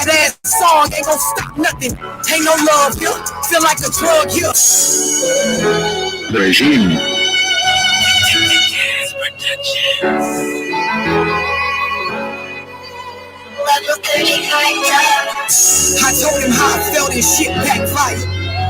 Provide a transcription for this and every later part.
ass song ain't gon' stop nothing. Ain't no love here, feel like a drug here. Regime. I told him how I felt and shit backfired.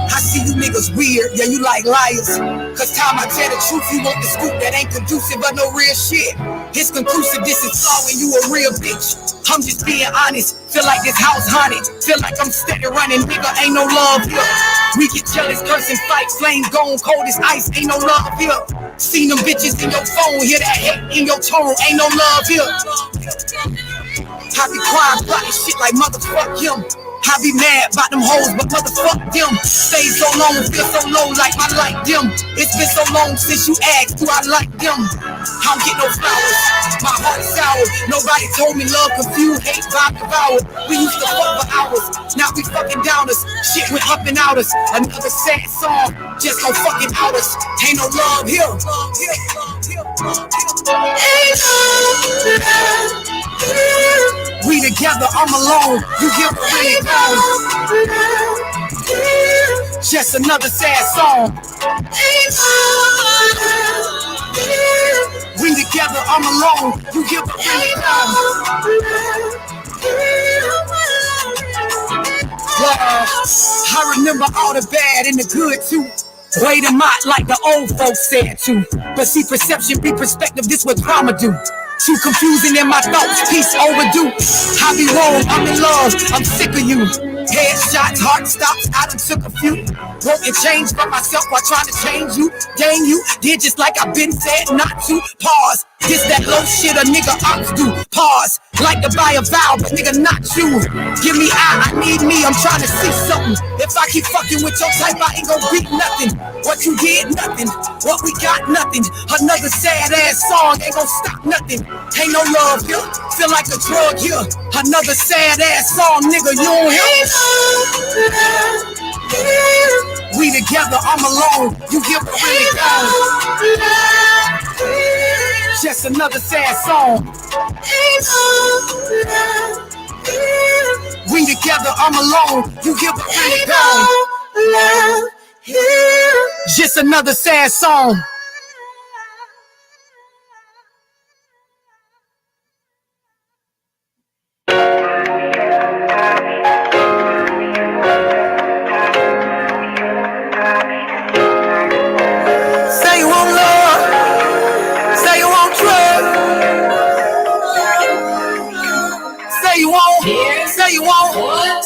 I see you niggas weird, yeah, you like liars. Cause time I tell the truth, you want the scoop that ain't conducive but no real shit. It's conclusive, this is all when you a real bitch. I'm just being honest, feel like this house haunted. Feel like I'm steady running, nigga, ain't no love here. We get jealous, cursing, fight, flames gone, cold as ice, ain't no love here. Seen them bitches in your phone, hear that hate in your tone, ain't no love here. I be quiet about this shit like motherfuck him. I be mad about them hoes, but motherfuck them. Stay so long, feel so low like I like them. It's been so long since you asked, do I like them? I don't get no flowers, my heart is sour. Nobody told me love confused, hate vibe devoured. We used to fuck for hours, now we fucking downers. Shit went up and out us. Another sad song, just gon' fucking out us. Ain't no love here. We together, I'm alone. You give a really phone. Just another sad song. We together, I'm alone. You give a really phone. I remember all the bad and the good too. Wait a minute, like the old folks said too. But see, perception be perspective, this what drama do. Too confusing in my thoughts, peace overdue. I be wrong, I'm in love, I'm sick of you. Headshots, heart stops, I done took a few. Broke and changed for myself while trying to change you. Dang you, did just like I've been said not to. Pause, this that low shit a nigga ops do. Pause, like to buy a vow, but nigga not you. Give me I need me, I'm trying to see something. If I keep fucking with your type, I ain't gon' beat nothing. What you did, nothing. What we got, nothing. Another sad ass song, ain't gon' stop nothing. Ain't no love here, feel like a drug here. Another sad ass song, nigga, you don't hear? We together, I'm alone. You give a really phone. Just another sad song. We together, I'm alone. You give a really phone. Just another sad song.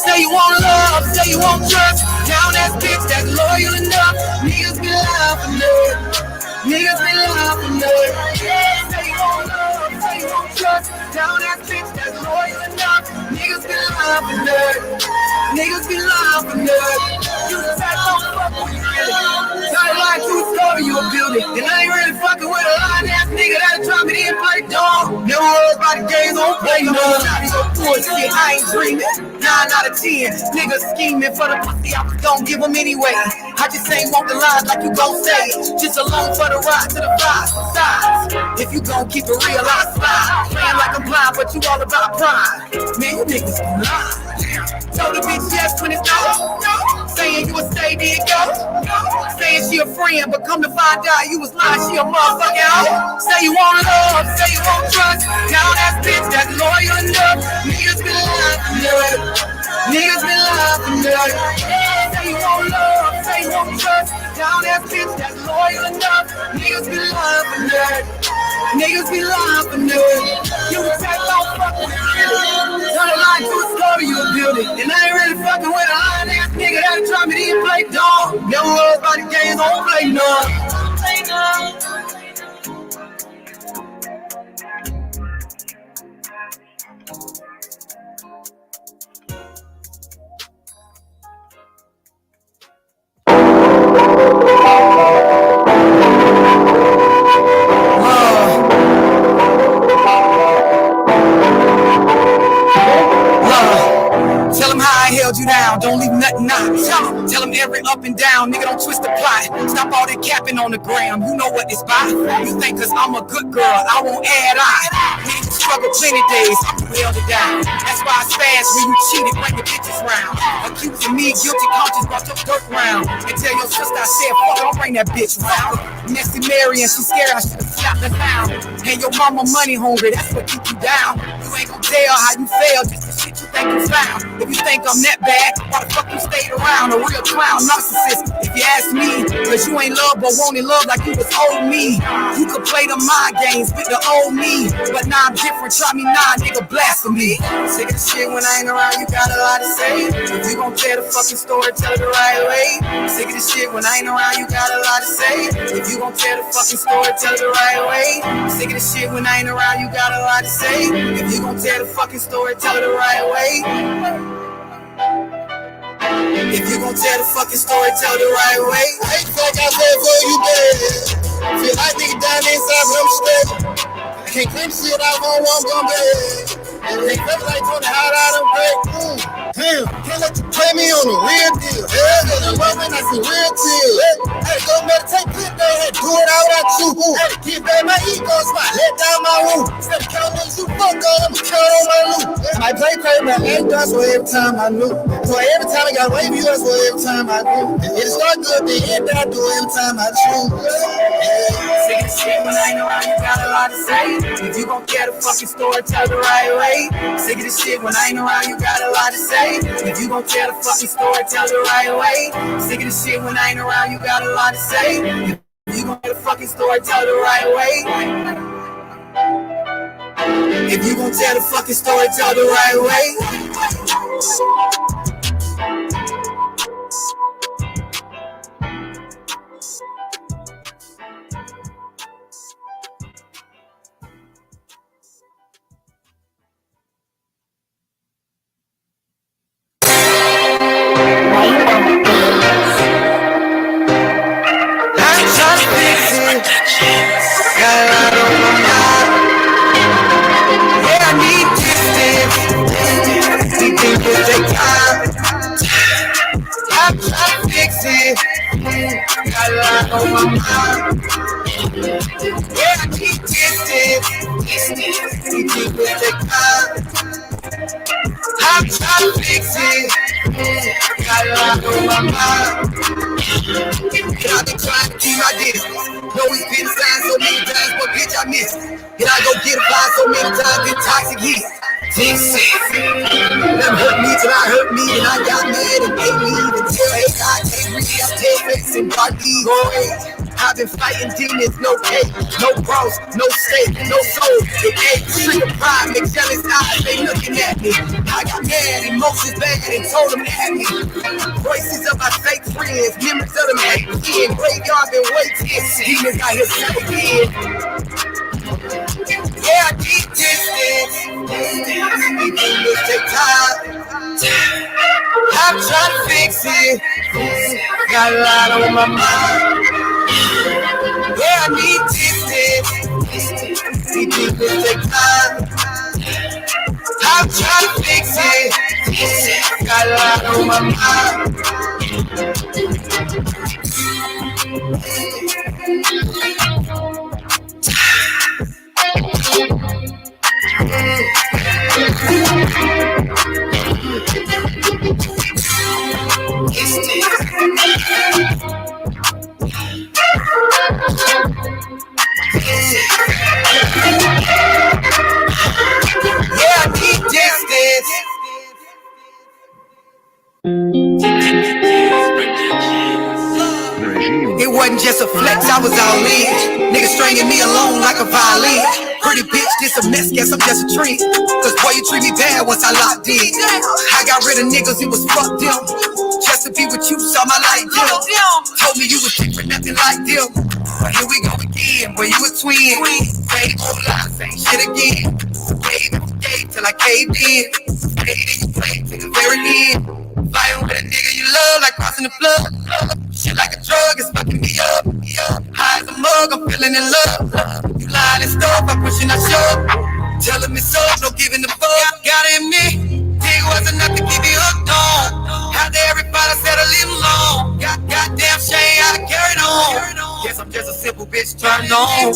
Say you want love, say you want trust. Down that bitch that's loyal enough. Niggas be laughing up. Niggas be laughing up. Say you want love, say you want trust. Down that bitch that's loyal enough. Niggas be laughing up. Niggas be laughing up. You say don't fuck with you really. Sound like true story you a building. And I ain't really fucking with a lying ass nigga that'll try me to play dog. Never worry about the games on play no. I ain't dreaming. 9 out of 10 niggas scheming for the pussy I was gon' give them anyway. I just ain't walk the lines like you gon' say. Just along for the ride to the five sides. If you gon' keep it real, I slide. Playing like I'm blind, but you all about pride. Man, you niggas lie. Told the bitch yes when it's no. Saying you a stay, then go. Saying she a friend, but come to find out you was lying, she a motherfucking hoe. Say you want love, say you want trust. Now that bitch that's loyal enough. Niggas been laughing up. Niggas been laughing up. Say you want love, say you want trust. Now that bitch that's loyal enough. Niggas been laughing up. Niggas be laughing up. You can say don't fuck with me. Tell a lie to a story you a building. And I ain't really fucking with a lying ass nigga that'll try me to play dog. Never worry about the games, don't play none. You down, don't leave nothing out. Tell them every up and down, nigga, don't twist the plot. Stop all that capping on the gram, you know what it's by. You think cause I'm a good girl, I won't add I. Niggas struggle plenty days, we held it down. That's why I spaz when you cheated, bring the bitches round. Accusing me, guilty conscience, brought your dirt round. And tell your sister I said, fuck, I'll bring that bitch round. Messy Mary and she scared I should've slapped her down. And your mama money hungry, that's what keep you down. You ain't gon' tell how you failed, just the shit you think you found. If you think I'm that bad, why the fuck you stayed around? A real clown narcissist, if you ask me. Cause you ain't love but wanted love like you was old me. You could play the mind games with the old me, but now I'm different, try me now, nigga, blasphemy. Sick of the shit when I ain't around, you got a lot to say. If you gon' tell the fucking story, tell it the right way. Sick of the shit when I ain't around, you got a lot to say. If you gon' tell the fucking story, tell it the right way. Sick of the shit when I ain't around, you got a lot to say. If you gon' tell the fucking story, tell it the right way. If you gon' tell the fucking story, tell it the right way. I ain't like I said for you, baby. Feel like nigga down inside, but I'm straight. I can't claim shit out on one gun, baby. They feel like 20 hot out of break. Damn, can't let you play me on the real deal. Yeah, I'm rubbing, I see real deal. Hey, go meditate, good day, hey, do it out without you. Hey, get back my ego spot, let down my roof. Instead of counting niggas you fuck on, I'ma count on my loot. I play crazy, but I ain't done so every time I knew. So every time I got wave you, that's what every time I do. It start good, then end I do every time I choose. Sick of shit when I ain't around, you got a lot to say. If you gon' tell the fucking story, tell it the right way. Sick of the shit when I ain't around, you got a lot to say. If you gon' tell the fucking story, tell it the right way. Sick of the shit when I ain't around, you got a lot to say. If you gon' tell the fucking story, tell it the right way. If you gon' tell the fucking story, tell it the right way. I'm trying to fix it. Got a lot on my mind. Yeah, I keep distance. You keep it take time. I'm trying to fix it. Got a lot on my mind. And I've been trying to keep my distance. Know it's been signed so many times, but bitch, I missed it. And I go get a vibe so many times, been toxic hits. Fix it. Them hurt me till I hurt me, and I got mad and made me even tell hey God can't reach out tail facts and dark ego. I've been fighting demons, no cake, no cross, no stake, no soul. It ain't street of pride, make jealous eyes, they looking at me. I got mad, emotions bad, and told them at me. Voices of my fake friends, members of them hate me. Graveyard been waiting, demons out here saying. Yeah, I keep distance. It take time. I'm trying to fix it. Got a lot on my mind. Yeah, I need distance. It take time. I'm trying to fix it. Got a lot on my Yeah, I need distance. It wasn't just a flex, I was all in. Niggas stringing me along like a violin. Pretty bitch, this a mess, guess I'm just a treat. Cause boy, you treat me bad once I locked in. I got rid of niggas, it was fuck them. Just to be with you, saw my light dim. Told me you was different, nothing like them. Here we go again, boy, you a twin. Baby, no lies, ain't shit again. Baby, gave till I caved in. Baby, you played to the very end. Fighting with a nigga you love like crossing the flood. Shit like a drug, it's fucking me up. High as a mug, I'm feeling in love. You lying and stuff, I'm pushing, I shove. Telling me so, no giving the fuck. Gotta admit, dig wasn't enough to keep me hooked on. After everybody said I leave alone. Goddamn shame, I carried on. Guess I'm just a simple bitch turned on.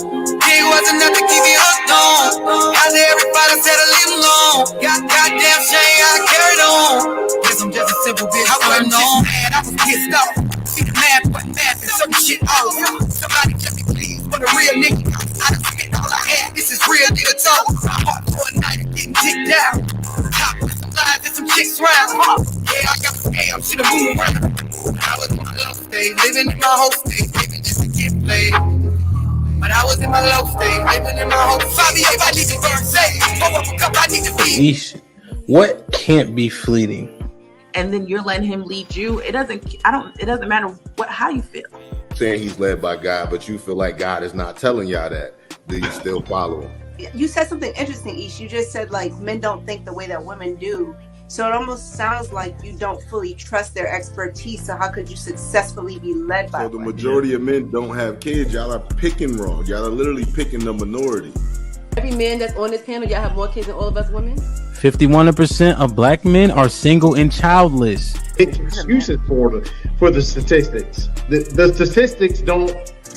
ain't wasn't enough to keep me hooked on. After everybody said I leave alone. Goddamn shame I carried on. Guess I'm just a simple bitch. I wasn't on. Mad, I was pissed off. Mad, but mad, and some shit off. Somebody tell me please, what a real nigga. I done spent all I had. This is real nigga talk. Hard for a night and getting kicked out. Top with some lines and some chicks round. Yeah, I got some damn shit to move around. I was in my low state, living in my whole state, living just to get played. But I was in my low state, living in my whole state. I need to burn safe. I need to be. What can't be fleeting? And then you're letting him lead you. It doesn't matter how you feel. Saying he's led by God, but you feel like God is not telling y'all that. Do you still follow him? You said something interesting, Ish. You just said like men don't think the way that women do. So it almost sounds like you don't fully trust their expertise. So how could you successfully be led by So the women? majority of men don't have kids. Y'all are picking wrong. Y'all are literally picking the minority. Every man that's on this panel, y'all have more kids than all of us women. 51% of black men are single and childless. Excuses for the statistics. The statistics don't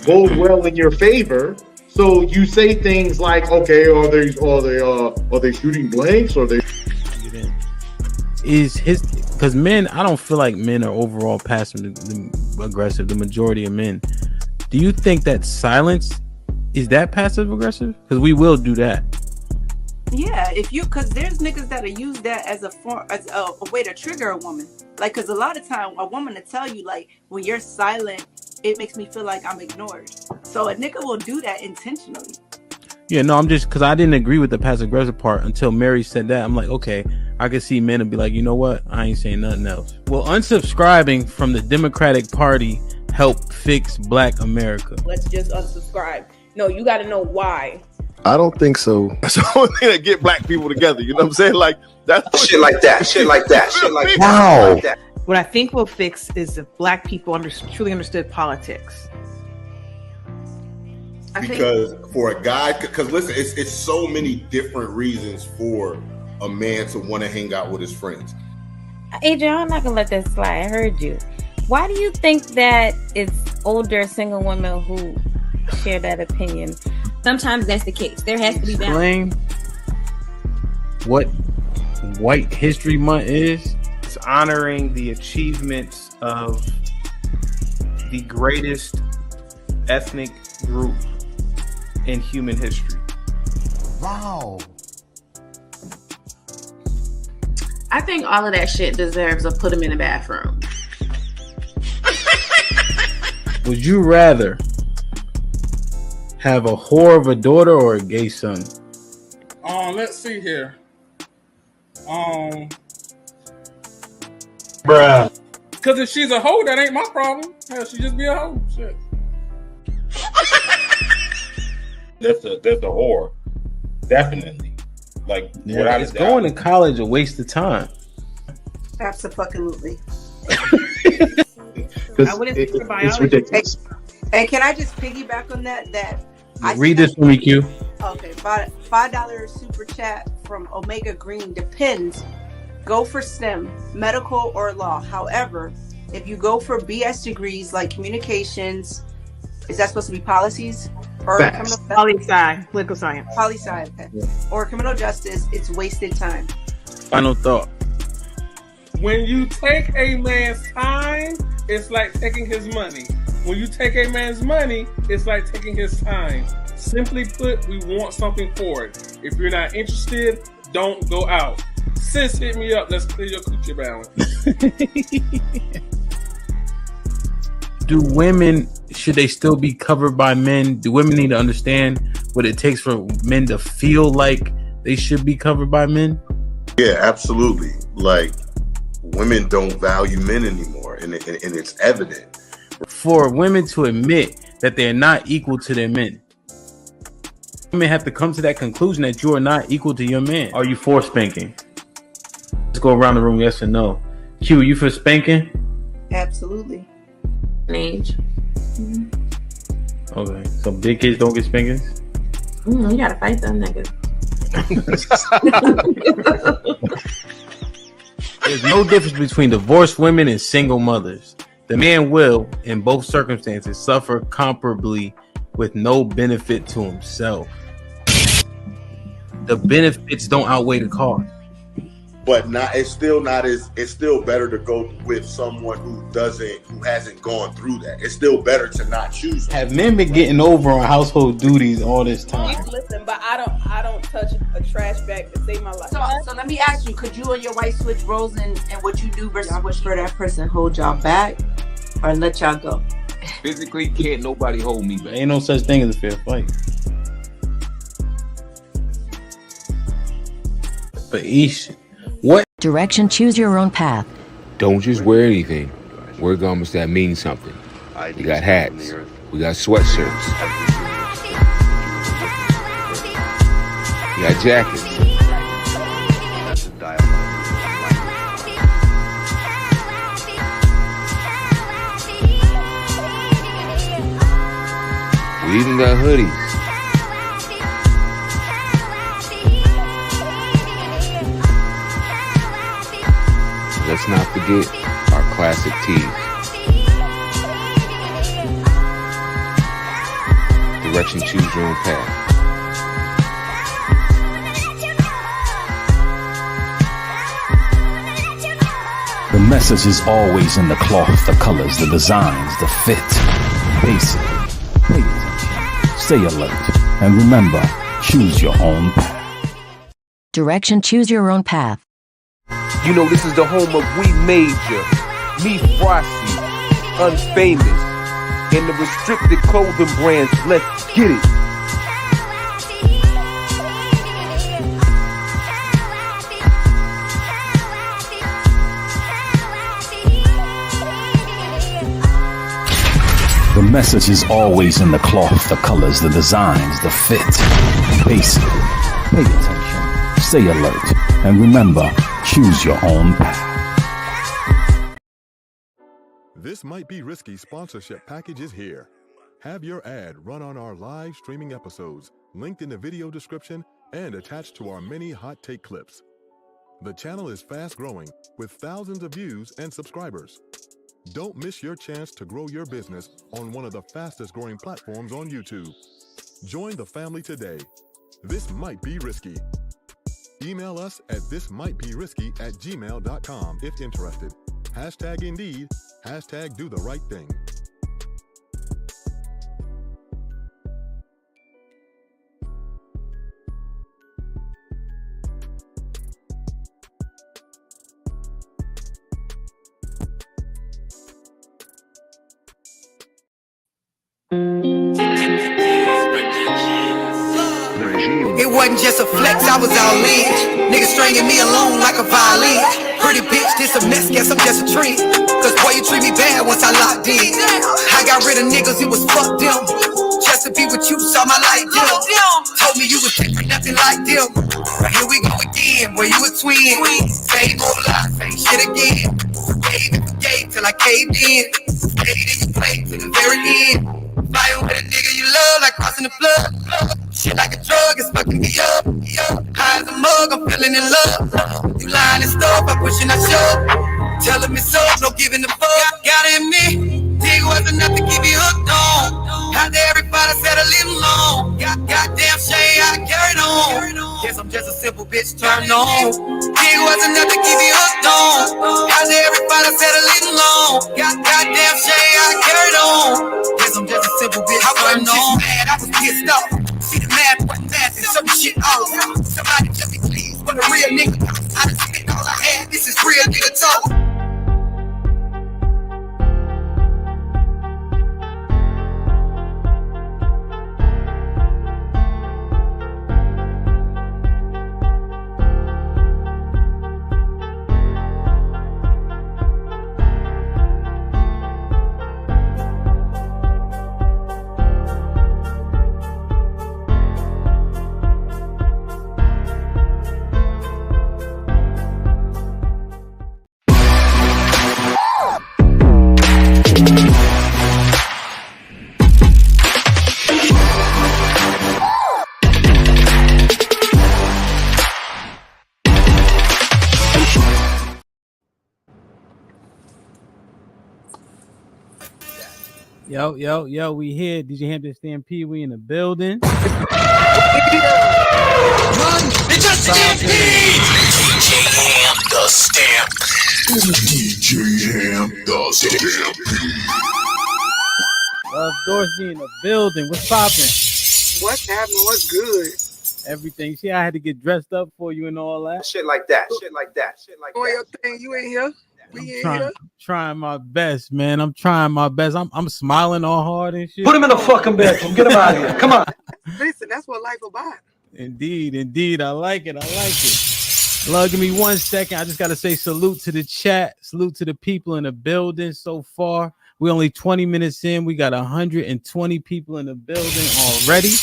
bode well in your favor. So you say things like, "Okay, are they shooting blanks? Or they?" Because men, I don't feel like men are overall passive aggressive. The majority of men. Do you think that silence is that passive aggressive? Because we will do that. Yeah, because there's niggas that'll use that as a way to trigger a woman. Like, because a lot of time a woman will tell you, like, when you're silent, it makes me feel like I'm ignored. So a nigga will do that intentionally. Yeah, no, I'm just because I didn't agree with the passive aggressive part until Mary said that. I'm like, okay, I could see men and be like, you know what? I ain't saying nothing else. Will unsubscribing from the Democratic Party help fix Black America? Let's just unsubscribe. No, you got to know why. I don't think so. That's the only thing that get black people together. You know what I'm saying? Like that's Shit like that. Shit like that. Shit like that. Wow. Shit like that. What I think will fix is if black people truly understood politics. Because for a guy, because listen, it's so many different reasons for a man to want to hang out with his friends. Adrian, I'm not gonna let that slide. I heard you. Why do you think that it's older single women who share that opinion? Sometimes that's the case. There has to be Explain balance. what White History Month is. It's honoring the achievements of the greatest ethnic group in human history. Wow. I think all of that shit deserves a put him in the bathroom. Would you rather have a whore of a daughter or a gay son? Let's see here. Bruh. Because if she's a hoe, that ain't my problem. Hell, she just be a hoe. Shit. That's a whore. Definitely. Like, without Is a doubt. going to college a waste of time? Absolutely. I wouldn't think for biology. It's ridiculous. And can I just piggyback on that? Read this for me, Q. Okay, $5 super chat from Omega Green. Depends. Go for STEM, medical or law. However, if you go for BS degrees like communications, is that supposed to be policies or criminal Poli-sci, political science? Poli-sci, okay. Yeah. Or criminal justice, it's wasted time. Final thought. When you take a man's time, it's like taking his money. When you take a man's money, it's like taking his time. Simply put, we want something for it. If you're not interested, don't go out. Sis, hit me up. Let's clear your coochie balance. Do women, should they still be covered by men? Do women need to understand what it takes for men to feel like they should be covered by men? Yeah, absolutely. Like, women don't value men anymore, and it's evident. For women to admit that they're not equal to their men, women have to come to that conclusion that you are not equal to your man. Are you for spanking? Let's go around the room, yes or no. Q, you for spanking? Absolutely. Age. Okay, so big kids don't get spankings? You gotta fight them niggas. There's no difference between divorced women and single mothers. The man will, in both circumstances, suffer comparably with no benefit to himself. The benefits don't outweigh the cost. But it's still better to go with someone who hasn't gone through that. It's still better to not choose them. Have men been getting over on household duties all this time? Listen, but I don't touch a trash bag to save my life. So let me ask you, could you and your wife switch roles in what you do versus what for that person hold y'all back or let y'all go? Physically, can't nobody hold me back. Ain't no such thing as a fair fight. But Ish, what direction? Choose your own path. Don't just wear anything. Wear garments that mean something. We got hats. We got sweatshirts. We got jackets. We even got hoodies. Let's not forget our classic tees. Direction, choose your own path. The message is always in the cloth, the colors, the designs, the fit. Basic. Pay attention. Stay alert. And remember, choose your own path. Direction, choose your own path. You know, this is the home of We Major, Me Frosty, Unfamous, and the restricted clothing brands. Let's get it. The message is always in the cloth, the colors, the designs, the fit. Basic. Pay attention. Stay alert. And remember, choose your own path. This Might Be Risky sponsorship package is here. Have your ad run on our live streaming episodes, linked in the video description and attached to our many hot take clips. The channel is fast growing with thousands of views and subscribers. Don't miss your chance to grow your business on one of the fastest growing platforms on YouTube. Join the family today. This might be risky. Email us at thismightberisky@gmail.com if interested. Hashtag Indeed, hashtag do the right thing. It wasn't just a flex, I was all in. Niggas stringing me along like a violin. Pretty bitch, this a mess, guess I'm just a trend. Cause boy, you treat me bad once I locked in. I got rid of niggas, it was fuck them. Just to be with you, saw my light dim. Told me you was different, nothing like them. Here we go again, boy, you a twin. Same old lie, same shit again. Gave till I caved in. Gave you play to the very end. Fighting with a nigga you love, like crossing the flood. Shit like a drug, it's fucking me up. High as a mug, I'm feeling in love. You lying and stuff, I'm pushing, I shove. Telling me so, no giving a fuck. Gotta admit, dig wasn't enough to keep you hooked on. How dare everybody said a little long. Goddamn shame, I carried on. Guess I'm just a simple bitch turned on. Dig wasn't enough to keep you hooked on. How dare everybody said a little long. Goddamn shame, I carried on. Guess I'm just a simple bitch turned on. Mad, I was pissed off. See the math wasn't passing, some shit off. Somebody tell me please, what a real nigga. I done spent all I had, this is real nigga talk. Yo, we here. DJ Hampton Stampede, we in the building. Run! It's a stampede! DJ Ham the Stampede. DJ Ham the Stampede. Dorsey in the building. What's poppin'? What's happening? What's good? Everything. See, I had to get dressed up for you and all that. Shit like that. Doing your thing. You ain't here. We ain't here. Trying my best, man. I'm trying my best. I'm smiling all hard and shit. Put him in the fucking bedroom. Get him out of here. Come on. Listen, that's what life about. Indeed. I like it. Love, give me 1 second. I just got to say salute to the chat. Salute to the people in the building so far. We're only 20 minutes in. We got 120 people in the building already.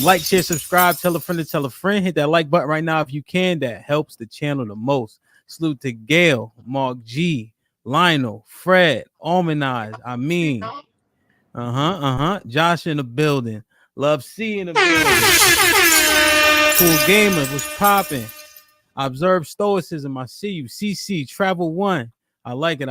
Like, share, subscribe, tell a friend to tell a friend. Hit that like button right now if you can. That helps the channel the most. Salute to Gail, Mark G, Lionel, Fred, Almanize, Josh in the building. Love C in the building. Cool Gamers, what's popping? Observe Stoicism, I see you. CC, Travel One. I like it.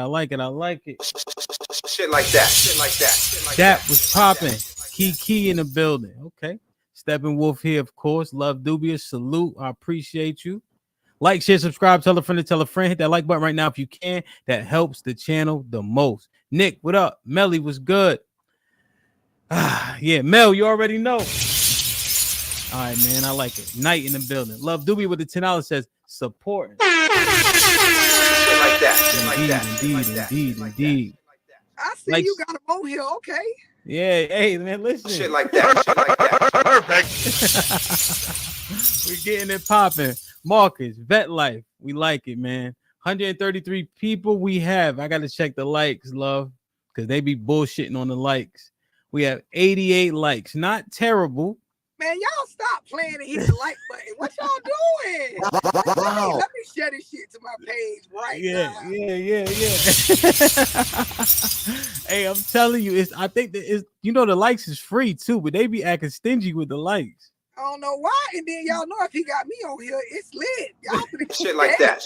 Shit like that. That was popping. Key in the building. Okay. Steppenwolf here, of course. Love Dubious. Salute. I appreciate you. Like, share, subscribe, tell a friend to tell a friend. Hit that like button right now if you can. That helps the channel the most. Nick, what up? Melly was good. Yeah, Mel, you already know. All right, man. I like it. Night in the building. Love Doobie with the $10 says supporting. Shit like that. Indeed. I see you got him on here. Okay. Yeah, hey, man, listen. Shit like that. Perfect. We're getting it popping. Marcus, Vet Life. We like it, man. 133 people we have. I got to check the likes, love, because they be bullshitting on the likes. We have 88 likes. Not terrible. Man, y'all stop playing and hit the like button. What y'all doing? Wow. Let me share this shit to my page now. Yeah. Hey, I'm telling you, I think that is, the likes is free too, but they be acting stingy with the likes. I don't know why, and then y'all know if he got me on here, it's lit. Y'all Shit like that.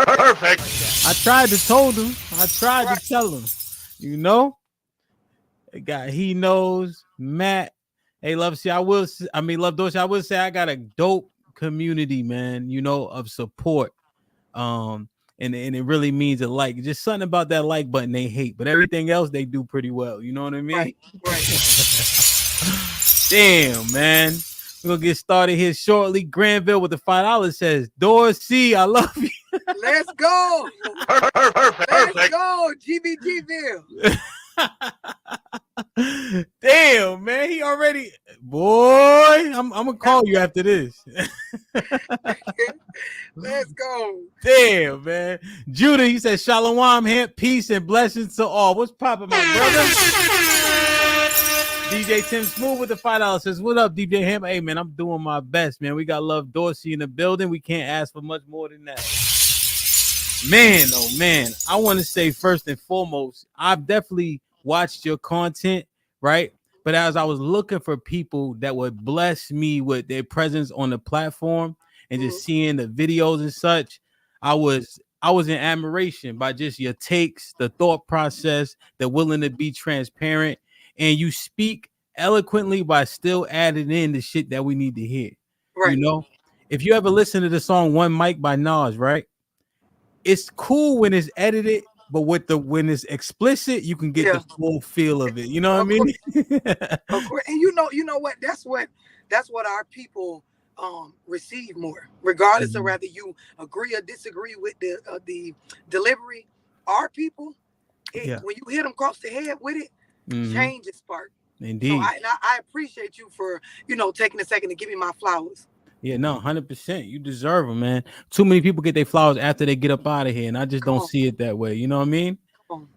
Perfect. I tried to told him. I tried to tell him. It got He Knows, Matt. Hey, Love Dorsey, I will say I got a dope community, man, of support. And it really means a like. Just something about that like button they hate, but everything else they do pretty well. You know what I mean? Right. Damn, man. We're gonna get started here shortly. Granville with the $5 says, Dorsey, I love you. Let's go. Let's go, GBGville. Damn, man, he already, boy. I'm gonna call you after this. Let's go. Damn, man. Judah, he said, Shalom, Hamp, peace and blessings to all. What's poppin', my brother? DJ Tim Smooth with the $5 says, what up, DJ Hamp? Hey, man, I'm doing my best, man. We got Love Dorsey in the building. We can't ask for much more than that. Man, oh man, I want to say first and foremost, I've definitely watched your content, right? But as I was looking for people that would bless me with their presence on the platform and just seeing the videos and such, I was in admiration by just your takes, the thought process, the willing to be transparent, and you speak eloquently by still adding in the shit that we need to hear. Right. If you ever listen to the song One Mic by Nas, right? It's cool when it's edited, but when it's explicit, you can get the full feel of it. You know what I mean? Of course. And you know what? That's what our people receive more, regardless of whether you agree or disagree with the delivery. Our people, when you hit them across the head with it, change is spark. Indeed. So I appreciate you for taking a second to give me my flowers. Yeah, no, 100%. You deserve them, man. Too many people get their flowers after they get up out of here, and I just don't see it that way. You know what I mean?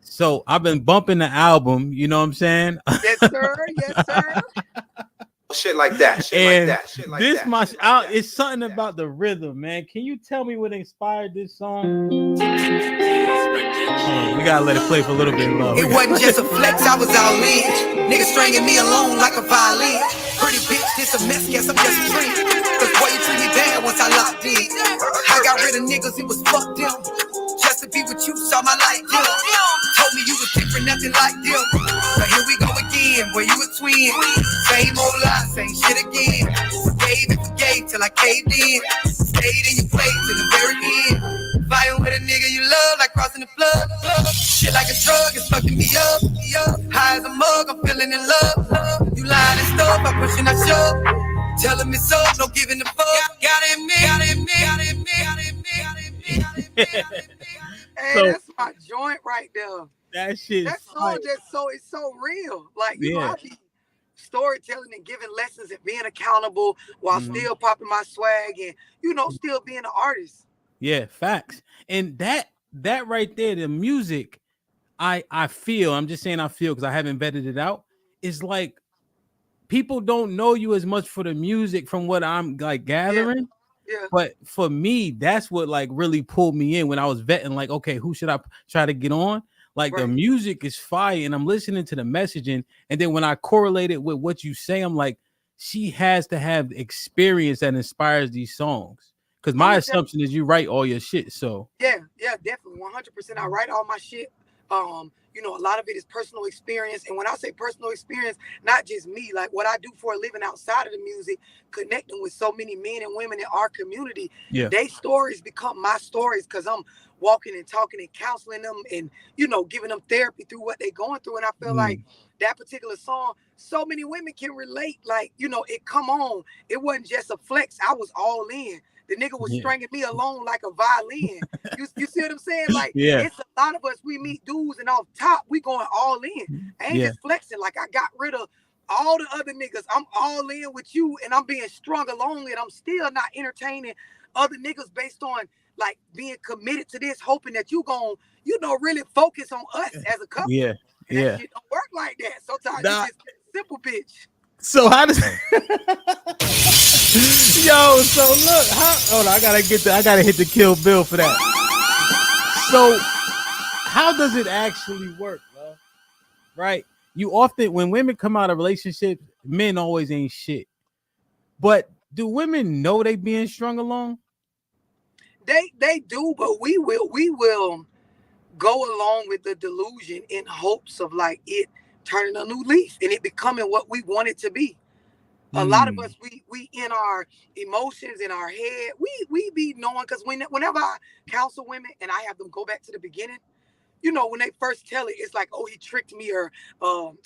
So I've been bumping the album. You know what I'm saying? Yes, sir. Yes, sir. Shit like that. It's something about the rhythm, man. Can you tell me what inspired this song? We gotta let it play for a little bit, love. It wasn't just a flex, I was all in. Niggas stringing me along like a violin. Pretty bitch, this a mess, guess I'm just a dream. Cause boy, you treat me bad once I locked in. I got rid of niggas, it was fuck them. Just to be with you, saw my light dim. Told me you was different, nothing like them. twin. Same old lie, same shit again. Forgave and forgave till I caved in. Stayed in your place till the very end. Fighting with a nigga you love like crossing the flood. Shit like a drug, it's fucking me up. High as a mug, I'm feeling in love. You lying and stuff, I'm pushing, I shove. Tell him it's up, no giving a fuck. Gotta admit. Hey, that's my joint right there. That shit. That song it's so real. Like, you know, I be storytelling and giving lessons and being accountable while still popping my swag and, you know, still being an artist. Yeah, facts. And that right there, the music, I feel, I'm just saying I feel because I haven't vetted it out, is like people don't know you as much for the music from what I'm like gathering. Yeah. But for me, that's what like really pulled me in when I was vetting, like, okay, who should I try to get on? Like the music is fire and I'm listening to the messaging. And then when I correlate it with what you say, I'm like, she has to have experience that inspires these songs. Because my assumption is you write all your shit. So yeah, definitely 100%. I write all my shit. You know, a lot of it is personal experience. And when I say personal experience, not just me, like what I do for a living outside of the music, connecting with so many men and women in our community, their stories become my stories because I'm walking and talking and counseling them and, you know, giving them therapy through what they're going through. And I feel like that particular song, so many women can relate. Like, you know, it come on. It wasn't just a flex. I was all in. The nigga was stringing me along like a violin. You see what I'm saying? Like, it's a lot of us, we meet dudes and off top, we going all in. I ain't just flexing. Like, I got rid of all the other niggas. I'm all in with you and I'm being strung along and I'm still not entertaining other niggas based on, like, being committed to this, hoping that you gon', you know, really focus on us as a couple. And that shit don't work like that. Sometimes you just get a simple bitch. So how does yo? So look, hold on, I gotta hit the Kill Bill for that. So how does it actually work, bro? Right? You often, when women come out of relationships, men always ain't shit. But do women know they being strung along? They do, but we will go along with the delusion in hopes of like it turning a new leaf and it becoming what we want it to be. A lot of us, we in our emotions, in our head, we be knowing, because whenever I counsel women and I have them go back to the beginning, you know, when they first tell it, it's like, oh, he tricked me or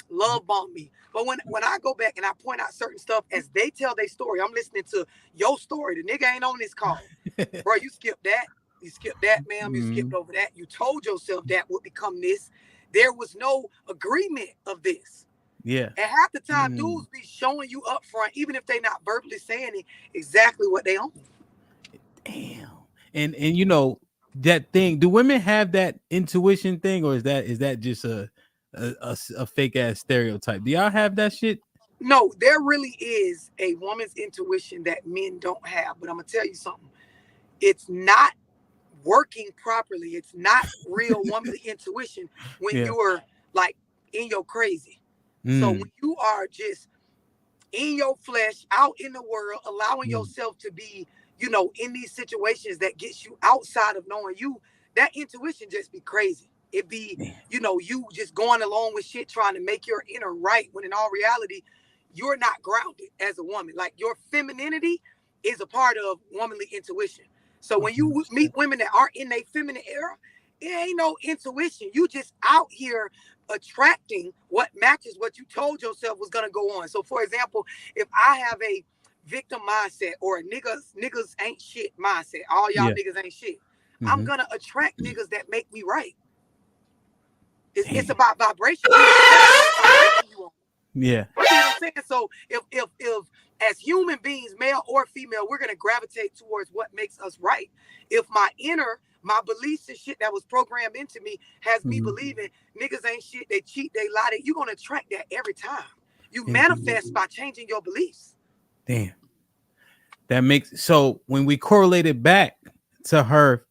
love bombed me. But when I go back and I point out certain stuff as they tell their story, I'm listening to your story. The nigga ain't on this call. Bro, you skipped that. You skipped that, ma'am. You skipped over that. You told yourself that would become this. There was no agreement of this. Yeah. And half the time, dudes be showing you up front, even if they not verbally saying it, exactly what they own. Damn. And you know, that thing, do women have that intuition thing, or is that just a fake ass stereotype? Do y'all have that shit? No, there really is a woman's intuition that men don't have. But I'm gonna tell you something. It's not working properly. It's not real womanly intuition when you're like in your crazy. So when you are just in your flesh, out in the world, allowing yourself to be, you know, in these situations that gets you outside of knowing you, that intuition just be crazy. It be, you know, you just going along with shit, trying to make your inner right, when in all reality, you're not grounded as a woman. Like, your femininity is a part of womanly intuition. So when you meet women that aren't in their feminine era, it ain't no intuition. You just out here attracting what matches what you told yourself was gonna go on. So for example, if I have a victim mindset or a niggas ain't shit mindset, all y'all niggas ain't shit, I'm gonna attract niggas that make me right. It's about vibration. Yeah. You know what I'm saying? So if as human beings, male or female, we're gonna gravitate towards what makes us right. If my beliefs and shit that was programmed into me has me believing niggas ain't shit, they cheat, they lie, you're gonna attract that every time. You manifest by changing your beliefs. Damn. That makes, so when we correlate it back to her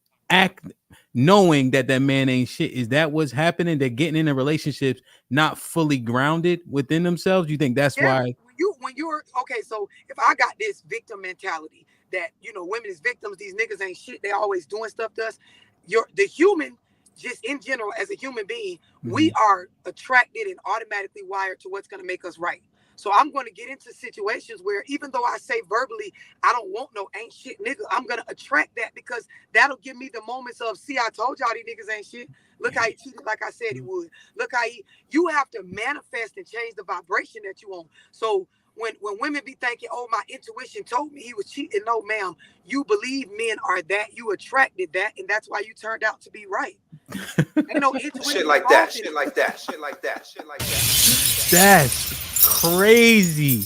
knowing that man ain't shit, is that what's happening? They're getting into relationships not fully grounded within themselves. You think that's why? When you're okay, so if I got this victim mentality that, you know, women is victims, these niggas ain't shit, they always doing stuff to us. The human, just in general, as a human being, we are attracted and automatically wired to what's gonna make us right. So I'm going to get into situations where even though I say verbally, I don't want no ain't shit nigga, I'm going to attract that because that'll give me the moments of, see, I told y'all these niggas ain't shit. Look how he cheated like I said he would. Look how you have to manifest and change the vibration that you on. So when women be thinking, oh, my intuition told me he was cheating. No, ma'am, you believe men are that. You attracted that. And that's why you turned out to be right. Ain't no intuition. Shit like that. Shit like that. Shit like that. Shit like that. That's crazy.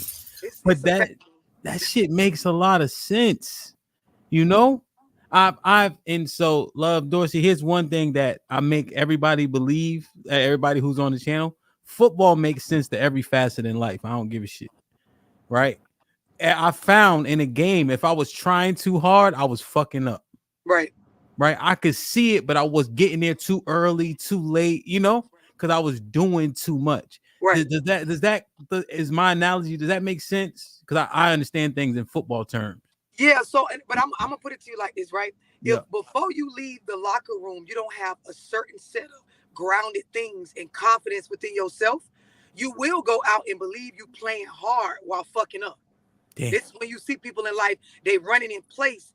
But that shit makes a lot of sense. You know? And so Love Dorsey, here's one thing that I make everybody believe, everybody who's on the channel. Football makes sense to every facet in life. I don't give a shit. Right? I found in a game, if I was trying too hard, I was fucking up. Right. I could see it, but I was getting there too early, too late, you know, because I was doing too much. Right. Is my analogy, does that make sense? Because I understand things in football terms. Yeah, so, but I'm gonna put it to you like this, right? If before you leave the locker room, you don't have a certain set of grounded things and confidence within yourself, you will go out and believe you playing hard while fucking up. Damn. This is when you see people in life, they running in place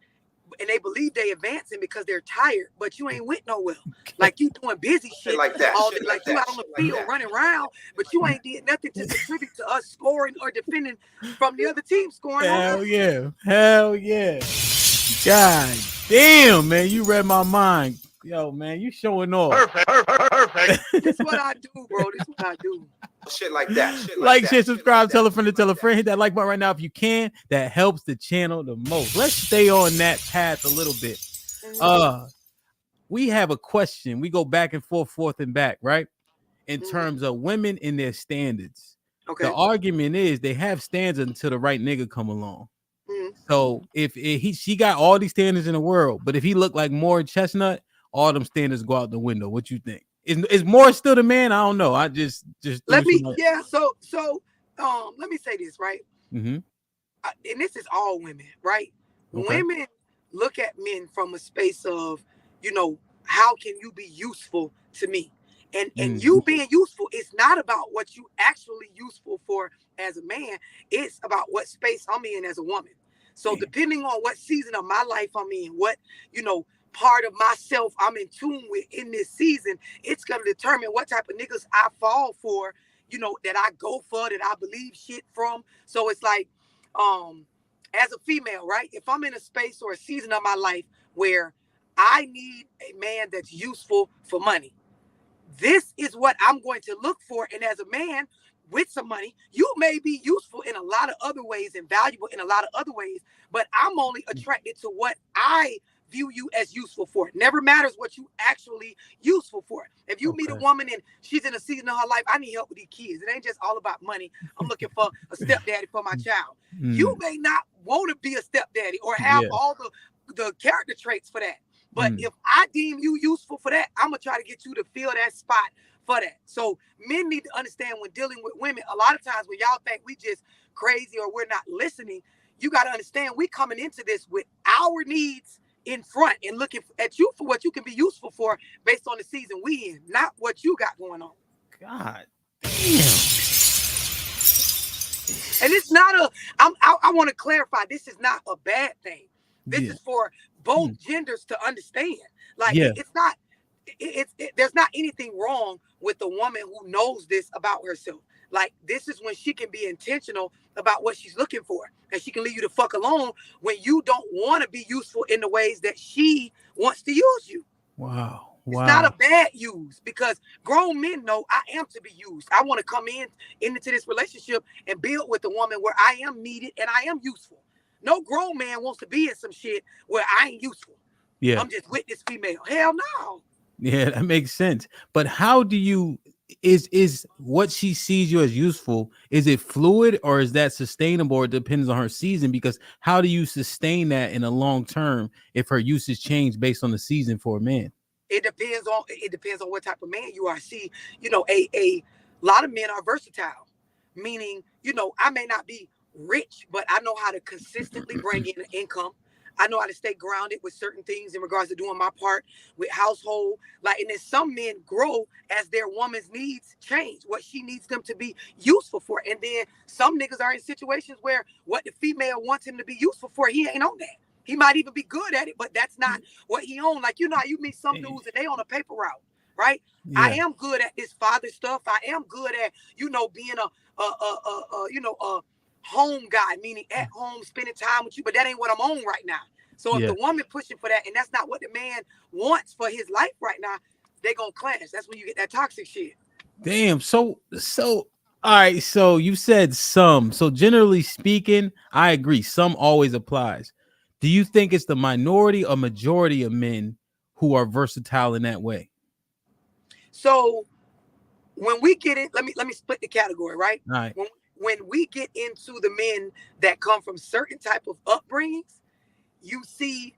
and they believe they advancing because they're tired, but you ain't went nowhere. Like you doing busy shit like that. all Shit day, like you that. out on the Shit field like that. running around, but you ain't did nothing to contribute to us scoring or defending from the other team scoring. Hell yeah. God damn, man, you read my mind. Yo, man, you showing off. Perfect. This is what I do, bro. This is what I do. Shit like that. Shit Like, that. share, subscribe, tell a friend to tell a friend. Hit that like button right now if you can. That helps the channel the most. Let's stay on that path a little bit. We have a question. We go back and forth and back, right? In terms of women and their standards. Okay. The argument is they have standards until the right nigga come along. So if she got all these standards in the world, but if he looked like more Chestnut, all them standards go out the window. What you think? Is more still the man? I don't know. I just let me let me say this, right? And this is all women, right? Okay. Women look at men from a space of, you know, how can you be useful to me? And you being useful, it's not about what you actually useful for as a man. It's about what space I'm in as a woman. So depending on what season of my life I'm in, what, you know, part of myself I'm in tune with in this season, it's going to determine what type of niggas I fall for, you know, that I go for, that I believe shit from. So it's like, as a female, right? If I'm in a space or a season of my life where I need a man that's useful for money, this is what I'm going to look for. And as a man with some money, you may be useful in a lot of other ways and valuable in a lot of other ways, but I'm only attracted to what I view you as useful for. It never matters what you actually useful for. If you meet a woman and she's in a season of her life, I need help with these kids. It ain't just all about money. I'm looking for a stepdaddy for my child. You may not want to be a stepdaddy or have all the character traits for that. But if I deem you useful for that, I'm going to try to get you to fill that spot for that. So men need to understand when dealing with women, a lot of times when y'all think we just crazy or we're not listening, you got to understand we coming into this with our needs in front and looking at you for what you can be useful for based on the season we in, not what you got going on. God damn. And it's not I want to clarify, this is not a bad thing. This is for both genders to understand. Like it's not, there's not anything wrong with the woman who knows this about herself. Like this is when she can be intentional about what she's looking for, and she can leave you the fuck alone when you don't want to be useful in the ways that she wants to use you. Wow. It's not a bad use, because grown men know I am to be used. I want to come into this relationship and build with a woman where I am needed and I am useful. No grown man wants to be in some shit where I ain't useful. Yeah. I'm just with this female. Hell no. Yeah, that makes sense. But how do you is what she sees you as useful? Is it fluid or is that sustainable, or it depends on her season? Because how do you sustain that in a long term if her usage change based on the season for a man? It depends on what type of man you are. See, you know, a lot of men are versatile, meaning, you know, I may not be rich, but I know how to consistently bring in an income. I know how to stay grounded with certain things in regards to doing my part with household. Like, and then some men grow as their woman's needs change, what she needs them to be useful for. And then some niggas are in situations where what the female wants him to be useful for, he ain't on that. He might even be good at it, but that's not what he on. Like, you know how you meet some dudes and they on a paper route, right? Yeah. I am good at this father stuff. I am good at, you know, being a home guy, meaning at home, spending time with you, but that ain't what I'm on right now. So if Yeah. the woman pushing for that and that's not what the man wants for his life right now, they gonna clash. That's when you get that toxic shit. Damn. So all right. So you said some. So generally speaking, I agree. Some always applies. Do you think it's the minority or majority of men who are versatile in that way? So when we get it, let me split the category, right? All right. When we get into the men that come from certain type of upbringings, you see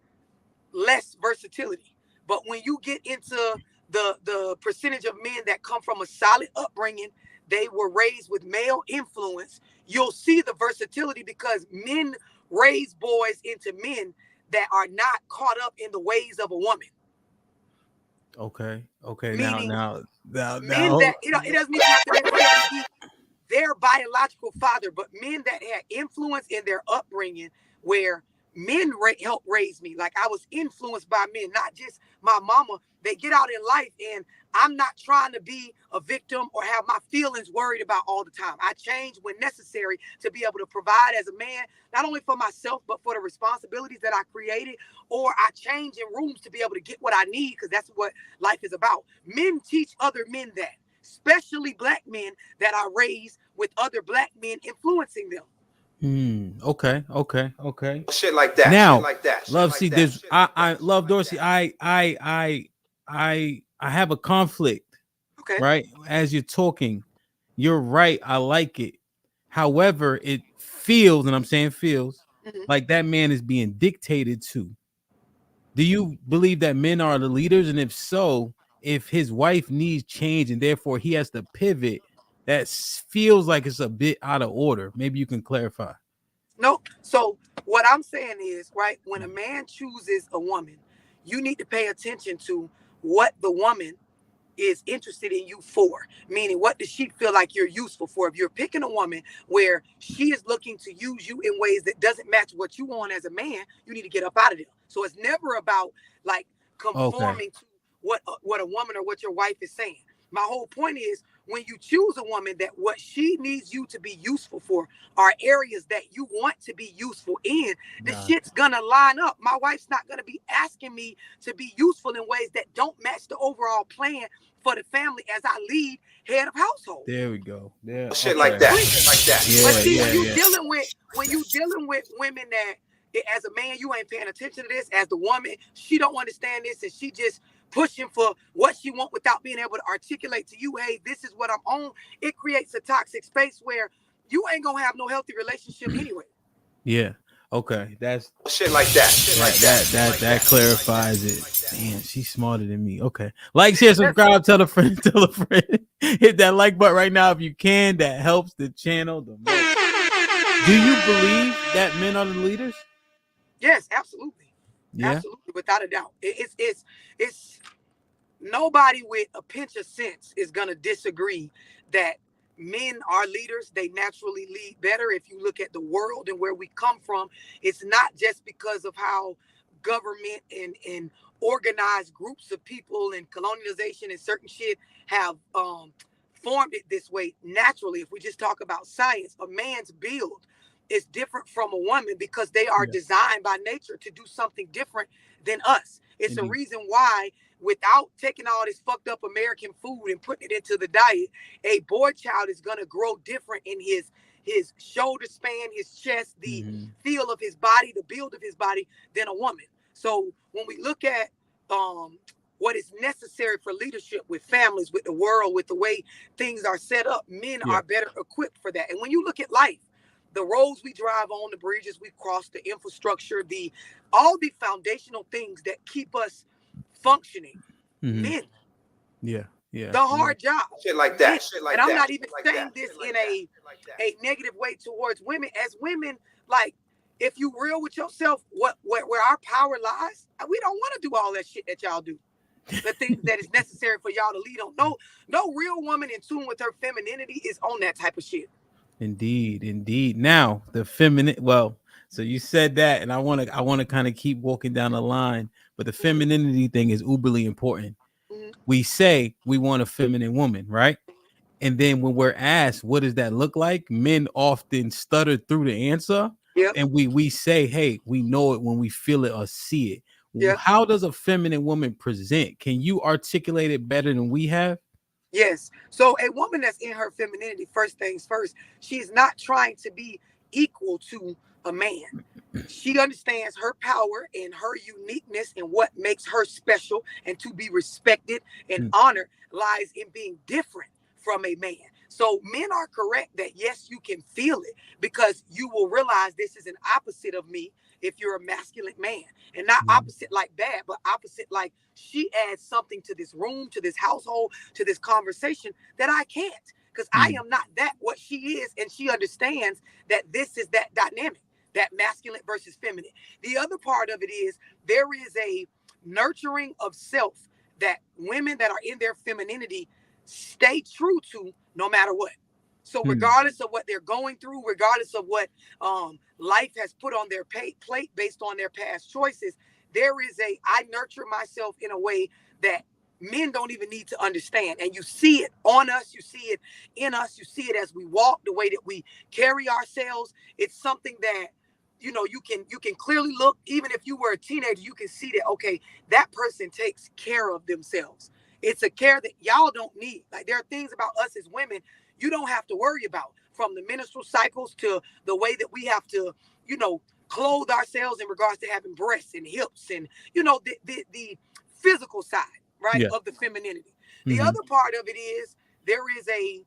less versatility. But when you get into the percentage of men that come from a solid upbringing, they were raised with male influence, you'll see the versatility because men raise boys into men that are not caught up in the ways of a woman. Okay. Meaning, Now. Men that, you know, it doesn't even have to necessarily be their biological father, but men that had influence in their upbringing where men helped raise me. Like I was influenced by men, not just my mama. They get out in life and I'm not trying to be a victim or have my feelings worried about all the time. I change when necessary to be able to provide as a man, not only for myself, but for the responsibilities that I created, or I change in rooms to be able to get what I need because that's what life is about. Men teach other men that, especially black men that are raised with other black men influencing them. Okay. Shit like that. Now, shit like that. love. See, there's I love Dorsey. I have a conflict. Okay. Right. As you're talking, you're right. I like it. However, it feels, and I'm saying feels, like that man is being dictated to. Do you believe that men are the leaders? And if so, if his wife needs change and therefore he has to pivot, that feels like it's a bit out of order. Maybe you can clarify. No. So what I'm saying is, right, when a man chooses a woman, you need to pay attention to what the woman is interested in you for. Meaning, what does she feel like you're useful for? If you're picking a woman where she is looking to use you in ways that doesn't match what you want as a man, you need to get up out of there. So it's never about like conforming to what a woman or what your wife is saying. My whole point is when you choose a woman that what she needs you to be useful for are areas that you want to be useful in, the shit's gonna line up. My wife's not gonna be asking me to be useful in ways that don't match the overall plan for the family as I lead head of household. There we go. Yeah. Shit like that. Shit like that. But see, when you dealing with women that as a man, you ain't paying attention to this. As the woman, she don't understand this and she just pushing for what she want without being able to articulate to you, hey, this is what I'm on. It creates a toxic space where you ain't gonna have no healthy relationship anyway. Yeah. Okay. That's shit like that. Shit like that. That clarifies it. Man, she's smarter than me. Okay. Like, share, subscribe, tell a friend. Hit that like button right now if you can. That helps the channel the most. Do you believe that men are the leaders? Yes, absolutely. Yeah. Absolutely, without a doubt. It's nobody with a pinch of sense is gonna disagree that men are leaders. They naturally lead better. If you look at the world and where we come from, it's not just because of how government and organized groups of people and colonialization and certain shit have formed it this way naturally. If we just talk about science, a man's build is different from a woman because they are designed by nature to do something different than us. It's a reason why, without taking all this fucked up American food and putting it into the diet, a boy child is gonna grow different in his shoulder span, his chest, the feel of his body, the build of his body than a woman. So when we look at what is necessary for leadership with families, with the world, with the way things are set up, men are better equipped for that. And when you look at life, the roads we drive on, the bridges we cross, the infrastructure, all the foundational things that keep us functioning. Men. Yeah. The hard job. Shit like that. Shit like and I'm that. not even saying this in a negative way towards women. As women, like, if you real with yourself, where our power lies, we don't want to do all that shit that y'all do. The things that is necessary for y'all to lead on. No real woman in tune with her femininity is on that type of shit. Indeed. Now the feminine. Well, so you said that, and I want to kind of keep walking down the line, but the femininity thing is uberly important. We say we want a feminine woman, right? And then when we're asked, what does that look like? Men often stutter through the answer. Yep. And we say, hey, we know it when we feel it or see it. Yep. How does a feminine woman present? Can you articulate it better than we have? Yes. So a woman that's in her femininity, first things first, she's not trying to be equal to a man. She understands her power and her uniqueness and what makes her special, and to be respected and honored lies in being different from a man. So men are correct that yes, you can feel it, because you will realize this is an opposite of me if you're a masculine man, and not opposite like bad, but opposite like she adds something to this room, to this household, to this conversation that I can't, because I am not that what she is, and she understands that this is that dynamic, that masculine versus feminine. The other part of it is there is a nurturing of self that women that are in their femininity stay true to no matter what. So regardless of what they're going through, regardless of what life has put on their plate based on their past choices, there is I nurture myself in a way that men don't even need to understand. And you see it on us, you see it in us, you see it as we walk, the way that we carry ourselves. It's something that, you know, you can clearly look, even if you were a teenager, you can see that, okay, that person takes care of themselves. It's a care that y'all don't need. Like, there are things about us as women you don't have to worry about, from the menstrual cycles to the way that we have to, you know, clothe ourselves in regards to having breasts and hips and, you know, the physical side, right, of the femininity. The other part of it is there is a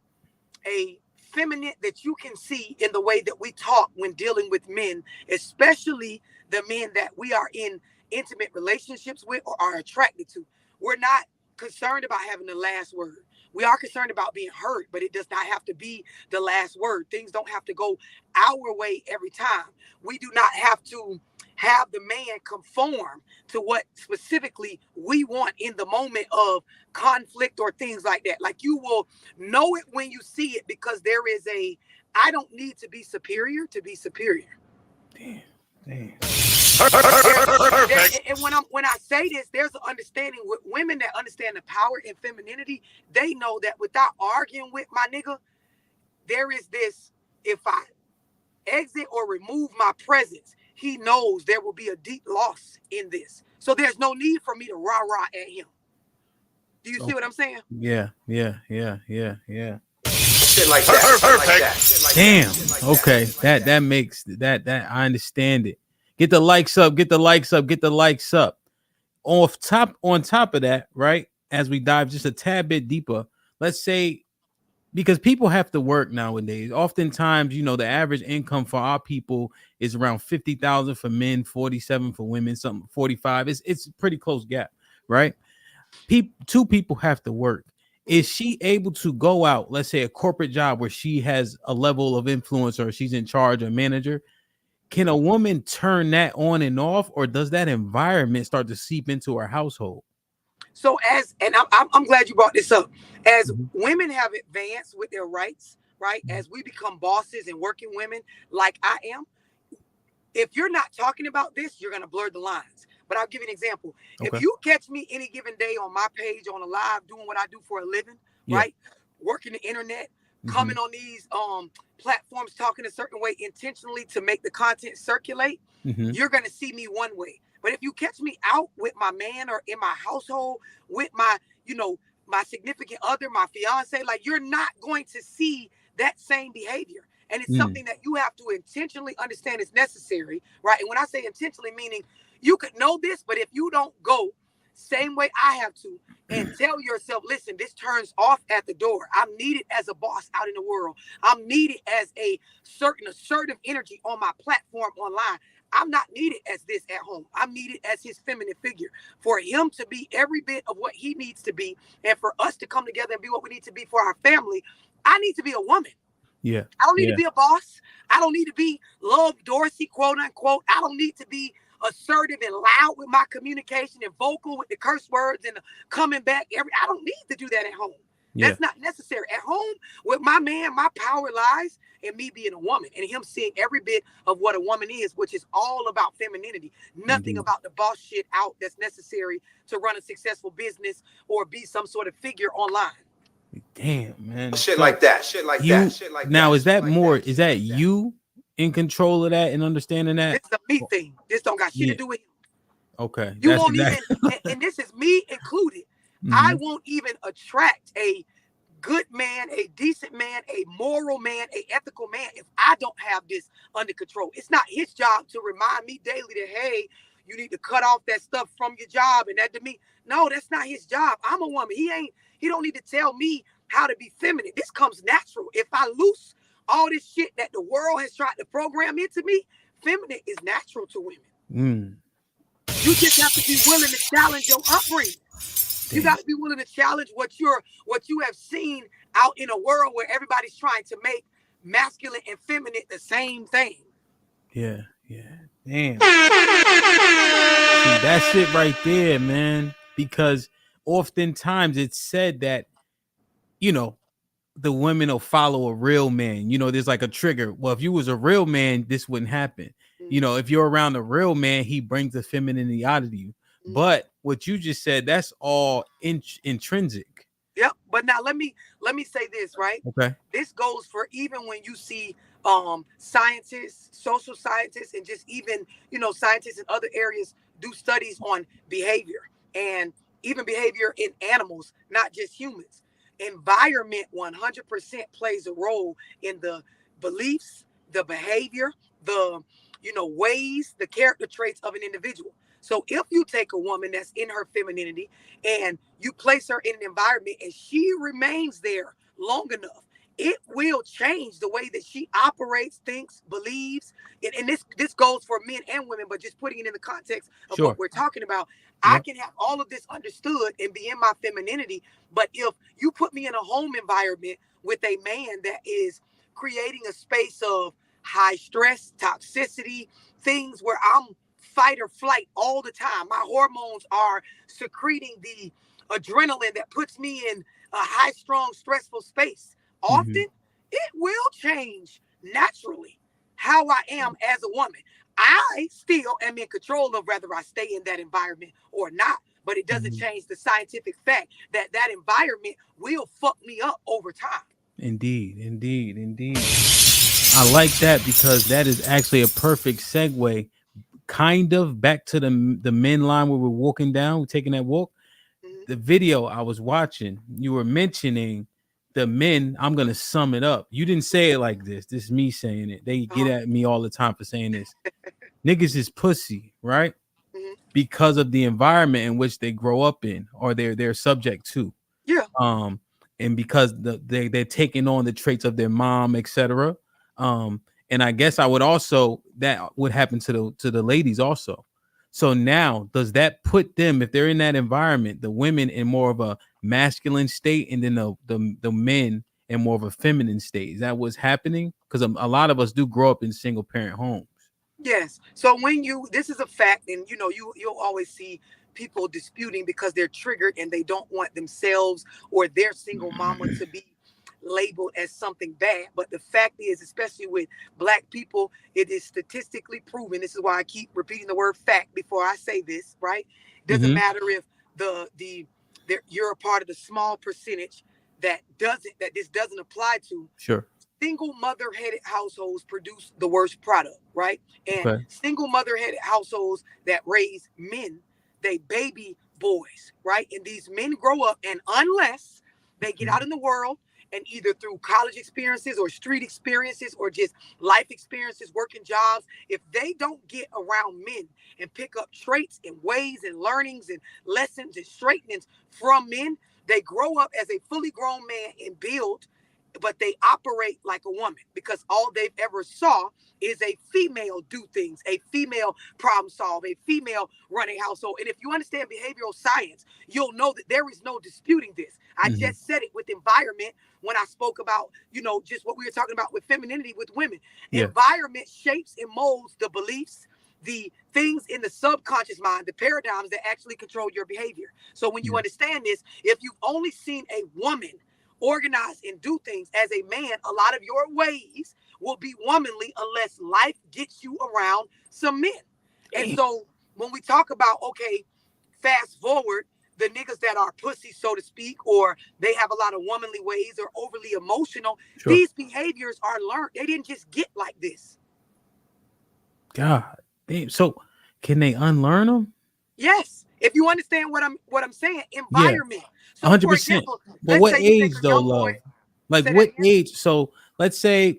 feminine that you can see in the way that we talk when dealing with men, especially the men that we are in intimate relationships with or are attracted to. We're not concerned about having the last word. We are concerned about being heard, but it does not have to be the last word. Things don't have to go our way every time. We do not have to have the man conform to what specifically we want in the moment of conflict or things like that. Like, you will know it when you see it, because there is I don't need to be superior to be superior. Damn. And when I say this, there's an understanding with women that understand the power and femininity. They know that without arguing with my nigga, there is this, if I exit or remove my presence, he knows there will be a deep loss in this. So there's no need for me to rah-rah at him. Do you see what I'm saying? Yeah. Shit like that. Perfect. Damn. Okay. That makes that I understand it. Get the likes up. On top of that, right? As we dive just a tad bit deeper, let's say, because people have to work nowadays. Oftentimes, you know, the average income for our people is around 50,000 for men, 47 for women, something 45. It's a pretty close gap, right? Two people have to work. Is she able to go out, let's say a corporate job where she has a level of influence, or she's in charge or manager? Can a woman turn that on and off, or does that environment start to seep into her household? So I'm glad you brought this up. As women have advanced with their rights, right? As we become bosses and working women like I am, if you're not talking about this, you're going to blur the lines. But I'll give you an example. Okay. If you catch me any given day on my page, on a live, doing what I do for a living, right? Working the internet, coming on these platforms, talking a certain way intentionally to make the content circulate, you're going to see me one way. But if you catch me out with my man or in my household with my, you know, my significant other, my fiance, like, you're not going to see that same behavior. And it's something that you have to intentionally understand is necessary, right? And when I say intentionally, meaning you could know this, but if you don't go same way I have to and tell yourself, listen, this turns off at the door. I'm needed as a boss out in the world. I'm needed as a certain assertive energy on my platform online. I'm not needed as this at home. I'm needed as his feminine figure. For him to be every bit of what he needs to be, and for us to come together and be what we need to be for our family, I need to be a woman. Yeah. I don't need to Yeah. be a boss. I don't need to be Love Dorsey, quote unquote. I don't need to be assertive and loud with my communication and vocal with the curse words and the coming back. I don't need to do that at home. Yeah. That's not necessary. At home with my man, my power lies in me being a woman and him seeing every bit of what a woman is, which is all about femininity. Nothing Indeed. about the boss shit out that's necessary to run a successful business or be some sort of figure online. Damn, man. Shit So like that. Shit like you, that. Shit like now, that. is that more? Is that you in control of that and understanding that? This is a me thing. This don't got shit Yeah. to do with him. Okay. You That's won't exactly. even, and this is me included. I won't even attract a good man, a decent man, a moral man, a ethical man if I don't have this under control. It's not his job to remind me daily that, hey, you need to cut off that stuff from your job and that to me. No, that's not his job. I'm a woman. He don't need to tell me how to be feminine. This comes natural. If I loose all this shit that the world has tried to program into me, feminine is natural to women. You just have to be willing to challenge your upbringing. You got to be willing to challenge what you have seen out in a world where everybody's trying to make masculine and feminine the same thing. Yeah. Yeah. Damn. See, that's it right there, man. Because oftentimes it's said that, you know, the women will follow a real man. You know, there's like a trigger. Well, if you was a real man, this wouldn't happen. You know, if you're around a real man, he brings the femininity out of you. But what you just said, that's all intrinsic. Yep. But now let me say this, right? Okay. This goes for even when you see scientists, social scientists, and just even, you know, scientists in other areas do studies on behavior and even behavior in animals, not just humans. Environment 100% plays a role in the beliefs, the behavior, the, you know, ways, the character traits of an individual. So if you take a woman that's in her femininity and you place her in an environment and she remains there long enough, it will change the way that she operates, thinks, believes. And this goes for men and women, but just putting it in the context of what we're talking about. I can have all of this understood and be in my femininity. But if you put me in a home environment with a man that is creating a space of high stress, toxicity, things where I'm fight or flight all the time. My hormones are secreting the adrenaline that puts me in a high, strong, stressful space. Often, it will change naturally how I am as a woman. I still am in control of whether I stay in that environment or not, but it doesn't change the scientific fact that that environment will fuck me up over time. Indeed. I like that because that is actually a perfect segue, kind of back to the men line where we're walking down, we're taking that walk. The video I was watching, you were mentioning the men. I'm gonna sum it up. You didn't say it like this. This is me saying it. They get at me all the time for saying this. Niggas is pussy, right? Because of the environment in which they grow up in or they're subject to. Yeah. And because they're taking on the traits of their mom, etc. And I guess I would also, that would happen to the ladies also. So now, does that put them, if they're in that environment, the women in more of a masculine state, and then the men in more of a feminine state? Is that what's happening? Because a lot of us do grow up in single parent homes. Yes. So this is a fact, and you know, you'll always see people disputing because they're triggered and they don't want themselves or their single mama to be labeled as something bad. But the fact is, especially with Black people, it is statistically proven. This is why I keep repeating the word fact before I say this, right? Doesn't matter if you're a part of the small percentage that this doesn't apply to. Sure. Single mother-headed households produce the worst product, right? And single mother-headed households that raise men, they baby boys, right? And these men grow up, and unless they get out in the world and either through college experiences or street experiences or just life experiences, working jobs, if they don't get around men and pick up traits and ways and learnings and lessons and straightenings from men, they grow up as a fully grown man and build but they operate like a woman because all they've ever saw is a female do things, a female problem solve, a female running household. And if you understand behavioral science, you'll know that there is no disputing this. I just said it with environment when I spoke about, just what we were talking about with femininity with women. Yeah. Environment shapes and molds the beliefs, the things in the subconscious mind, the paradigms that actually control your behavior. So when you understand this, if you've only seen a woman organize and do things as a man, a lot of your ways will be womanly unless life gets you around some men. And so when we talk about, okay, fast forward, the niggas that are pussies, so to speak, or they have a lot of womanly ways or overly emotional, these behaviors are learned. They didn't just get like this. God damn. So can they unlearn them? Yes. If you understand what I'm saying, environment. So 100%. for example, But what age though, love? Like what age? So let's say,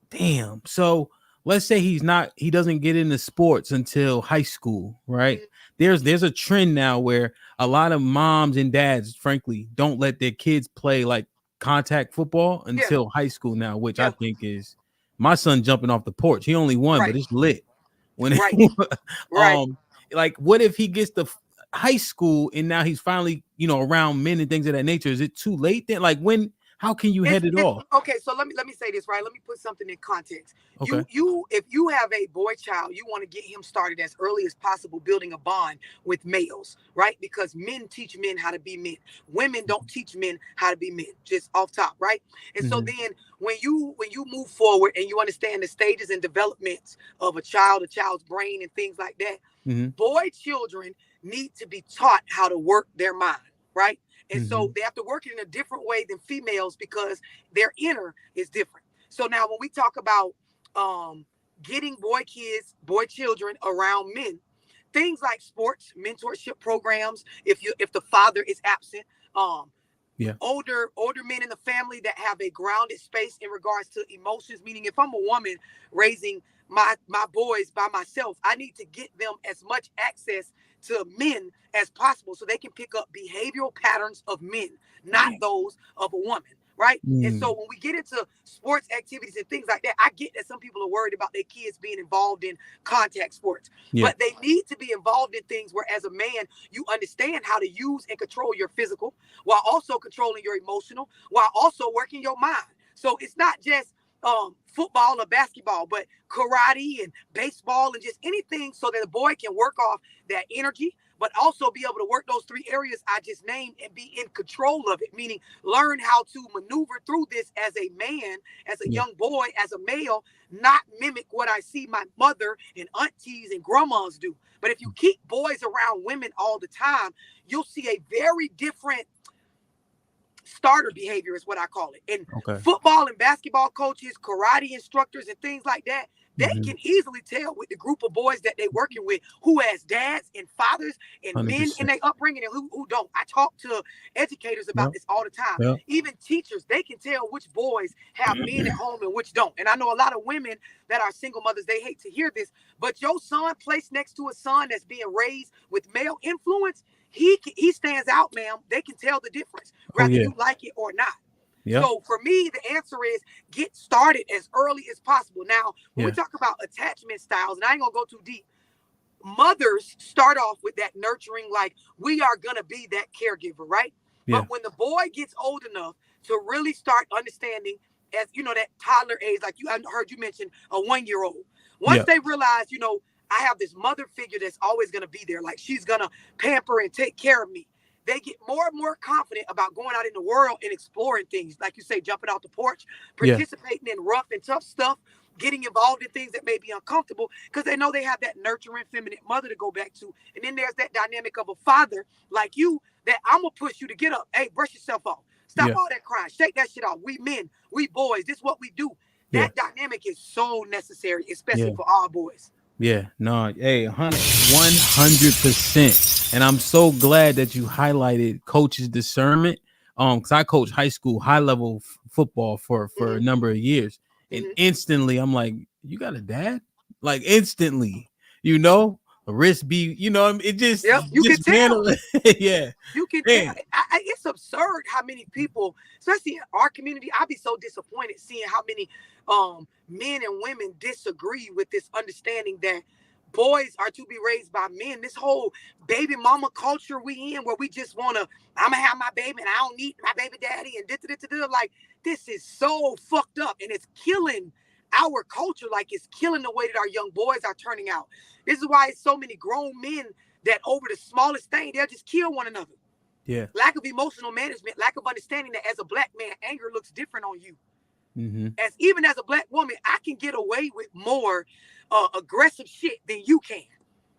damn. So let's say he doesn't get into sports until high school, right? There's a trend now where a lot of moms and dads, frankly, don't let their kids play like contact football until high school now, which I think is my son jumping off the porch. He only won, but it's lit. When like what if he gets to high school and now he's finally, around men and things of that nature? Is it too late then? Like how can you head it off? Okay, so let me say this, right? Let me put something in context. Okay. If you have a boy child, you want to get him started as early as possible, building a bond with males, right? Because men teach men how to be men. Women don't teach men how to be men, just off top, right? And so then when you move forward and you understand the stages and developments of a child's brain and things like that, boy children need to be taught how to work their mind, right? And so they have to work it in a different way than females because their inner is different. So now when we talk about getting boy children around men, things like sports, mentorship programs, if the father is absent, older men in the family that have a grounded space in regards to emotions, meaning if I'm a woman raising my boys by myself, I need to get them as much access to men as possible so they can pick up behavioral patterns of men, not those of a woman, right? And so when we get into sports activities and things like that, I get that some people are worried about their kids being involved in contact sports, but they need to be involved in things where as a man, you understand how to use and control your physical while also controlling your emotional, while also working your mind. So it's not just football or basketball, but karate and baseball and just anything so that the boy can work off that energy, but also be able to work those three areas I just named and be in control of it, meaning learn how to maneuver through this as a man, as a young boy, as a male, not mimic what I see my mother and aunties and grandmas do. But if you keep boys around women all the time, you'll see a very different starter behavior is what I call it. And football and basketball coaches, karate instructors and things like that, they can easily tell with the group of boys that they're working with who has dads and fathers and 100%. Men in their upbringing and who don't. I talk to educators about this all the time. Even teachers, they can tell which boys have men at home and which don't. And I know a lot of women that are single mothers, they hate to hear this, but your son placed next to a son that's being raised with male influence, he stands out, ma'am. They can tell the difference, whether you like it or not. So for me, the answer is get started as early as possible. Now, when we talk about attachment styles, and I ain't gonna go too deep, mothers start off with that nurturing, like we are gonna be that caregiver, right? But when the boy gets old enough to really start understanding, as that toddler age, like I heard you mention a 1-year-old. Once they realize, I have this mother figure that's always gonna be there, like she's gonna pamper and take care of me. They get more and more confident about going out in the world and exploring things. Like you say, jumping out the porch, participating in rough and tough stuff, getting involved in things that may be uncomfortable because they know they have that nurturing feminine mother to go back to. And then there's that dynamic of a father like you that I'm going to push you to get up. Hey, brush yourself off. Stop all that crying. Shake that shit off. We men, we boys, this is what we do. That dynamic is so necessary, especially for our boys. Yeah, no, hey, 100%. And I'm so glad that you highlighted coach's discernment. Because I coach high school, high level football for a number of years. And instantly I'm like, you got a dad? Like instantly, wrist be, it just, you can tell. Yeah. You can Man. tell. It's absurd how many people, especially in our community, I'd be so disappointed seeing how many men and women disagree with this understanding that boys are to be raised by men. This whole baby mama culture we in, where we just want to, I'm going to have my baby and I don't need my baby daddy and like, this is so fucked up, and it's killing our culture. Like, it's killing the way that our young boys are turning out. This is why it's so many grown men that over the smallest thing, they'll just kill one another. Yeah. Lack of emotional management, lack of understanding that as a black man, anger looks different on you. Mm-hmm. Even as a black woman, I can get away with more aggressive shit than you can.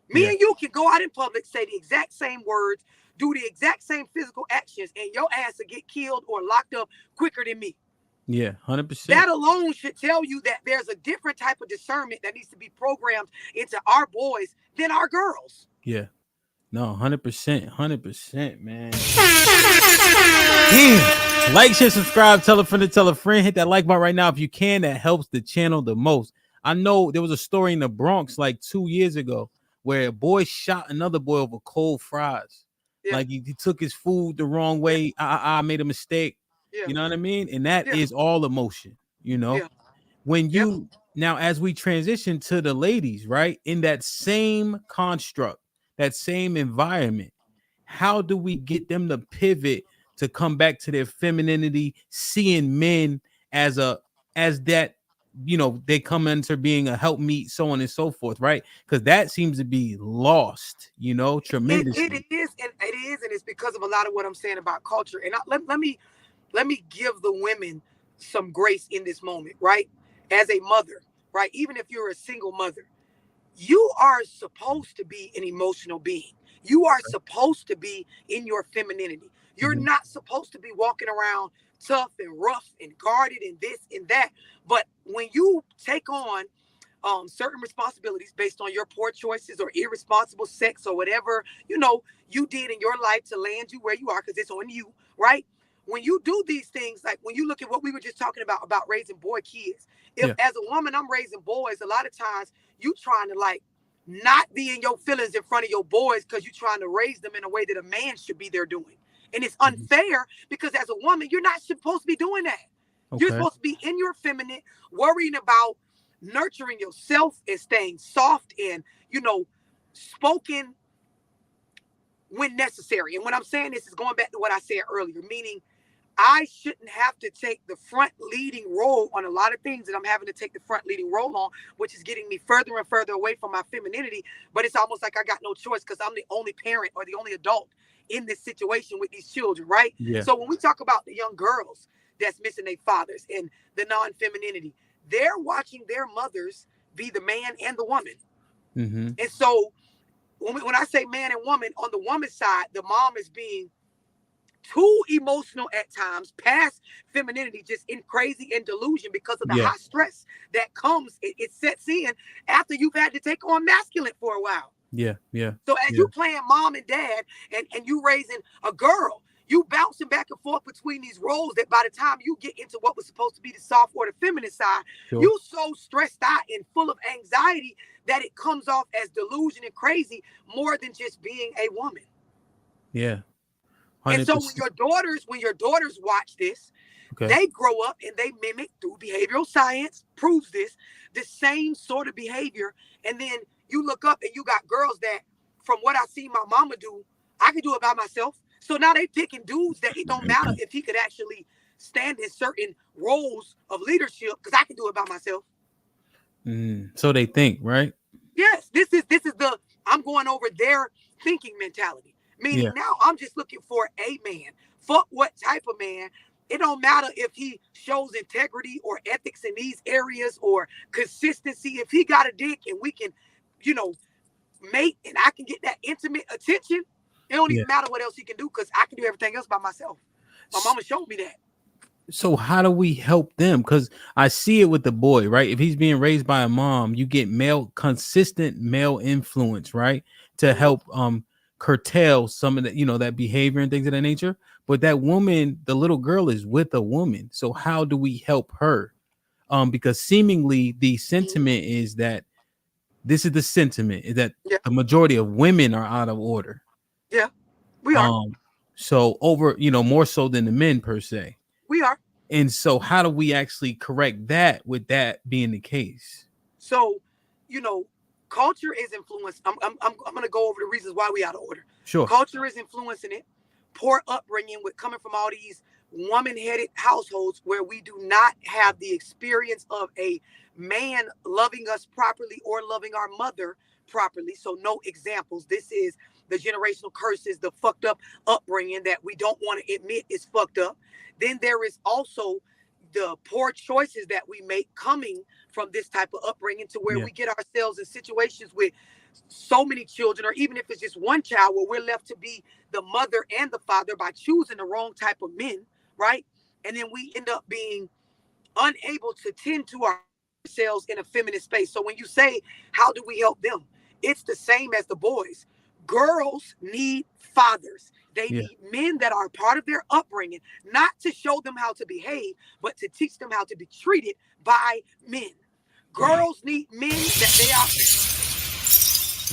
Me and you can go out in public, say the exact same words, do the exact same physical actions, and your ass will get killed or locked up quicker than me. Yeah, 100%. That alone should tell you that there's a different type of discernment that needs to be programmed into our boys than our girls. Yeah. No, 100%, man. Yeah. Like, share, subscribe, tell a friend, hit that like button right now if you can. That helps the channel the most. I know there was a story in the Bronx like 2 years ago where a boy shot another boy over cold fries. Yeah. Like he took his food the wrong way. I made a mistake. Yeah. You know what I mean? And that is all emotion, when you now, as we transition to the ladies, right, in that same construct, that same environment, how do we get them to pivot to come back to their femininity, seeing men as that, they come into being a helpmeet, so on and so forth, right? Because that seems to be lost, tremendously. It is, and it's because of a lot of what I'm saying about culture. And let me give the women some grace in this moment, right? As a mother, right? Even if you're a single mother, you are supposed to be an emotional being. You are supposed to be in your femininity. You're not supposed to be walking around tough and rough and guarded and this and that. But when you take on certain responsibilities based on your poor choices or irresponsible sex or whatever, you did in your life to land you where you are, because it's on you, right? When you do these things, like when you look at what we were just talking about raising boy kids, if as a woman I'm raising boys, a lot of times you trying to like not be in your feelings in front of your boys because you're trying to raise them in a way that a man should be there doing. And it's unfair because as a woman, you're not supposed to be doing that. Okay. You're supposed to be in your feminine, worrying about nurturing yourself and staying soft and, spoken when necessary. And when I'm saying this is going back to what I said earlier, meaning I shouldn't have to take the front leading role on a lot of things that I'm having to take the front leading role on, which is getting me further and further away from my femininity. But it's almost like I got no choice because I'm the only parent or the only adult in this situation with these children, right? Yeah. So when we talk about the young girls that's missing their fathers and the non-femininity, they're watching their mothers be the man and the woman. Mm-hmm. And so when I say man and woman, on the woman's side, the mom is being too emotional at times, past femininity, just in crazy and delusion because of the high stress that comes. It sets in after you've had to take on masculine for a while. Yeah. So as you playing mom and dad and you raising a girl, you bouncing back and forth between these roles that by the time you get into what was supposed to be the soft or the feminine side, you so stressed out and full of anxiety that it comes off as delusion and crazy more than just being a woman. Yeah. 100%. And so when your daughters watch this, they grow up and they mimic, through behavioral science proves this, the same sort of behavior. And then you look up and you got girls that, from what I see my mama do, I can do it by myself. So now they picking dudes that it don't matter if he could actually stand in certain roles of leadership because I can do it by myself. So they think, right? Yes, this is the I'm going over their thinking mentality. Meaning now I'm just looking for a man. Fuck what type of man. It don't matter if he shows integrity or ethics in these areas or consistency. If he got a dick and we can, mate and I can get that intimate attention, it don't even matter what else he can do because I can do everything else by myself. My mama showed me that. So how do we help them? Because I see it with the boy, right? If he's being raised by a mom, you get consistent male influence, right? To help curtail some of the, that behavior and things of that nature. But that woman, the little girl, is with a woman. So how do we help her? Because seemingly the sentiment is that this is the sentiment, is that Yeah. the majority of women are out of order. Yeah, we are. So over, more so than the men per se. We are. And so how do we actually correct that with that being the case? So, culture is influenced. I'm going to go over the reasons why we out of order. Sure. Culture is influencing it. Poor upbringing with coming from all these woman-headed households where we do not have the experience of a man loving us properly or loving our mother properly. So no examples. This is the generational curses, the fucked up upbringing that we don't want to admit is fucked up. Then there is also the poor choices that we make coming from this type of upbringing to where we get ourselves in situations with so many children, or even if it's just one child, where we're left to be the mother and the father by choosing the wrong type of men, right? And then we end up being unable to tend to ourselves in a feminine space. So when you say, how do we help them? It's the same as the boys. Girls need fathers. They need men that are part of their upbringing, not to show them how to behave, but to teach them how to be treated by men. Girls need men that they are.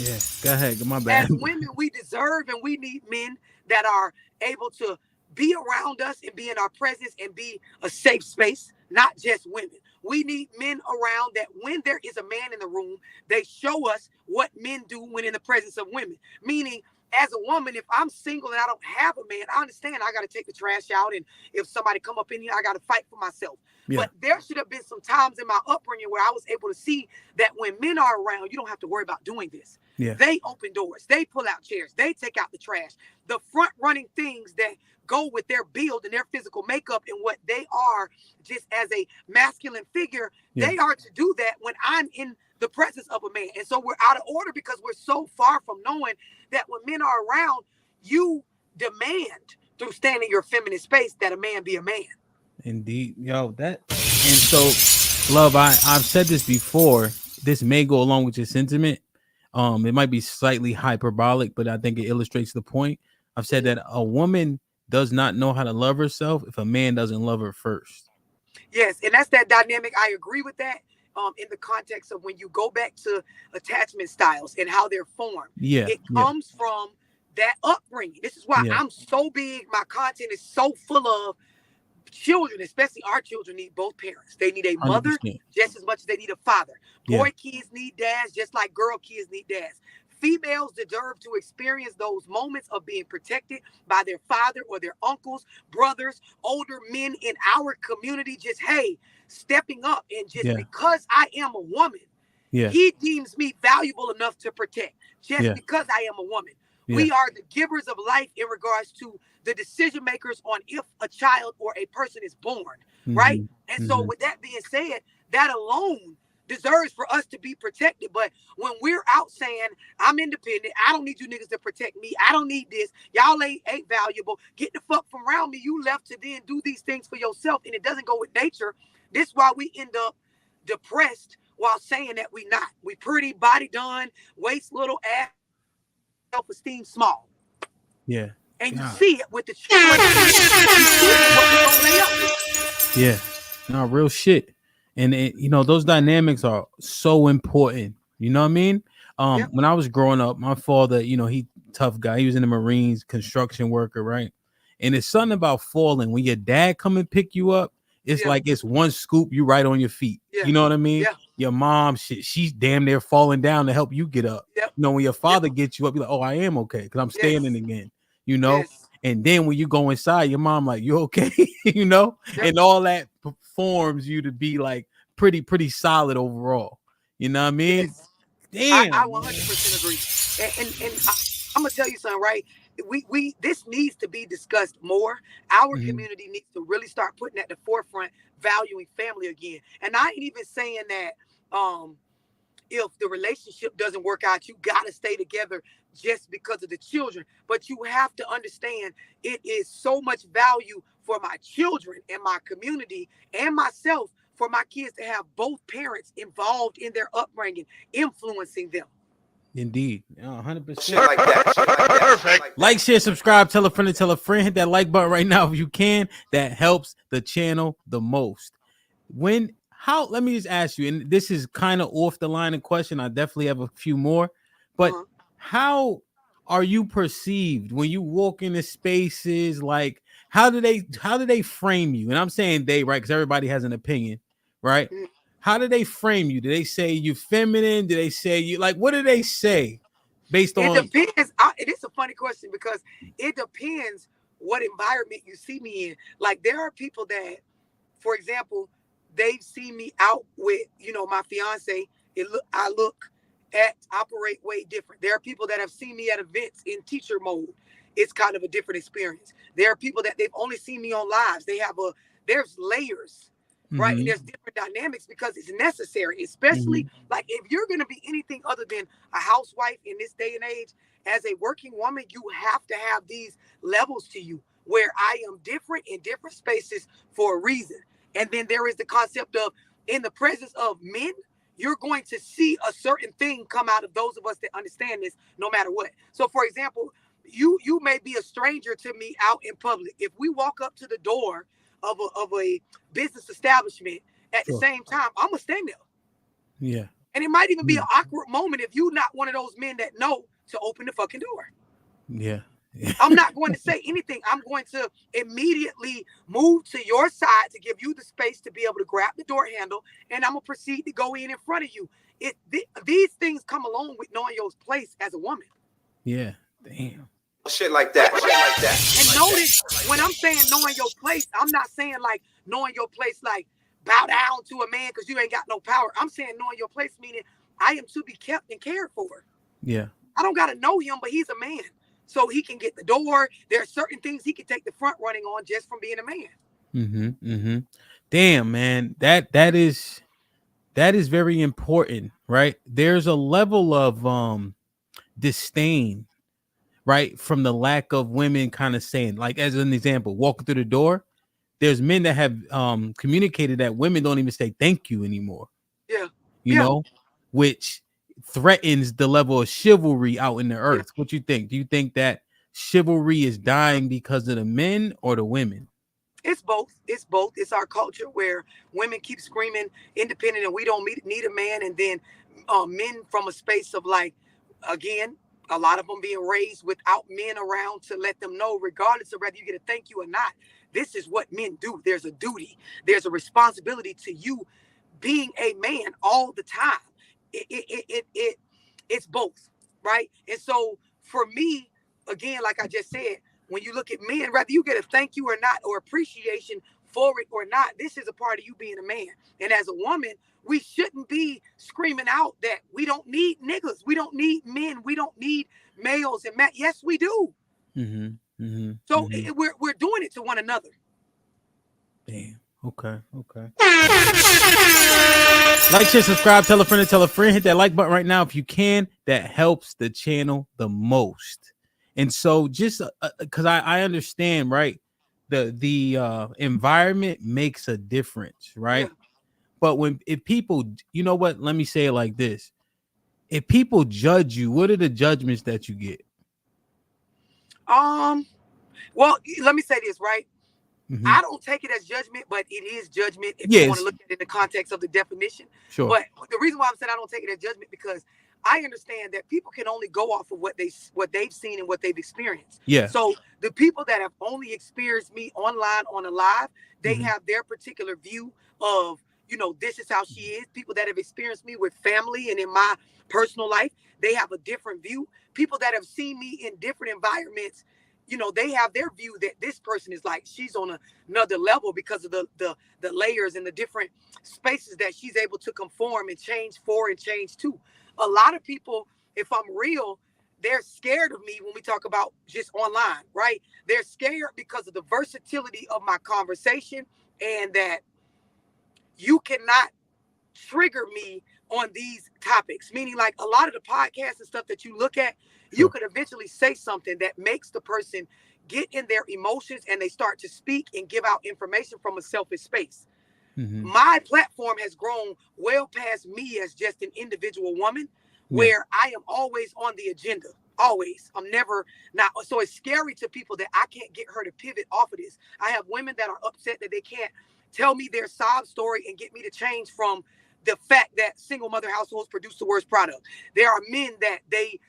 Yeah, go ahead. My bad. As women, we deserve and we need men that are able to be around us and be in our presence and be a safe space, not just women. We need men around that when there is a man in the room, they show us what men do when in the presence of women. Meaning, as a woman, if I'm single and I don't have a man, I understand I got to take the trash out. And if somebody come up in here, I got to fight for myself. Yeah. But there should have been some times in my upbringing where I was able to see that when men are around, you don't have to worry about doing this. Yeah. They open doors. They pull out chairs. They take out the trash. The front running things that go with their build and their physical makeup and what they are just as a masculine figure, they are to do that when I'm in the presence of a man. And so we're out of order because we're so far from knowing that when men are around, you demand through standing your feminine space that a man be a man. Indeed. Yo, that. And so, love, I've said this before. This may go along with your sentiment. It might be slightly hyperbolic, but I think it illustrates the point. I've said that a woman does not know how to love herself if a man doesn't love her first. Yes, and that's that dynamic. I agree with that. In the context of when you go back to attachment styles and how they're formed. Yeah, it comes from that upbringing. This is why I'm so big. My content is so full of children, especially our children need both parents. They need a mother 100%. Just as much as they need a father. Boy kids need dads just like girl kids need dads. Females deserve to experience those moments of being protected by their father or their uncles, brothers, older men in our community. Just, hey, stepping up and just because I am a woman, he deems me valuable enough to protect just because I am a woman. We are the givers of life in regards to the decision makers on if a child or a person is born, right? And so with that being said, that alone deserves for us to be protected. But when we're out saying, I'm independent, I don't need you niggas to protect me, I don't need this, y'all ain't valuable, get the fuck from around me, you left to then do these things for yourself, and it doesn't go with nature. This is why we end up depressed while saying that we not. We pretty, body done, waist little, ass, self-esteem small. Yeah. And you see it with the children. Yeah. No, real shit. And those dynamics are so important. You know what I mean? When I was growing up, my father, he tough guy. He was in the Marines, construction worker, right? And it's something about falling. When your dad come and pick you up, it's like it's one scoop, you right on your feet. You know what I mean? Your mom, she's damn near falling down to help you get up. When your father gets you up, you're like, oh, I am okay because I'm standing again. And then when you go inside, your mom like, you okay? And all that forms you to be like pretty solid overall. You know what I mean? Damn. I 100% agree. And I'm gonna tell you something, right? We this needs to be discussed more. Our community needs to really start putting at the forefront valuing family again. And I ain't even saying that if the relationship doesn't work out, you gotta stay together just because of the children. But you have to understand it is so much value for my children and my community and myself for my kids to have both parents involved in their upbringing, influencing them. Indeed. 100%. Shit like that. Perfect. Like, share, subscribe, tell a friend to tell a friend. Hit that like button right now if you can. That helps the channel the most. how? Let me just ask you, and this is kind of off the line of question. I definitely have a few more, but how are you perceived when you walk into spaces? Like, how do they frame you? And I'm saying they, right? Because everybody has an opinion, right? How do they frame you? Do they say you feminine? Do they say you like? What do they say based on? It depends. It is a funny question because it depends what environment you see me in. Like there are people that, for example, they've seen me out with, my fiance. I operate way different. There are people that have seen me at events in teacher mode. It's kind of a different experience. There are people that they've only seen me on lives. There's layers, right? And there's different dynamics because it's necessary, especially like if you're going to be anything other than a housewife in this day and age, as a working woman, you have to have these levels to you where I am different in different spaces for a reason. And then there is the concept of in the presence of men, you're going to see a certain thing come out of those of us that understand this no matter what. So for example, you may be a stranger to me out in public. If we walk up to the door of a business establishment at the same time, I'm gonna stand there. Yeah. And it might even be an awkward moment if you're not one of those men that know to open the fucking door. Yeah. I'm not going to say anything. I'm going to immediately move to your side to give you the space to be able to grab the door handle, and I'm gonna proceed to go in front of you. These things come along with knowing your place as a woman. Yeah. Damn. Shit like that. And notice when I'm saying knowing your place, I'm not saying like knowing your place like bow down to a man because you ain't got no power. I'm saying knowing your place meaning I am to be kept and cared for. Yeah. I don't gotta know him, but he's a man. So he can get the door. There are certain things he can take the front running on just from being a man. Damn, man. That is very important, right? There's a level of disdain, right, from the lack of women kind of saying, like, as an example, walking through the door, there's men that have communicated that women don't even say thank you anymore. Yeah. You know, which threatens the level of chivalry out in the earth. What you think? Do you think that chivalry is dying because of the men or the women? It's both. It's our culture where women keep screaming independent and we don't need a man. And then men from a space of like, again, a lot of them being raised without men around to let them know, regardless of whether you get a thank you or not, this is what men do. There's a duty. There's a responsibility to you being a man all the time. It's both, right? And so for me, again, like I just said, when you look at men, whether you get a thank you or not, or appreciation for it or not, this is a part of you being a man. And as a woman, we shouldn't be screaming out that we don't need niggas, we don't need men, we don't need males and yes, we do. So we're doing it to one another. Damn. Okay. Like, share, subscribe, tell a friend, hit that like button right now if you can. That helps the channel the most. And so just because I understand, right, the environment makes a difference, right? But if people, you know what, let me say it like this. If people judge you, what are the judgments that you get? Well, let me say this, right? I don't take it as judgment, but it is judgment if you want to look at it in the context of the definition. Sure. But the reason why I'm saying I don't take it as judgment because I understand that people can only go off of what they've seen and what they've experienced. Yeah. So the people that have only experienced me online on a live, they have their particular view of, this is how she is. People that have experienced me with family and in my personal life, they have a different view. People that have seen me in different environments, they have their view that this person is like, she's on another level because of the layers and the different spaces that she's able to conform and change for and change to. A lot of people, if I'm real, they're scared of me when we talk about just online, right? They're scared because of the versatility of my conversation and that you cannot trigger me on these topics. Meaning like a lot of the podcasts and stuff that you look at, you could eventually say something that makes the person get in their emotions and they start to speak and give out information from a selfish space. My platform has grown well past me as just an individual woman where I am always on the agenda. Always. I'm never not. So it's scary to people that I can't get her to pivot off of this. I have women that are upset that they can't tell me their sob story and get me to change from the fact that single mother households produce the worst product. There are men that they,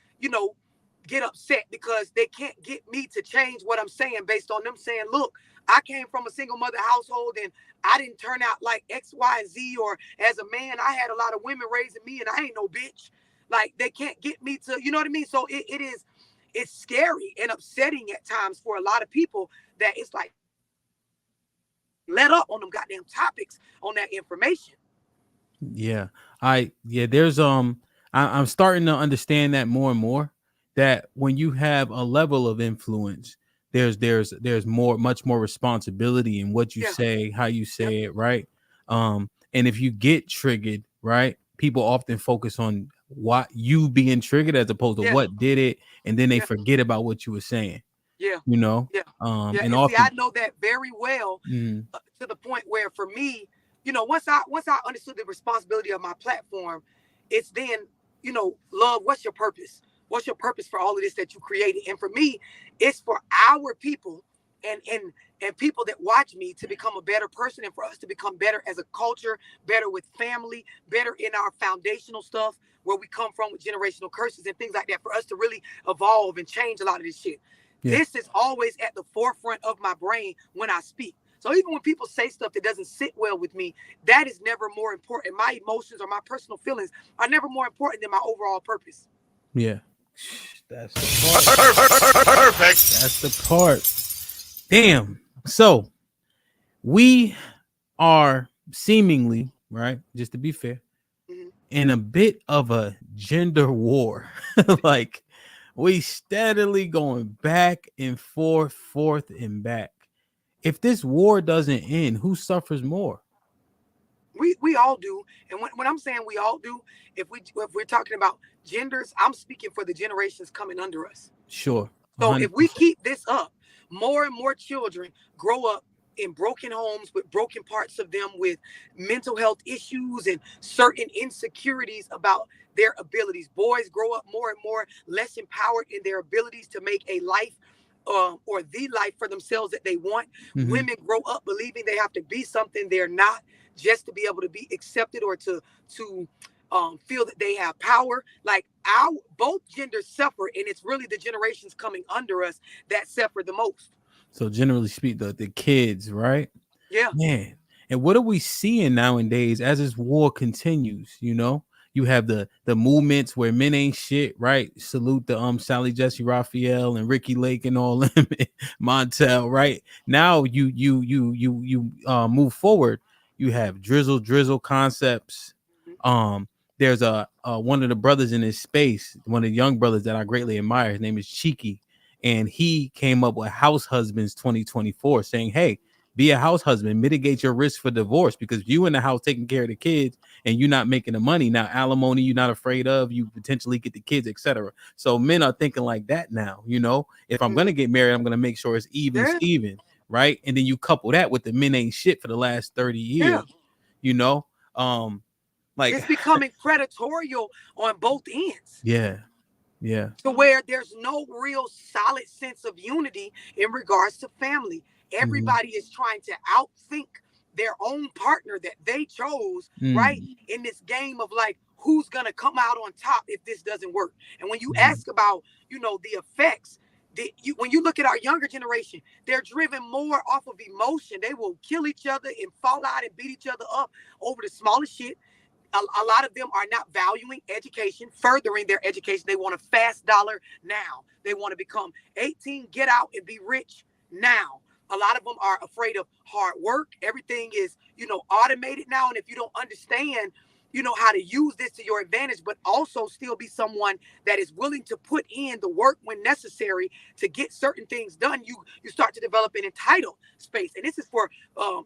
get upset because they can't get me to change what I'm saying based on them saying, look, I came from a single mother household and I didn't turn out like X, Y, and Z, or as a man, I had a lot of women raising me and I ain't no bitch. Like, they can't get me to, you know what I mean? So it's scary and upsetting at times for a lot of people that it's like, let up on them goddamn topics, on that information. Yeah. There's I'm starting to understand that more and more, that when you have a level of influence, there's much more responsibility in what you say, how you say it, right? And if you get triggered, right, people often focus on what you being triggered as opposed to what did it, and then they forget about what you were saying. And And often, see, I know that very well, to the point where, for me, once I understood the responsibility of my platform, it's then, love, what's your purpose? What's your purpose for all of this that you created? And for me, it's for our people and people that watch me to become a better person, and for us to become better as a culture, better with family, better in our foundational stuff where we come from with generational curses and things like that, for us to really evolve and change a lot of this shit. This is always at the forefront of my brain when I speak. So even when people say stuff that doesn't sit well with me, that is never more important. My emotions or my personal feelings are never more important than my overall purpose. Yeah. That's the part. Perfect. That's the part. Damn. So we are seemingly, right, just to be fair, in a bit of a gender war. Like, we steadily going back and forth and back. If this war doesn't end, who suffers more? We all do. And when I'm saying we all do, if we're talking about genders, I'm speaking for the generations coming under us. Sure. 100%. So if we keep this up, more and more children grow up in broken homes with broken parts of them, with mental health issues and certain insecurities about their abilities. Boys grow up more and more less empowered in their abilities to make a life or the life for themselves that they want. Women grow up believing they have to be something they're not, just to be able to be accepted or to feel that they have power. Like, both genders suffer, and it's really the generations coming under us that suffer the most. So generally speaking, the kids, right? Yeah. Man. And what are we seeing nowadays as this war continues? You have the movements where men ain't shit, right? Salute the Sally Jesse Raphael and Ricky Lake and all them, Montel, right? Now you move forward. You have drizzle concepts. There's one of the brothers in this space, one of the young brothers that I greatly admire. His name is Cheeky, and he came up with House Husbands 2024, saying, hey, be a house husband, mitigate your risk for divorce, because you in the house taking care of the kids and you're not making the money. Now, alimony, you're not afraid of, you potentially get the kids, etc. So men are thinking like that now. If I'm going to get married, I'm going to make sure it's even, right? And then you couple that with the men ain't shit for the last 30 years, like it's becoming predatorial on both ends. Yeah. To where there's no real solid sense of unity in regards to family. Everybody is trying to outthink their own partner that they chose, right? In this game of like, who's gonna come out on top if this doesn't work? And when you ask about, the effects, when you look at our younger generation, they're driven more off of emotion. They will kill each other and fall out and beat each other up over the smallest shit. A lot of them are not valuing education, furthering their education. They want a fast dollar now. They want to become 18, get out and be rich now. A lot of them are afraid of hard work. Everything is, automated now. And if you don't understand, how to use this to your advantage, but also still be someone that is willing to put in the work when necessary to get certain things done, you start to develop an entitled space. And this is for,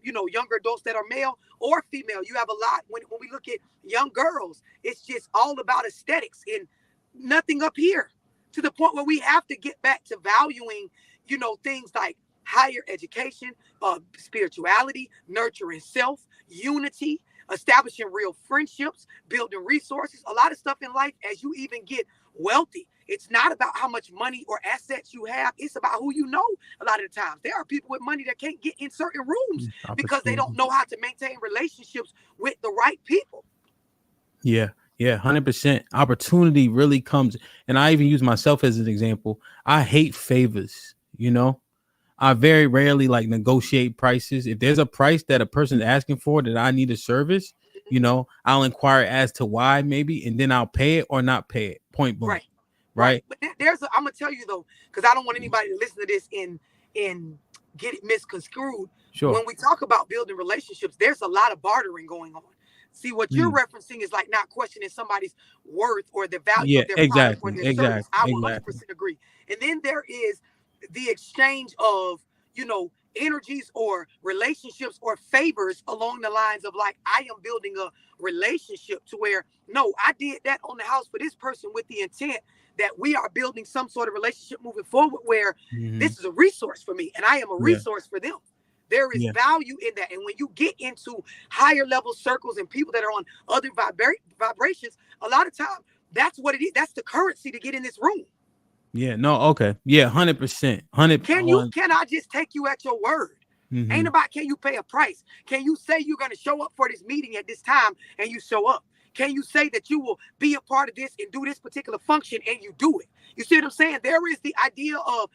younger adults that are male or female. You have a lot, when we look at young girls, it's just all about aesthetics and nothing up here, to the point where we have to get back to valuing, things like higher education, spirituality, nurturing self, unity, establishing real friendships, building resources, a lot of stuff in life. As you even get wealthy, It's not about how much money or assets you have. It's about who you know. A lot of the times, there are people with money that can't get in certain rooms because they don't know how to maintain relationships with the right people. Yeah, 100%. Opportunity really comes, and I even use myself as an example. I hate favors. I very rarely like negotiate prices. If there's a price that a person's asking for that I need a service, I'll inquire as to why maybe, and then I'll pay it or not pay it. Point blank. Right. But I'm gonna tell you though, because I don't want anybody to listen to this and get it misconstrued. Sure. When we talk about building relationships, there's a lot of bartering going on. See, what you're referencing is like not questioning somebody's worth or the value of their product or their service. I 100% agree. And then there is the exchange of, energies or relationships or favors along the lines of like, I am building a relationship to where, no, I did that on the house for this person with the intent that we are building some sort of relationship moving forward where this is a resource for me and I am a resource for them. There is value in that. And when you get into higher level circles and people that are on other vibrations, a lot of times that's what it is. That's the currency to get in this room. Yeah, no, okay. Yeah, 100%. 100%. Can I just take you at your word? Ain't about can you pay a price? Can you say you're going to show up for this meeting at this time and you show up? Can you say that you will be a part of this and do this particular function and you do it? You see what I'm saying? There is the idea of,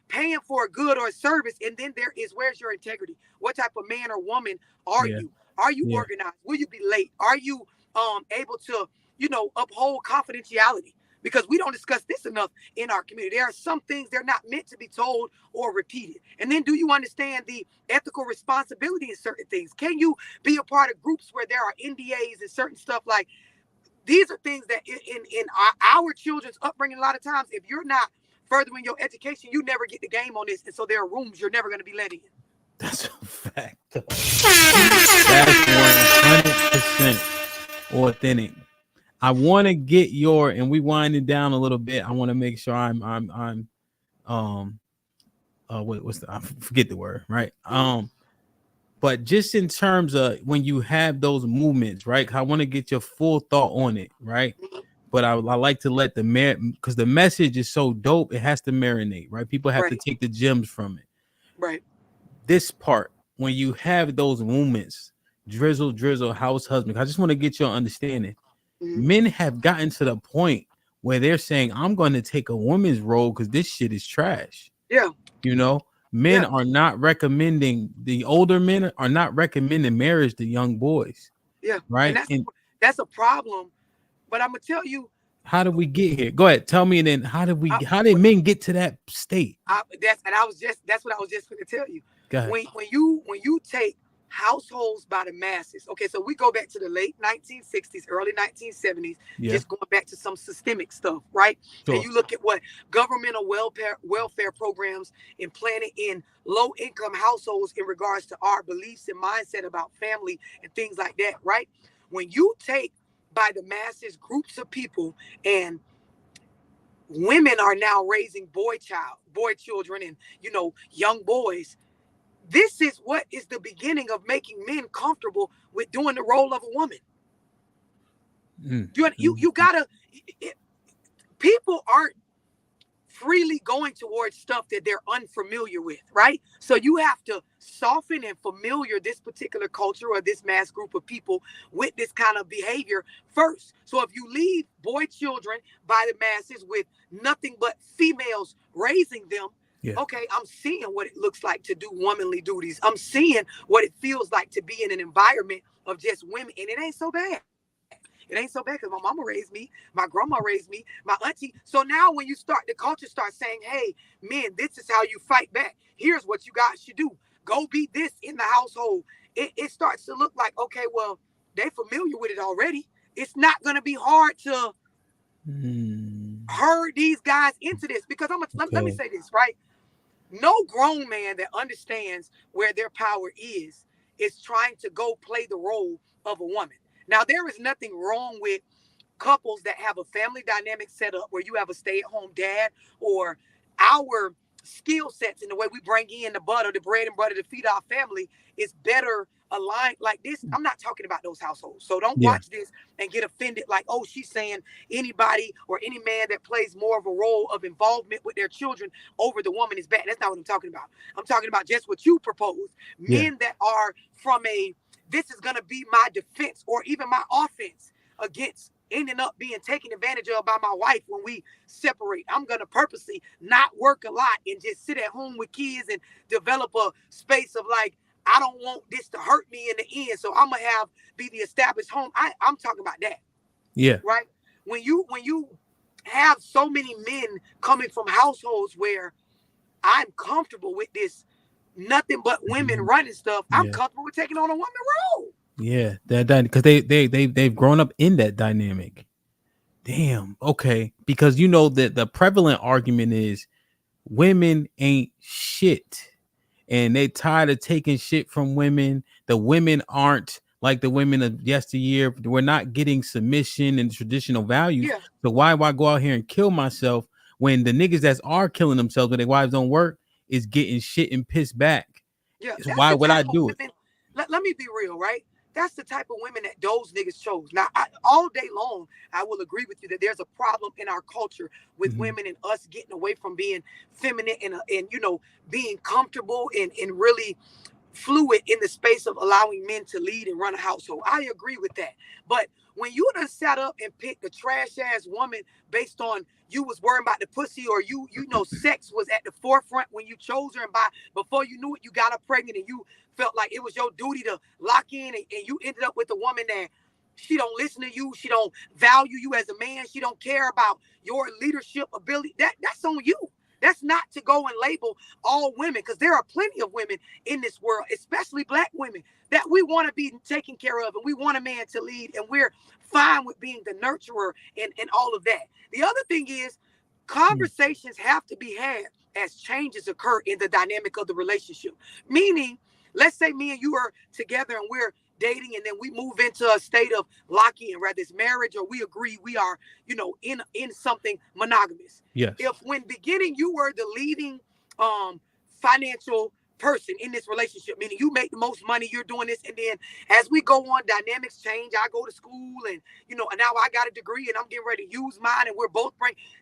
paying for a good or a service. And then there is, where's your integrity? What type of man or woman are you? Are you organized? Will you be late? Are you able to, uphold confidentiality? Because we don't discuss this enough in our community. There are some things they're not meant to be told or repeated. And then do you understand the ethical responsibility in certain things? Can you be a part of groups where there are NDAs and certain stuff like these are things that in our children's upbringing, a lot of times, if you're not furthering your education, you never get the game on this. And so there are rooms you're never going to be let in. That's a fact. That's 100% authentic. I want to get and we winding down a little bit. I want to make sure I forget the word, right? But just in terms of when you have those movements, right? I want to get your full thought on it, right? But I like to let because the message is so dope, it has to marinate, right? People have to take the gems from it. Right. This part, when you have those movements, drizzle, house husband, I just want to get your understanding. Men have gotten to the point where they're saying, I'm going to take a woman's role because this shit is trash. Yeah. Men are not recommending, the older men are not recommending marriage to young boys. Yeah. Right. And that's a problem. But I'm going to tell you. How did we get here? Go ahead. Tell me then, how did men get to that state? That's what I was just going to tell you. Go ahead. When you take households by the masses. Okay, so we go back to the late 1960s, early 1970s, just going back to some systemic stuff, right? Sure. And you look at what governmental welfare programs implanted in low-income households in regards to our beliefs and mindset about family and things like that, right? When you take by the masses groups of people and women are now raising boy children and, young boys, this is what is the beginning of making men comfortable with doing the role of a woman. You gotta, people aren't freely going towards stuff that they're unfamiliar with, right? So you have to soften and familiar this particular culture or this mass group of people with this kind of behavior first. So if you leave boy children by the masses with nothing but females raising them, okay, I'm seeing what it looks like to do womanly duties. I'm seeing what it feels like to be in an environment of just women. And it ain't so bad. It ain't so bad because my mama raised me, my grandma raised me, my auntie. So now when the culture starts saying, hey, men, this is how you fight back. Here's what you guys should do. Go be this in the household. It starts to look like, okay, well, they're familiar with it already. It's not going to be hard to herd these guys into this because let me say this, right? No grown man that understands where their power is trying to go play the role of a woman. Now, there is nothing wrong with couples that have a family dynamic set up where you have a stay-at-home dad, or our skill sets in the way we bring in the bread and butter to feed our family is better aligned like this, I'm not talking about those households. So don't Yeah. watch this and get offended like, oh, she's saying anybody or any man that plays more of a role of involvement with their children over the woman is bad. That's not what I'm talking about. I'm talking about just what you propose. Yeah. Men that are from a, this is going to be my defense or even my offense against ending up being taken advantage of by my wife when we separate. I'm going to purposely not work a lot and just sit at home with kids and develop a space of like, I don't want this to hurt me in the end. So I'm going to be the established home. I'm talking about that. Yeah. Right. When you have so many men coming from households where I'm comfortable with this, nothing but women running stuff. I'm comfortable with taking on a woman role. Yeah, that because they've grown up in that dynamic. Damn. Okay, because you know that the prevalent argument is women ain't shit, and they tired of taking shit from women. The women aren't like the women of yesteryear. We're not getting submission and traditional values. Yeah. So why go out here and kill myself when the niggas that are killing themselves when their wives don't work is getting shit and pissed back? Yeah. So why would I do it? Let me be real, right? That's the type of women that those niggas chose. Now, all day long, I will agree with you that there's a problem in our culture with women and us getting away from being feminine and you know, being comfortable and really fluid in the space of allowing men to lead and run a household. I agree with that. But when you done sat up and picked a trash ass woman based on you was worrying about the pussy or you know sex was at the forefront when you chose her, and before you knew it, you got her pregnant and you felt like it was your duty to lock in, and you ended up with a woman that she don't listen to you, she don't value you as a man, she don't care about your leadership ability. That's on you. That's not to go and label all women, because there are plenty of women in this world, especially black women, that we want to be taken care of and we want a man to lead, and we're fine with being the nurturer and all of that. The other thing is conversations have to be had as changes occur in the dynamic of the relationship. Meaning, let's say me and you are together and we're dating, and then we move into a state of lock-in, whether it's marriage or we agree we are, you know, in something monogamous. Yes. If when beginning you were the leading financial person in this relationship, meaning you make the most money, you're doing this, and then as we go on, dynamics change. I go to school, and you know, and now I got a degree and I'm getting ready to use mine, and we're both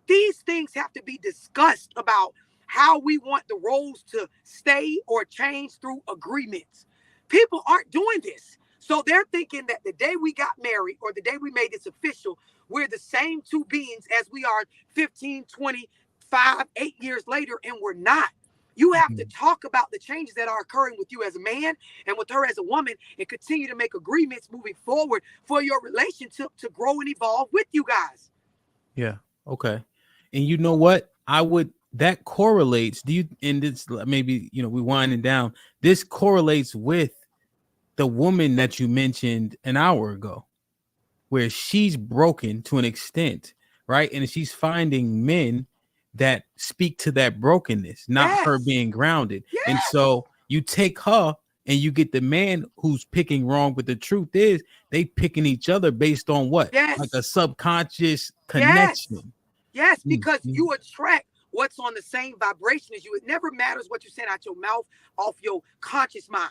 these things have to be discussed about how we want the roles to stay or change through agreements. People aren't doing this. So they're thinking that the day we got married or the day we made this official, we're the same two beings as we are 15, 25, 8 years later, and we're not. You have to talk about the changes that are occurring with you as a man and with her as a woman, and continue to make agreements moving forward for your relationship to grow and evolve with you guys. Yeah. Okay. And you know what? That correlates. And this, maybe, you know, we winding down. This correlates with the woman that you mentioned an hour ago, where she's broken to an extent, right? And she's finding men that speak to that brokenness, not her being grounded. Yes. And so you take her and you get the man who's picking wrong, but the truth is they picking each other based on what? Yes. Like a subconscious connection. Yes, because you attract what's on the same vibration as you. It never matters what you send out your mouth off your conscious mind.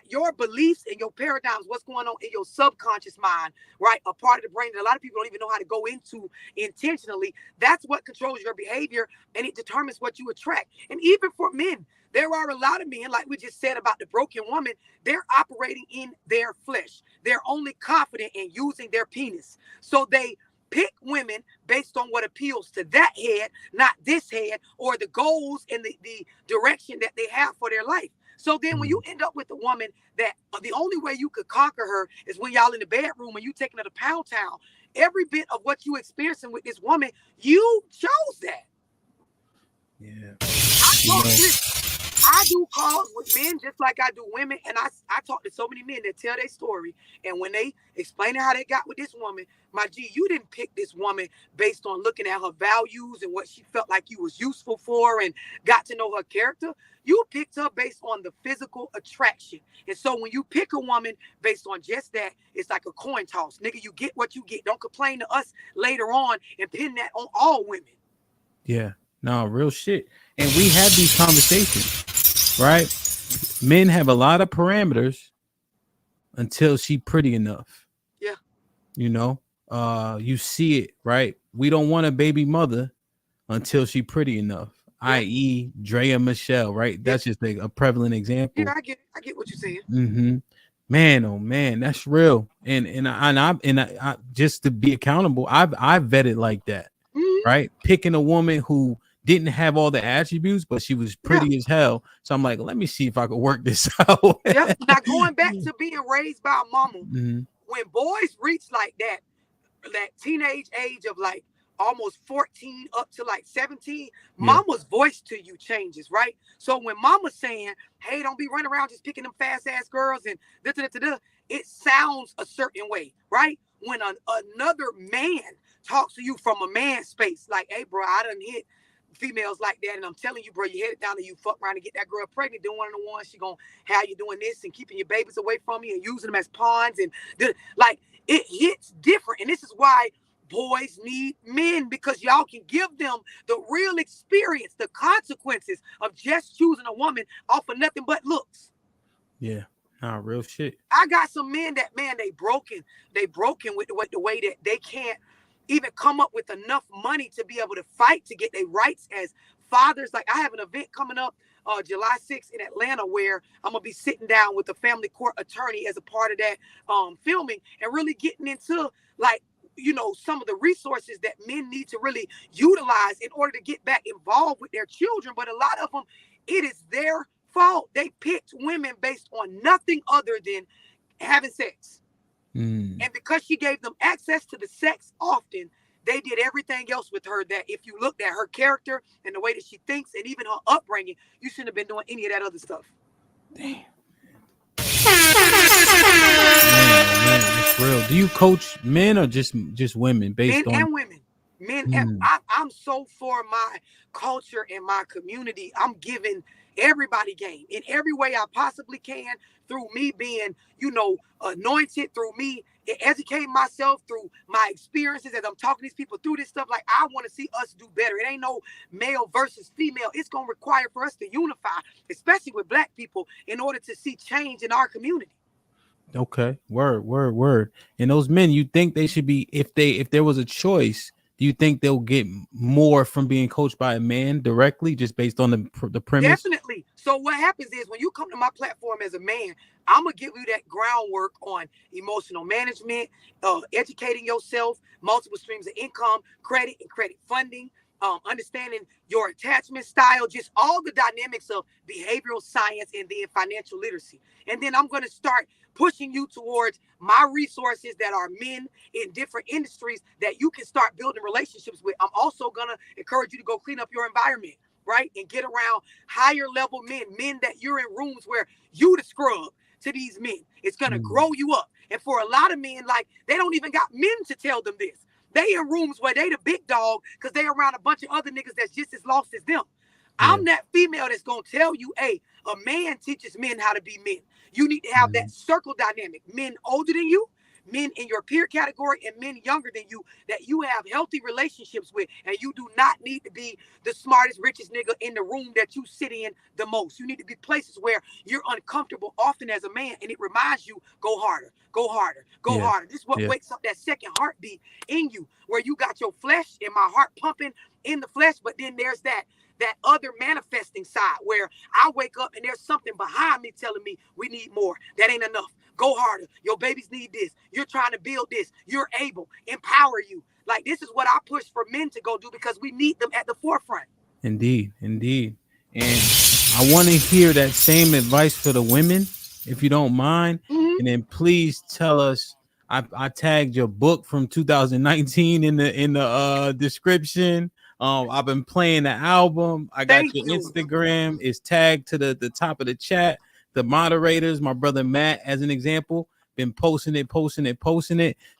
Your beliefs and your paradigms, what's going on in your subconscious mind, right? A part of the brain that a lot of people don't even know how to go into intentionally. That's what controls your behavior, and it determines what you attract. And even for men, there are a lot of men, like we just said about the broken woman, they're operating in their flesh. They're only confident in using their penis. So they pick women based on what appeals to that head, not this head, or the goals and the direction that they have for their life. So then when you end up with a woman that the only way you could conquer her is when y'all in the bedroom and you taking her to Pound Town, every bit of what you experiencing with this woman, you chose that. Yeah. I do calls with men just like I do women, and I talk to so many men that tell their story, and when they explain how they got with this woman, my G, you didn't pick this woman based on looking at her values and what she felt like you was useful for and got to know her character. You picked her based on the physical attraction. And so when you pick a woman based on just that, it's like a coin toss. Nigga, you get what you get. Don't complain to us later on and pin that on all women. Yeah. No, real shit. And we have these conversations, right? Men have a lot of parameters until she pretty enough. Yeah. You know, you see it, right? We don't want a baby mother until she pretty enough, i.e. Drea Michelle, right? That's just a prevalent example. Yeah, I get what you're saying. Mm-hmm. Man, oh man, that's real. And I just to be accountable, I've vetted like that, right? Picking a woman who didn't have all the attributes, but she was pretty as hell. So I'm like, let me see if I could work this out. Yep. Now going back to being raised by a mama, Mhm. when boys reach like that teenage age of like almost 14 up to like 17, mama's voice to you changes, right? So when mama's saying, hey, don't be running around just picking them fast ass girls and it sounds a certain way, right? When another man talks to you from a man space, like, hey, bro, I done hit females like that, and I'm telling you, bro, you head it down and you fuck around and get that girl pregnant, doing one of the ones she gonna have you doing this and keeping your babies away from you and using them as pawns, and like it hits different. And this is why boys need men, because y'all can give them the real experience, the consequences of just choosing a woman off of nothing but looks. Yeah, nah, real shit. I got some men that, man, they broken with the way that they can't even come up with enough money to be able to fight to get their rights as fathers. Like, I have an event coming up July 6th in Atlanta where I'm gonna be sitting down with the family court attorney as a part of that filming, and really getting into, like, you know, some of the resources that men need to really utilize in order to get back involved with their children. But a lot of them, it is their fault. They picked women based on nothing other than having sex. And because she gave them access to the sex often, they did everything else with her that if you looked at her character and the way that she thinks and even her upbringing, you shouldn't have been doing any of that other stuff. Damn. Man, it's real. Do you coach men or just women based Men on and women? Men, and I'm so for my culture and my community. I'm giving everybody game in every way I possibly can, through me being, you know, anointed, through me educating myself, through my experiences as I'm talking to these people through this stuff. Like, I want to see us do better. It ain't no male versus female. It's going to require for us to unify, especially with Black people, in order to see change in our community. Okay, word. And those men, you think they should be, if there was a choice, do you think they'll get more from being coached by a man directly, just based on the premise? Definitely. So what happens is, when you come to my platform as a man, I'm gonna give you that groundwork on emotional management, educating yourself, multiple streams of income, credit and credit funding, understanding your attachment style, just all the dynamics of behavioral science, and then financial literacy. And then I'm gonna start pushing you towards my resources that are men in different industries that you can start building relationships with. I'm also gonna encourage you to go clean up your environment, right? And get around higher level men that you're in rooms where you the scrub to these men. It's gonna grow you up. And for a lot of men, like, they don't even got men to tell them this. They in rooms where they the big dog because they around a bunch of other niggas that's just as lost as them. I'm that female that's gonna tell you, hey, a man teaches men how to be men. You need to have that circle dynamic. Men older than you, men in your peer category, and men younger than you that you have healthy relationships with. And you do not need to be the smartest, richest nigga in the room that you sit in the most. You need to be places where you're uncomfortable often as a man, and it reminds you, go harder, go harder, go harder. This is what wakes up that second heartbeat in you, where you got your flesh and my heart pumping in the flesh, but then there's that other manifesting side where I wake up and there's something behind me telling me we need more. That ain't enough. Go harder. Your babies need this. You're trying to build this. You're able. Empower you. Like, this is what I push for men to go do, because we need them at the forefront. Indeed. And I want to hear that same advice for the women, if you don't mind. And then please tell us. I tagged your book from 2019 in the description. I've been playing the album. I got your Instagram. It's tagged to the top of the chat. The moderators, my brother Matt, as an example, been posting it.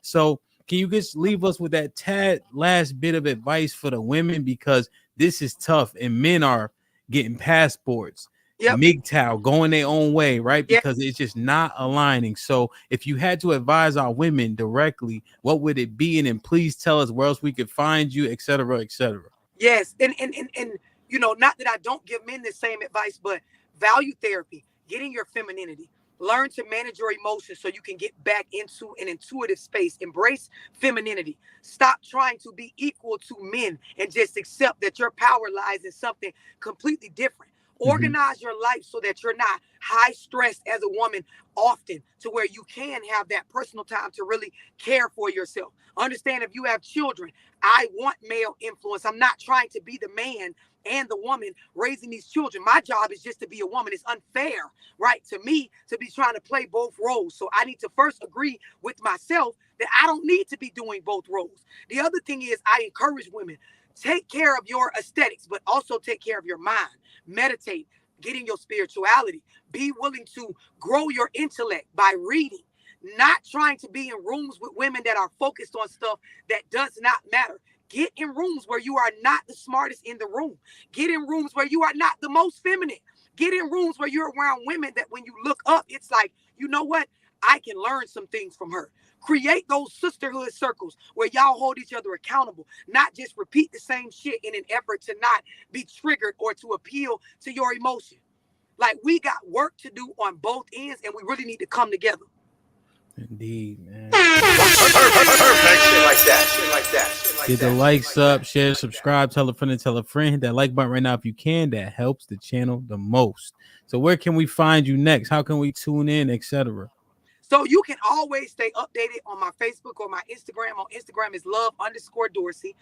So can you just leave us with that last bit of advice for the women, because this is tough and men are getting passports, MGTOW, going their own way, right? Because it's just not aligning. So if you had to advise our women directly, what would it be? And then please tell us where else we could find you, et cetera, et cetera. Yes. And you know, not that I don't give men the same advice, but value therapy, getting your femininity. Learn to manage your emotions so you can get back into an intuitive space. Embrace femininity. Stop trying to be equal to men and just accept that your power lies in something completely different. Organize your life so that you're not high stressed as a woman often, to where you can have that personal time to really care for yourself. Understand, if you have children, I want male influence. I'm not trying to be the man and the woman raising these children. My job is just to be a woman. It's unfair, right, to me to be trying to play both roles. So I need to first agree with myself that I don't need to be doing both roles. The other thing is, I encourage women, take care of your aesthetics, but also take care of your mind. Meditate, get in your spirituality. Be willing to grow your intellect by reading, not trying to be in rooms with women that are focused on stuff that does not matter. Get in rooms where you are not the smartest in the room. Get in rooms where you are not the most feminine. Get in rooms where you're around women that when you look up, it's like, you know what? I can learn some things from her. Create those sisterhood circles where y'all hold each other accountable, not just repeat the same shit in an effort to not be triggered or to appeal to your emotion. Like, we got work to do on both ends, and we really need to come together. Indeed, man. Shit like that. Get the likes up, share, subscribe, tell a friend and tell a friend. Hit that like button right now if you can. That helps the channel the most. So where can we find you next? How can we tune in, etc.? So you can always stay updated on my Facebook or my Instagram. On Instagram is love_Dorsey.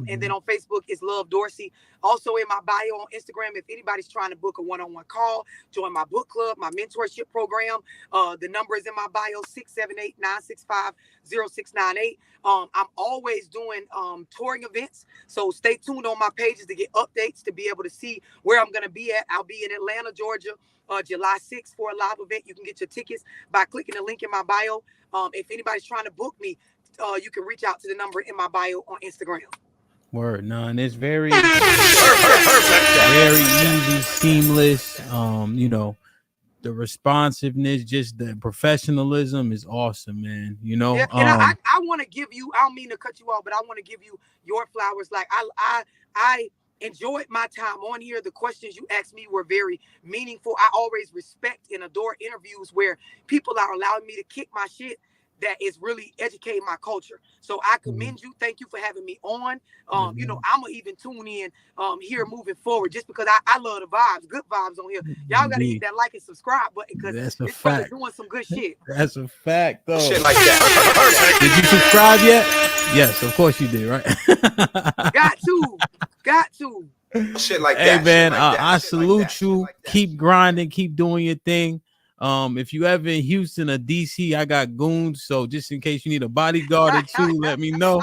And then on Facebook is Love Dorsey. Also in my bio on Instagram, if anybody's trying to book a one-on-one call, join my book club, my mentorship program. The number is in my bio, 678-965-0698. I'm always doing touring events. So stay tuned on my pages to get updates, to be able to see where I'm going to be at. I'll be in Atlanta, Georgia, July 6th for a live event. You can get your tickets by clicking the link in my bio. If anybody's trying to book me, you can reach out to the number in my bio on Instagram. Word, none. It's very, very easy, seamless. You know, the responsiveness, just the professionalism is awesome, man. You know, yeah, and I want to give you, I don't mean to cut you off, but I want to give you your flowers. Like, I enjoyed my time on here. The questions you asked me were very meaningful. I always respect and adore interviews where people are allowing me to kick my shit that is really educating my culture. So I commend you. Thank you for having me on. You know, I'm gonna even tune in here moving forward, just because I love the vibes, good vibes on here. Y'all gotta hit that like and subscribe button, because that's a it's fact. doing some good shit. That's a fact, though. Shit like that. Did you subscribe yet? Yes, of course you did, right? Got to. Shit like Hey, that. man, Shit like that. I Shit salute like that. you. Keep grinding, keep doing your thing. If you ever in Houston or DC, I got goons. So just in case you need a bodyguard or two, let me know.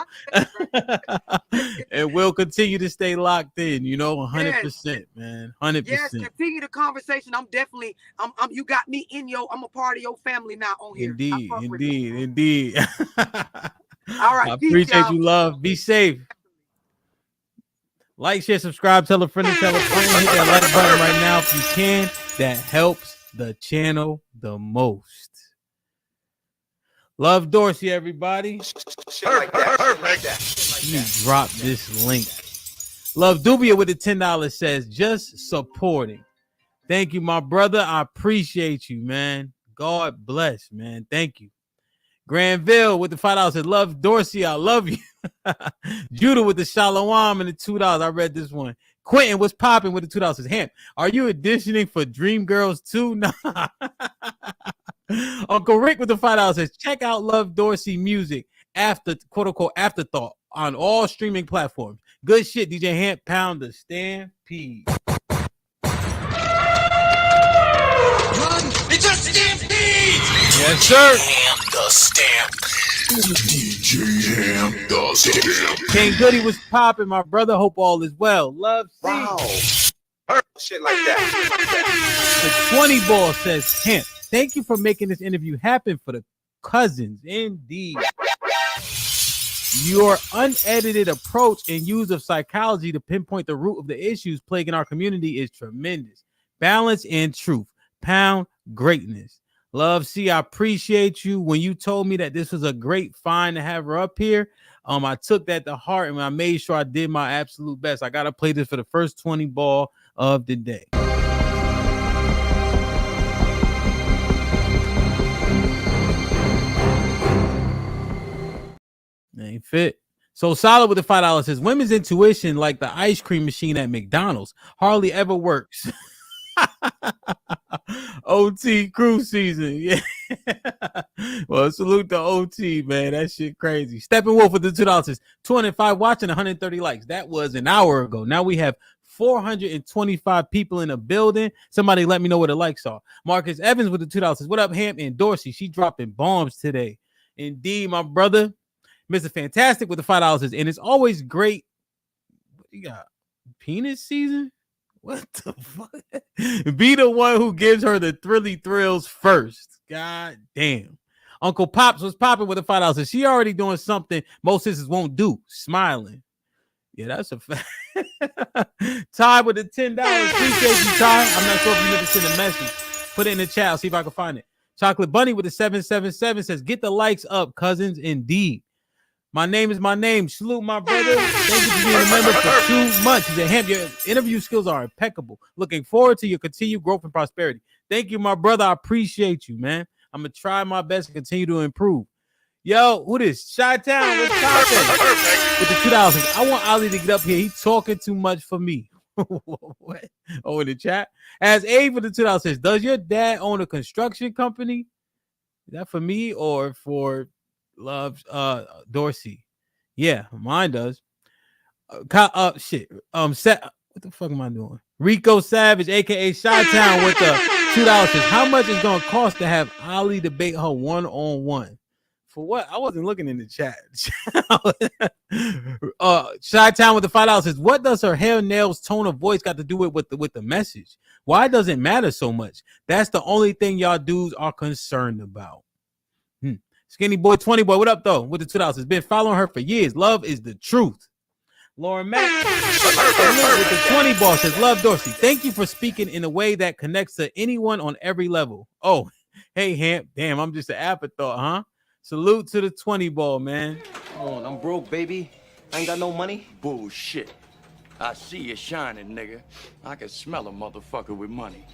And we'll continue to stay locked in, you know, 100%, man. 100%. Yes, continue the conversation. I'm you got me in I'm a part of your family now on here. Indeed. All right. I appreciate you, love. Be safe. Like, share, subscribe, tell a friend and tell a friend. Hit that like button right now if you can. That helps the channel the most. Love Dorsey, everybody. Let me drop this link. Love Dubia with the $10 says, just supporting. Thank you, my brother. I appreciate you, man. God bless, man. Thank you. Granville with the $5 says, love Dorsey. I love you. Judah with the Shalom and the $2. I read this one. Quentin was popping with the $2 says, Hamp, are you auditioning for Dream Girls too? Nah. Uncle Rick with the $5 says, check out Love Dorsey music after quote unquote afterthought on all streaming platforms. Good shit, DJ Hamp. Pound the stampede. It's a stampede. Yes, sir. Ham the stamp. DJ Ham the stamp. King Goody was popping, my brother. Hope all is well. Love. Wow. Shit like that. The 20 ball says, Hamp, thank you for making this interview happen for the cousins. Indeed. Your unedited approach and use of psychology to pinpoint the root of the issues plaguing our community is tremendous. Balance and truth. Pound greatness. Love, C, I appreciate you. When you told me that this was a great find to have her up here, I took that to heart and I made sure I did my absolute best. I got to play this for the first 20 ball of the day. Ain't fit. So solid with the $5 says women's intuition, like the ice cream machine at McDonald's, hardly ever works. OT cruise season. Yeah. Well, salute the OT, man. That shit crazy. Steppenwolf with the $2. 205 watching, 130 likes. That was an hour ago. Now we have 425 people in the building. Somebody let me know what the likes are. Marcus Evans with the $2. What up, Hamp and Dorsey? She dropping bombs today. Indeed, my brother. Mr. Fantastic with the $5. And it's always great. What you got? Penis season? What the fuck? Be the one who gives her the thrills first. God damn. Uncle Pops was popping with the $5. She already doing something most sisters won't do. Smiling. Yeah, that's a fact. Ty with the $10. Appreciate you, Ty. I'm not sure if you never sent a message. Put it in the chat. I'll see if I can find it. Chocolate Bunny with the 777 says, get the likes up, cousins. Indeed. My name is my name. Salute, my brother. Thank you for being a member for 2 months. He said, Hamp, your interview skills are impeccable. Looking forward to your continued growth and prosperity. Thank you, my brother. I appreciate you, man. I'm going to try my best to continue to improve. Yo, who this? Chi-Town, what's poppin'? With the $2. I want Ali to get up here. He's talking too much for me. What? Oh, in the chat. As A for the $2 says, does your dad own a construction company? Is that for me or for Love Dorsey? Yeah, mine does. Shit. What the fuck am I doing? Rico Savage, aka Chi-Town, with the $2 says, how much is gonna cost to have Ali debate her one-on-one? For what? I wasn't looking in the chat. Chi-Town with the $5 says, what does her hair, nails, tone of voice got to do with the message? Why does it matter so much? That's the only thing y'all dudes are concerned about. Skinny Boy 20 Boy, what up though? With the $2. Been following her for years. Love is the truth. Lauren Mack with the 20 ball says, love Dorsey. Thank you for speaking in a way that connects to anyone on every level. Oh, hey Hamp. Damn, I'm just an afterthought, huh? Salute to the 20 ball, man. Come on, I'm broke, baby. I ain't got no money. Bullshit. I see you shining, nigga. I can smell a motherfucker with money.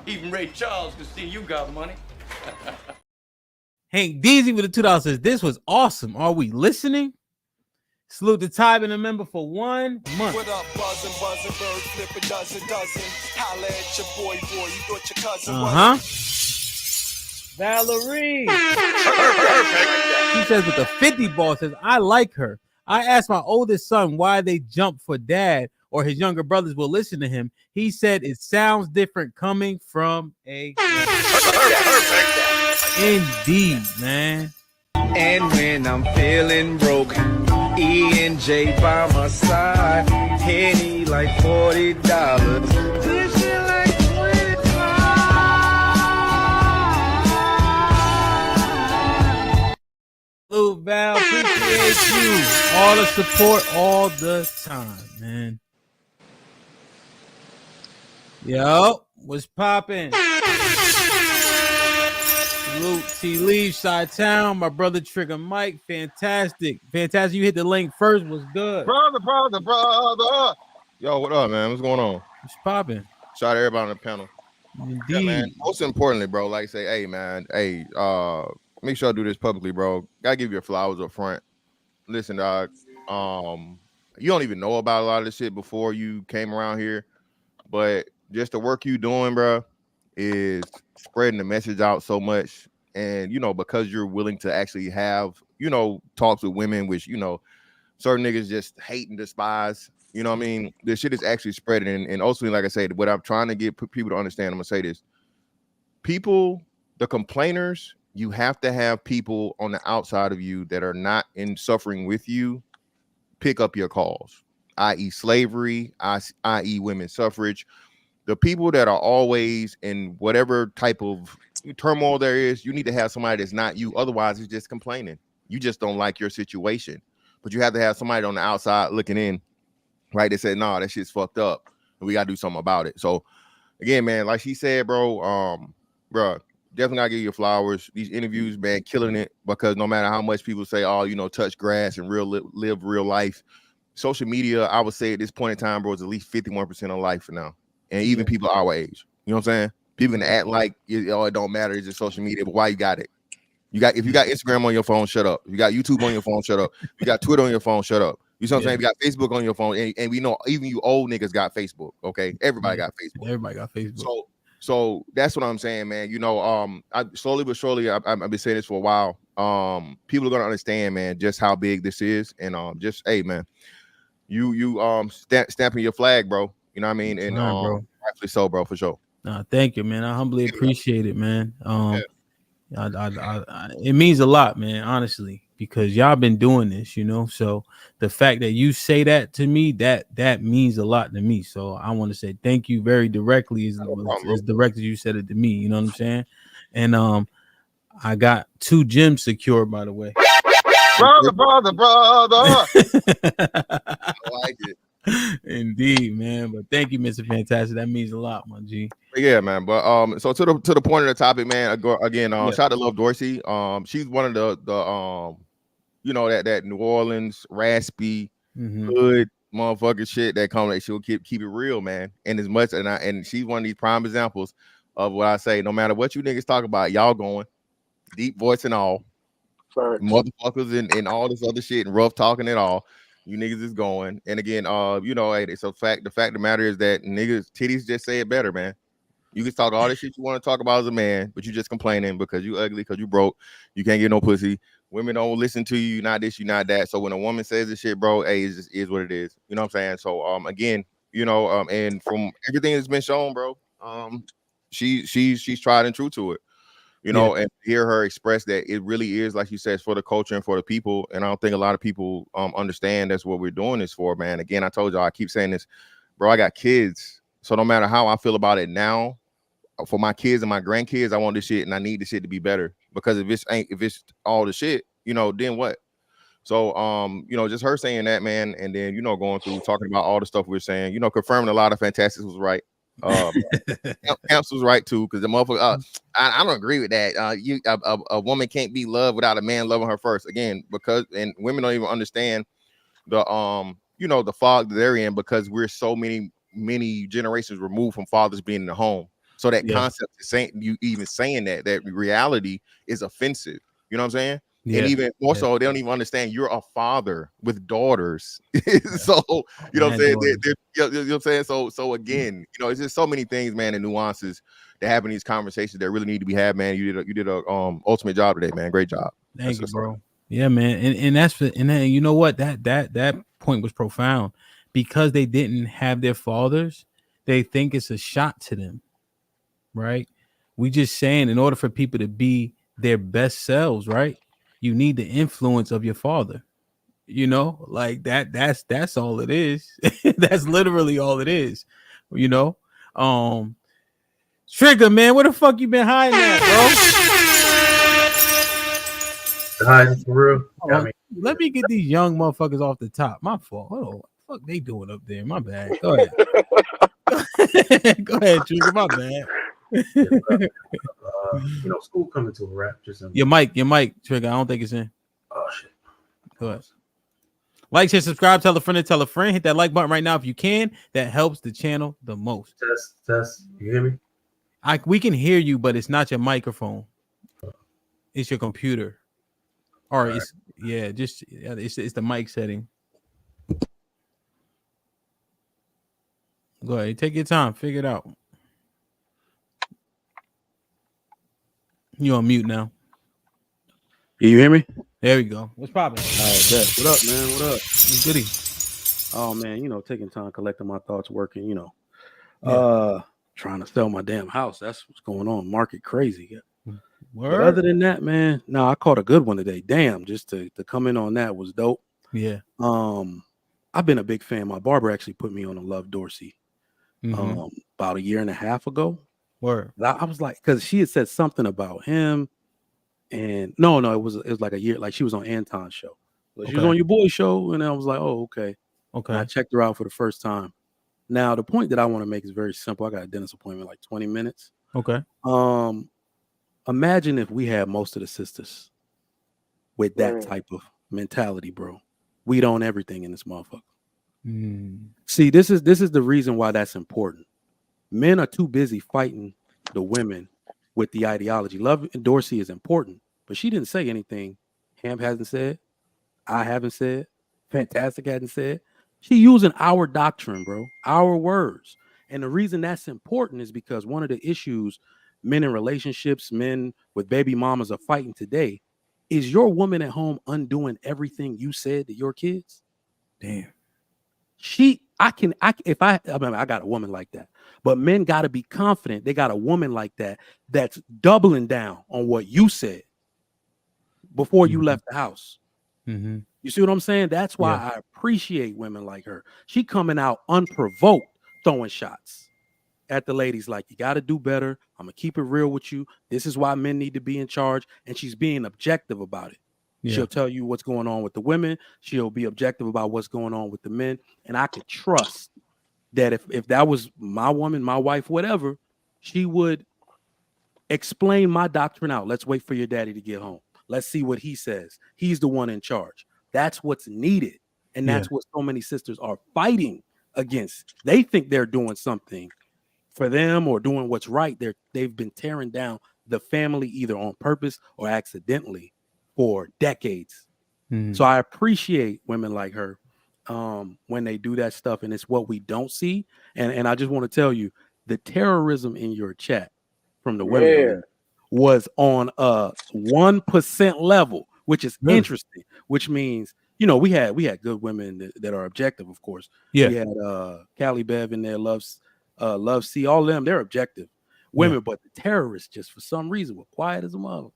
Even Ray Charles can see you got money. Hank Deasy with the $2 says, this was awesome. Are we listening? Salute the Ty and a member for 1 month. What up, buzzing, bird, flip a dozen. Holla at your boy, you thought your cousin Valerie. She says with the 50 ball says, I like her. I asked my oldest son why they jump for dad or his younger brothers will listen to him. He said it sounds different coming from a Indeed, man. And when I'm feeling broke, E and J by my side, Henny like $40. This shit like Salute, Val. Appreciate you. All the support all the time, man. Yo, what's poppin'? Salute T. Lee, Chi-Town, my brother Trigger Mike. Fantastic. You hit the link first. Was good. Brother. Yo, what up, man? What's going on? What's poppin'? Shout out to everybody on the panel. Indeed. Yeah, man. Most importantly, bro, like say, hey, man, make sure I do this publicly, bro. Gotta give your flowers up front. Listen, dog. You don't even know about a lot of this shit before you came around here, but just the work you doing, bro, is spreading the message out so much. And because you're willing to actually have talks with women, which certain niggas just hate and despise. You know what I mean? This shit is actually spreading. And ultimately, like I said, what I'm trying to get people to understand, I'm gonna say this: people, the complainers, you have to have people on the outside of you that are not in suffering with you pick up your calls, i.e. slavery, i.e. women's suffrage. The people that are always in whatever type of turmoil there is, you need to have somebody that's not you. Otherwise, it's just complaining. You just don't like your situation. But you have to have somebody on the outside looking in, right? That said, nah, that shit's fucked up, and we gotta do something about it. So, again, man, like she said, bro, definitely gotta give you flowers. These interviews, man, killing it, because no matter how much people say, oh, touch grass and live real life, social media, I would say at this point in time, bro, is at least 51% of life for now. And even people our age, you know what I'm saying? People can act like it don't matter, it's just social media, but why you got it? If you got Instagram on your phone, shut up. If you got YouTube on your phone, shut up. If you got Twitter on your phone, shut up. You see what I'm saying? If you got Facebook on your phone, and we know even you old niggas got Facebook. Okay, everybody got Facebook. Everybody got Facebook. So that's what I'm saying, man. I slowly but surely, I've been saying this for a while. People are gonna understand, man, just how big this is, and just hey, man, you stamping your flag, bro. You know what I mean? And bro. rightfully so, bro, for sure. Thank you, man. I humbly appreciate it, man. It means a lot, man, honestly, because y'all been doing this, so the fact that you say that to me, that means a lot to me. So I want to say thank you very directly, as direct as you said it to me. You know what I'm saying? And I got 2 gyms secured, by the way. Brother. I like it. Indeed, man. But thank you, Mr. Fantastic. That means a lot, my G. Yeah, man. But so to the point of the topic, man. Again, shout out to Love Dorsey. She's one of the that New Orleans raspy hood motherfucker shit that come like she'll keep it real, man. And as much and she's one of these prime examples of what I say. No matter what you niggas talk about, y'all going deep voice and all, motherfuckers and all this other shit and rough talking and all. You niggas is going. And again, hey, it's a fact. The fact of the matter is that niggas titties just say it better, man. You can talk all this shit you want to talk about as a man, but you just complaining because you ugly, because you broke, you can't get no pussy. Women don't listen to you, not this, you not that. So when a woman says this shit, bro, hey, it just is what it is. You know what I'm saying? So again, and from everything that's been shown, bro, she's tried and true to it. And hear her express that it really is, like you said, for the culture and for the people. And I don't think a lot of people understand that's what we're doing this for, man. Again, I told y'all, I keep saying this, bro, I got kids. So no matter how I feel about it now, for my kids and my grandkids, I want this shit and I need this shit to be better. Because if it's all the shit, then what? So just her saying that, man, and then going through talking about all the stuff we're saying, confirming a lot of Fantastics was right. Camps was right too, because the motherfucker. I don't agree with that. A woman can't be loved without a man loving her first. Again, because women don't even understand the the fog that they're in, because we're so many generations removed from fathers being in the home. So that concept is saying that reality is offensive. You know what I'm saying? Yeah. And even more so, they don't even understand you're a father with daughters. So you know what I'm saying? You know what I'm saying? So again, it's just so many things, man, and nuances that happen in these conversations that really need to be had, man. You did a ultimate job today, man. Great job. Thank you, bro. Yeah, man. And then you know what? That point was profound, because they didn't have their fathers. They think it's a shot to them, right? We just saying, in order for people to be their best selves, right, you need the influence of your father. Like that's all it is. That's literally all it is. Trigger, man, where the fuck you been hiding at, bro? Hiding for real. Let me get these young motherfuckers off the top. My fault. Hold on. What the fuck they doing up there? My bad. Go ahead. Go ahead, Trigger. My bad. School coming to a wrap. Your mic, Trigger. I don't think it's in. Oh shit. Go ahead. Like, share, subscribe, tell a friend, and tell a friend. Hit that like button right now if you can. That helps the channel the most. Test. You hear me? We can hear you, but it's not your microphone. It's your computer. Or it's it's the mic setting. Go ahead, take your time, figure it out. You on mute now. You hear me? There we go. What's popping? All right, bet. What up, man? What up? What's goody? Oh man, taking time, collecting my thoughts, working. Yeah. Trying to sell my damn house. That's what's going on. Market crazy. Word? But other than that, man, no, I caught a good one today. Damn, just to come in on that was dope. Yeah. I've been a big fan. My barber actually put me on a Love Dorsey about a year and a half ago. Word. I was like, because she had said something about him, and no, it was like a year. Like she was on Anton's show. She was on your boy's show, and I was like, oh, okay. And I checked her out for the first time. Now, the point that I want to make is very simple. I got a dentist appointment in like 20 minutes. Okay. Imagine if we had most of the sisters with that type of mentality, bro. We'd own everything in this motherfucker. See, this is the reason why that's important. Men are too busy fighting the women with the ideology. Love and Dorsey is important, but she didn't say anything. Ham hasn't said. I haven't said. Fantastic hasn't said. She using our doctrine, bro, our words. And the reason that's important is because one of the issues men in relationships, men with baby mamas are fighting today is your woman at home undoing everything you said to your kids? Damn. I got a woman like that, but men got to be confident they got a woman like that that's doubling down on what you said before you left the house. Mm-hmm. You see what I'm saying? That's why I appreciate women like her. She coming out unprovoked, throwing shots at the ladies like, you got to do better. I'm going to keep it real with you. This is why men need to be in charge. And she's being objective about it. Yeah. She'll tell you what's going on with the women. She'll be objective about what's going on with the men. And I could trust that if that was my woman, my wife, whatever, she would explain my doctrine out. Let's wait for your daddy to get home. Let's see what he says. He's the one in charge. That's what's needed. And that's what so many sisters are fighting against. They think they're doing something for them or doing what's right. They've been tearing down the family either on purpose or accidentally for decades. Mm-hmm. So I appreciate women like her when they do that stuff, and it's what we don't see. And I just want to tell you, the terrorism in your chat from the women was on a 1% level, which is interesting, which means, you know, we had good women that are objective, of course. Yeah. We had Callie Bev in there, Love C, all of them, they're objective women, but the terrorists just for some reason were quiet as a mother.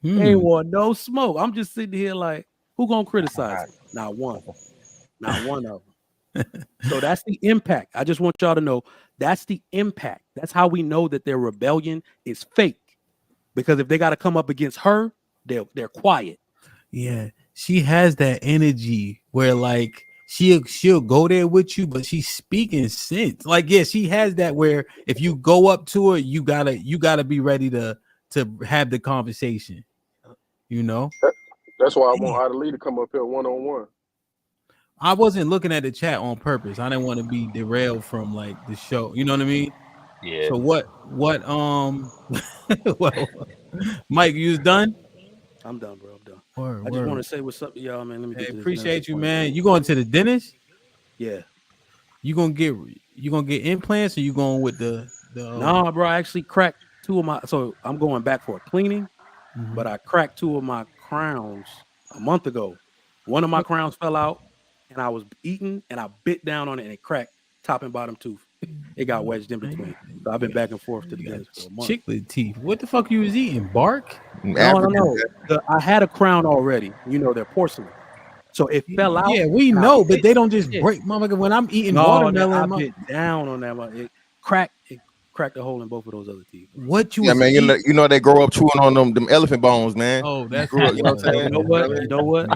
They ain't want no smoke. I'm just sitting here like, who gonna criticize it? Not one of them. So that's the impact. I just want y'all to know that's the impact. That's how we know that their rebellion is fake. Because if they got to come up against her, they're quiet. Yeah, she has that energy where like she'll go there with you, but she's speaking sense. Like, yeah, she has that where if you go up to her, you gotta be ready to have the conversation. You know, that's why I want Ida Lee to come up here one-on-one. I wasn't looking at the chat on purpose. I didn't want to be derailed from like the show. You know what I mean? Yeah. So what Mike, you was done? I'm done, bro. I'm done. Word, I just want to say what's up to y'all, man. Let me get to this appreciate you, point. man. You going to the dentist? Yeah. You gonna get implants, or you going with the No, bro. I actually cracked two of my. So I'm going back for a cleaning, but I cracked two of my crowns a month ago. One of my crowns fell out, and I was eating, and I bit down on it, and it cracked top and bottom tooth. It got wedged in between. So I've been back and forth to the dentist for a month. Chiclet teeth. What the fuck you was eating? Bark? No. I had a crown already. You know, they're porcelain. So it fell out. Yeah, we know, but they don't just break. Motherfucker, when I'm eating watermelon, I bit down on that. It cracked a hole in both of those other teeth. What you? Yeah, man. You know they grow up chewing on them elephant bones, man. Oh, that's you know what I'm saying? You know what?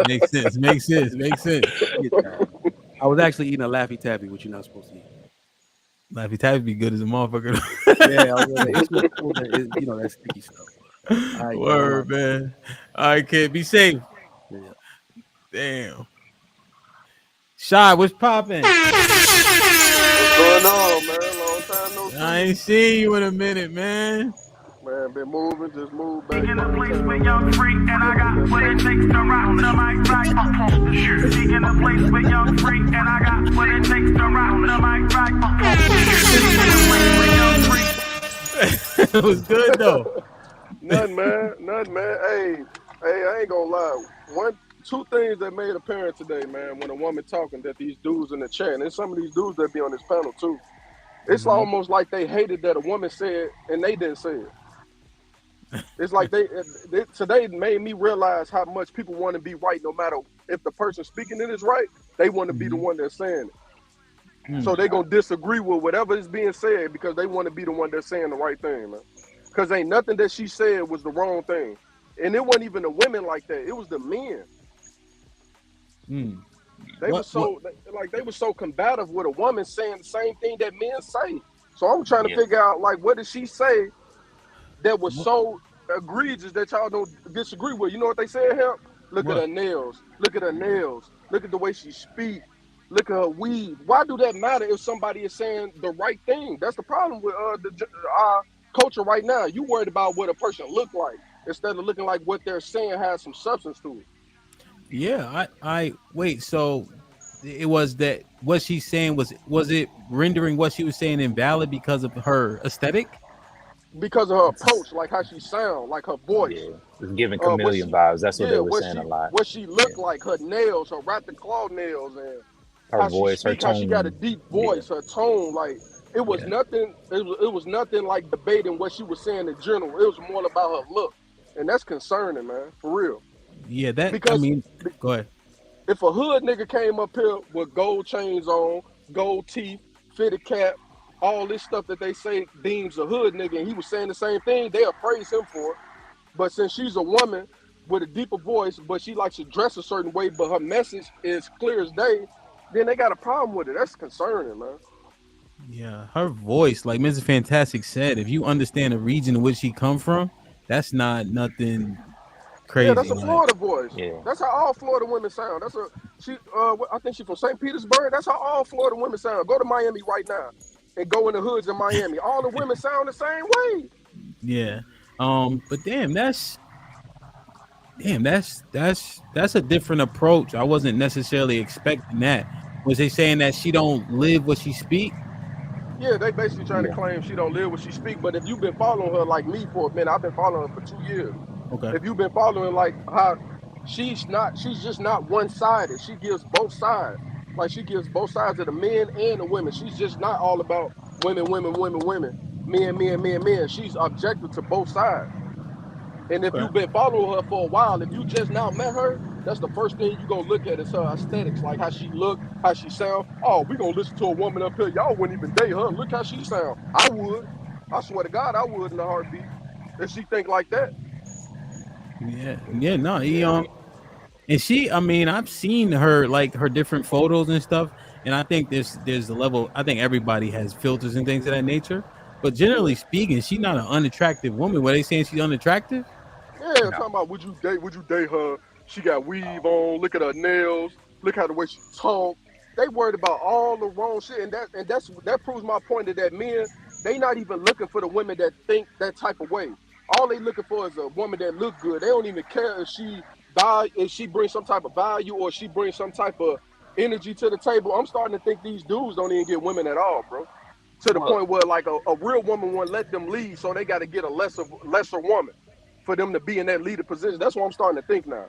Makes sense. I was actually eating a Laffy Taffy, which you're not supposed to eat. Laffy Taffy be good as a motherfucker. Yeah, you know that sticky stuff. Right, Word, man. All right, kid, be safe. Yeah. Damn. Shy, what's popping? What's going on, man? Long time no see. I ain't seen you in a minute, man. Man, been moving, just moved back. In a place where young free, and I got what it takes to round the mic right. Speak in a place where young free, and I got what it takes to round the mic right. It was good though. Nothing, man. Hey, I ain't gonna lie. Two things that made apparent today, man, when a woman talking that these dudes in the chat, and some of these dudes that be on this panel too, it's almost like they hated that a woman said and they didn't say it. It's like they today made me realize how much people want to be right, no matter if the person speaking it is right. They want to be the one that's saying it. So they gonna disagree with whatever is being said because they want to be the one that's saying the right thing, man. Because ain't nothing that she said was the wrong thing, and it wasn't even the women like that. It was the men. They were so combative with a woman saying the same thing that men say. So I'm trying to figure out, like, what did she say that was so egregious that y'all don't disagree with? You know what they said here? Look at her nails. Look at her nails. Look at the way she speaks. Look at her weave. Why do that matter if somebody is saying the right thing? That's the problem with our culture right now. You worried about what a person look like instead of looking like what they're saying has some substance to it. Yeah, I wait. So it was that what she's saying was it rendering what she was saying invalid because of her aesthetic? Because of her approach, like how she sound, like her voice, Yeah, it's giving what chameleon she, vibes. That's what they yeah, were saying a lot. what she looked like, her nails, her rapid claw nails, and Her how she voice, her speak, how she got a tone. deep Yeah, voice, her tone, like it was yeah, nothing. It was nothing like debating what she was saying in general. It was more about her look, and that's concerning, man, for real. Yeah, that I Because mean, go ahead. if a hood nigga came up here with gold chains on, gold teeth, fitted cap, all this stuff that they say deems a hood nigga, and he was saying the same thing, they'll praise him for it. But since she's a woman with a deeper voice, but she likes to dress a certain way, but her message is clear as day, then they got a problem with it. That's concerning, man. Yeah, her voice, like Mrs. Fantastic said, if you understand the region in which she come from, that's not nothing Yeah, that's crazy. a Like, Florida voice. yeah, That's how all Florida women sound. That's a she. I think she's from St. Petersburg. That's how all Florida women sound. Go to Miami right now, and go in the hoods in Miami. All the women sound the same way. yeah. But that's a different approach. I wasn't necessarily expecting that. Was they saying that she don't live what she speak? Yeah, they basically trying to Yeah. claim she don't live what she speak. But if you've been following her like me for a minute, I've been following her for 2 years. Okay. If you've been following like how she's just not one sided. She gives both sides. Like she gives both sides of the men and the women. She's just not all about women, men. She's objective to both sides. And if Okay. you've been following her for a while, if you just now met her, that's the first thing you gonna look at is her aesthetics, like how she look, how she sound. Oh, we gonna listen to a woman up here. Y'all wouldn't even date her. Look how she sound. I would. I swear to God, I would in a heartbeat. If she think like that. Yeah, no, and she, I mean, I've seen her like her different photos and stuff, and I think there's a level. I think everybody has filters and things of that nature, but generally speaking, she's not an unattractive woman. Were they saying she's unattractive? Yeah, talking about would you date her? She got weave on. Look at her nails. Look how the way she talk. They worried about all the wrong shit, and that proves my point that men, they not even looking for the women that think that type of way. All they looking for is a woman that look good. They don't even care if she brings some type of value or she brings some type of energy to the table. I'm starting to think these dudes don't even get women at all, bro. To the point where like a real woman won't let them lead, so they got to get a lesser woman for them to be in that leader position. That's what I'm starting to think now.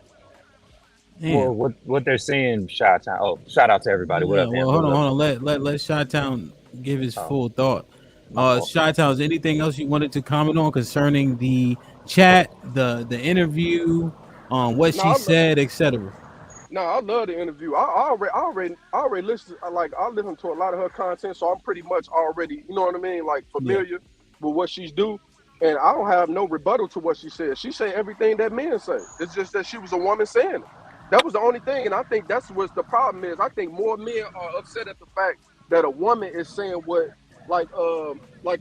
Well, what they're saying, shout out. Oh, shout out to everybody. What Yeah, up, man? well, hold on. Let Chi-Town give his full thought. Chi-Town, is anything else you wanted to comment on concerning the chat, the interview, what she said, etc.? No, I love the interview. I already listen. I listen to a lot of her content, so I'm pretty much already, you know what I mean, like familiar with what she's do. And I don't have no rebuttal to what she said. She said everything that men say. It's just that she was a woman saying it. That was the only thing, and I think that's what the problem is. I think more men are upset at the fact that a woman is saying what, like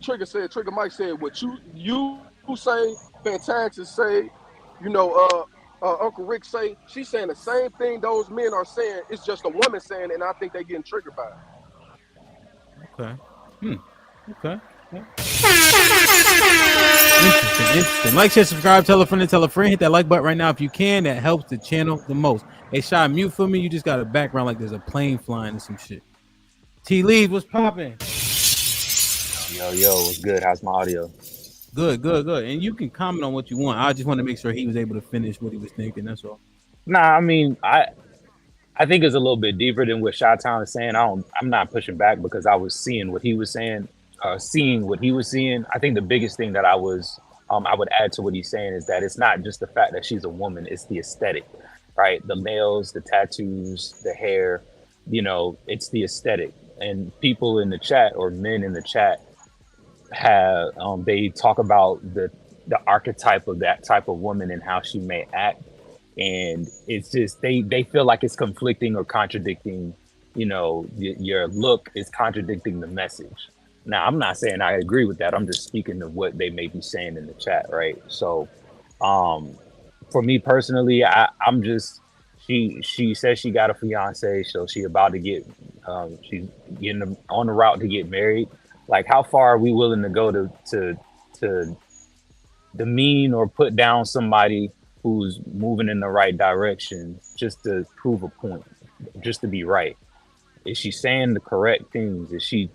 Trigger Mike said, what you say, Fantastic say, you know, Uncle Rick say. She's saying the same thing those men are saying. It's just a woman saying it, and I think they're getting triggered by it. Okay. Okay. Interesting. Like, share, subscribe, tell a friend. Hit that like button right now if you can. That helps the channel the most. Hey, Shy, mute for me. You just got a background like there's a plane flying and some shit. T. Lee, what's popping? Yo, what's good? How's my audio? Good. And you can comment on what you want. I just want to make sure he was able to finish what he was thinking. That's all. Nah, I mean, I think it's a little bit deeper than what Chi-Town is saying. I'm not pushing back because I was seeing what he was saying, seeing what he was seeing. I think the biggest thing that I would add to what he's saying is that it's not just the fact that she's a woman, it's the aesthetic, right? The nails, the tattoos, the hair, you know, it's the aesthetic. And people in the chat or men in the chat have, they talk about the archetype of that type of woman and how she may act. And it's just, they feel like it's conflicting or contradicting, you know, your look is contradicting the message. Now, I'm not saying I agree with that. I'm just speaking to what they may be saying in the chat, right? So, for me personally, I'm just, she says she got a fiance, so she about to get, she's getting on the route to get married. Like, how far are we willing to go to to demean or put down somebody who's moving in the right direction just to prove a point, just to be right? Is she saying the correct things? Is she,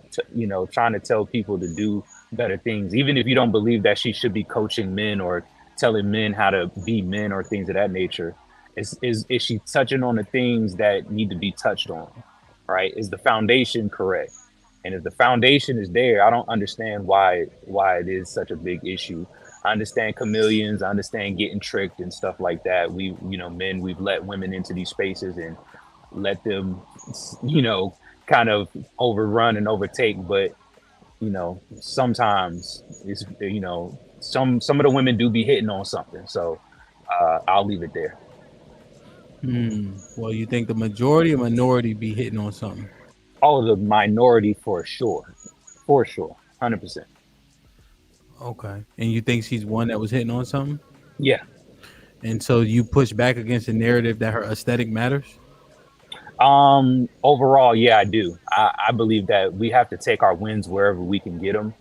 trying to tell people to do better things? Even if you don't believe that she should be coaching men or telling men how to be men or things of that nature, is she touching on the things that need to be touched on? Right? Is the foundation correct? And if the foundation is there, I don't understand why it is such a big issue. I understand chameleons. I understand getting tricked and stuff like that. Men, we've let women into these spaces and let them, kind of overrun and overtake. But, sometimes it's, some of the women do be hitting on something. So I'll leave it there. Well, you think the majority or minority be hitting on something? Oh, the minority for sure. 100%. Okay. And you think she's one that was hitting on something? Yeah. And so you push back against the narrative that her aesthetic matters? Overall, yeah, I do. I believe that we have to take our wins wherever we can get them,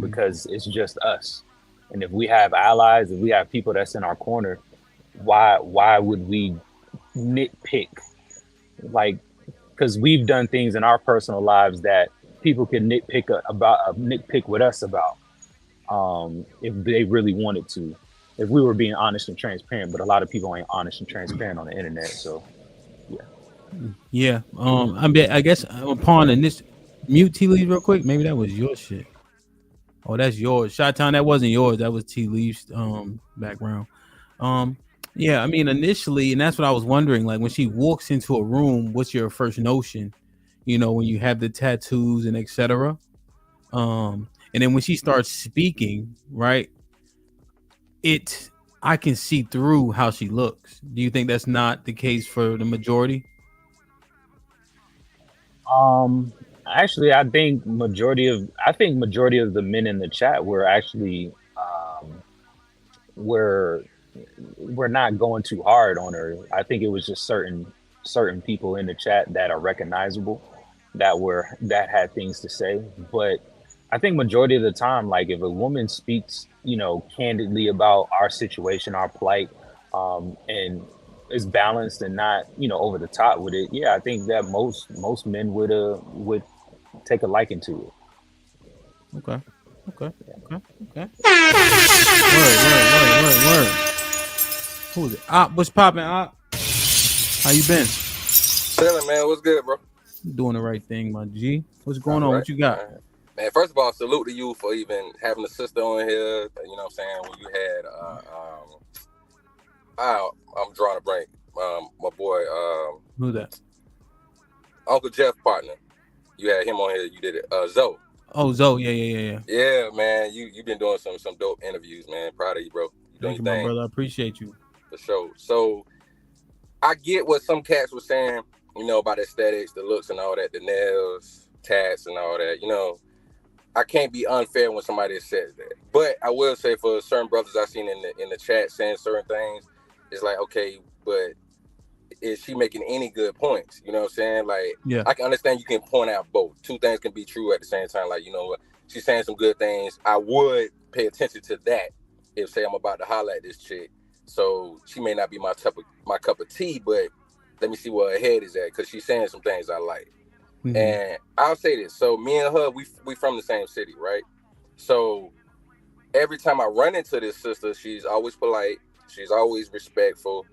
because it's just us. And if we have allies, if we have people that's in our corner, why would we nitpick? Like, because we've done things in our personal lives that people can nitpick with us about, if they really wanted to, if we were being honest and transparent. But a lot of people ain't honest and transparent on the internet. So, yeah. Yeah. I guess upon in this mute T Leaves real quick. Maybe that was your shit. Oh, that's yours. Shot-Town, that wasn't yours. That was T Leaves background. Yeah, I mean, initially, and that's what I was wondering, like when she walks into a room, what's your first notion? When you have the tattoos and etc. And then when she starts speaking, right? I can see through how she looks. Do you think that's not the case for the majority? Actually, I think majority of the men in the chat were actually we're not going too hard on her. I think it was just certain people in the chat that are recognizable that had things to say. But I think majority of the time, like if a woman speaks, candidly about our situation, our plight, and is balanced and not, over the top with it, yeah, I think that most men would take a liking to it. Okay. Word. Who is it? What's popping? How you been? Chilling, man. What's good, bro? Doing the right thing, my G. What's going on? What you got? Man, first of all, salute to you for even having a sister on here. You know what I'm saying? When you had, I'm drawing a blank. My boy, who that? Uncle Jeff partner. You had him on here. You did it. Zoe. Oh, Zoe. Yeah. Yeah, man. You've been doing some dope interviews, man. Proud of you, bro. You Thank you, my brother. I appreciate you. For sure. So I get what some cats were saying, about aesthetics, the looks and all that, the nails, tats and all that. I can't be unfair when somebody says that. But I will say for certain brothers I've seen in the chat saying certain things, it's like, okay, but is she making any good points? You know what I'm saying? Like, yeah. I can understand you can point out both. Two things can be true at the same time. Like, she's saying some good things. I would pay attention to that if, say, I'm about to holler at this chick. So she may not be my cup of tea, but let me see where her head is at, because she's saying some things I like. Mm-hmm. And I'll say this. So me and her, we from the same city, right? So every time I run into this sister, she's always polite. She's always respectful.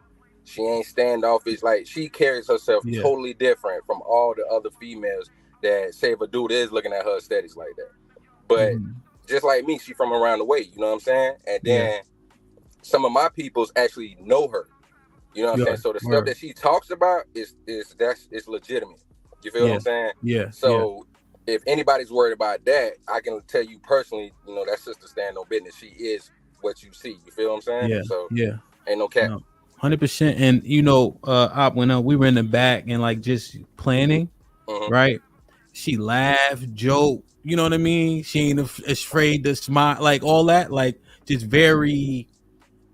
She ain't standoffish. Like, she carries herself totally different from all the other females that, say, if a dude is looking at her aesthetics like that. But just like me, she from around the way, you know what I'm saying? And then some of my peoples actually know her. You know what I'm saying? So the stuff that she talks about is legitimate. You feel what I'm saying? Yeah. So if anybody's worried about that, I can tell you personally, that sister stand no business. She is what you see. You feel what I'm saying? Yeah. So ain't no cap. 100%. And when we were in the back and like just planning, right? She laughed, joked. You know what I mean? She ain't afraid to smile, like all that, like just very,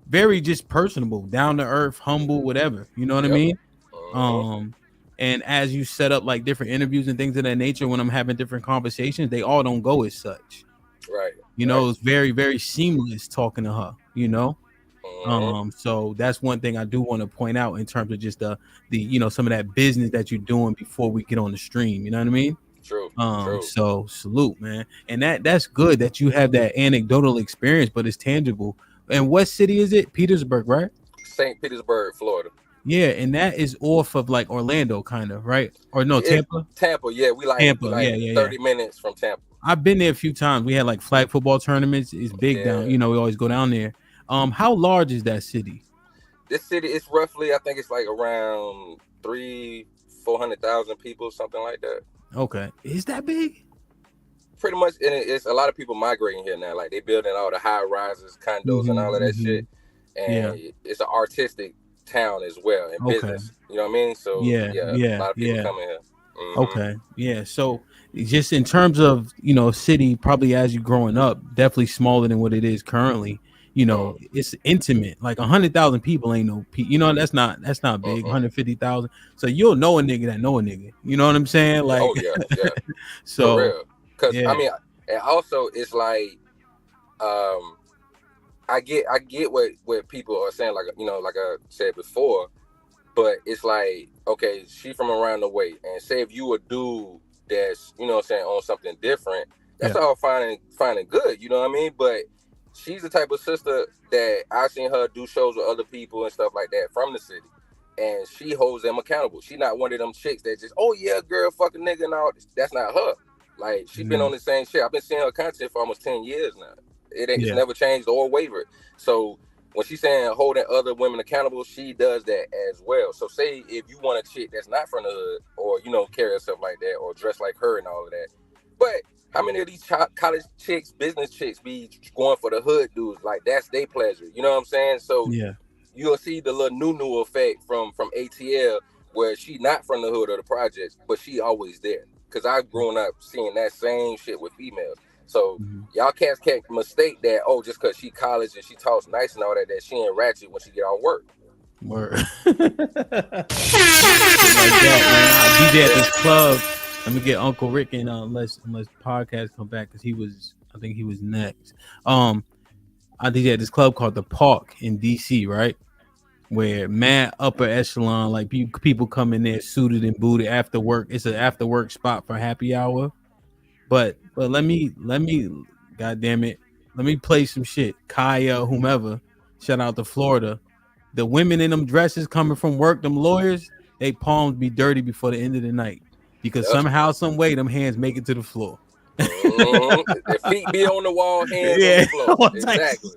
very just personable, down to earth, humble, whatever. You know what I mean? And as you set up like different interviews and things of that nature, when I'm having different conversations, they all don't go as such. Right. You know, it was very, very seamless talking to her, you know. So that's one thing I do want to point out in terms of just the you know, some of that business that you're doing before we get on the stream. You know what I mean? True. So salute, man. And that's good that you have that anecdotal experience, but it's tangible. And what city is it? Petersburg, right? St. Petersburg, Florida. Yeah, and that is off of like Orlando, kind of, right? Or no, Tampa? Tampa, yeah. We like, Tampa, we like yeah. 30 minutes from Tampa. I've been there a few times. We had like flag football tournaments. It's big down, you know, we always go down there. How large is that city? This city is roughly, I think it's like around 400,000 people, something like that. Okay. Is that big? Pretty much, and it's a lot of people migrating here now. Like they building all the high rises, condos, and all of that shit. And it's an artistic town as well, and business. You know what I mean? So a lot of people coming here. Okay. Yeah. So just in terms of, you know, city, probably as you growing up, definitely smaller than what it is currently. You know, it's intimate. Like 100,000 people ain't no, you know, that's not big. 150,000. So you'll know a nigga that know a nigga. You know what I'm saying? Like, so, for real. Because I mean, and also it's like, I get what people are saying. Like, you know, like I said before, but it's like, okay, she from around the way, and say if you a dude that's, you know what I'm saying, on something different, that's all fine and good. You know what I mean? But she's the type of sister that I've seen her do shows with other people and stuff like that from the city. And she holds them accountable. She not one of them chicks that just, oh yeah, girl, fucking nigga, and all. That's not her. Like, she been on the same shit. I've been seeing her content for almost 10 years now. It's never changed or wavered. So when she's saying holding other women accountable, she does that as well. So say if you want a chick that's not from the hood, or, you know, carry herself like that, or dress like her and all of that. But how many of these college chicks, business chicks, be going for the hood dudes? Like, that's their pleasure. You know what I'm saying? So you'll see the little new effect from ATL, where she not from the hood or the projects, but she always there. Because I've grown up seeing that same shit with females. So y'all cats can't mistake that, oh, just because she college and she talks nice and all that, that she ain't ratchet when she get off work. Word. Like that, man. I DJ at this club. Let me get Uncle Rick in unless podcast come back, because I think he was next. I DJ at this club called The Park in DC, right? Where mad upper echelon, like people come in there suited and booted after work. It's an after work spot for happy hour. But let me, God damn it, let me play some shit. Kaya, whomever, shout out to Florida. The women in them dresses coming from work, them lawyers, they palms be dirty before the end of the night, because somehow, some way, them hands make it to the floor. Their feet be on the wall, hands on the floor. Exactly.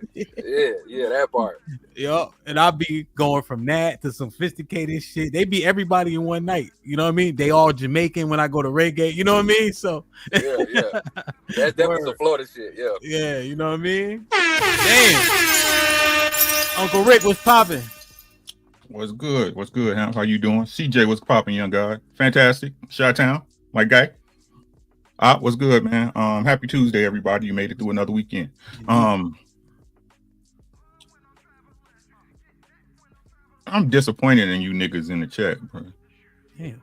Yeah, that part. Yup. And I'll be going from that to sophisticated shit. They be everybody in one night. You know what I mean? They all Jamaican when I go to reggae. You know what I mean? So yeah. That's definitely some Florida shit. Yeah. Yeah, you know what I mean? Damn. Uncle Rick, what's popping? What's good? What's good, Ham? How you doing? CJ, what's popping, young guy? Fantastic. Chi-Town, my guy. What's good, man? Happy Tuesday, everybody. You made it through another weekend. I'm disappointed in you niggas in the chat, bro. Damn.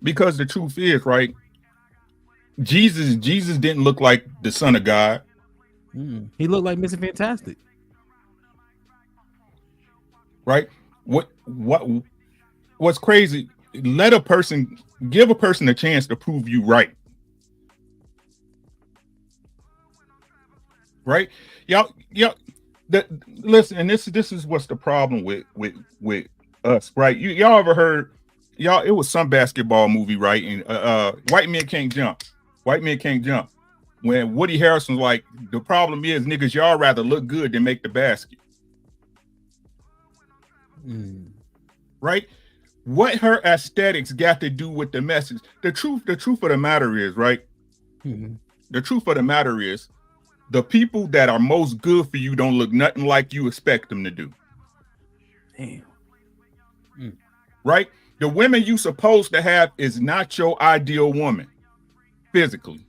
Because the truth is, right? Jesus didn't look like the Son of God. He looked like Mr. Fantastic. Right? What's crazy? Give a person a chance to prove you right. Right? Y'all. Listen, and this is what's the problem with us, right? Y'all ever heard? It was some basketball movie, right? And white men can't jump. White men can't jump. When Woody Harrelson was like, the problem is, niggas, y'all rather look good than make the basket. Right? What her aesthetics got to do with the message? The truth of the matter is, right? The truth of the matter is, the people that are most good for you don't look nothing like you expect them to do. Damn. Right? The women you supposed to have is not your ideal woman, physically.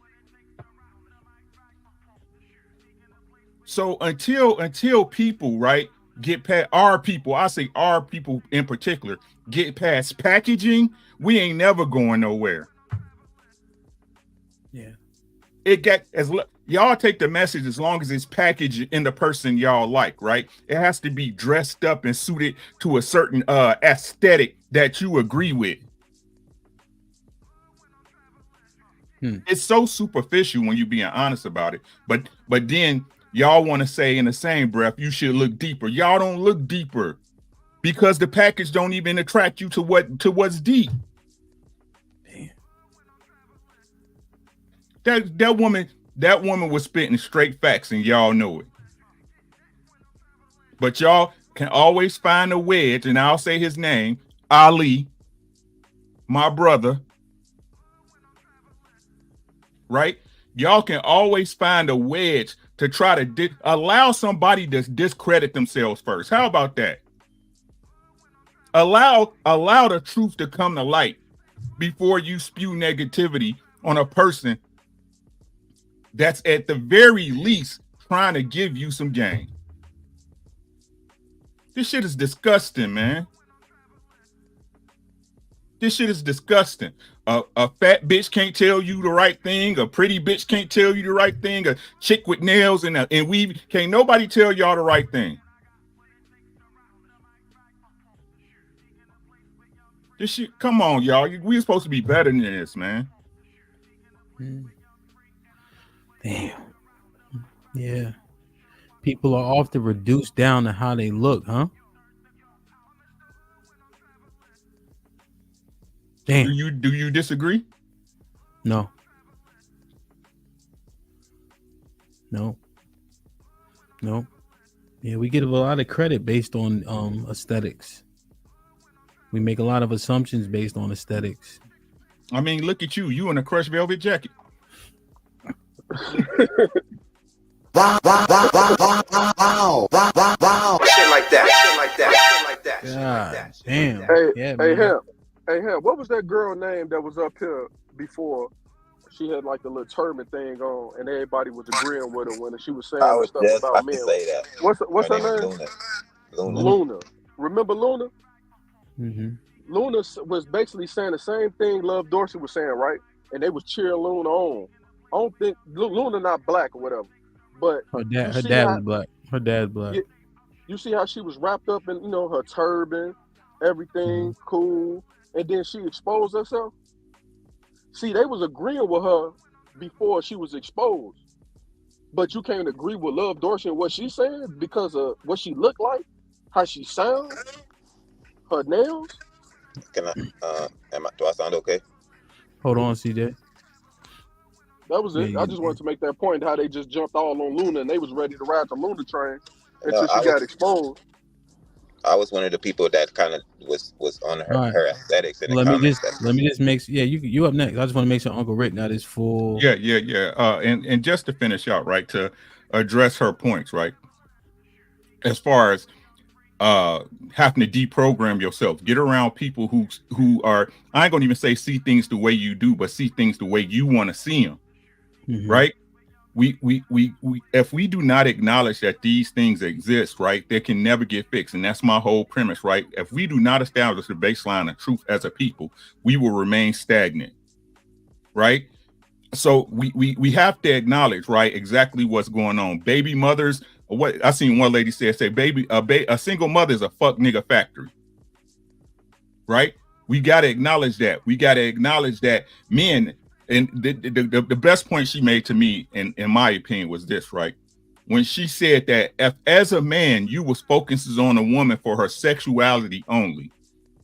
So until people, right, get past our people, I say our people in particular, get past packaging, we ain't never going nowhere. Yeah. It got y'all take the message as long as it's packaged in the person y'all like, right? It has to be dressed up and suited to a certain aesthetic that you agree with. It's so superficial when you're being honest about it. But then y'all want to say in the same breath, you should look deeper. Y'all don't look deeper because the package don't even attract you to what's deep. Damn. That woman was spitting straight facts, and y'all know it. But y'all can always find a wedge, and I'll say his name, Ali, my brother. Right? Y'all can always find a wedge to try to allow somebody to discredit themselves first. How about that? Allow the truth to come to light before you spew negativity on a person that's at the very least trying to give you some gain. This shit is disgusting, man. This shit is disgusting. A fat bitch can't tell you the right thing. A pretty bitch can't tell you the right thing. A chick with nails and weave can't nobody tell y'all the right thing. This shit, come on, y'all. We're supposed to be better than this, man. Damn. Yeah. People are often reduced down to how they look, huh? Damn. Do you disagree? No. Yeah, we get a lot of credit based on aesthetics. We make a lot of assumptions based on aesthetics. I mean, look at you in a crushed velvet jacket. Wow. Shit like that. God damn. Hey, what was that girl name that was up here before? She had like the little turban thing on, and everybody was agreeing with her when she was saying I was stuff just about about men. to say that. What's her name? Luna. Remember Luna? Mm-hmm. Luna was basically saying the same thing Love Dorsey was saying, right? And they was cheering Luna on. I don't think Luna not black or whatever, but Her dad was black. Her dad's black. You see how she was wrapped up in her turban, everything cool, and then she exposed herself. See, they was agreeing with her before she was exposed, but you can't agree with Love Dorsey and what she's saying because of what she looked like, how she sounds, her nails. Can I? Do I sound okay? Hold on, CJ. That was it. I just wanted to make that point, how they just jumped all on Luna and they was ready to ride the Luna train until she got exposed. I was one of the people that kind of was on her aesthetics. Let me just make you up next. I just want to make sure Uncle Rick got his full. Yeah. And just to finish out, right, to address her points, right, as far as having to deprogram yourself, get around people who are, I ain't gonna even say see things the way you do, but see things the way you want to see them. Right? We if we do not acknowledge that these things exist, right, they can never get fixed. And that's my whole premise, right? If we do not establish the baseline of truth as a people, we will remain stagnant. Right? So we have to acknowledge, right, exactly what's going on. Baby mothers, what I seen one lady say a single mother is a fuck nigga factory. Right? We got to acknowledge that. We got to acknowledge that men. And the best point she made to me, in my opinion, was this, right? When she said that if as a man, you was focusing on a woman for her sexuality only,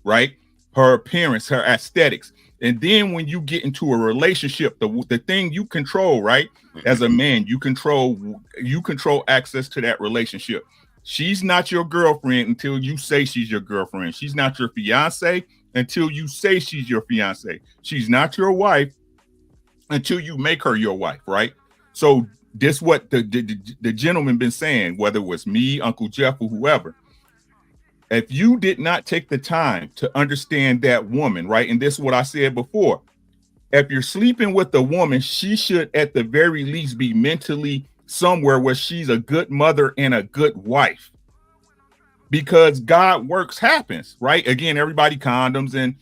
right? Her appearance, her aesthetics. And then when you get into a relationship, the thing you control, right? As a man, you control access to that relationship. She's not your girlfriend until you say she's your girlfriend. She's not your fiance until you say she's your fiance. She's not your wife until you make her your wife, right? So this what the gentleman been saying, whether it was me, Uncle Jeff, or whoever. If you did not take the time to understand that woman, right? And this is what I said before. If you're sleeping with a woman, she should at the very least be mentally somewhere where she's a good mother and a good wife. Because God works happens, right? Again, everybody condoms and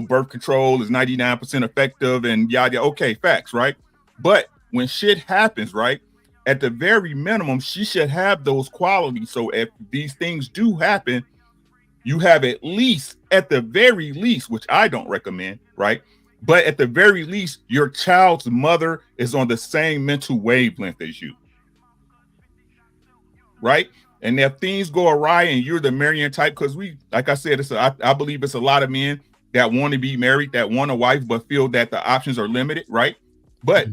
birth control is 99% effective and yada. Okay, facts, right? But when shit happens, right, at the very minimum, she should have those qualities. So if these things do happen, you have at the very least, which I don't recommend, right? But at the very least, your child's mother is on the same mental wavelength as you, right? And if things go awry and you're the marrying type, because like I said, I believe it's a lot of men that want to be married, that want a wife, but feel that the options are limited, right? But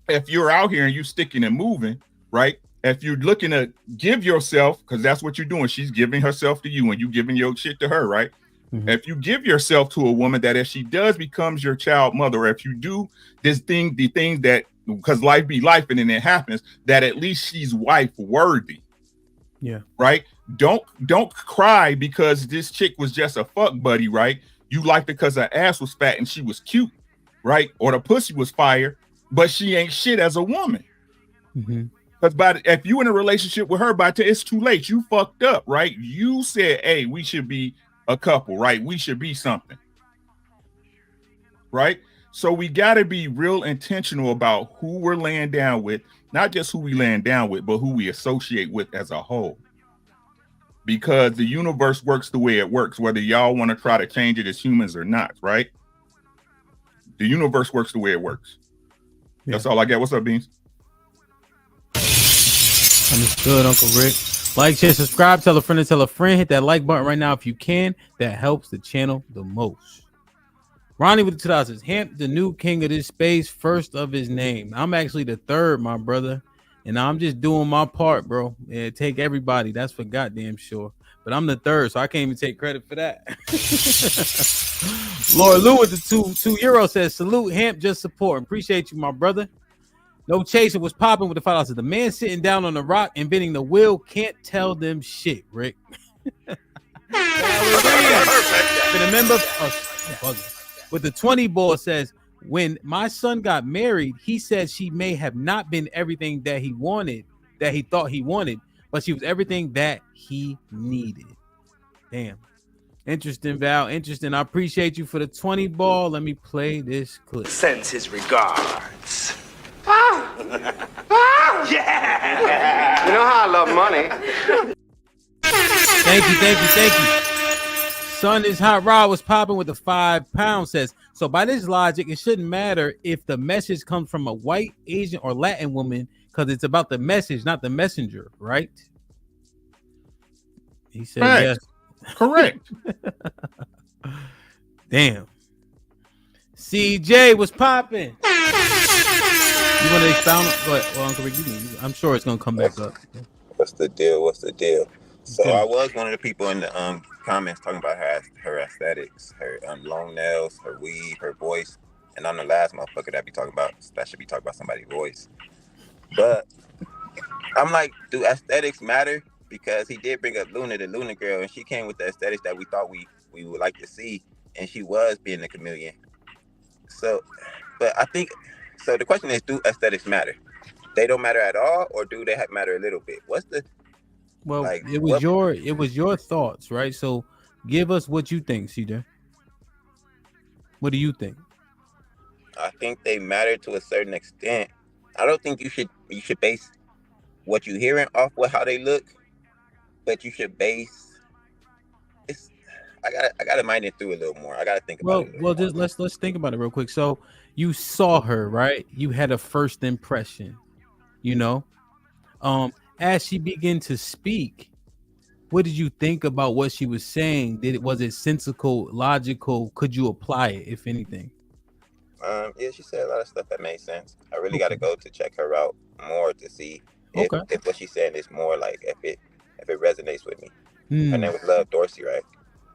if you're out here and you're sticking and moving, right? If you're looking to give yourself, because that's what you're doing, she's giving herself to you and you giving your shit to her, right? If you give yourself to a woman, that if she does becomes your child mother, or if you do the things that, because life be life and then it happens, that at least she's wife worthy. Yeah. Right. Don't cry because this chick was just a fuck buddy, right? You liked it because her ass was fat and she was cute, right? Or the pussy was fire, but she ain't shit as a woman. Because if you in a relationship with her, it's too late. You fucked up, right? You said, hey, we should be a couple, right? We should be something, right? So we got to be real intentional about who we're laying down with, not just who we laying down with, but who we associate with as a whole. Because the universe works the way it works, whether y'all want to try to change it as humans or not, right? The universe works the way it works. Yeah. That's all I got. What's up, Beans? Understood, Uncle Rick. Like, share, subscribe, tell a friend, hit that like button right now if you can. That helps the channel the most. Ronnie with the 2000s. Hamp, the new king of this space, first of his name. I'm actually the third, my brother. And I'm just doing my part, bro. Yeah, take everybody. That's for goddamn sure. But I'm the third, so I can't even take credit for that. Laura Lou with the 2 euro says, salute, Hamp, just support. Appreciate you, my brother. No Chaser was popping with the $5. The man sitting down on the rock inventing the wheel can't tell them shit, Rick. Been a member with the 20 ball says, when my son got married, he said she may have not been everything that he wanted, that he thought he wanted, but she was everything that he needed. Damn. Interesting, Val. Interesting. I appreciate you for the 20 ball. Let me play this clip. Sends his regards. Yeah. You know how I love money. Thank you. Son is hot. Rod was popping with the £5 says, so by this logic, it shouldn't matter if the message comes from a white, Asian, or Latin woman, because it's about the message, not the messenger, right? He said yes. Correct. Damn. CJ was popping. You want to expound? Go ahead. Well, Uncle Rick, I'm sure it's gonna come back up. What's the deal? So I was one of the people in the comments talking about her aesthetics, her long nails, her weave, her voice, and I'm the last motherfucker that should be talking about somebody's voice. But I'm like, do aesthetics matter? Because he did bring up Luna, the Luna girl, and she came with the aesthetics that we thought we would like to see, and she was being a chameleon. So, but I think. So the question is, do aesthetics matter? They don't matter at all, or do they matter a little bit? What's the it was your thoughts, right? So give us what you think, CJ. What do you think? I think they matter to a certain extent. I don't think you should base what you're hearing off with how they look, but you should base. I gotta mind it through a little more. I gotta think about it. Well, just let's think about it real quick. So you saw her, right? You had a first impression, you know. As she began to speak, what did you think about what she was saying? Was it sensical, logical? Could you apply it, if anything? Yeah, she said a lot of stuff that made sense. I really got to go to check her out more to see if what she's saying is more like if it resonates with me. Her name was Love Dorsey, right?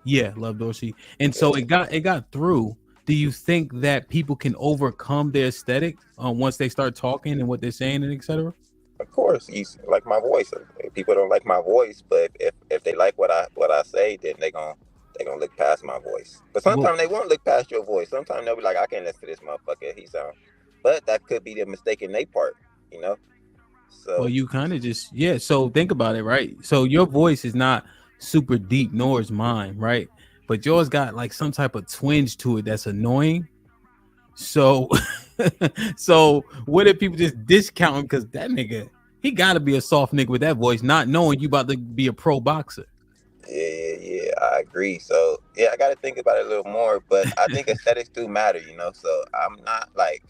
Yeah, Love Dorsey. And so it got through. Do you think that people can overcome their aesthetic once they start talking and what they're saying and etc.? Of course, you like my voice. People don't like my voice, but if they like what I say, then they gonna look past my voice. But sometimes they won't look past your voice. Sometimes they'll be like, I can't listen to this motherfucker. He sound. But that could be the mistake in their part, you know. So well, you kind of just So think about it, right? So your voice is not super deep, nor is mine, right? But yours got like some type of twinge to it that's annoying. So, so what if people just discount him because that nigga, he got to be a soft nigga with that voice, not knowing you about to be a pro boxer. Yeah, I agree. So yeah, I got to think about it a little more, but I think aesthetics do matter, you know. So I'm not like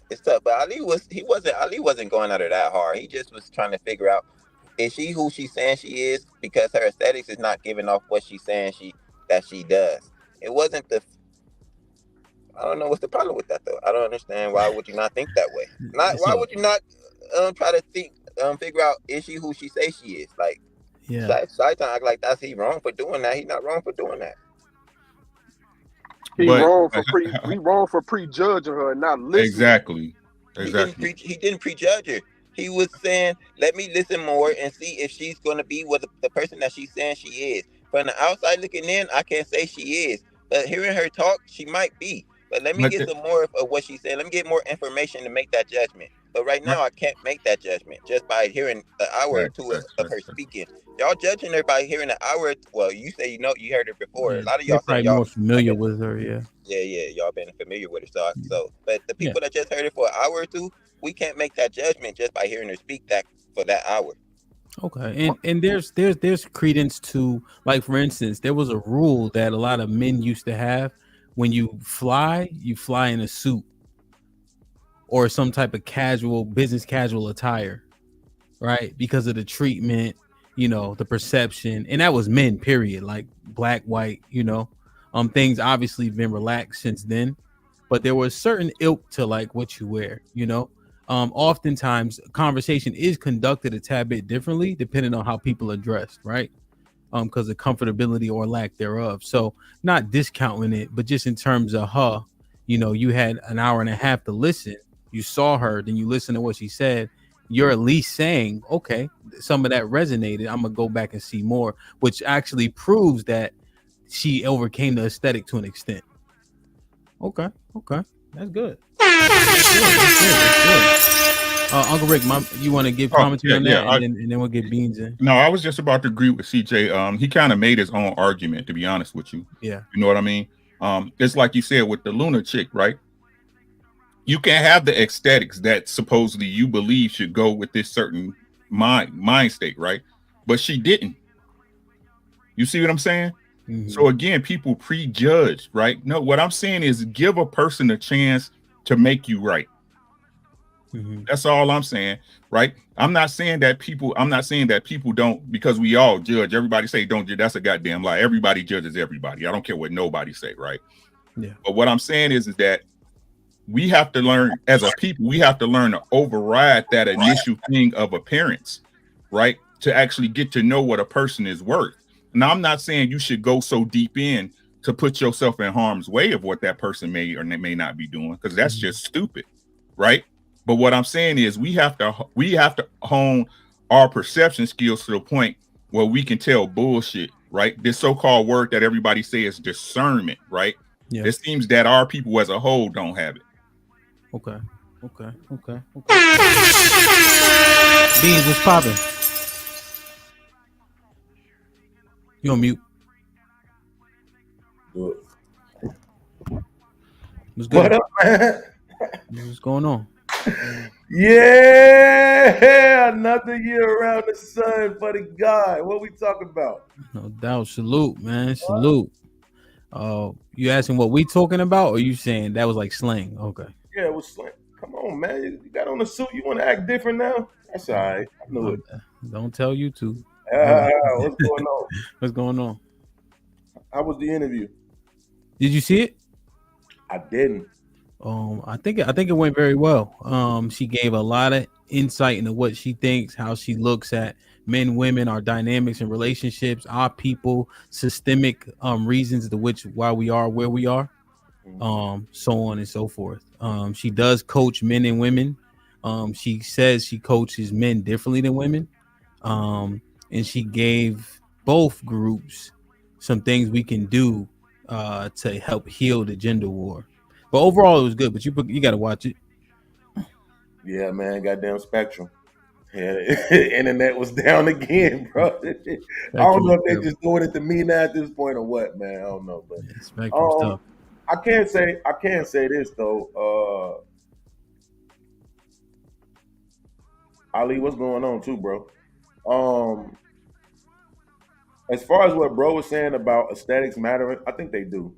it's tough. But Ali wasn't going at her that hard. He just was trying to figure out, is she who she's saying she is, because her aesthetics is not giving off what she's saying she does. It wasn't I don't know what's the problem with that though. I don't understand, why would you not think that way? Why would you not try to figure out, is she who she say she is? Like, yeah, Saitan act like that's he wrong for doing that. He not wrong for doing that. He wrong for prejudging her and not listening. Exactly. He didn't prejudge her. He was saying, let me listen more and see if she's going to be what the person that she's saying she is. From the outside looking in, I can't say she is. But hearing her talk, she might be. But let me get some more of what she's saying. Let me get more information to make that judgment. But right now, I can't make that judgment just by hearing an hour or two of her speaking. Y'all judging her by hearing an hour. Well, you say you heard her before. yeah. A lot of You're y'all probably saying more familiar with her. Yeah. Yeah, y'all been familiar with her. So, but the people that just heard it for an hour or two, we can't make that judgment just by hearing her speak that for that hour. Okay, and there's credence to, like, for instance, there was a rule that a lot of men used to have: when you fly in a suit or some type of business casual attire, right? Because of the treatment, the perception, and that was men, period, like black, white, things obviously been relaxed since then, but there was certain ilk to like what you wear, oftentimes conversation is conducted a tad bit differently depending on how people are dressed, right? Because of comfortability or lack thereof. So not discounting it, but just in terms of her, you had an hour and a half to listen. You saw her, then you listened to what she said. You're at least saying, okay, some of that resonated. I'm gonna go back and see more, which actually proves that she overcame the aesthetic to an extent. Okay, that's good. Uncle Rick, you want to give commentary on that, and then we'll get Beans in. No, I was just about to agree with CJ. He kind of made his own argument, to be honest with you. Yeah, you know what I mean. It's like you said with the Luna chick, right? You can't have the aesthetics that supposedly you believe should go with this certain mind state, right? But she didn't. You see what I'm saying? Mm-hmm. So again, people prejudge, right? No, what I'm saying is give a person a chance to make you right. Mm-hmm. That's all I'm saying, right? I'm not saying that people don't, because we all judge. Everybody say don't judge. That's a goddamn lie. Everybody judges everybody. I don't care what nobody say, right? Yeah. But what I'm saying is that we have to learn, as a people, we have to learn to override that initial thing of appearance, right? To actually get to know what a person is worth. Now, I'm not saying you should go so deep in to put yourself in harm's way of what that person may or may not be doing, because that's just stupid, right? But what I'm saying is we have to hone our perception skills to the point where we can tell bullshit, right? This so-called word that everybody says is discernment, right? Yeah. It seems that our people as a whole don't have it. Okay. Beans, what's popping? You on mute? Good. What's good? What up, man? What's going on? Yeah, another year around the sun for the God. What we talking about? No doubt. Salute, man. Salute. You asking what we talking about, or you saying that was like slang? Okay. Yeah, it was slang. Come on, man. You got on the suit. You want to act different now? That's all right. I know it. Don't tell you to. What's going on? What's going on? How was the interview? Did you see it? I didn't. I think it went very well. She gave a lot of insight into what she thinks, how she looks at men, women, our dynamics and relationships, our people, systemic reasons to why we are where we are, so on and so forth. She does coach men and women. She says she coaches men differently than women. And she gave both groups some things we can do to help heal the gender war. But overall, it was good. But you got to watch it. Yeah, man. Goddamn Spectrum. Yeah, internet was down again, bro. I don't know if they're just doing it to me now at this point or what, man. I don't know, but Spectrum stuff. I can't say this though. Ali, what's going on too, bro? As far as what bro was saying about aesthetics mattering, I think they do,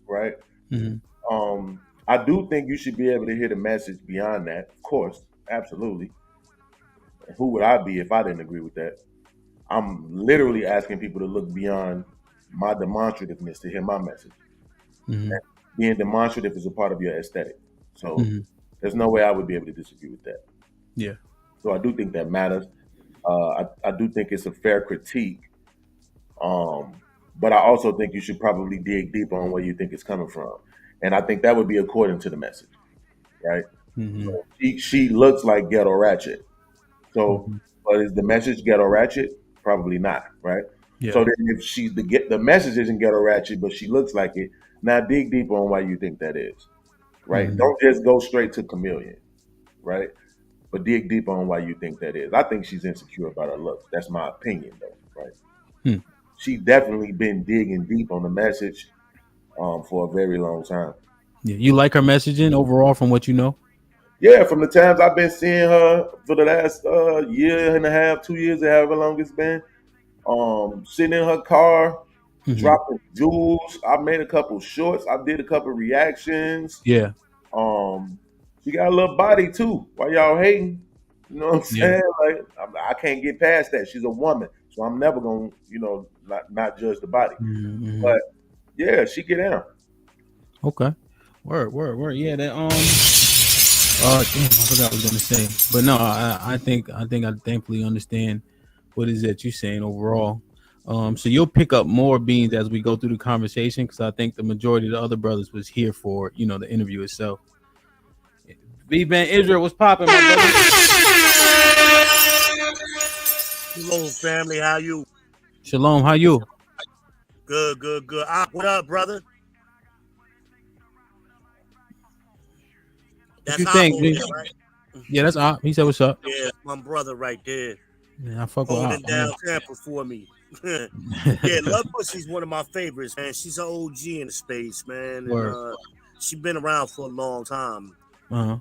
right? I do think you should be able to hear the message beyond that. Of course, absolutely. Who would I be if I didn't agree with that? I'm literally asking people to look beyond my demonstrativeness to hear my message. And being demonstrative is a part of your aesthetic. So there's no way I would be able to disagree with that. Yeah. So I do think that matters. I do think it's a fair critique. But I also think you should probably dig deeper on where you think it's coming from. And I think that would be according to the message, right? So she looks like ghetto ratchet. So, but is the message ghetto ratchet? Probably not, right? Yeah. So then if she's the message isn't ghetto ratchet, but she looks like it, now dig deeper on why you think that is, right? Don't just go straight to chameleon, right? But dig deeper on why you think that is. I think she's insecure about her looks. That's my opinion, though, right? She's definitely been digging deep on the message for a very long time. Yeah. You like her messaging overall from what you know? Yeah, from the times I've been seeing her for the last year and a half, 2 years, however long it's been, sitting in her car, dropping jewels. I made a couple shorts. I did a couple reactions. Yeah. She got a little body too. Why y'all hating? You know what I'm saying? Like I can't get past that. She's a woman, so I'm never gonna, not judge the body. But yeah, she get down. Okay. Word. Yeah, that damn, I forgot what I was gonna say. But no, I think I thankfully understand what is that you're saying overall. So you'll pick up more beans as we go through the conversation, because I think the majority of the other brothers was here for the interview itself. V-Man Israel, what's popping, my brother? Hello, family. How you? Shalom, how you? Good. What up, brother? What you think? There, right? Yeah, that's Op. He said, "What's up?" Yeah, my brother right there. Yeah, I fuck with holding Op, down man. Tampa for me. Yeah, Love Pussy's one of my favorites, man. She's an OG in the space, man. And she's been around for a long time. Her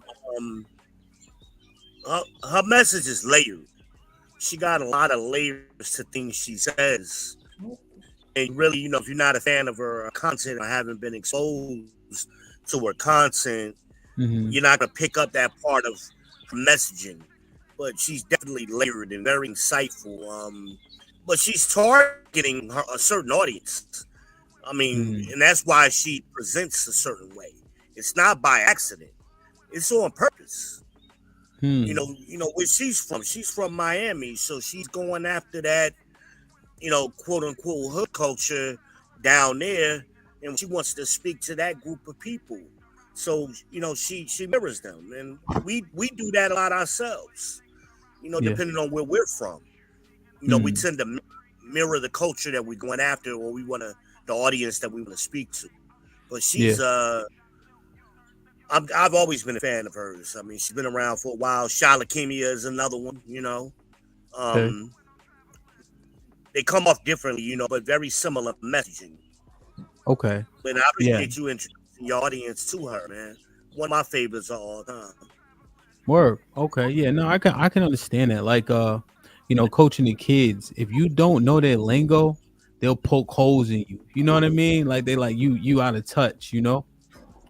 message is layered. She got a lot of layers to things she says. And really, if you're not a fan of her content or haven't been exposed to her content, you're not going to pick up that part of her messaging. But she's definitely layered and very insightful. But she's targeting a certain audience. I mean, and that's why she presents a certain way. It's not by accident. It's on purpose. Where she's from. She's from Miami, so she's going after that, quote unquote hood culture down there, and she wants to speak to that group of people. So she mirrors them, and we do that a lot ourselves. Depending on where we're from, we tend to mirror the culture that we're going after, or the audience that we want to speak to. But she's I've always been a fan of hers. I mean, she's been around for a while. Shalakimia is another one, They come off differently, but very similar messaging. Okay. But I appreciate you introducing your audience to her, man. One of my favorites of all time. Word. Okay. Yeah. No, I can understand that. Like, coaching the kids. If you don't know their lingo, they'll poke holes in you. You know what I mean? Like they like you out of touch.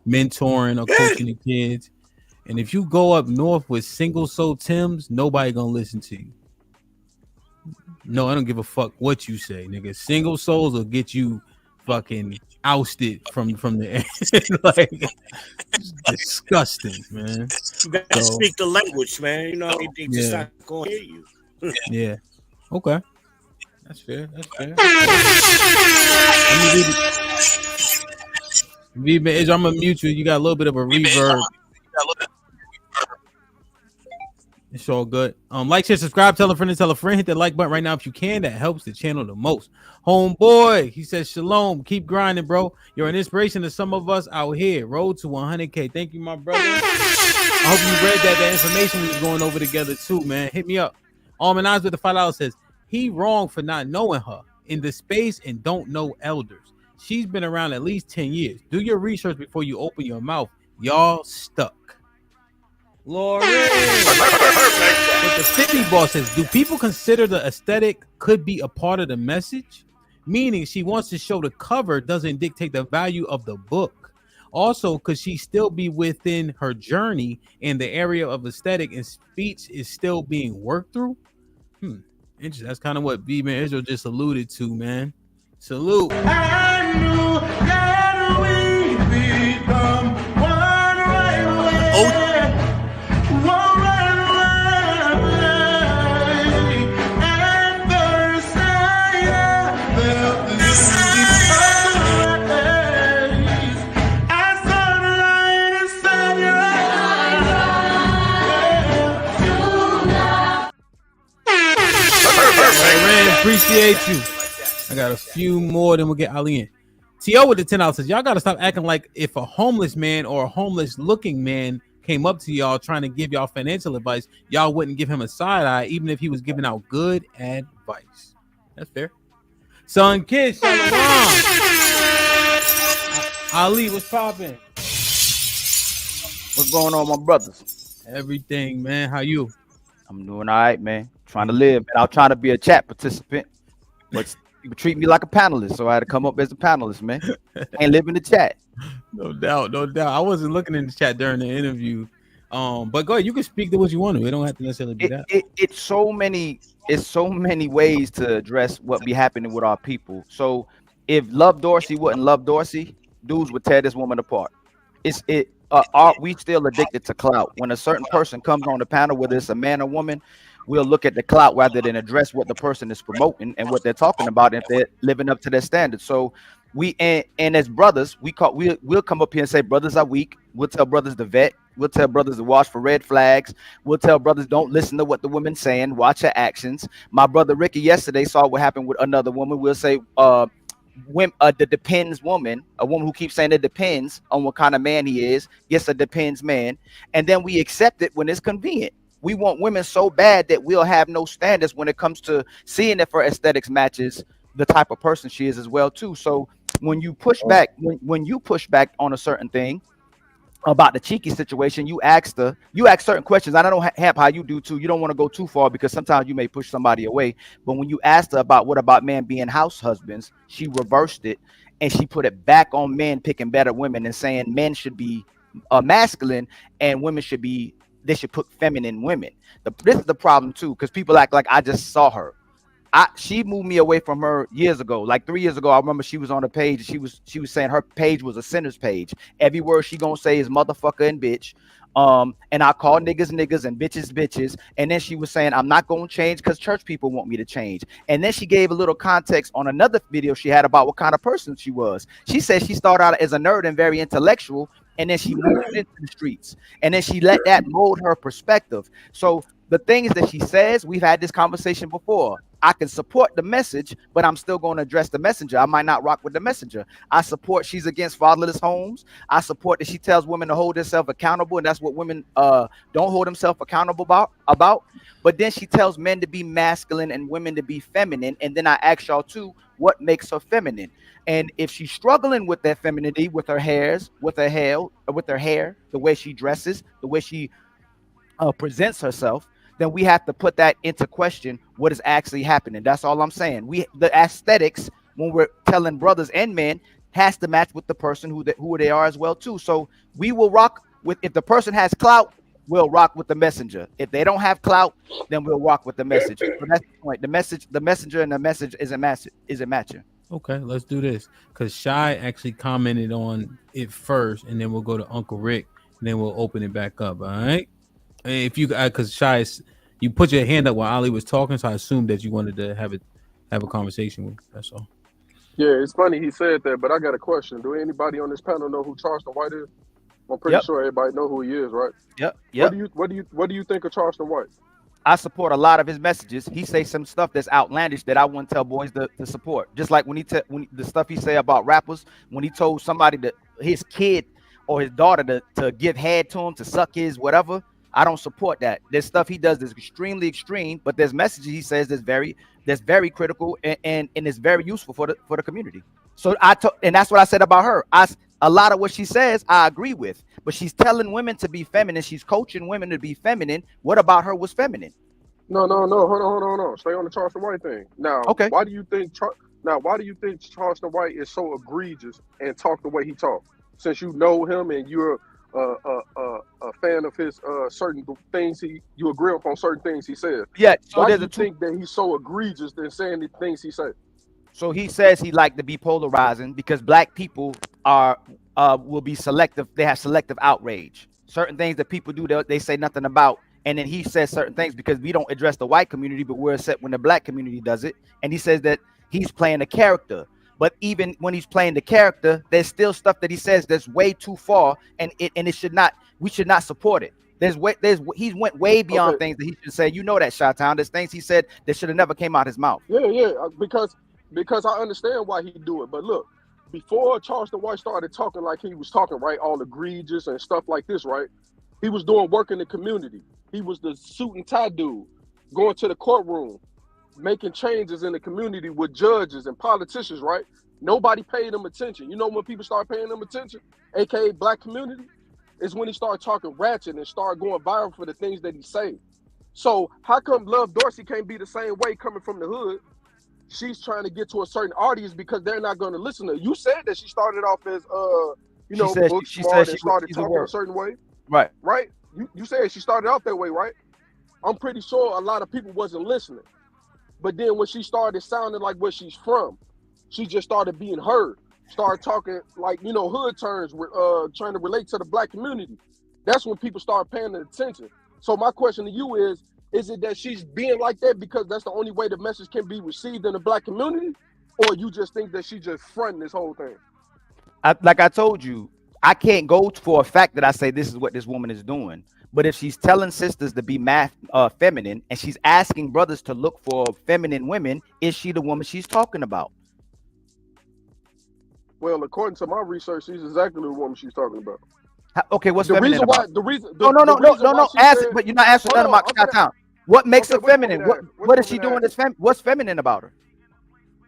Mentoring or coaching the kids. And if you go up north with single soul Tims, nobody gonna listen to you. No, I don't give a fuck what you say, nigga. Single souls will get you fucking ousted from the air. Like, it's disgusting, man. You gotta speak the language, man. They just not gonna hear you. Yeah. Okay. That's fair. I'm gonna mute you. You got a little bit of a reverb. It's all good. Like, share, subscribe, tell a friend, hit that like button right now if you can. That helps the channel the most. Homeboy, he says shalom. Keep grinding, bro. You're an inspiration to some of us out here. Road to 100K. Thank you, my brother. I hope you read that information we was going over together too, man. Hit me up. Almond Eyes with the $5 says he wrong for not knowing her in the space and don't know elders. She's been around at least 10 years. Do your research before you open your mouth. Y'all stuck. Lori. But the City Boss says, do people consider the aesthetic could be a part of the message? Meaning she wants to show the cover doesn't dictate the value of the book. Also, could she still be within her journey and the area of aesthetic and speech is still being worked through? Interesting. That's kind of what B-Man Israel just alluded to, man. Salute. Appreciate you. I got a few more, then we'll get Ali in. T.O. with the $10 says, y'all got to stop acting like if a homeless man or a homeless looking man came up to y'all trying to give y'all financial advice, y'all wouldn't give him a side eye, even if he was giving out good advice. That's fair. Son Kid, Shalom. Ali, what's popping? What's going on, my brothers? Everything, man. How you? I'm doing all right, man. Trying to live, man. I was trying to be a chat participant, but you treat me like a panelist, so I had to come up as a panelist, man. Ain't live in the chat. No doubt, no doubt. I wasn't looking in the chat during the interview. But go ahead, you can speak to what you want to. It don't have to necessarily be that. It's so many ways to address what be happening with our people. So if Love Dorsey wouldn't love Dorsey, dudes would tear this woman apart. We still addicted to clout. When a certain person comes on the panel, whether it's a man or woman, we'll look at the clout rather than address what the person is promoting and what they're talking about if they're living up to their standards. So and as brothers, we'll come up here and say brothers are weak. We'll tell brothers to vet. We'll tell brothers to watch for red flags. We'll tell brothers don't listen to what the women's saying. Watch her actions. My brother Ricky yesterday saw what happened with another woman. We'll say the depends woman, a woman who keeps saying it depends on what kind of man he is, gets a depends man, and then we accept it when it's convenient. We want women so bad that we'll have no standards when it comes to seeing if her aesthetics matches the type of person she is as well too. So when you push back, when you push back on a certain thing about the cheeky situation, you ask certain questions. I don't have how you do too. You don't want to go too far because sometimes you may push somebody away. But when you asked her about what about men being house husbands, she reversed it and she put it back on men picking better women and saying men should be masculine and women should put feminine women. This is the problem too, because people act like I just saw her. She moved me away from her years ago. Like 3 years ago, I remember she was on the page. She was saying her page was a sinner's page. Every word she gonna say is motherfucker and bitch. And I call niggas and bitches. And then she was saying, I'm not gonna change because church people want me to change. And then she gave a little context on another video she had about what kind of person she was. She said she started out as a nerd and very intellectual, and then she moved into the streets. And then she let that mold her perspective. So the things that she says, we've had this conversation before. I can support the message, but I'm still going to address the messenger. I might not rock with the messenger. I support she's against fatherless homes. I support that she tells women to hold themselves accountable, and that's what women don't hold themselves accountable about. But then she tells men to be masculine and women to be feminine. And then I ask y'all too, what makes her feminine? And if she's struggling with that femininity, with her hair, the way she dresses, the way she presents herself, then we have to put that into question, what is actually happening. That's all I'm saying. The aesthetics, when we're telling brothers and men, has to match with the person who they are as well too. So we will rock with, if the person has clout, we'll rock with the messenger. If they don't have clout, then we'll rock with the message. So that's the point. The messenger and the message isn't matching. Okay, let's do this. Because Shy actually commented on it first, and then we'll go to Uncle Rick, and then we'll open it back up. All right. If you, because Shy, you put your hand up while Ali was talking, so I assumed that you wanted to have a conversation with. That's all. Yeah, it's funny he said that, but I got a question. Do anybody on this panel know who Charleston White is? I'm pretty sure everybody know who he is, right? Yep. What do you think of Charleston White? I support a lot of his messages. He says some stuff that's outlandish that I wouldn't tell boys to support. Just like when the stuff he say about rappers, when he told somebody that his kid or his daughter to give head to him, to suck his whatever. I don't support that. There's stuff he does that's extremely extreme, but there's messages he says that's very critical and is very useful for the community. So and that's what I said about her. A lot of what she says, I agree with, but she's telling women to be feminine. She's coaching women to be feminine. What about her was feminine? No. Hold on. Stay on the Charleston White thing. Now, okay. Why do you think Charleston White is so egregious and talk the way he talks? Since you know him and you're a fan of his certain things, you agree upon certain things he says. Yeah. So why do you think that he's so egregious in saying the things he says? So he says he liked to be polarizing because black people will be selective. They have selective outrage. Certain things that people do, they say nothing about. And then he says certain things because we don't address the white community, but we're upset when the black community does it. And he says that he's playing a character. But even when he's playing the character, there's still stuff that he says that's way too far, and we should not support it. He's went way beyond things that he should say. You know that, Chi-Town. There's things he said that should have never came out his mouth. Yeah, because I understand why he do it. But look, before Charleston White started talking like he was talking, right, all egregious and stuff like this, right, he was doing work in the community. He was the suit and tie dude, going to the courtroom, making changes in the community with judges and politicians, right? Nobody paid him attention. You know when people start paying him attention, aka black community, is when he started talking ratchet and started going viral for the things that he say. So how come Love Dorsey can't be the same way coming from the hood? She's trying to get to a certain audience because they're not going to listen to her. You said that she started off as book smart and started talking a certain way. Right. Right? You said she started out that way, right? I'm pretty sure a lot of people wasn't listening. But then when she started sounding like where she's from, she just started being heard. Started talking like, hood terms, trying to relate to the black community. That's when people start paying attention. So my question to you is it that she's being like that because that's the only way the message can be received in the black community? Or you just think that she just fronting this whole thing? Like I told you, I can't go for a fact that I say this is what this woman is doing. But if she's telling sisters to be feminine and she's asking brothers to look for feminine women, is she the woman she's talking about? Well, according to my research, she's exactly the woman she's talking about. Okay, what's the feminine reason about? why? The reason. No. Ask, but you're not answering nothing about Chi-Town. What makes her feminine? What is she doing? What's feminine about her?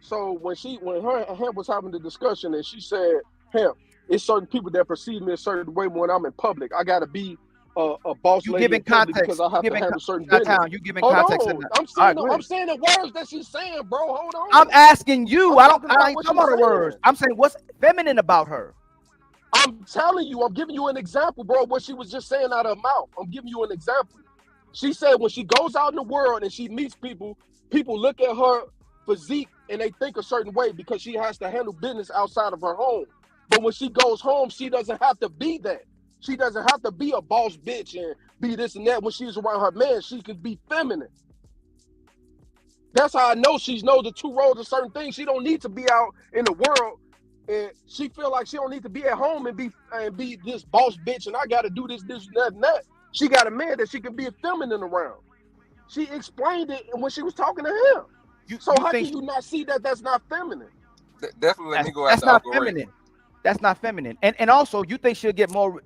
So when her and him was having the discussion, and she said, "Him, it's certain people that perceive me a certain way when I'm in public. I gotta be a boss lady in public because I have to handle certain business." You giving context in that. I'm saying the words that she's saying, bro. Hold on. I'm asking you. I ain't talking about the words. I'm saying what's feminine about her. I'm telling you. I'm giving you an example, bro. What she was just saying out of her mouth. I'm giving you an example. She said when she goes out in the world and she meets people, people look at her physique and they think a certain way because she has to handle business outside of her home. But when she goes home, she doesn't have to be that. She doesn't have to be a boss bitch and be this and that. When she's around her man, she can be feminine. That's how I know she knows the two roles of certain things. She don't need to be out in the world, and she feel like she don't need to be at home and be this boss bitch. And I got to do this, that, and that. She got a man that she can be feminine around. She explained it when she was talking to him. So how can you not see that that's not feminine? Definitely let me go That's after not feminine. That's not feminine. And also, you think she'll get more,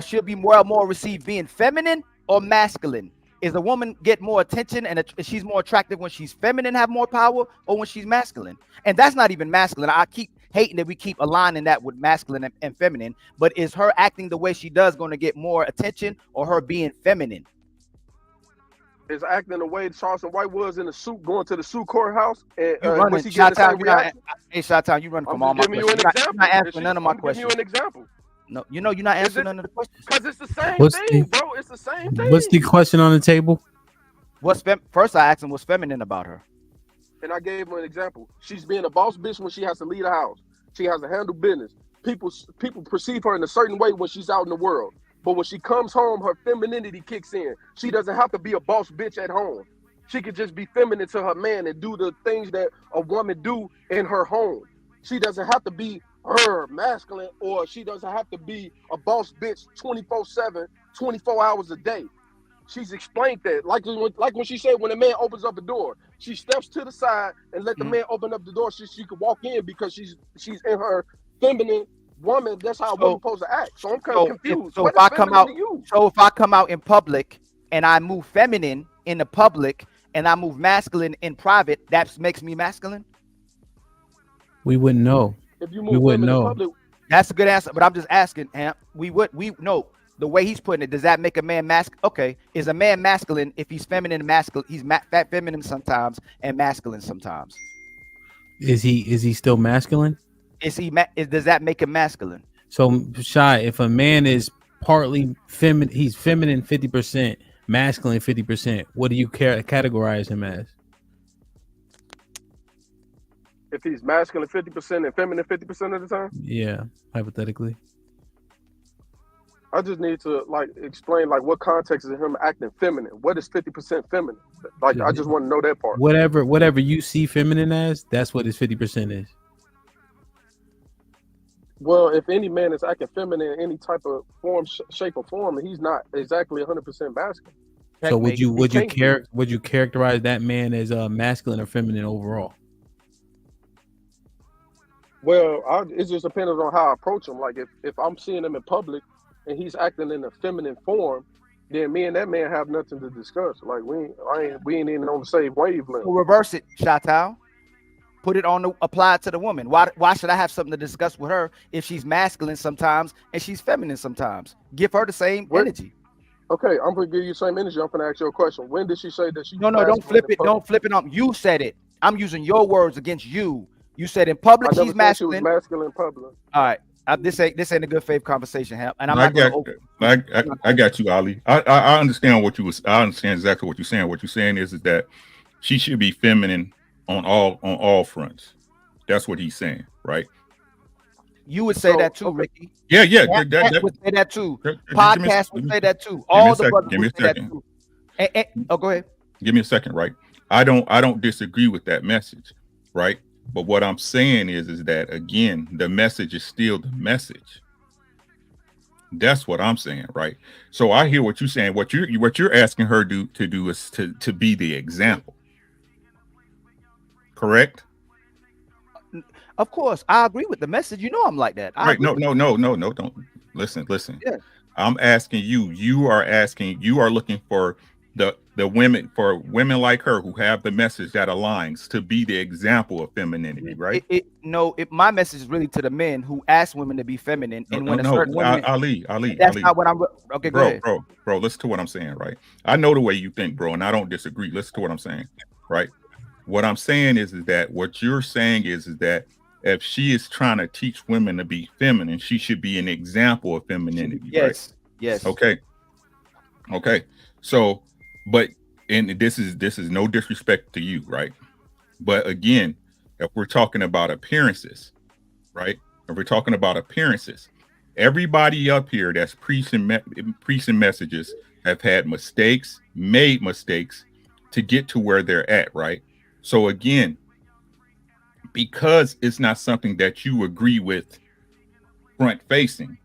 she'll be more received being feminine or masculine? Is a woman get more attention and she's more attractive when she's feminine, have more power, or when she's masculine? And that's not even masculine. I keep hating that we keep aligning that with masculine and feminine, but is her acting the way she does going to get more attention or her being feminine? Is acting the way Charleston White was in the suit, going to the suit courthouse. And, you running, Chi-Town, hey, Chi-Town, you running from all my questions. You're not answering none of my questions. I'm giving you an example. No, you're not answering none of the questions. Because it's the same thing, bro. It's the same thing. What's the question on the table? First, I asked him what's feminine about her. And I gave her an example. She's being a boss bitch when she has to lead a house. She has to handle business. People perceive her in a certain way when she's out in the world. But when she comes home, her femininity kicks in. She doesn't have to be a boss bitch at home. She could just be feminine to her man and do the things that a woman do in her home. She doesn't have to be masculine, or she doesn't have to be a boss bitch 24/7, 24 hours a day. She's explained that. Like when she said when a man opens up a door, she steps to the side and let the man open up the door so she can walk in because she's in her feminine woman. That's how a woman's supposed to act. So I'm kind of confused. So if I come out in public and I move feminine in the public and I move masculine in private, that makes me masculine? We wouldn't know. if you We move wouldn't women in know. public, That's a good answer, but I'm just asking, Hamp. We know the way he's putting it. Does that make a man masculine? Okay, is a man masculine if he's feminine and masculine? He's fat feminine sometimes and masculine sometimes. Is he still masculine? Is he? Does that make him masculine? So Shy, if a man is partly feminine, he's feminine 50%, masculine 50%. What do you categorize him as? if he's masculine 50% and feminine 50% of the time, Yeah, hypothetically. I just need to like explain like what context is him acting feminine. What is 50% feminine? Like I just want to know that part. Whatever you see feminine as, that's what his 50% is. Well, if any man is acting feminine in any type of form, shape, or form, he's not exactly 100% masculine. So would you characterize that man as masculine or feminine overall? Well, it just depends on how I approach him. Like if I'm seeing him in public and he's acting in a feminine form, then me and that man have nothing to discuss. Like we ain't even on the same wavelength. So reverse it, Shatal. Put it on apply it to the woman. Why should I have something to discuss with her if she's masculine sometimes and she's feminine sometimes? Give her the same energy. Okay, I'm gonna give you the same energy. I'm gonna ask you a question. When did she say that she? No, don't flip it. Don't flip it on. You said it. I'm using your words against you. You said in public she's masculine. She was masculine in public. All right. This ain't a good faith conversation, Hamp. And I got you, Ali. I understand I understand exactly what you're saying. What you're saying is that she should be feminine on all fronts. That's what he's saying, right? You would say that too, Ricky. Yeah. That would say that too. Podcast would say that too. All the brothers would say that too. Go ahead. Give me a second, right? I don't disagree with that message, right? But what I'm saying is that again, the message is still the message. That's what I'm saying, right? So I hear what you're saying. What you're asking her to do is to be the example. Correct? Of course, I agree with the message. You know I'm like that. Right? No. Don't listen. Yeah. I'm asking you. You are looking for the women like her who have the message that aligns to be the example of femininity, right? My message is really to the men who ask women to be feminine, and when a certain woman, Ali, that's not what I'm. Okay, go ahead. Bro. Listen to what I'm saying, right? I know the way you think, bro, and I don't disagree. Listen to what I'm saying, right? What I'm saying is that what you're saying is that if she is trying to teach women to be feminine, she should be an example of femininity. Yes. Right? Yes. Okay. So, and this is no disrespect to you, right? But again, if we're talking about appearances, right? If we're talking about appearances, everybody up here that's preaching messages have had made mistakes to get to where they're at, right? So again, because it's not something that you agree with front facing,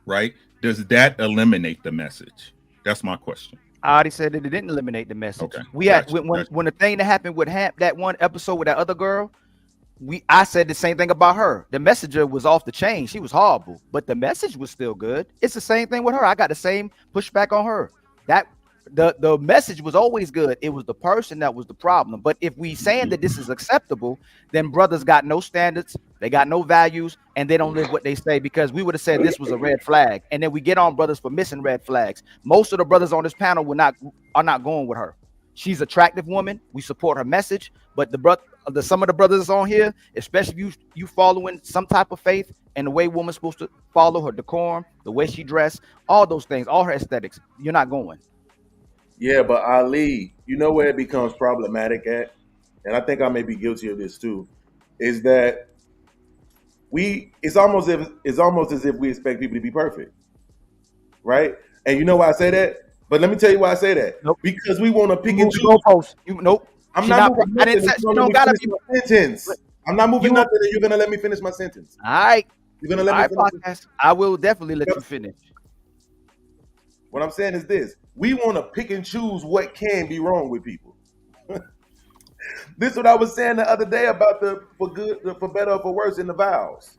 right? Does that eliminate the message? That's my question. I already said that it didn't eliminate the message. Okay. We had when the thing that happened with Hamp, that one episode with that other girl, I said the same thing about her. The messenger was off the chain. She was horrible, but the message was still good. It's the same thing with her. I got the same pushback on her. That the message was always good. It was the person that was the problem. But if we saying that this is acceptable, then brothers got no standards, they got no values, and they don't live what they say, because we would have said this was a red flag. And then we get on brothers for missing red flags. Most of the brothers on this panel are not going with her. She's an attractive woman. We support her message, but some of the brothers on here, especially if you following some type of faith and the way woman's supposed to follow her decorum, the way she dressed, all those things, all her aesthetics, you're not going. Yeah, but Ali, you know where it becomes problematic at, and I think I may be guilty of this too, is that it's almost as if we expect people to be perfect, right? And you know why I say that? But let me tell you why I say that. Nope. Because we want to pick and choose. Nope. I'm not moving nothing. You don't gotta be my sentence. I'm not moving nothing, and you're gonna let me finish my sentence. All right. You're gonna let me finish. I will definitely let you finish. What I'm saying is this: we want to pick and choose what can be wrong with people. This is what I was saying the other day about for better or for worse in the vows.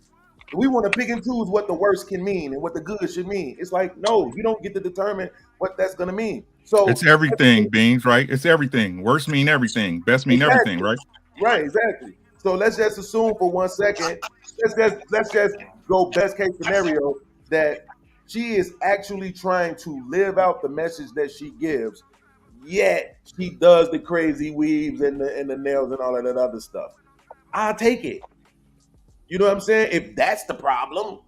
We want to pick and choose what the worst can mean and what the good should mean. It's like, no, you don't get to determine what that's gonna mean. So it's everything, Beans, right? It's everything. Worst mean everything. Best mean everything, right? Right, exactly. So let's just assume for 1 second let's just go best case scenario that she is actually trying to live out the message that she gives, yet she does the crazy weaves and the nails and all of that other stuff. I'll take it. You know what I'm saying? If that's the problem,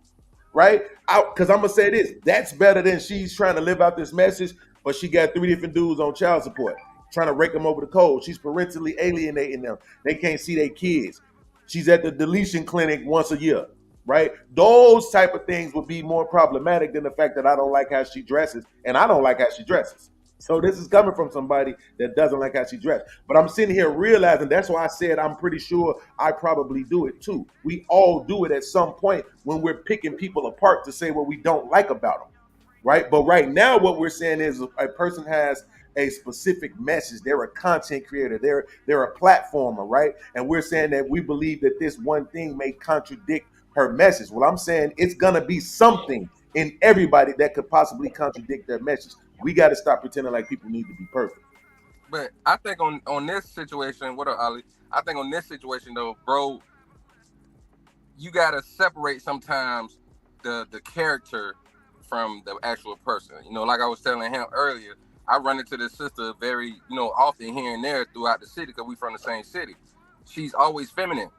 right? Because I'm gonna say this: that's better than she's trying to live out this message, but she got 3 different dudes on child support, trying to rake them over the coals. She's parentally alienating them. They can't see their kids. She's at the deletion clinic once a year, right? Those type of things would be more problematic than the fact that I don't like how she dresses, and I don't like how she dresses. So this is coming from somebody that doesn't like how she dressed. But I'm sitting here realizing that's why I said I'm pretty sure I probably do it too. We all do it at some point when we're picking people apart to say what we don't like about them, right? But right now what we're saying is a person has a specific message. They're a content creator. They're a platformer, right? And we're saying that we believe that this one thing may contradict her message. Well, I'm saying it's going to be something in everybody that could possibly contradict their message. We got to stop pretending like people need to be perfect. But I think on this situation, what up, Ali? I think on this situation though, bro, you gotta separate sometimes the character from the actual person. You know, like I was telling him earlier, I run into this sister very, often here and there throughout the city because we from the same city. She's always feminine.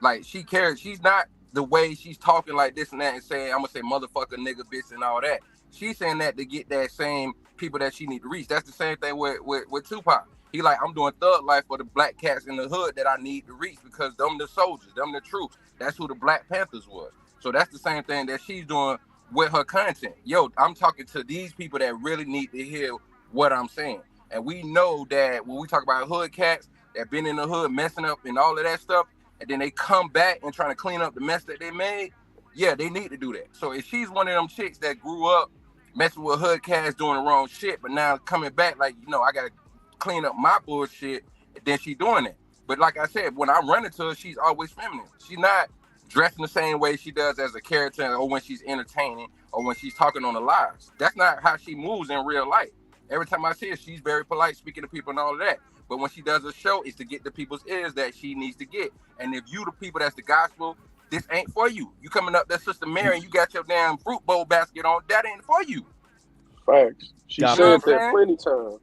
Like she cares. She's not the way she's talking like this and that and saying, I'm gonna say motherfucker, nigga, bitch, and all that. She's saying that to get that same people that she need to reach. That's the same thing with Tupac. He like, I'm doing thug life for the black cats in the hood that I need to reach because them the soldiers, them the troops. That's who the Black Panthers was. So that's the same thing that she's doing with her content. Yo, I'm talking to these people that really need to hear what I'm saying. And we know that when we talk about hood cats that been in the hood messing up and all of that stuff, and then they come back and trying to clean up the mess that they made, yeah, they need to do that. So if she's one of them chicks that grew up messing with hood cats doing the wrong shit, but now coming back like, I gotta clean up my bullshit, and then she doing it. But like I said, when I run into her, she's always feminine. She's not dressing the same way she does as a character or when she's entertaining or when she's talking on the lives. That's not how she moves in real life. Every time I see her, she's very polite, speaking to people and all of that. But when she does a show, it's to get the people's ears that she needs to get. And if you the people that's the gospel, this ain't for you. You coming up there, Sister Mary, and you got your damn fruit bowl basket on, that ain't for you. Facts. She said that plenty times.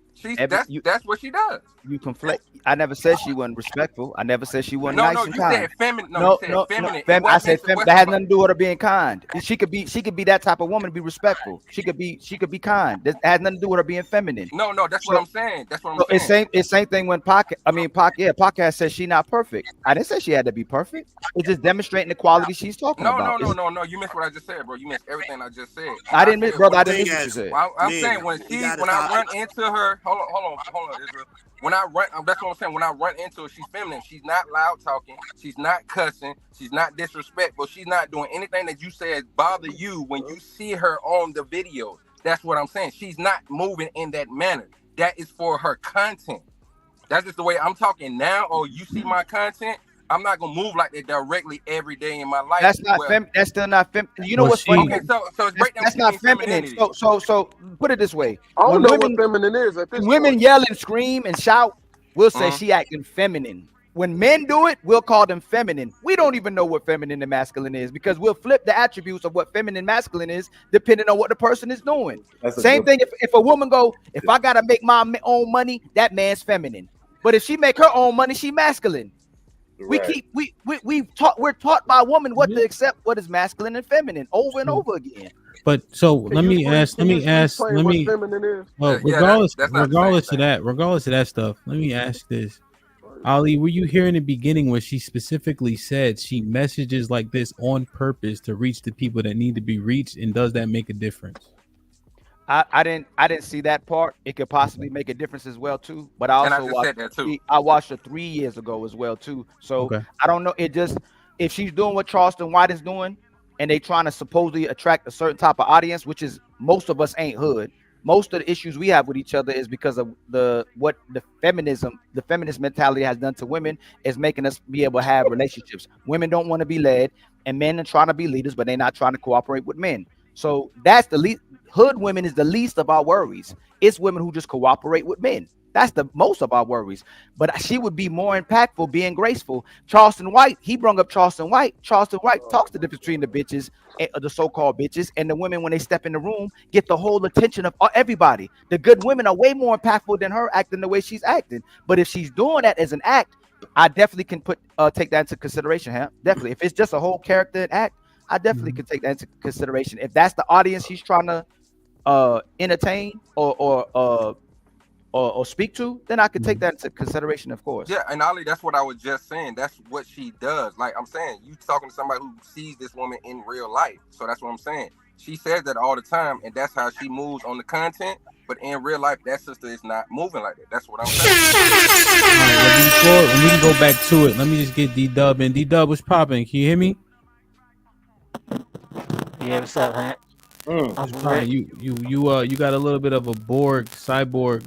That's what she does. You conflict. I never said she wasn't respectful. I never said she wasn't nice and you kind. said feminine. No, you said feminine. I said feminine. That has nothing to do with her being kind. She could be that type of woman to be respectful. She could be kind. That has nothing to do with her being feminine. No, that's what I'm saying. That's what I'm saying. It's same thing when Podcast says she not perfect. I didn't say she had to be perfect. It's just demonstrating the quality she's talking about. No. You missed what I just said, bro. You missed everything I just said. I didn't miss, brother. I didn't miss what you said. I'm saying when I run into her, hold on, Israel. When I run, that's what I'm saying. When I run into her, she's feminine. She's not loud talking. She's not cussing. She's not disrespectful. She's not doing anything that you said bother you when you see her on the videos. That's what I'm saying. She's not moving in that manner. That is for her content. That's just the way I'm talking now. Oh, you see my content? I'm not gonna move like that directly every day in my life. That's not that's still not feminine. You know what's funny? Okay, so it's break that's not feminine. So put it this way. I don't know what feminine is at this women point. yell and scream and shout, we'll say she acting feminine. When men do it, we'll call them feminine. We don't even know what feminine and masculine is because we'll flip the attributes of what feminine and masculine is depending on what the person is doing. Same thing if a woman go, if I gotta make my own money, that man's feminine. But if she make her own money, she masculine. Right. We're taught by women what to accept, what is masculine and feminine over and over again. But so let me ask. Regardless of that stuff, let me ask this. Ali, were you here in the beginning when she specifically said she messages like this on purpose to reach the people that need to be reached, and does that make a difference? I didn't see that part. It could possibly make a difference as well too. But I watched it 3 years ago as well too. So I don't know. It just, if she's doing what Charleston White is doing, and they trying to supposedly attract a certain type of audience, which is most of us ain't hood. Most of the issues we have with each other is because of what the feminist mentality has done to women is making us be able to have relationships. Women don't want to be led, and men are trying to be leaders, but they're not trying to cooperate with men. So that's the least. Hood women is the least of our worries. It's women who just cooperate with men. That's the most of our worries. But she would be more impactful being graceful. Charleston White, he brung up Charleston White. Charleston White talks the difference between the bitches, the so-called bitches, and the women when they step in the room, get the whole attention of everybody. The good women are way more impactful than her acting the way she's acting. But if she's doing that as an act, I definitely can take that into consideration, huh? Definitely. If it's just a whole character and act, I definitely can take that into consideration. If that's the audience she's trying to entertain or speak to, then I could take that into consideration, of course. Yeah, and Ali, that's what I was just saying. That's what she does. Like I'm saying, you talking to somebody who sees this woman in real life. So that's what I'm saying. She says that all the time, and that's how she moves on the content. But in real life, that sister is not moving like that. That's what I'm saying. All right, before we can go back to it, let me just get D-Dub in. D-Dub, what's popping? Can you hear me? Yeah, what's up, man? What's popping? You got a little bit of a cyborg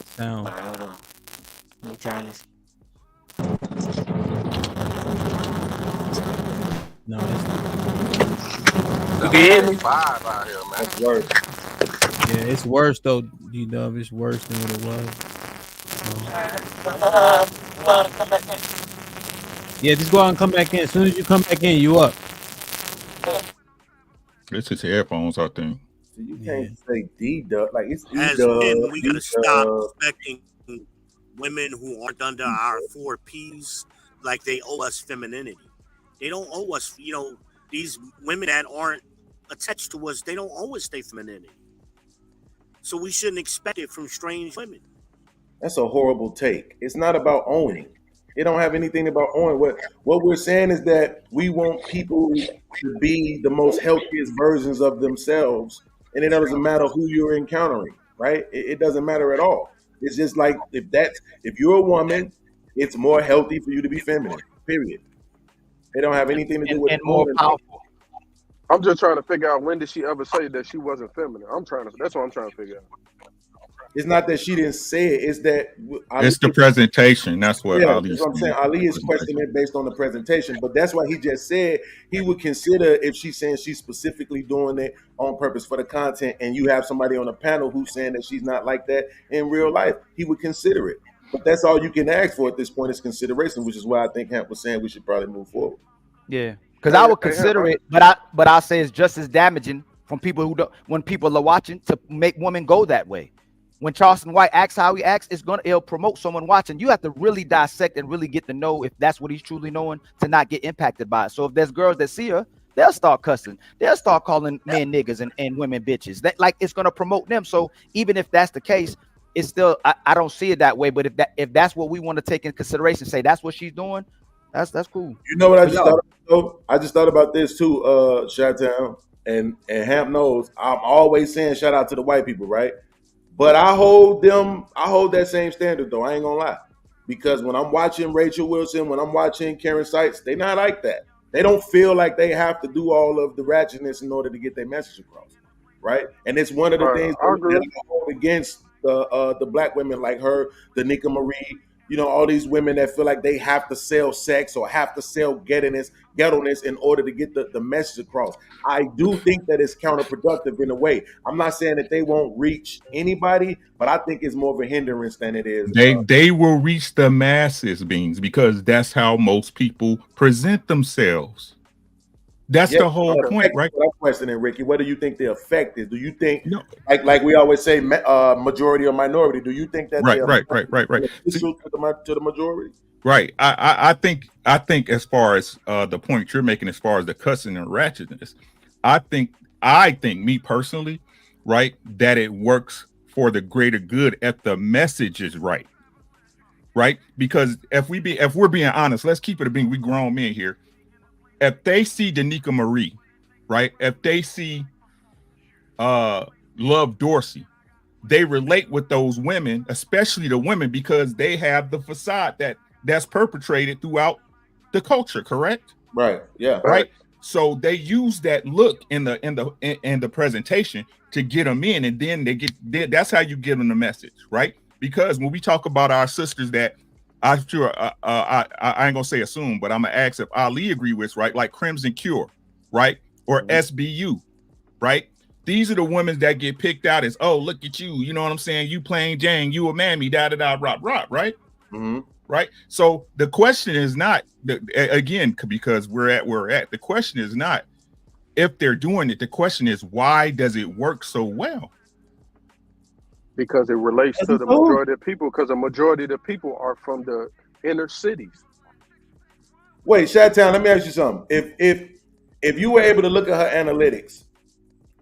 sound. Hold on. Let me turn this. No, that's not. You can hear me? Vibe out here, man. That's worse. Yeah, it's worse though, D-Dub. It's worse than what it was. Yeah, just go out and come back in. As soon as you come back in, you up. It's his headphones, I think. So you can't say D-Dub. Like, it's As D-Dub. men, we gotta stop expecting women who aren't under our 4 Ps like they owe us femininity. They don't owe us, these women that aren't attached to us, they don't owe us their femininity. So we shouldn't expect it from strange women. That's a horrible take. It's not about owning. It don't have anything about owning. What we're saying is that we want people to be the most healthiest versions of themselves, and it doesn't matter who you're encountering, right? It doesn't matter at all. It's just like if you're a woman, it's more healthy for you to be feminine. Period. It don't have anything to do with and more powerful. I'm just trying to figure out, when did she ever say that she wasn't feminine? That's what I'm trying to figure out. It's not that she didn't say it. It's that It's the presentation. That's what Ali's saying. I'm saying. Ali is questioning it based on the presentation, but that's why he just said he would consider if she's saying she's specifically doing it on purpose for the content, and you have somebody on the panel who's saying that she's not like that in real life, he would consider it. But that's all you can ask for at this point is consideration, which is why I think Hamp was saying we should probably move forward. Yeah, because I would consider it, but I'll say it's just as damaging from people who don't, when people are watching, to make women go that way. When Charleston White acts how he acts, it'll promote someone watching. You have to really dissect and really get to know if that's what he's truly knowing to not get impacted by it. So if there's girls that see her, they'll start cussing. They'll start calling men niggas and women bitches. That, like, it's gonna promote them. So even if that's the case, it's still I don't see it that way. But if that's what we want to take in consideration, say that's what she's doing, that's cool. You know what I just thought about? I just thought about this too, Chi-Town, and Hamp knows I'm always saying shout out to the white people, right? But I hold that same standard though. I ain't gonna lie. Because when I'm watching Rachel Wilson, when I'm watching Karen Seitz, they not like that. They don't feel like they have to do all of the ratchetness in order to get their message across. Right? And it's one of the things that I hold against the black women like her, the Nika Marie, all these women that feel like they have to sell sex or have to sell ghettoness in order to get the message across. I do think that it's counterproductive in a way. I'm not saying that they won't reach anybody, but I think it's more of a hindrance than it is. They will reach the masses, Beans, because that's how most people present themselves. That's the whole point, right? I'm questioning, Ricky. What do you think the effect is? Do you think, like we always say, majority or minority? Do you think that right? To the majority? Right. I think as far as the point you're making, as far as the cussing and ratchetness, I think me personally, right, that it works for the greater good if the message is right. Right? Because if we're being honest, let's keep it a being, we grown men here. If they see Danica Marie, right? If they see Love Dorsey, they relate with those women, especially the women, because they have the facade that's perpetrated throughout the culture, correct? Right. Yeah. Right. So they use that look in the presentation to get them in, and then that's how you give them the message, right? Because when we talk about our sisters that I'm sure I ain't gonna say assume, but I'm gonna ask if Ali agree with, right? Like Crimson Cure, right? Or SBU, right? These are the women that get picked out as, oh, look at you. You know what I'm saying? You plain Jane, you a mammy, da-da-da, rop, right? Mm-hmm. Right. So the question is not, again, because we're at where we're at. The question is not if they're doing it. The question is, why does it work so well? Because it relates to the majority of people, because the majority of the people are from the inner cities. Wait, Chi-Town, let me ask you something. If you were able to look at her analytics,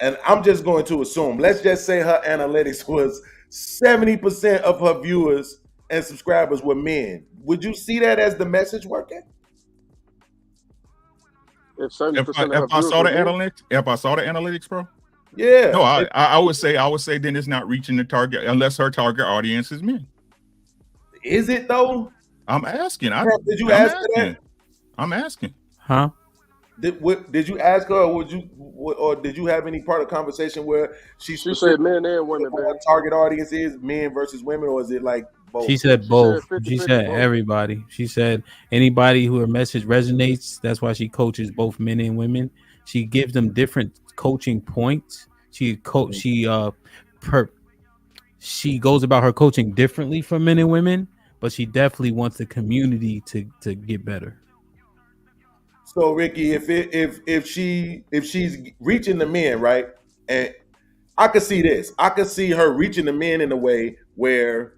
and I'm just going to assume, let's just say her analytics was 70% of her viewers and subscribers were men. Would you see that as the message working? If 70% If I saw the analytics, bro. Yeah. No, I would say then it's not reaching the target unless her target audience is men. Is it though? I'm asking. Did you ask her that? I'm asking. Huh? Did you ask her, or did you have any part of conversation where she said men and women, man? What target audience is men versus women, or is it like both? She said both. She 50-50 said both. everybody. She said anybody who her message resonates. That's why she coaches both men and women. She gives them different coaching points. She goes about her coaching differently from men and women, but she definitely wants the community to get better. So Ricky, if she's reaching the men, right, and I could see this, I could see her reaching the men in a way where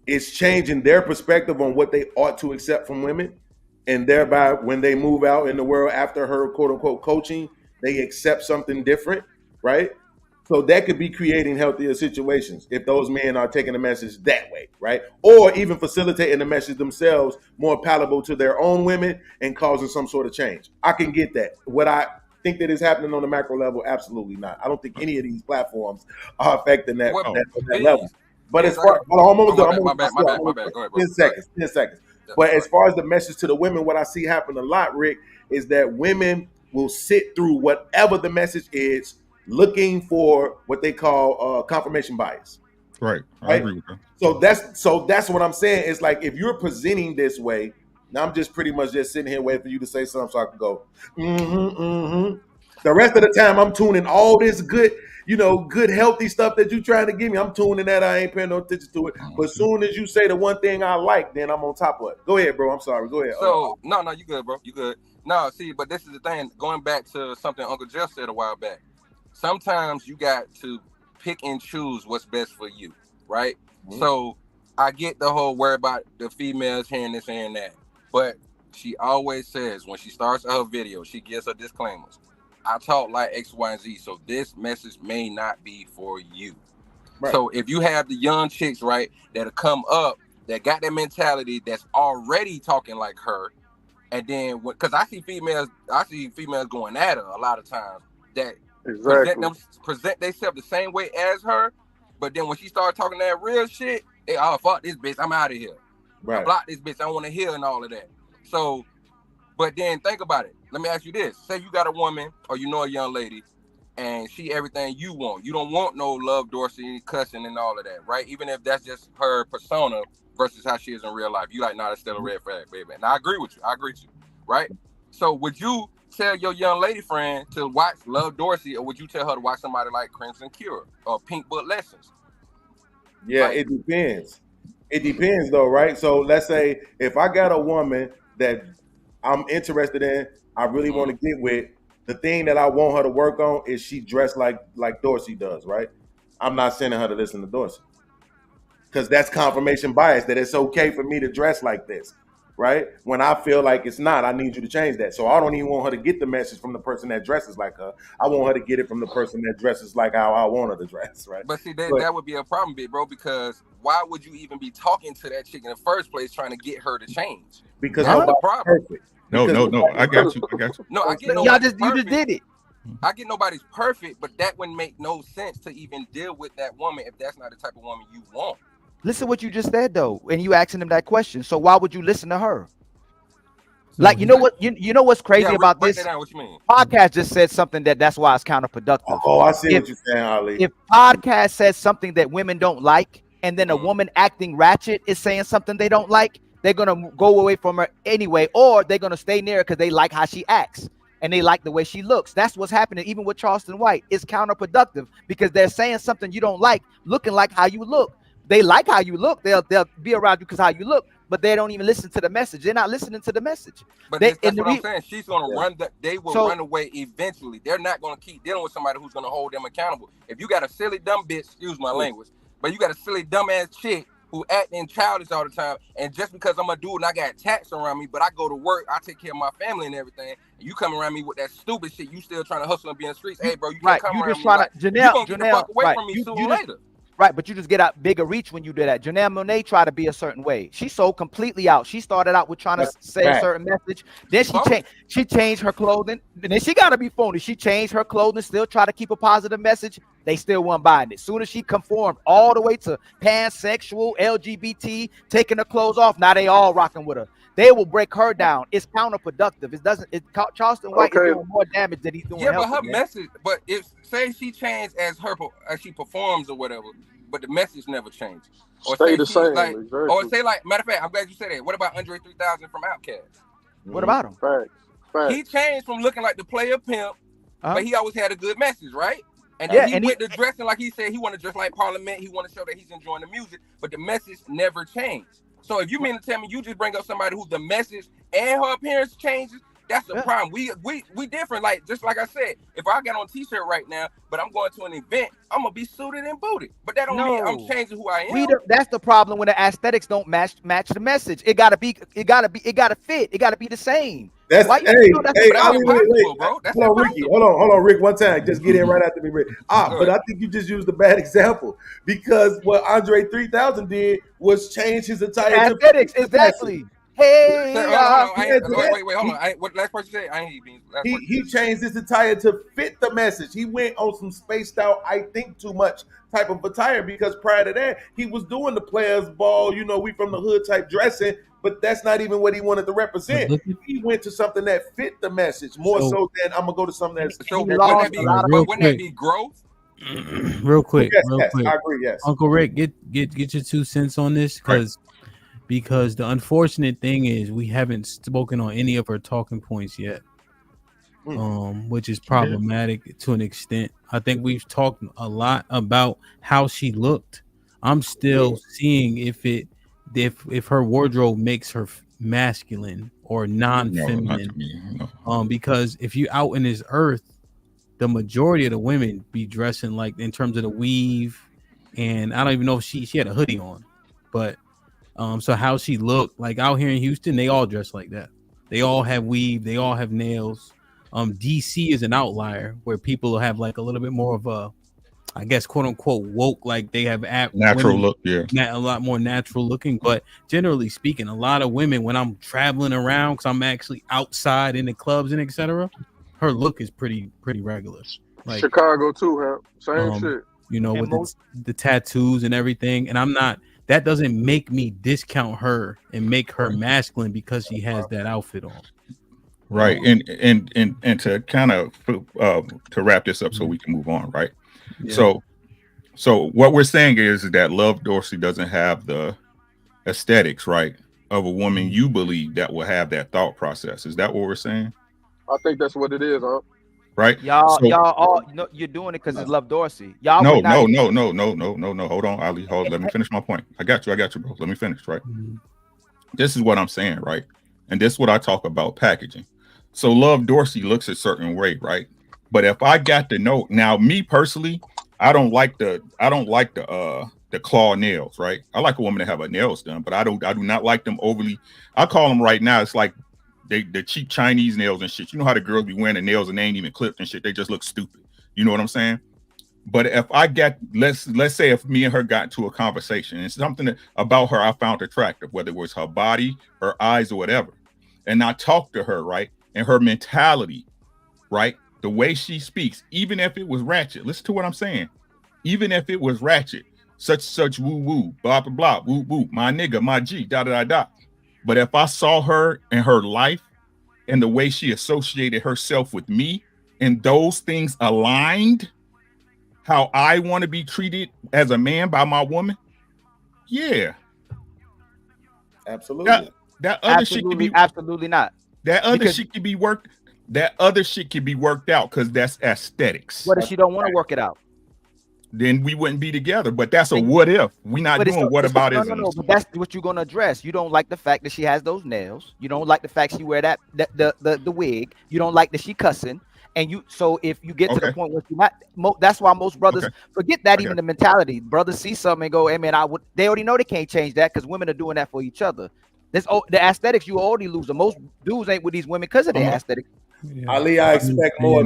it's changing their perspective on what they ought to accept from women, and thereby when they move out in the world after her quote unquote coaching, they accept something different, right? So that could be creating healthier situations if those men are taking the message that way, right? Or even facilitating the message themselves more palatable to their own women and causing some sort of change. I can get that. What I think that is happening on the macro level, absolutely not. I don't think any of these platforms are affecting that level. But as far, my bad. Go ahead, bro. 10 seconds. But as far as the message to the women, what I see happen a lot, Rick, is that women will sit through whatever the message is, looking for what they call confirmation bias. Right. I agree with that. So that's what I'm saying. It's like if you're presenting this way, now I'm just pretty much just sitting here waiting for you to say something so I can go. The rest of the time I'm tuning all this good, good healthy stuff that you're trying to give me. I'm tuning that. I ain't paying no attention to it. But as soon as you say the one thing I like, then I'm on top of it. Go ahead, bro. I'm sorry. Go ahead. So no, you good, bro. You good. No, see, but this is the thing. Going back to something Uncle Jeff said a while back. Sometimes you got to pick and choose what's best for you, right? Mm-hmm. So I get the whole worry about the females hearing this and that, but she always says when she starts her video, she gives her disclaimers. I talk like X, Y, and Z, so this message may not be for you. Right. So if you have the young chicks, right, that'll come up, that got that mentality that's already talking like her, and then because I see females going at her a lot of times that present themselves the same way as her, but then when she started talking that real shit, they fuck this bitch, I'm out of here. Right. I block this bitch, I want to hear and all of that. So, but then think about it. Let me ask you this: say you got a woman or a young lady, and she everything you want. You don't want no Love Dorsey cussing and all of that, right? Even if that's just her persona versus how she is in real life. You like, nah, that's still a red flag, baby. And I agree with you, right? So would you tell your young lady friend to watch Love Dorsey, or would you tell her to watch somebody like Crimson Cure or Pink Book Lessons? Yeah, it depends. It depends though, right? So let's say if I got a woman that I'm interested in, I really want to get with, the thing that I want her to work on is she dressed like Dorsey does, right? I'm not sending her to listen to Dorsey because that's confirmation bias that it's okay for me to dress like this. Right? When I feel like it's not, I need you to change that. So I don't even want her to get the message from the person that dresses like her. I want her to get it from the person that dresses like how I want her to dress, right? But see, that would be a problem, big bro, because why would you even be talking to that chick in the first place trying to get her to change? Because nobody's perfect. No, I got you. No, I get y'all you just did it. I get nobody's perfect, but that wouldn't make no sense to even deal with that woman if that's not the type of woman you want. Listen what you just said though, and you asking them that question. So why would you listen to her? Like, you know what? You know what's crazy about this? What you mean? Podcast just said something that's why it's counterproductive. Oh, I see what you're saying, Ali. If podcast says something that women don't like, and then a woman acting ratchet is saying something they don't like, they're gonna go away from her anyway, or they're gonna stay near her because they like how she acts. and they like the way she looks. That's what's happening even with Charleston White. It's counterproductive because they're saying something you don't like, looking like how you look. They like how you look. They'll be around you because how you look, but they don't even listen to the message. They're not listening to the message. But They, that's what I'm saying. She's gonna run. They will So- run away eventually. They're not gonna keep dealing with somebody who's gonna hold them accountable. If you got a silly dumb bitch, excuse my language, but you got a silly dumb ass chick who acting childish all the time, and just because I'm a dude and I got tats around me, but I go to work, I take care of my family and everything, and you come around me with that stupid shit, you still trying to hustle and be in the streets. Hey, bro, you can't come you around just me trying like, to you gonna get the fuck away right. from me sooner You or just- later. Right, but you just get out bigger reach when you do that. Janelle Monáe tried to be a certain way. She sold completely out. She started out with trying to say a certain message. Then she changed her clothing. And then she got to be phony. She changed her clothing, still try to keep a positive message. They still weren't buying it. Soon as she conformed all the way to pansexual, LGBT, taking her clothes off, now they all rocking with her. They will break her down. It's counterproductive. It doesn't. Charleston White is doing more damage than he's doing. Yeah, but helping, her man. message. But if say she changed as she performs or whatever, but the message never changed. Or Stay say the she's same, like, exactly. or say like, matter of fact, I'm glad you said that. What about Andre 3000 from Outkast? What about him? Facts. He changed from looking like the player pimp, but he always had a good message, right? And Yeah, then he and went to dressing like he said he wanted to dress like Parliament. He wanted to show that he's enjoying the music, but the message never changed. So if you mean to tell me you just bring up somebody who the message and her appearance changes, that's the problem. We different. Like just like I said, if I got on a t-shirt right now, but I'm going to an event, I'm gonna be suited and booted. But that don't mean I'm changing who I am. That's the problem when the aesthetics don't match the message. It gotta fit. It gotta be the same. That's Why you hey, feel that's hey, impossible, wait. bro. That's hold on, Ricky. Hold on, Rick. One time, just get in right after me, Rick. But I think you just used a bad example because what Andre 3000 did was change his entire aesthetics. Exactly. Hey, Hold on. What last part you said? I ain't even. He changed his attire to fit the message. He went on some spaced out, I think too much type of attire because prior to that, he was doing the players ball, we from the hood type dressing, but that's not even what he wanted to represent. He went to something that fit the message more so than I'm gonna go to something that's wouldn't that be growth? Real quick. I agree. Yes, Uncle Rick, get your 2 cents on this because the unfortunate thing is we haven't spoken on any of her talking points yet, which is problematic to an extent. I think we've talked a lot about how she looked. I'm still seeing if her wardrobe makes her masculine or non-feminine. Because if you out in this earth, the majority of the women be dressing like in terms of the weave, and I don't even know if she had a hoodie on, but so how she looked like out here in Houston, they all dress like that. They all have weave, they all have nails. DC is an outlier where people have like a little bit more of a, I guess, quote unquote woke, like they have natural look, a lot more natural looking. But generally speaking, a lot of women, when I'm traveling around, because I'm actually outside in the clubs and etc., her look is pretty regular. Like Chicago too, huh? Same shit. With the tattoos and everything. And that doesn't make me discount her and make her masculine because she has that outfit on. Right. And to kind of to wrap this up so we can move on, right? Yeah. So what we're saying is that Love Dorsey doesn't have the aesthetics, right, of a woman you believe that will have that thought process. Is that what we're saying? I think that's what it is, huh? Right. Y'all all you're doing it because it's Love Dorsey. Y'all no. Hold on, Ali. Let me finish my point. I got you, bro. Let me finish, right? This is what I'm saying, right? And this is what I talk about packaging. So Love Dorsey looks a certain way, right? But if I got to know now, me personally, I don't like the claw nails, right? I like a woman to have her nails done, but I do not like them overly. I call them right now. It's like the cheap Chinese nails and shit. You know how the girls be wearing the nails and they ain't even clipped and shit. They just look stupid. You know what I'm saying? But if I got, let's say if me and her got into a conversation and something about her I found attractive, whether it was her body, her eyes, or whatever, and I talked to her, right, and her mentality, right, the way she speaks, even if it was ratchet, listen to what I'm saying, even if it was ratchet, such woo woo, blah blah blah, woo woo, my nigga, my G, da da da da. But if I saw her and her life and the way she associated herself with me, and those things aligned how I want to be treated as a man by my woman, yeah, absolutely. That other shit could be absolutely not. That other shit could be worked. that other shit can be worked out because that's aesthetics. What if she don't want to work it out? Then we wouldn't be together. But that's a what if. We're not doing what about isms. No, but that's what you're gonna address. You don't like the fact that she has those nails. You don't like the fact she wear the wig. You don't like that she cussing. And you, so if you get to the point where you not, that's why most brothers forget that even the mentality. Brothers see something and go, "Hey man, they already know they can't change that because women are doing that for each other." The aesthetics you already lose. The most dudes ain't with these women because of their aesthetics. Ali, I expect more.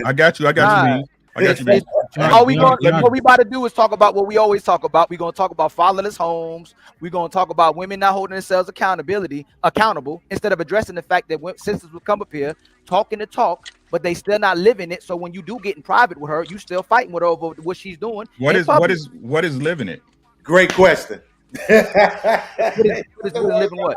I got you. I got you, man. What we about to do is talk about what we always talk about. We're gonna talk about fatherless homes. We're gonna talk about women not holding themselves accountable instead of addressing the fact that sisters will come up here talking the talk, but they still not living it. So when you do get in private with her, you still fighting with her over what she's doing. What is living it? Great question. What is living what?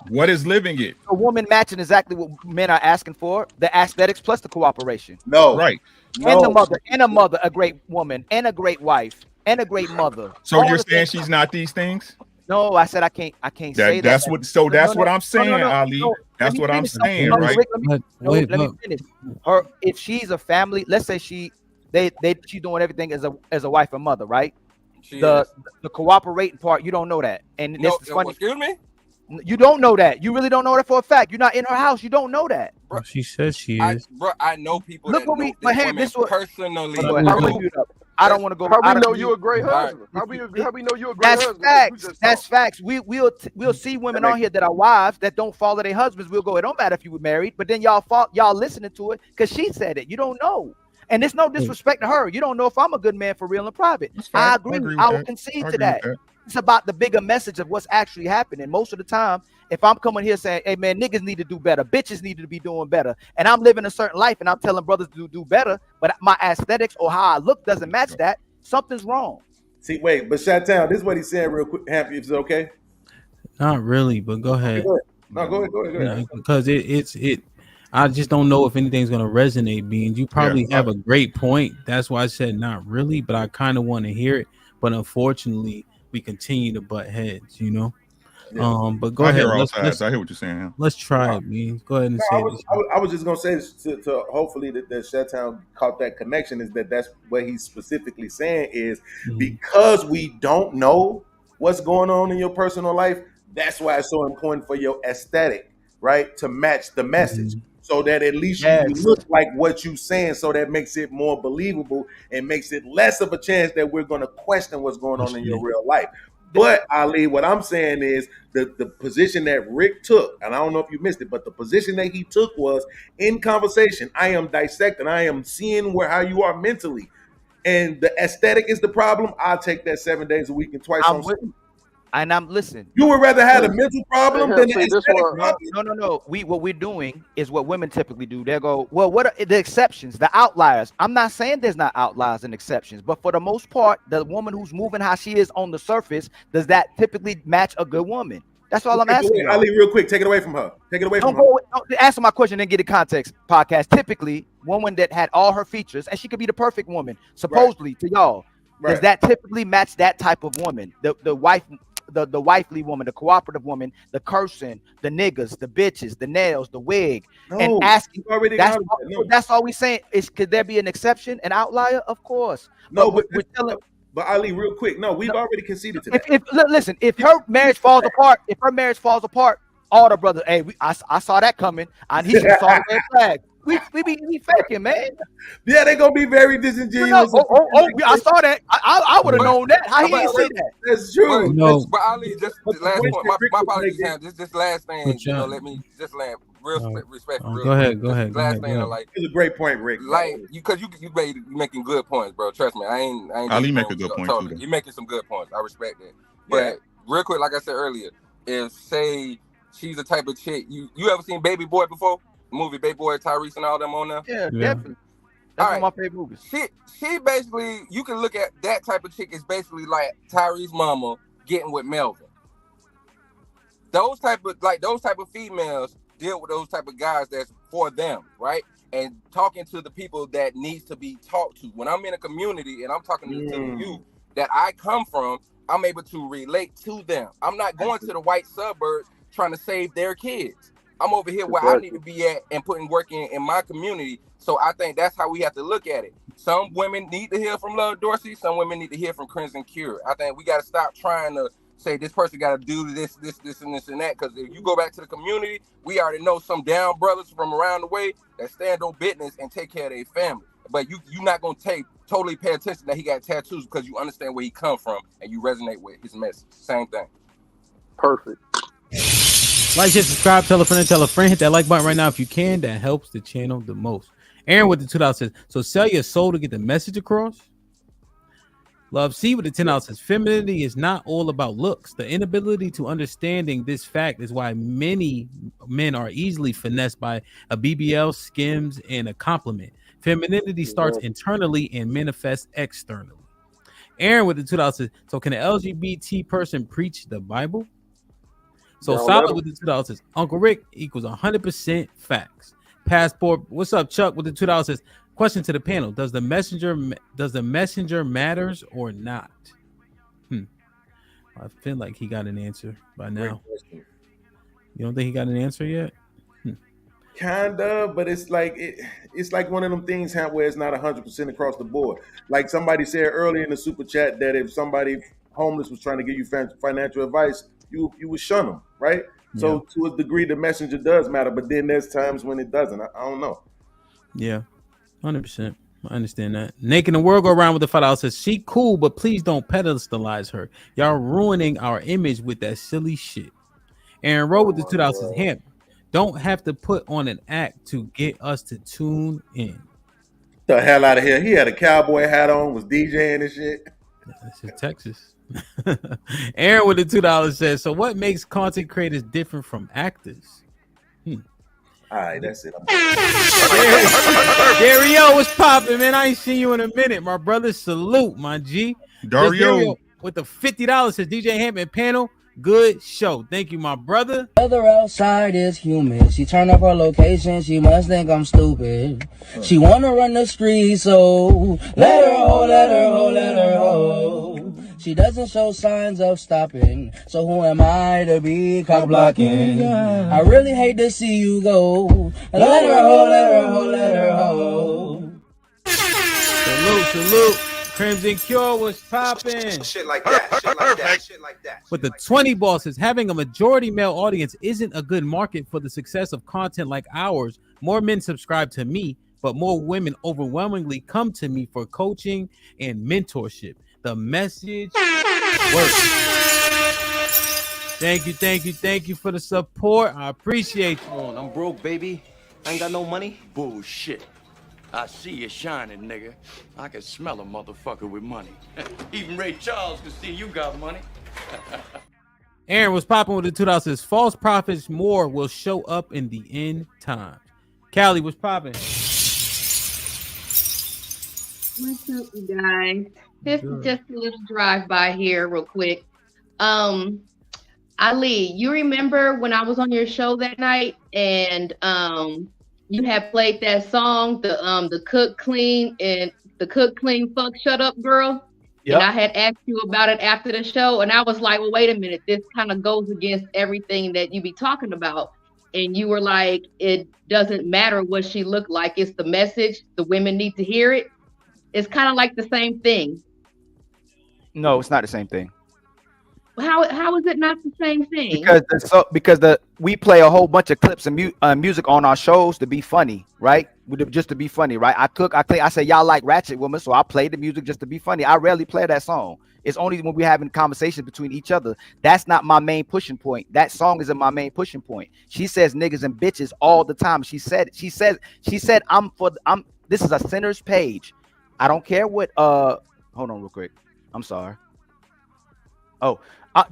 What is living it? A woman matching exactly what men are asking for: the aesthetics plus the cooperation. No, right. And the mother, and a mother, a great woman, and a great wife, and a great mother. So you're saying she's not these things? No, I said I can't say that. That's what. So that's what I'm saying, Ali. That's what I'm saying, right? Let me finish. Her, if she's a family, let's say she's doing everything as a wife and mother, right? The cooperating part, you don't know that, and this is funny. Excuse me. You don't know that. You really don't know that for a fact. You're not in her house. You don't know that. Bro, she says she is. I know people. Look that what know we. this Hey, woman this what personally. I don't want to go. How we know you a great husband? How we know you a great husband? That's facts. We'll see women on here that are wives that don't follow their husbands. We'll go. It don't matter if you were married, but then y'all listening to it because she said it. You don't know. And it's no disrespect to her. You don't know if I'm a good man for real in private. I agree. I will concede to that. It's about the bigger message of what's actually happening. Most of the time, if I'm coming here saying, "Hey man, niggas need to do better, bitches need to be doing better," and I'm living a certain life and I'm telling brothers to do better, but my aesthetics or how I look doesn't match that, something's wrong. See, wait, but Shot-Town, this is what he's saying real quick. Happy, if it's okay? Not really, but go ahead. No, go ahead. Because it. I just don't know if anything's gonna resonate. Being you probably have a great point. That's why I said not really, but I kind of want to hear it. But unfortunately, we continue to butt heads. You know. Yeah. But go ahead. I hear what you're saying. Yeah. Let's try it, man. Go ahead and say this. I was just gonna say to hopefully that Shut-Town caught that connection is that's what he's specifically saying is because we don't know what's going on in your personal life. That's why it's so important for your aesthetic, right, to match the message. So that at least you look like what you're saying, so that makes it more believable and makes it less of a chance that we're going to question what's going on in your real life. But Ali, what I'm saying is the position that Rick took, and I don't know if you missed it, but the position that he took was in conversation. I am dissecting. I am seeing how you are mentally, and the aesthetic is the problem. I'll take that 7 days a week and twice on. And I'm listening. You would rather have a mental problem than an aesthetic problem? No. What we're doing is what women typically do. They go, well, what are the exceptions, the outliers? I'm not saying there's not outliers and exceptions, but for the most part, the woman who's moving how she is on the surface, does that typically match a good woman? That's all I'm asking. Ali, real quick, take it away from her. Don't answer my question and get the context. Podcast. Typically, woman that had all her features, and she could be the perfect woman, supposedly to y'all. Does that typically match that type of woman? The wife. The wifely woman, the cooperative woman, the cursing, the niggas, the bitches, the nails, the wig, and asking. That's all we saying. Could there be an exception, an outlier? Of course. No, but Ali, real quick, no, we've already conceded to that. Listen, if her marriage falls apart, all the brothers, hey, I saw that coming, and he should saw the red flag. We be faking, man. Yeah, they gonna be very disingenuous. I saw that. I would have known that. How he ain't see that? That's true. But Ali, just the last point. My apologies, Sam. This last thing, let me just land real respect. Go ahead. Last thing, like it's a great point, Rick. Like because you making good points, bro. Trust me, I ain't. Ali make a good point too. You making some good points. I respect that. But real quick, like I said earlier, if say she's the type of chick you ever seen Baby Boy before? Movie Baby Boy, Tyrese and all them on there. Yeah, definitely. That's one of my favorite movies. She basically, you can look at that type of chick is basically like Tyrese mama getting with Melvin. Those type of females deal with those type of guys that's for them, right? And talking to the people that needs to be talked to. When I'm in a community and I'm talking to you that I come from, I'm able to relate to them. I'm not going to the white suburbs trying to save their kids. I'm over here where I need to be at and putting work in my community. So I think that's how we have to look at it. Some women need to hear from Love Dorsey. Some women need to hear from Crimson Cure. I think we got to stop trying to say this person got to do this, and this and that. Because if you go back to the community, we already know some down brothers from around the way that stand on business and take care of their family. But you're not going to totally pay attention that he got tattoos because you understand where he come from and you resonate with his message. Same thing. Perfect. Like, share, subscribe, tell a friend, tell a friend. Hit that like button right now if you can. That helps the channel the most. Aaron with the $2 says, so sell your soul to get the message across. Love C with the $10 says, femininity is not all about looks. The inability to understanding this fact is why many men are easily finessed by a BBL, skims, and a compliment. Femininity starts internally and manifests externally. Aaron with the $2 says, so can an LGBT person preach the Bible? So Solid with the $2 says, Uncle Rick equals 100% facts. Passport, what's up, Chuck with the $2 says, question to the panel: does the messenger matters or not? I feel like he got an answer by now. You don't think he got an answer yet? Kind of, but it's like one of them things where it's not 100% across the board. Like somebody said earlier in the super chat that if somebody homeless was trying to give you financial advice, you would shun them, right? Yeah. So to a degree, the messenger does matter, but then there's times when it doesn't. I don't know. Yeah, 100%. I understand that. Naked the world go around with the $5 says, she cool, but please don't pedestalize her. Y'all ruining our image with that silly shit. Aaron Rowe with the $2 says, Hamp, don't have to put on an act to get us to tune in. The hell out of here. He had a cowboy hat on, was DJing and shit. This is Texas. Aaron with the $2 says, so what makes content creators different from actors? All right, that's it. Dario, what's popping, man? I ain't seen you in a minute, my brother. Salute, my G. Dario with the $50 says, DJ Hampton panel. Good show. Thank you, my brother. Weather outside is humid. She turned up her location. She must think I'm stupid. She wanna run the street, so let her ho, let her ho, let her ho. She doesn't show signs of stopping, so who am I to be cock blocking? I really hate to see you go. Let her ho, let her ho, let her ho. Salute. Crimson Cure was popping. Shit like that. Shit like that. But the 20 bosses, having a majority male audience isn't a good market for the success of content like ours. More men subscribe to me, but more women overwhelmingly come to me for coaching and mentorship. The message works. Thank you for the support. I appreciate you. I'm broke, baby. I ain't got no money. Bullshit. I see you shining, nigga. I can smell a motherfucker with money. Even Ray Charles can see you got money. Aaron was popping with the $2 says, false prophets more will show up in the end time. Callie was popping. What's up, you guys? This is just a little drive-by here real quick. Ali, you remember when I was on your show that night and you had played that song, the cook clean fuck shut up girl? Yep. And I had asked you about it after the show, and I was like, well, wait a minute, this kind of goes against everything that you be talking about. And you were like, it doesn't matter what she looked like, it's the message, the women need to hear it. It's kind of like the same thing. No, it's not the same thing. How is it not the same thing? Because we play a whole bunch of clips and music on our shows to be funny, right? Just to be funny, right? I cook, I clean. I say y'all like ratchet women, so I play the music just to be funny. I rarely play that song. It's only when we're having conversations between each other. That's not my main pushing point. That song isn't my main pushing point. She says niggas and bitches all the time. She said this is a sinner's page. I don't care what hold on real quick. I'm sorry.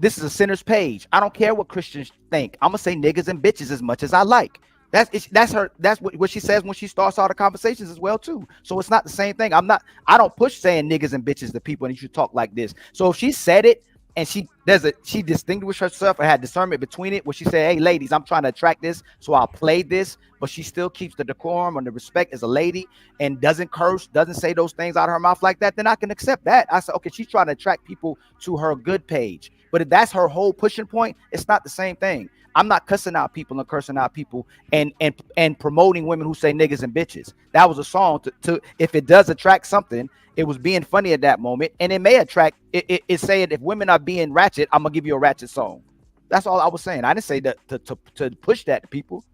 This is a sinner's page. I don't care what Christians think. I'm gonna say niggas and bitches as much as I like. That's her. That's what she says when she starts all the conversations as well too. So it's not the same thing. I don't push saying niggas and bitches to people and you should talk like this. So if she said it and she distinguished herself or had discernment between it, where she said, "Hey ladies, I'm trying to attract this, so I'll play this," but she still keeps the decorum and the respect as a lady and doesn't curse, doesn't say those things out of her mouth like that, then I can accept that. I said, okay, she's trying to attract people to her good page. But if that's her whole pushing point, it's not the same thing. I'm not cussing out people and cursing out people and promoting women who say niggas and bitches. That was a song to if it does attract something, it was being funny at that moment, and it may attract. It saying if women are being ratchet, I'm gonna give you a ratchet song. That's all I was saying. I didn't say that to push that to people.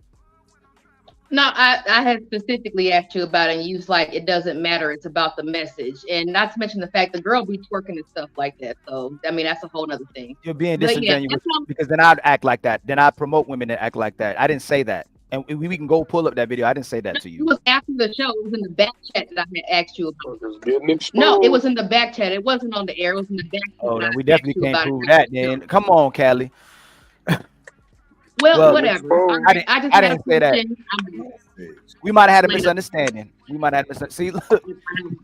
No, I had specifically asked you about it, and you was like, it doesn't matter. It's about the message. And not to mention the fact the girl be twerking and stuff like that. So, I mean, that's a whole other thing. You're being But yeah, disingenuous because then I'd act like that. Then I'd promote women that act like that. I didn't say that. And we can go pull up that video. I didn't say that to it you. was after the show. It was in the back chat that I had asked you about. No, it was in the back chat. It wasn't on the air. It was in the back chat. Oh, then we definitely can't prove that. Then come on, Callie. Well, whatever. I didn't say that. We might have had a misunderstanding. We might have had a misunderstanding. See, look.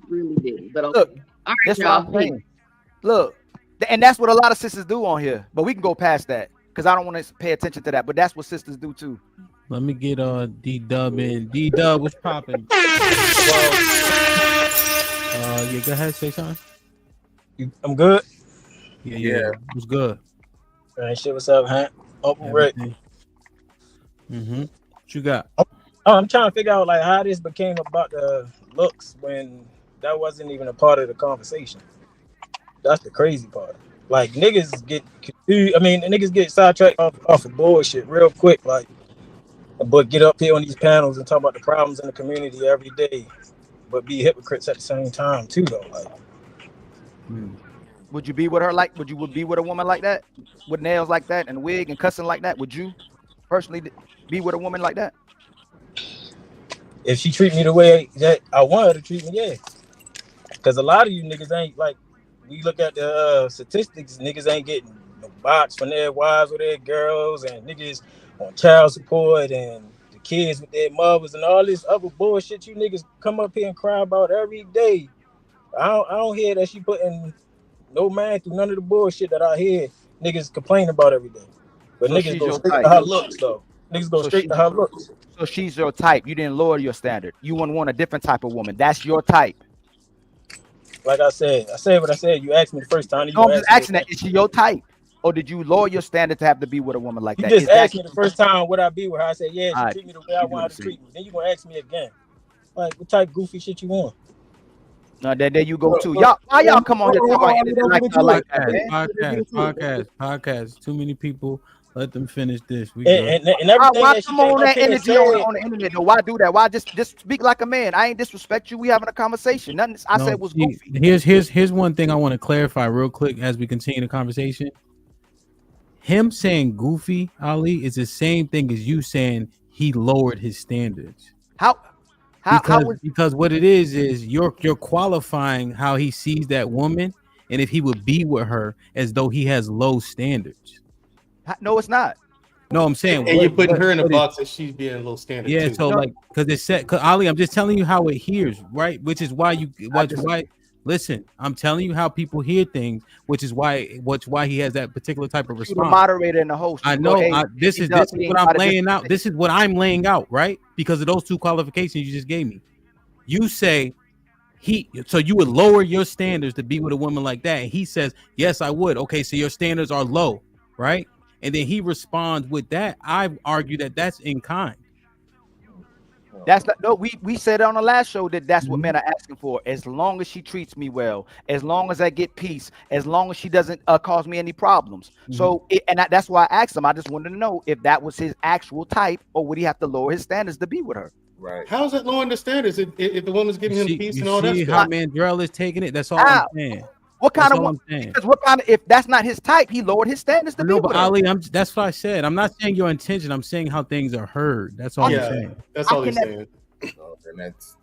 Really did. But Look, all right, that's what y'all. I'm saying. Look, and that's what a lot of sisters do on here. But we can go past that because I don't want to pay attention to that. But that's what sisters do too. Let me get D-Dub in. D-Dub, what's popping? Yeah, go ahead, say something. I'm good. Yeah. What's good? Man, shit, what's up, Hank? Uncle Rick. Mm-hmm. What you got? Oh, I'm trying to figure out like how this became about the looks when that wasn't even a part of the conversation. That's the crazy part. Like niggas get confused. I mean, niggas get sidetracked off of bullshit real quick. Like, but get up here on these panels and talk about the problems in the community every day, but be hypocrites at the same time too, though. Like, Would you be with her like? Would you be with a woman like that, with nails like that and a wig and cussing like that? Would you personally be with a woman like that? if she treat me the way that I want her to treat me, yeah. Because a lot of you niggas ain't like. We look at the statistics. Niggas ain't getting no box from their wives or their girls, and niggas on child support and the kids with their mothers and all this other bullshit you niggas come up here and cry about every day. I don't hear that she putting no man through none of the bullshit that I hear niggas complain about every day. But so niggas go straight to her looks though. Niggas go straight to her looks. So she's your type. You didn't lower your standard. You wouldn't want a different type of woman. That's your type. Like I said what I said. You asked me the first time. No, I'm just asking that. Is she your type? Or did you lower your standard to have to be with a woman like that? You just asked me the first time would I be with her. I said, yeah, she treat me the way I want her to treat me. Then you gonna ask me again. Like, what type of goofy shit you want? No, there you go too. Y'all, why y'all come on here talk about anything like that? Podcast. Too many people. Let them finish this. And everything why that come on that energy on the internet though? Why do that? Why just speak like a man? I ain't disrespect you. We having a conversation. Nothing I said was goofy. Here's one thing I want to clarify real quick as we continue the conversation. Him saying goofy, Ali, is the same thing as you saying he lowered his standards. Because what it is you're qualifying how he sees that woman, and if he would be with her as though he has low standards. No, it's not. No, I'm saying, and you're putting her in a box that she's being low standard. Yeah, too. so like, because it's set. Cause Ali, I'm just telling you how it hears, right? Which is why listen, I'm telling you how people hear things, which is why he has that particular type of response. The moderator and the host. I know. This is what I'm laying out. This is what I'm laying out, right? Because of those two qualifications you just gave me. You say so you would lower your standards to be with a woman like that, and he says, yes, I would. Okay, so your standards are low, right? And then he responds with that. I argue that that's in kind. That's not, no. We said on the last show that's what men are asking for. As long as she treats me well, as long as I get peace, as long as she doesn't cause me any problems. So that's why I asked him. I just wanted to know if that was his actual type, or would he have to lower his standards to be with her? Right. How is it lowering the standards if the woman's giving him peace and all that stuff? How Mandrell is taking it. That's all I'm saying. What kind of one? Because what kind of, if that's not his type, he lowered his standards to be with her. Ali, that's what I said. I'm not saying your intention. I'm saying how things are heard. That's all I'm saying. That's all he's saying. And that's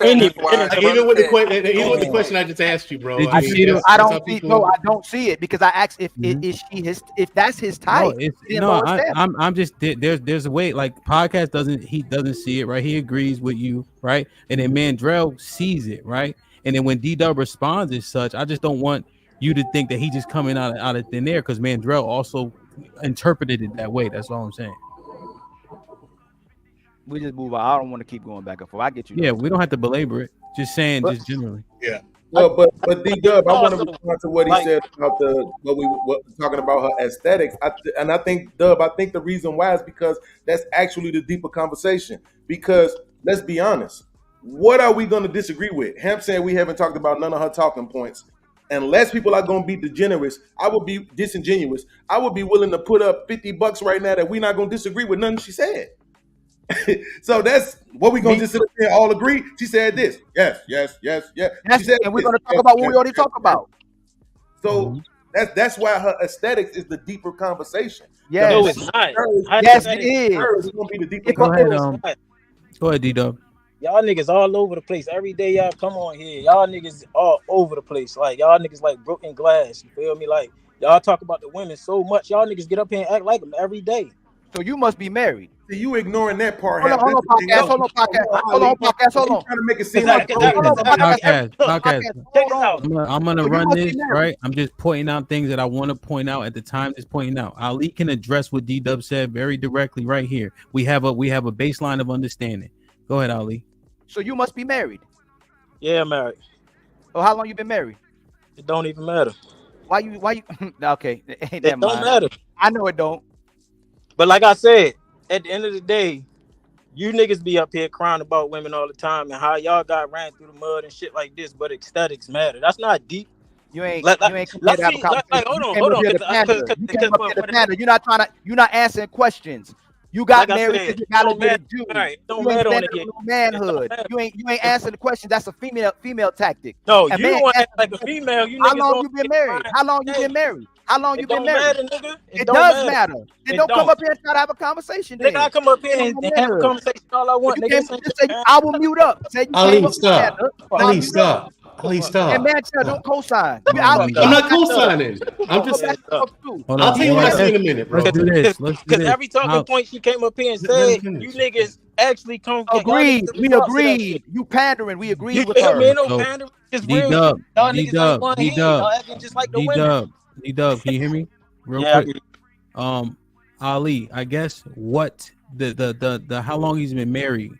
even with the question I just asked you, bro. I don't see it because I asked if if that's his type. I'm just there's a way, like podcast doesn't see it, right? He agrees with you, right? And then Mandrell sees it, right? And then when D-Dub responds as such, I just don't want you to think that he just coming out of thin air, because Mandrell also interpreted it that way. That's all I'm saying. We just move on. I don't want to keep going back and forth. I get you. Yeah, we don't have to belabor it. Just saying, just generally. Yeah. But D Dub, I want to Also, respond to what he like, said about what talking about her aesthetics. I think Dub, I think the reason why is because that's actually the deeper conversation. Because let's be honest, what are we going to disagree with? Hemp saying we haven't talked about none of her talking points. Unless people are going to be degenerates, I would be disingenuous. I would be willing to put up $50 right now that we're not going to disagree with nothing she said. So that's what we're going to just sit up here and all agree. She said this. Yes. She said and we're going to talk about what we already talked about. So that's why her aesthetics is the deeper conversation. Yes. No, it's not. Yes, it is. Hers is going to be the deeper Go ahead, conversation. go ahead, D-Dub. Y'all niggas all over the place. Every day y'all come on here. Y'all niggas all over the place. Like, y'all niggas like broken glass. You feel me? Like, y'all talk about the women so much. Y'all niggas get up here and act like them every day. So you must be married. See, you ignoring that part. Hold on, podcast. Hold on. Trying to make it seem like Podcast. I'm gonna run this right. I'm just pointing out things that I want to point out at the time. Just pointing out. Ali can address what D-Dub said very directly right here. We have a baseline of understanding. Go ahead, Ali. So you must be married. Yeah, I'm married. Oh, how long you been married? It don't even matter. Why you? Okay, it don't matter. I know it don't. But like I said, at the end of the day, you niggas be up here crying about women all the time and how y'all got ran through the mud and shit like this, but aesthetics matter. That's not deep. You ain't hold on. You're not answering questions. You got like married because you got a Jew. Don't matter on it. Manhood. You ain't answering the question. That's a female tactic. No, you don't want to act like a female. You how long you been married? How long you been married? How long you been married? It does matter. Then don't come up here and try to have a conversation. Nigga, I come up here and have a conversation all I want. I will mute up. Say you Ali, stop. Ali, stop. Please stop. And man, don't co-sign. I'm not co-signing. I'm just. I'll tell you what I say in a minute, bro. Let's do this. Because every talking point she came up here and said, you niggas actually come. Agreed. We agreed. You pandering. We agreed with her. Man, no pandering. It's real. D-Dub. Y'all niggas ain't one hand. Y'all acting just like the women. D-Dub, can you hear me? Real quick. Ali, I guess what the how long he's been married?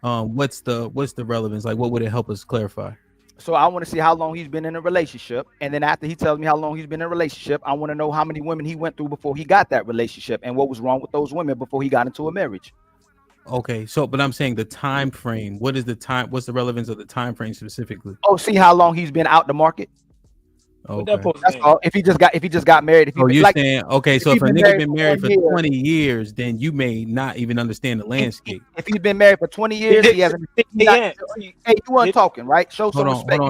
What's the relevance? Like, what would it help us clarify? So I want to see how long he's been in a relationship, and then after he tells me how long he's been in a relationship, I want to know how many women he went through before he got that relationship, and what was wrong with those women before he got into a marriage. Okay, so but I'm saying the time frame. What is the time? What's the relevance of the time frame specifically? Oh, see how long he's been out the market. Okay. That's all. If he just got married. You're saying okay. So if a nigga been married for 20 years, then you may not even understand the landscape. If he's been married for 20 years, he hasn't. Hey, you weren't talking, right? Show some respect.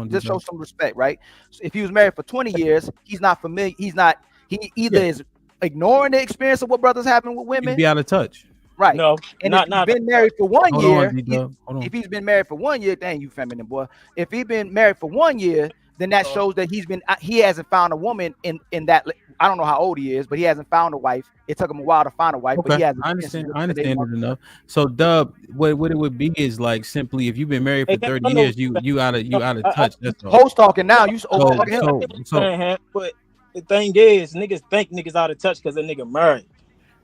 Just show some respect, right? So if he was married for 20 years, he's not familiar. He either is ignoring the experience of what brothers having with women. He'd be out of touch. Right. No, and if he's been married for 1 year, if he's been married for 1 year, dang, you feminine boy. If he's been married for 1 year, then that shows that he hasn't found a woman in that. I don't know how old he is, but he hasn't found a wife. It took him a while to find a wife, but he hasn't. I understand it enough. So Dub, what it would be is like simply if you've been married for 30 years, you out of touch. That's all. Host talking now. You talking him. But the thing is, niggas think niggas out of touch because a nigga married.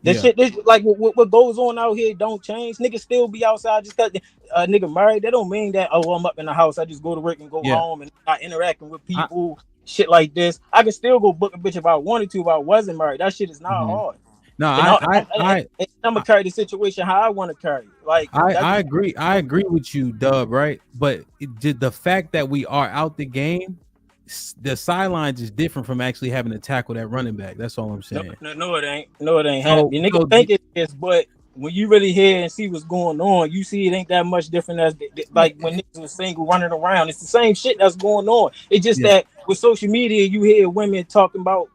This shit, like what goes on out here don't change. Niggas still be outside just because a nigga married. That don't mean that, oh, I'm up in the house, I just go to work and go home and not interacting with people, shit like this. I can still go book a bitch if I wanted to if I wasn't married. That shit is not hard. No, I'm gonna carry the situation how I want to carry it. Like I agree with you, Dub, right? But the fact that we are out the game, the sidelines is different from actually having to tackle that running back. That's all I'm saying. No, it ain't. No, it ain't. You niggas think it is, but when you really hear and see what's going on, you see it ain't that much different as like when niggas was single running around. It's the same shit that's going on. It's just that with social media, you hear women talking about,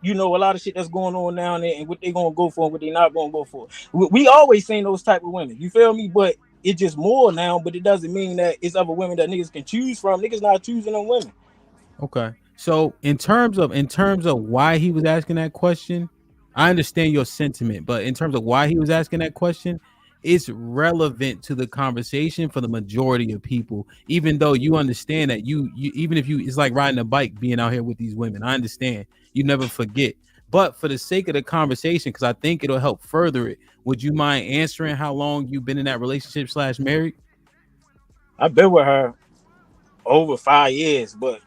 a lot of shit that's going on down there and what they gonna go for and what they not gonna go for. We always seen those type of women. You feel me? But it's just more now. But it doesn't mean that it's other women that niggas can choose from. Niggas not choosing them women. Okay. So in terms of why he was asking that question, I understand your sentiment, but in terms of why he was asking that question, it's relevant to the conversation for the majority of people, even though you understand that you even if it's like riding a bike, being out here with these women. I understand. You never forget. But for the sake of the conversation, because I think it'll help further it, would you mind answering how long you've been in that relationship / married? I've been with her over 5 years, but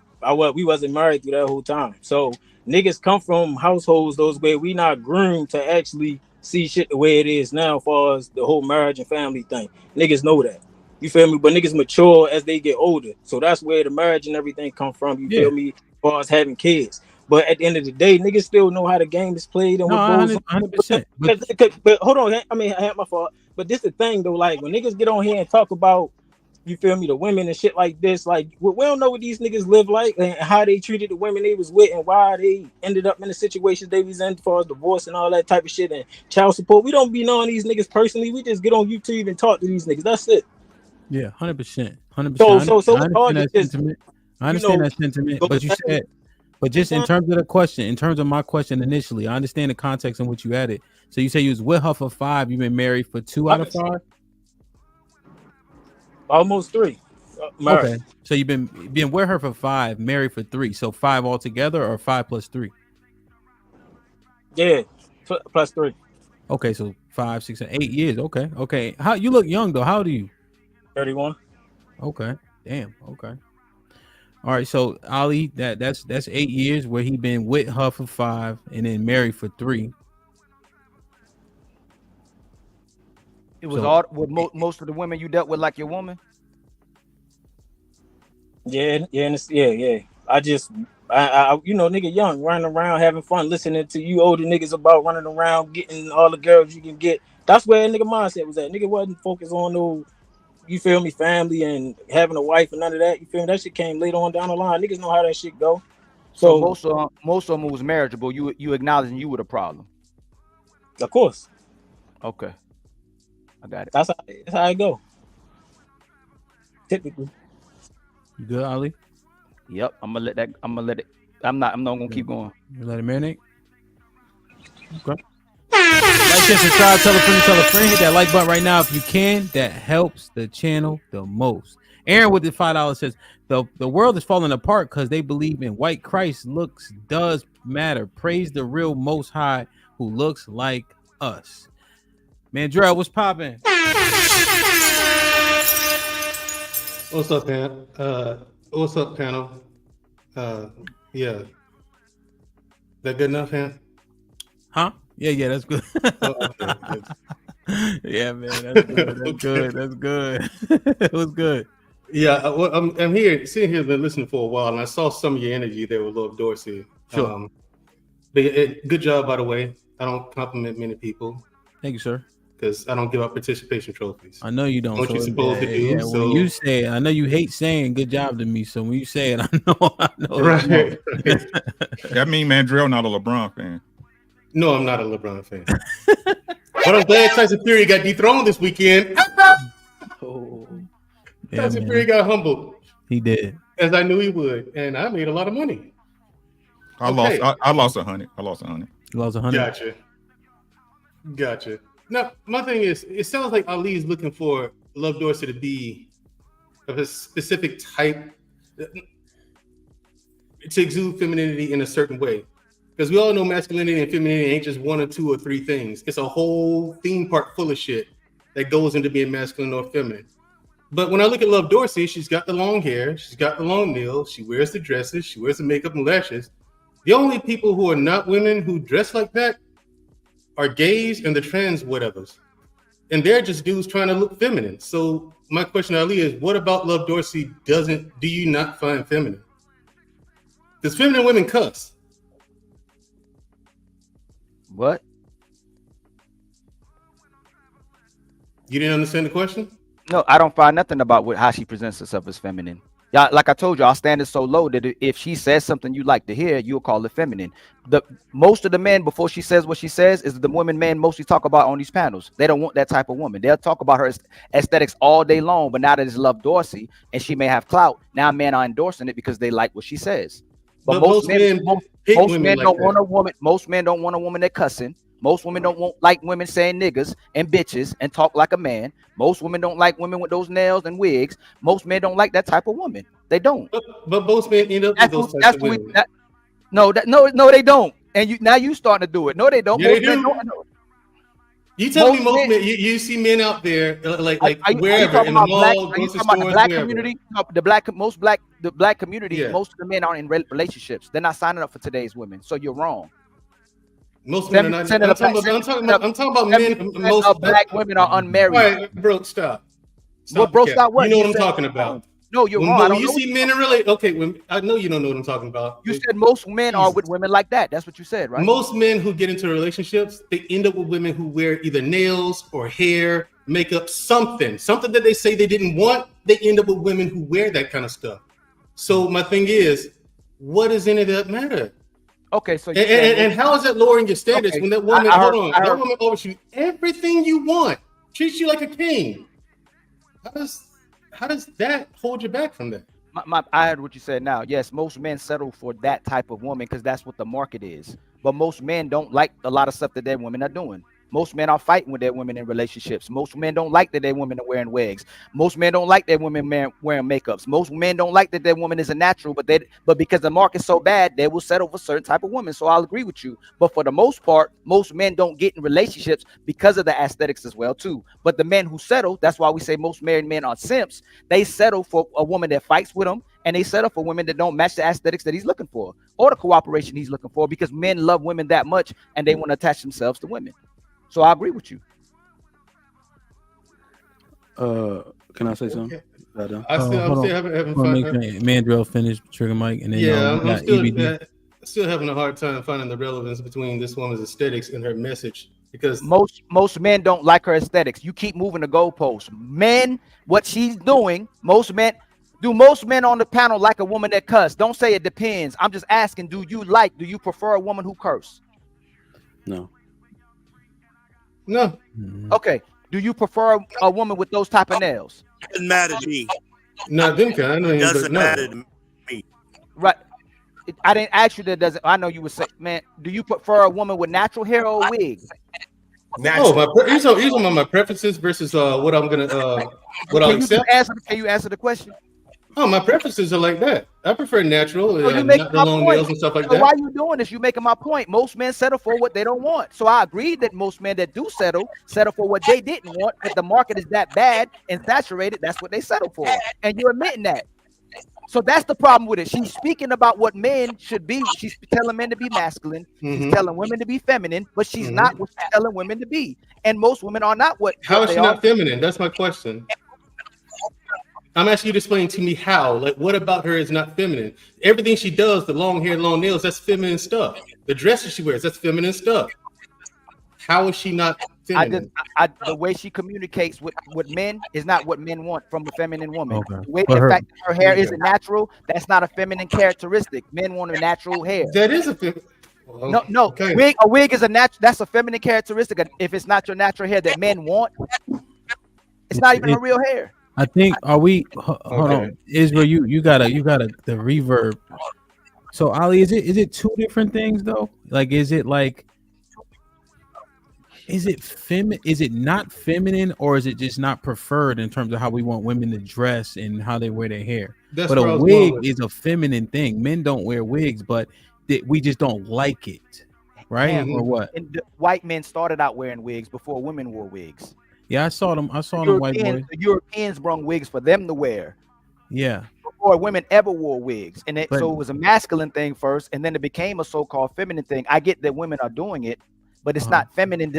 we wasn't married through that whole time. So niggas come from households those where we not groomed to actually see shit the way it is now, as far as the whole marriage and family thing. Niggas know that. You feel me? But niggas mature as they get older. So that's where the marriage and everything come from. You feel me? As far as having kids. But at the end of the day, niggas still know how the game is played and what goes on. 100%. But hold on, I had my fault. But this the thing though, like when niggas get on here and talk about, you feel me, the women and shit like this, like we don't know what these niggas live like and how they treated the women they was with and why they ended up in the situations they was in as far as divorce and all that type of shit and child support. We don't be knowing these niggas personally. We just get on YouTube and talk to these niggas. That's it. Yeah, 100%. 100%. So I understand that sentiment. I understand that sentiment, but you said, but just in terms of the question, in terms of my question initially, I understand the context in which you added. So you say you was with her for 5, you've been married for 2 out of 5? Almost 3. Okay, so you've been with her for 5, married for 3, so 5 altogether, or 5 plus 3? Yeah, plus 3. Okay, so 5, 6, 8 years. Okay. How you look young though? How old are you? 31. Okay, damn. Okay. All right, so Ali, that's 8 years where he been with her for 5 and then married for 3. It was all with most of the women you dealt with like your woman. Yeah. I nigga young, running around having fun, listening to you older niggas about running around getting all the girls you can get. That's where nigga mindset was at. Nigga wasn't focused on no, you feel me, family and having a wife and none of that. You feel me? That shit came later on down the line. Niggas know how that shit go. So most of them was marriageable. You acknowledging you were the problem. Of course. Okay. I got it. That's how it go. Typically. You good, Ali? Yep. I'm gonna let it. I'm not gonna keep going. You let it marinate. Okay. Like, share, subscribe, tell a friend, hit that like button right now if you can. That helps the channel the most. Aaron with the $5 says the world is falling apart because they believe in white Christ. Looks does matter. Praise the real Most High who looks like us. Mandrell, what's popping? What's up, man? What's up, panel? Yeah. That good enough, man? Huh? Yeah, that's good. Okay. Yeah, man, that's good. That's good. That's good. It was good. Yeah, I'm sitting here, been listening for a while, and I saw some of your energy there with Lord Dorsey. Sure. Good job, by the way. I don't compliment many people. Thank you, sir. Because I don't give out participation trophies. I know you don't. What you supposed to do? Yeah, so. When you say it, I know you hate saying good job to me. So when you say it, I know. Right. That mean Mandrell not a LeBron fan. No, I'm not a LeBron fan. But I'm glad Tyson Fury got dethroned this weekend. Tyson Fury got humbled. He did. As I knew he would. And I made a lot of money. I lost 100. I lost 100. You lost 100? Gotcha. Now, my thing is, it sounds like Ali is looking for Love Dorsey to be of a specific type, to exude femininity in a certain way. Because we all know masculinity and femininity ain't just 1 or 2 or 3 things. It's a whole theme park full of shit that goes into being masculine or feminine. But when I look at Love Dorsey, she's got the long hair, she's got the long nails, she wears the dresses, she wears the makeup and lashes. The only people who are not women who dress like that are gays and the trans whatevers. And they're just dudes trying to look feminine. So my question, Ali, is what about Love Dorsey do you not find feminine? Because feminine women cuss. What? You didn't understand the question? No, I don't find nothing about how she presents herself as feminine. Yeah, like I told you, our standard so low that if she says something you like to hear, you'll call it feminine. Most of the men, before she says what she says, is the women men mostly talk about on these panels. They don't want that type of woman. They'll talk about her aesthetics all day long, but now that it's Love Dorsey and she may have clout, now men are endorsing it because they like what she says. But most men don't want a woman. Most men don't want a woman that cussing. Most women don't like women saying niggas and bitches and talk like a man. Most women don't like women with those nails and wigs. Most men don't like that type of woman. They don't. But most men end up with those types of women. No, they don't. And you starting to do it. No, they don't. Yeah, Most they men do. don't. You tell me Most most men- men, you see men out there like Are you wherever talking in the about black? mall, Are you grocery talking about the stores, black wherever. community? No, the black community. Yeah. Most of the men aren't in relationships. They're not signing up for today's women. So you're wrong. Most men are not. 70% I'm talking about men. Most of black women are unmarried. All right, bro, stop. Well, bro, Cap. stop what? You know You what I'm said- talking about. No, you're When, wrong. but I don't when you know see men in relate, okay, when I know you don't know what I'm talking about. You said most men are with women like that. That's what you said, right? Most men who get into relationships, they end up with women who wear either nails or hair, makeup, something that they say they didn't want. They end up with women who wear that kind of stuff. So my thing is, what is in it that matter? Okay, so and how is that lowering your standards when that woman? That woman offers you everything you want, treats you like a king. How does that hold you back from that? I heard what you said now. Yes, most men settle for that type of woman because that's what the market is. But most men don't like a lot of stuff that their women are doing. Most men are fighting with their women in relationships. Most men don't like that their women are wearing wigs. Most men don't like their women wearing makeups. Most men don't like that their woman is a natural, but because the market's so bad, they will settle for certain type of women. So I'll agree with you. But for the most part, most men don't get in relationships because of the aesthetics as well too. But the men who settle, that's why we say most married men are simps. They settle for a woman that fights with them, and they settle for women that don't match the aesthetics that he's looking for or the cooperation he's looking for, because men love women that much and they want to attach themselves to women. So I agree with you. Can I say something? I'm still having fun. Mandrell finish Trigger Mike, and then I'm still having a hard time finding the relevance between this woman's aesthetics and her message, because most men don't like her aesthetics. You keep moving the goalposts. Men, what she's doing, most men on the panel like a woman that cuss? Don't say it depends. I'm just asking, do you prefer a woman who curse? No. No. Okay. Do you prefer a woman with those type of nails? Doesn't matter to me. No, them kind. I know It doesn't matter to me. Right. I didn't ask you that. Doesn't. I know you would say, man. Do you prefer a woman with natural hair or a wig? You're talking about my preferences versus what I'm gonna what I'll accept. Can you answer the question? Oh, my preferences are like that. I prefer natural, you not the long nails and stuff like that. Why are you doing this? You making my point. Most men settle for what they don't want. So I agree that most men that do settle for what they didn't want, but the market is that bad and saturated. That's what they settle for, and you're admitting that. So that's the problem with it. She's speaking about what men should be. She's telling men to be masculine. She's telling women to be feminine, but she's not what she's telling women to be. And most women are not what. How is she not feminine? That's my question. I'm asking you to explain to me how. Like, what about her is not feminine? Everything she does, the long hair, long nails, that's feminine stuff. The dresses she wears, that's feminine stuff. How is she not feminine? The way she communicates with men is not what men want from a feminine woman. Okay. The fact that her hair isn't natural, that's not a feminine characteristic. Men want a natural hair. That is a no. Okay. A wig is a natural. That's a feminine characteristic. If it's not your natural hair that men want, it's not even a real hair. I think hold on, Israel, you got the reverb. So Ali, is it two different things though? Like, is it not feminine, or is it just not preferred in terms of how we want women to dress and how they wear their hair? But a wig is a feminine thing. Men don't wear wigs, but we just don't like it, right? Or what? And white men started out wearing wigs before women wore wigs. Yeah, I saw them white boys. The Europeans brought wigs for them to wear. Yeah. Before women ever wore wigs. So it was a masculine thing first, and then it became a so-called feminine thing. I get that women are doing it, but it's not feminine.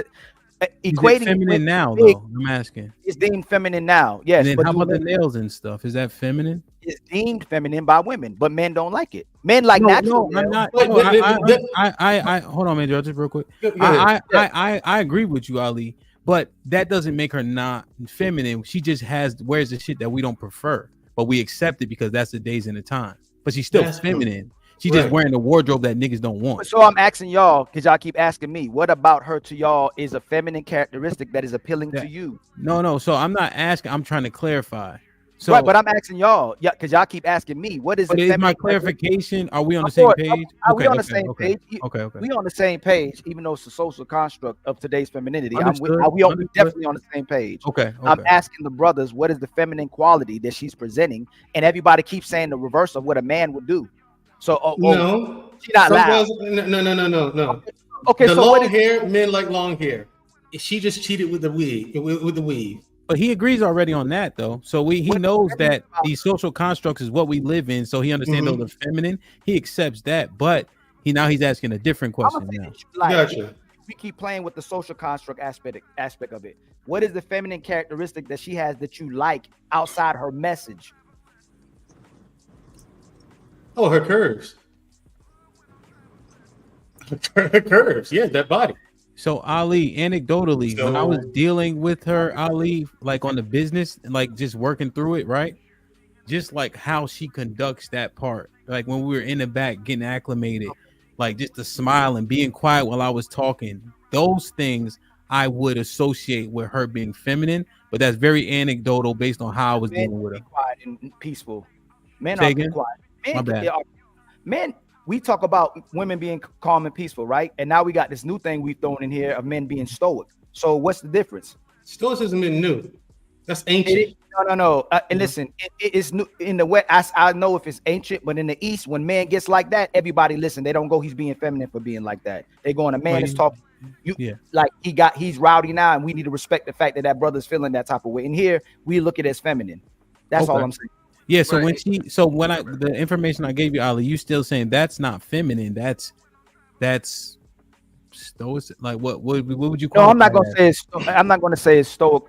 Equating is it feminine now, wig, though? I'm asking. It's deemed feminine now. Yes. And then how about the nails and stuff? Is that feminine? It's deemed feminine by women, but men don't like it. Men like natural. No, I'm not. I hold on, man, just real quick. I agree with you, Ali. But that doesn't make her not feminine. She just wears the shit that we don't prefer, but we accept it because that's the days and the time. But she's still feminine. She's just wearing the wardrobe that niggas don't want. So I'm asking y'all, because y'all keep asking me, what about her to y'all is a feminine characteristic that is appealing to you? No. So I'm not asking. I'm trying to clarify. So, right, but I'm asking y'all, because y'all keep asking me, what is it? My clarification? Are we on the same page? We on the same page. Okay. We on the same page, even though it's a social construct of today's femininity. We definitely on the same page. Okay. I'm asking the brothers, what is the feminine quality that she's presenting? And everybody keeps saying the reverse of what a man would do. So no, she's not loud. No. Okay, the so long hair, men like long hair. She just cheated with the weave. With the weave. But he agrees already on that, though. So he knows that these social constructs is what we live in. So he understands those are feminine. He accepts that, but he's asking a different question now. Gotcha. We keep playing with the social construct aspect of it. What is the feminine characteristic that she has that you like outside her message? Oh, her curves. Her curves. Yeah, that body. So Ali, anecdotally, when I was dealing with her, Ali, like on the business, like just working through it, right? Just like how she conducts that part, like when we were in the back getting acclimated, like just the smile and being quiet while I was talking, those things I would associate with her being feminine, but that's very anecdotal based on how I was dealing with her. Quiet and peaceful. Men Say are again? quiet. My bad. Men, we talk about women being calm and peaceful, right? And now we got this new thing we've thrown in here of men being stoic. So what's the difference? Stoicism isn't new. That's ancient. No. And listen, it is new in the West. I know if it's ancient, but in the East, when man gets like that, everybody listen. They don't go, he's being feminine for being like that. They going, a man is talking. Like he's rowdy now, and we need to respect the fact that that brother's feeling that type of way. And here we look at it as feminine. That's all I'm saying. Yeah. So when the information I gave you, Ali, you still saying that's not feminine. That's stoic. Like what would you call it? No, I'm not gonna say it's. I'm not gonna say it's stoic.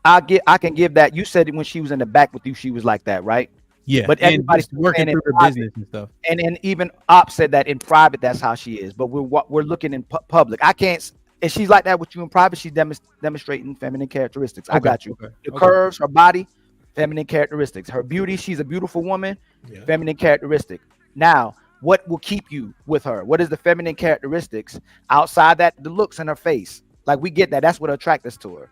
I can give that. You said it when she was in the back with you, she was like that, right? Yeah. But everybody's working through her business and stuff. And even Op said that in private, that's how she is. But we're looking in public. I can't. If she's like that with you in private, she's demonstrating feminine characteristics. I got you. The curves, her body, feminine characteristics. Her beauty, she's a beautiful woman. Feminine characteristic. Now, what will keep you with her? What is the feminine characteristics outside that? The looks in her face. Like we get that. That's what attracts us to her.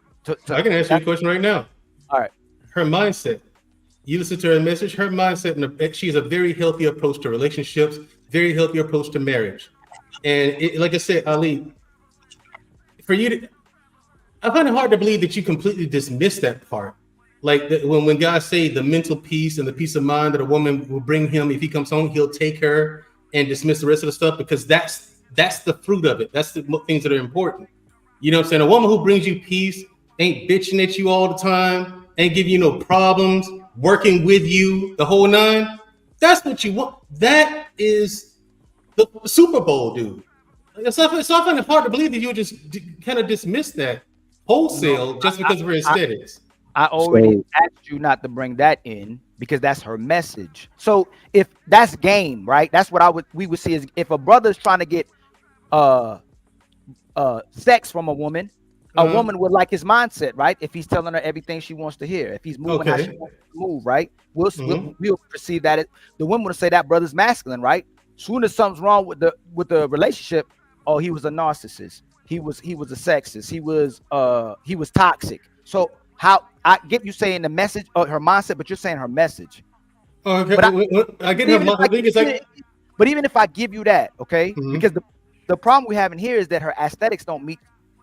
I can answer your question right now. All right. Her mindset. You listen to her message. Her mindset. She has a very healthy approach to relationships. Very healthy approach to marriage. And like I said, Ali, for you to, I find it hard to believe that you completely dismiss that part. Like when guys say the mental peace and the peace of mind that a woman will bring him if he comes home, he'll take her and dismiss the rest of the stuff, because that's the fruit of it. That's the things that are important. You know what I'm saying? A woman who brings you peace, ain't bitching at you all the time, ain't giving you no problems, working with you the whole nine. That's what you want. That is the Super Bowl dude. So I find it hard to believe that you would just kind of dismiss that wholesale just because of her aesthetics. I already asked you not to bring that in because that's her message. So if that's game, right? That's what we would see is if a brother's trying to get sex from a woman, a woman would like his mindset, right? If he's telling her everything she wants to hear, if he's moving how she wants to move, right? We'll perceive that the woman would say that brother's masculine, right? Soon as something's wrong with the relationship, oh, he was a narcissist, he was a sexist, he was toxic. So how I get you saying the message or her mindset, but you're saying her message. Okay, I get her. But even if I give you that, okay, because the problem we have in here is that her aesthetics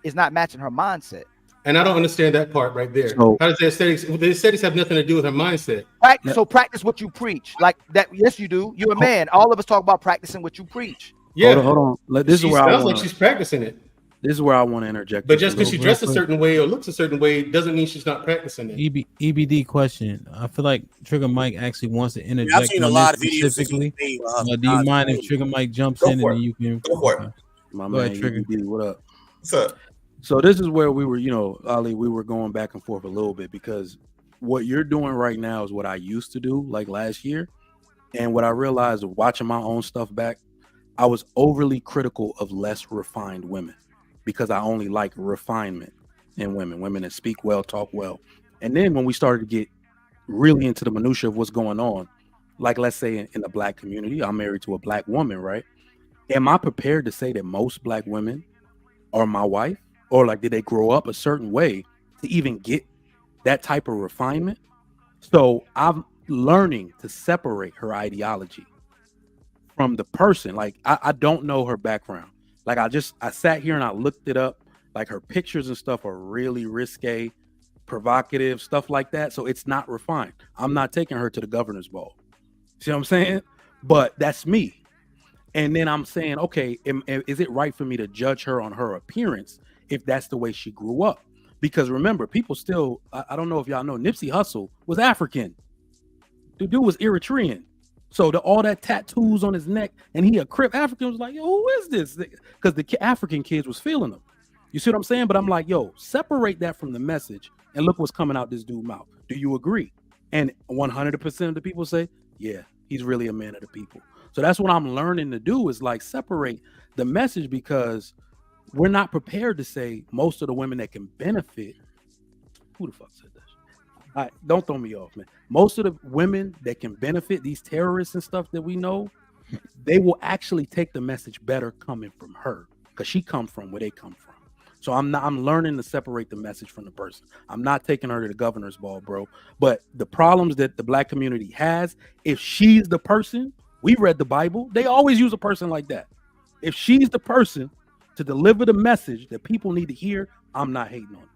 is not matching her mindset. And I don't understand that part right there. So, how does the aesthetics have nothing to do with her mindset? So practice what you preach. Like that. Yes, you do. You're a man. All of us talk about practicing what you preach. Yeah. Hold on. This is where sounds like she's practicing it. This is where I want to interject. But just because she dresses a certain way or looks a certain way doesn't mean she's not practicing it. EBD question. I feel like Trigger Mike actually wants to interject. I've seen a lot of videos specifically. Do you mind if Trigger Mike jumps in and you can go for it? My go man, ahead, Trigger. EBD, what up? What's up? So this is where we were, Ali, we were going back and forth a little bit because what you're doing right now is what I used to do like last year. And what I realized watching my own stuff back, I was overly critical of less refined women because I only like refinement in women that speak well, talk well. And then when we started to get really into the minutia of what's going on, like let's say in the black community, I'm married to a black woman, right? Am I prepared to say that most black women are my wife? Or like, did they grow up a certain way to even get that type of refinement? So I'm learning to separate her ideology from the person. Like, I don't know her background. Like, I sat here and I looked it up. Like, her pictures and stuff are really risque, provocative, stuff like that. So it's not refined. I'm not taking her to the governor's ball. See what I'm saying? But that's me. And then I'm saying, okay, is it right for me to judge her on her appearance if that's the way she grew up. Because remember, people still, I don't know if y'all know, Nipsey Hussle was African. The dude was Eritrean. So all that tattoos on his neck, and he a Crip African, was like, yo, who is this? Because the African kids was feeling him. You see what I'm saying? But I'm like, yo, separate that from the message, and look what's coming out this dude's mouth. Do you agree? And 100% of the people say, yeah, he's really a man of the people. So that's what I'm learning to do, is like separate the message, because we're not prepared to say most of the women that can benefit. Who the fuck said that? All right, don't throw me off, man. Most of the women that can benefit, these terrorists and stuff that we know, they will actually take the message better coming from her, because she comes from where they come from. So I'm learning to separate the message from the person. I'm not taking her to the governor's ball, bro. But the problems that the black community has, if she's the person, we read the Bible, they always use a person like that. If she's the person to deliver the message that people need to hear, I'm not hating on it.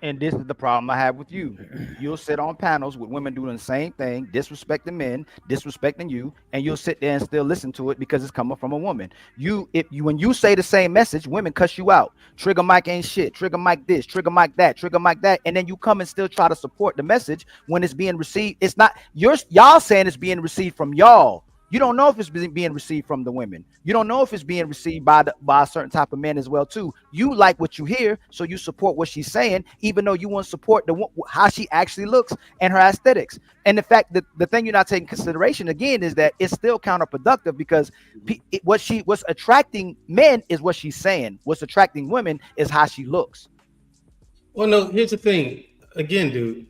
And this is the problem I have with you. You'll sit on panels with women doing the same thing, disrespecting men, disrespecting you, and you'll sit there and still listen to it because it's coming from a woman. When you say the same message, women cuss you out. Trigger Mike ain't shit. Trigger Mike this. Trigger Mike that. Trigger Mike that. And then you come and still try to support the message when it's being received. It's not y'all saying it's being received from y'all. You don't know if it's being received from the women. You don't know if it's being received by a certain type of men as well too. You like what you hear, so you support what she's saying, even though you want to support how she actually looks and her aesthetics. And the fact that the thing you're not taking consideration again is that it's still counterproductive, because what's attracting men is what she's saying. What's attracting women is how she looks. Well, no. Here's the thing. Again, dude,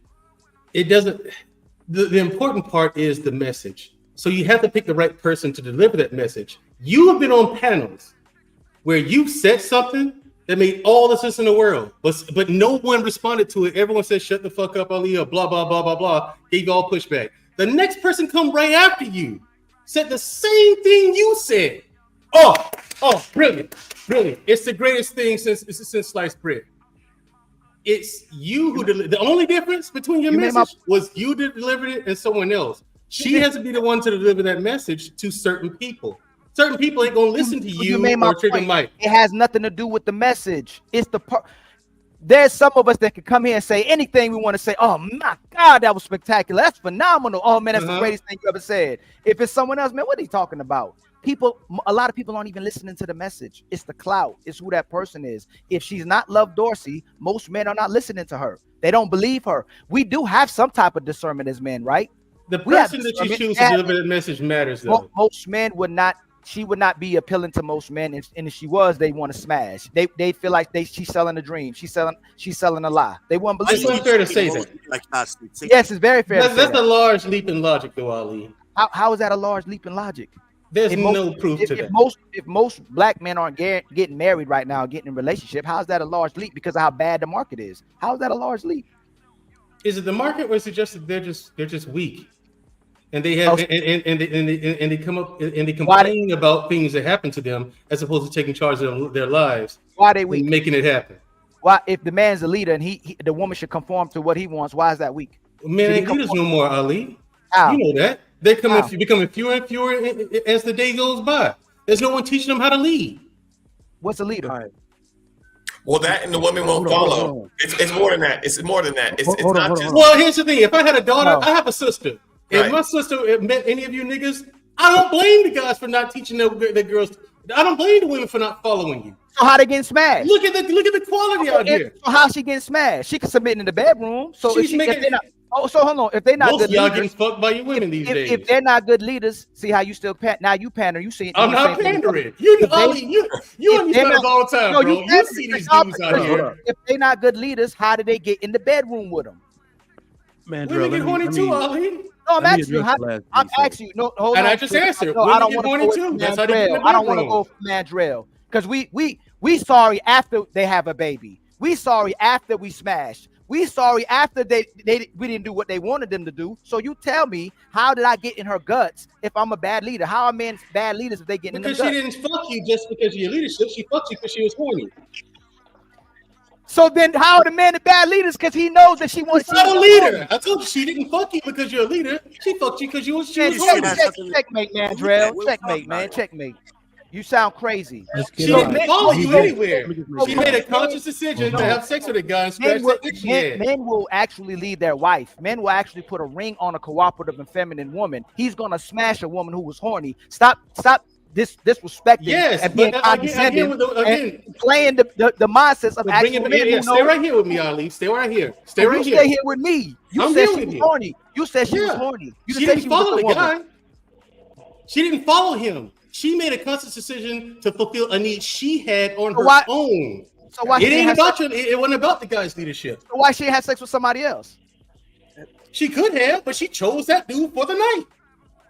it doesn't. The important part is the message. So you have to pick the right person to deliver that message. You have been on panels where you said something that made all the sense in the world, but no one responded to it. Everyone said, shut the fuck up, Ali, or blah, blah, blah, blah, blah. Gave you all pushback. The next person come right after you, said the same thing you said. Oh, brilliant, brilliant. It's the greatest thing since sliced bread. It's you who delivered. The only difference between your message was you delivered it and someone else. She has to be the one to deliver that message to certain people. Certain people ain't gonna listen to you or Trigger Mike. It has nothing to do with the message. It's the part. There's some of us that can come here and say anything we want to say. Oh my God, that was spectacular. That's phenomenal. Oh man, that's the greatest thing you ever said. If it's someone else, man, what are you talking about? A lot of people aren't even listening to the message. It's the clout. It's who that person is. If she's not Love Dorsey, most men are not listening to her. They don't believe her. We do have some type of discernment as men, right? The person that you choose to deliver the message matters, though. Most men would not. She would not be appealing to most men, and if she was, they want to smash. They feel like she's selling a dream. She's selling a lie. They won't believe. It's unfair to say that. Yes, it's very fair. That's a large leap in logic, though, Ali. How is that a large leap in logic? There's no proof to that. If most black men aren't getting married right now, getting in a relationship, how is that a large leap? Because of how bad the market is. How is that a large leap? Is it the market, or is it just that they're just weak, and they have and they come up and they complain about things that happen to them as opposed to taking charge of their lives? Why are they weak? Making it happen. Why, if the man's the leader and the woman should conform to what he wants, why is that weak? Men ain't leaders no more, Ali. How? You know that they're becoming fewer and fewer as the day goes by. There's no one teaching them how to lead. What's a leader? Well, that and the women won't follow. It's more than that. It's more than that. It's not just. Well, here's the thing. If I had a daughter, I have a sister. If my sister met any of you niggas, I don't blame the guys for not teaching the girls. I don't blame the women for not following you. So how they getting smashed? Look at the quality out here. So how she getting smashed? She can submit in the bedroom. So she's making. So hold on. If they're not most good y'all leaders, getting fucked by your women these days. If they're not good leaders, see how you still now you pander. You see, I'm not pandering. You and me spend all the time, bro. You see these dudes out here. If they're not good leaders, how do they get in the bedroom with them? Man, women get horny too, Ali. No, I'm asking you. I'm asking you. No, hold on. And I just answered. I don't want to. That's how they get in the bedroom. I don't want to go for Mandrell because we sorry after they have a baby. We sorry after we smash. We sorry after we didn't do what they wanted them to do. So you tell me, how did I get in her guts if I'm a bad leader? How are men bad leaders if they get in the guts? Because she didn't fuck you just because of your leadership. She fucked you because she was horny. So then how are the men the bad leaders? Because he knows that she wants to be a leader. I told you she didn't fuck you because you're a leader. She fucked you because she was horny. Checkmate, Mandrell. Checkmate, man. Checkmate. You sound crazy. She didn't follow you anywhere. She made a conscious decision to have sex with a guy and scratch that itch she had. Men will actually lead their wife. Men will actually put a ring on a cooperative and feminine woman. He's gonna smash a woman who was horny. Stop disrespecting and being condescending and playing the mindsets of actual men who know. Stay right here with me, Ali. Stay right here. Stay right here. Stay here with me. You said she was horny. You said she was horny. You She didn't follow the guy. She didn't follow him. She made a conscious decision to fulfill a need she had on her own. So why it ain't about you? It wasn't about the guy's leadership. So why she had sex with somebody else? She could have, but she chose that dude for the night.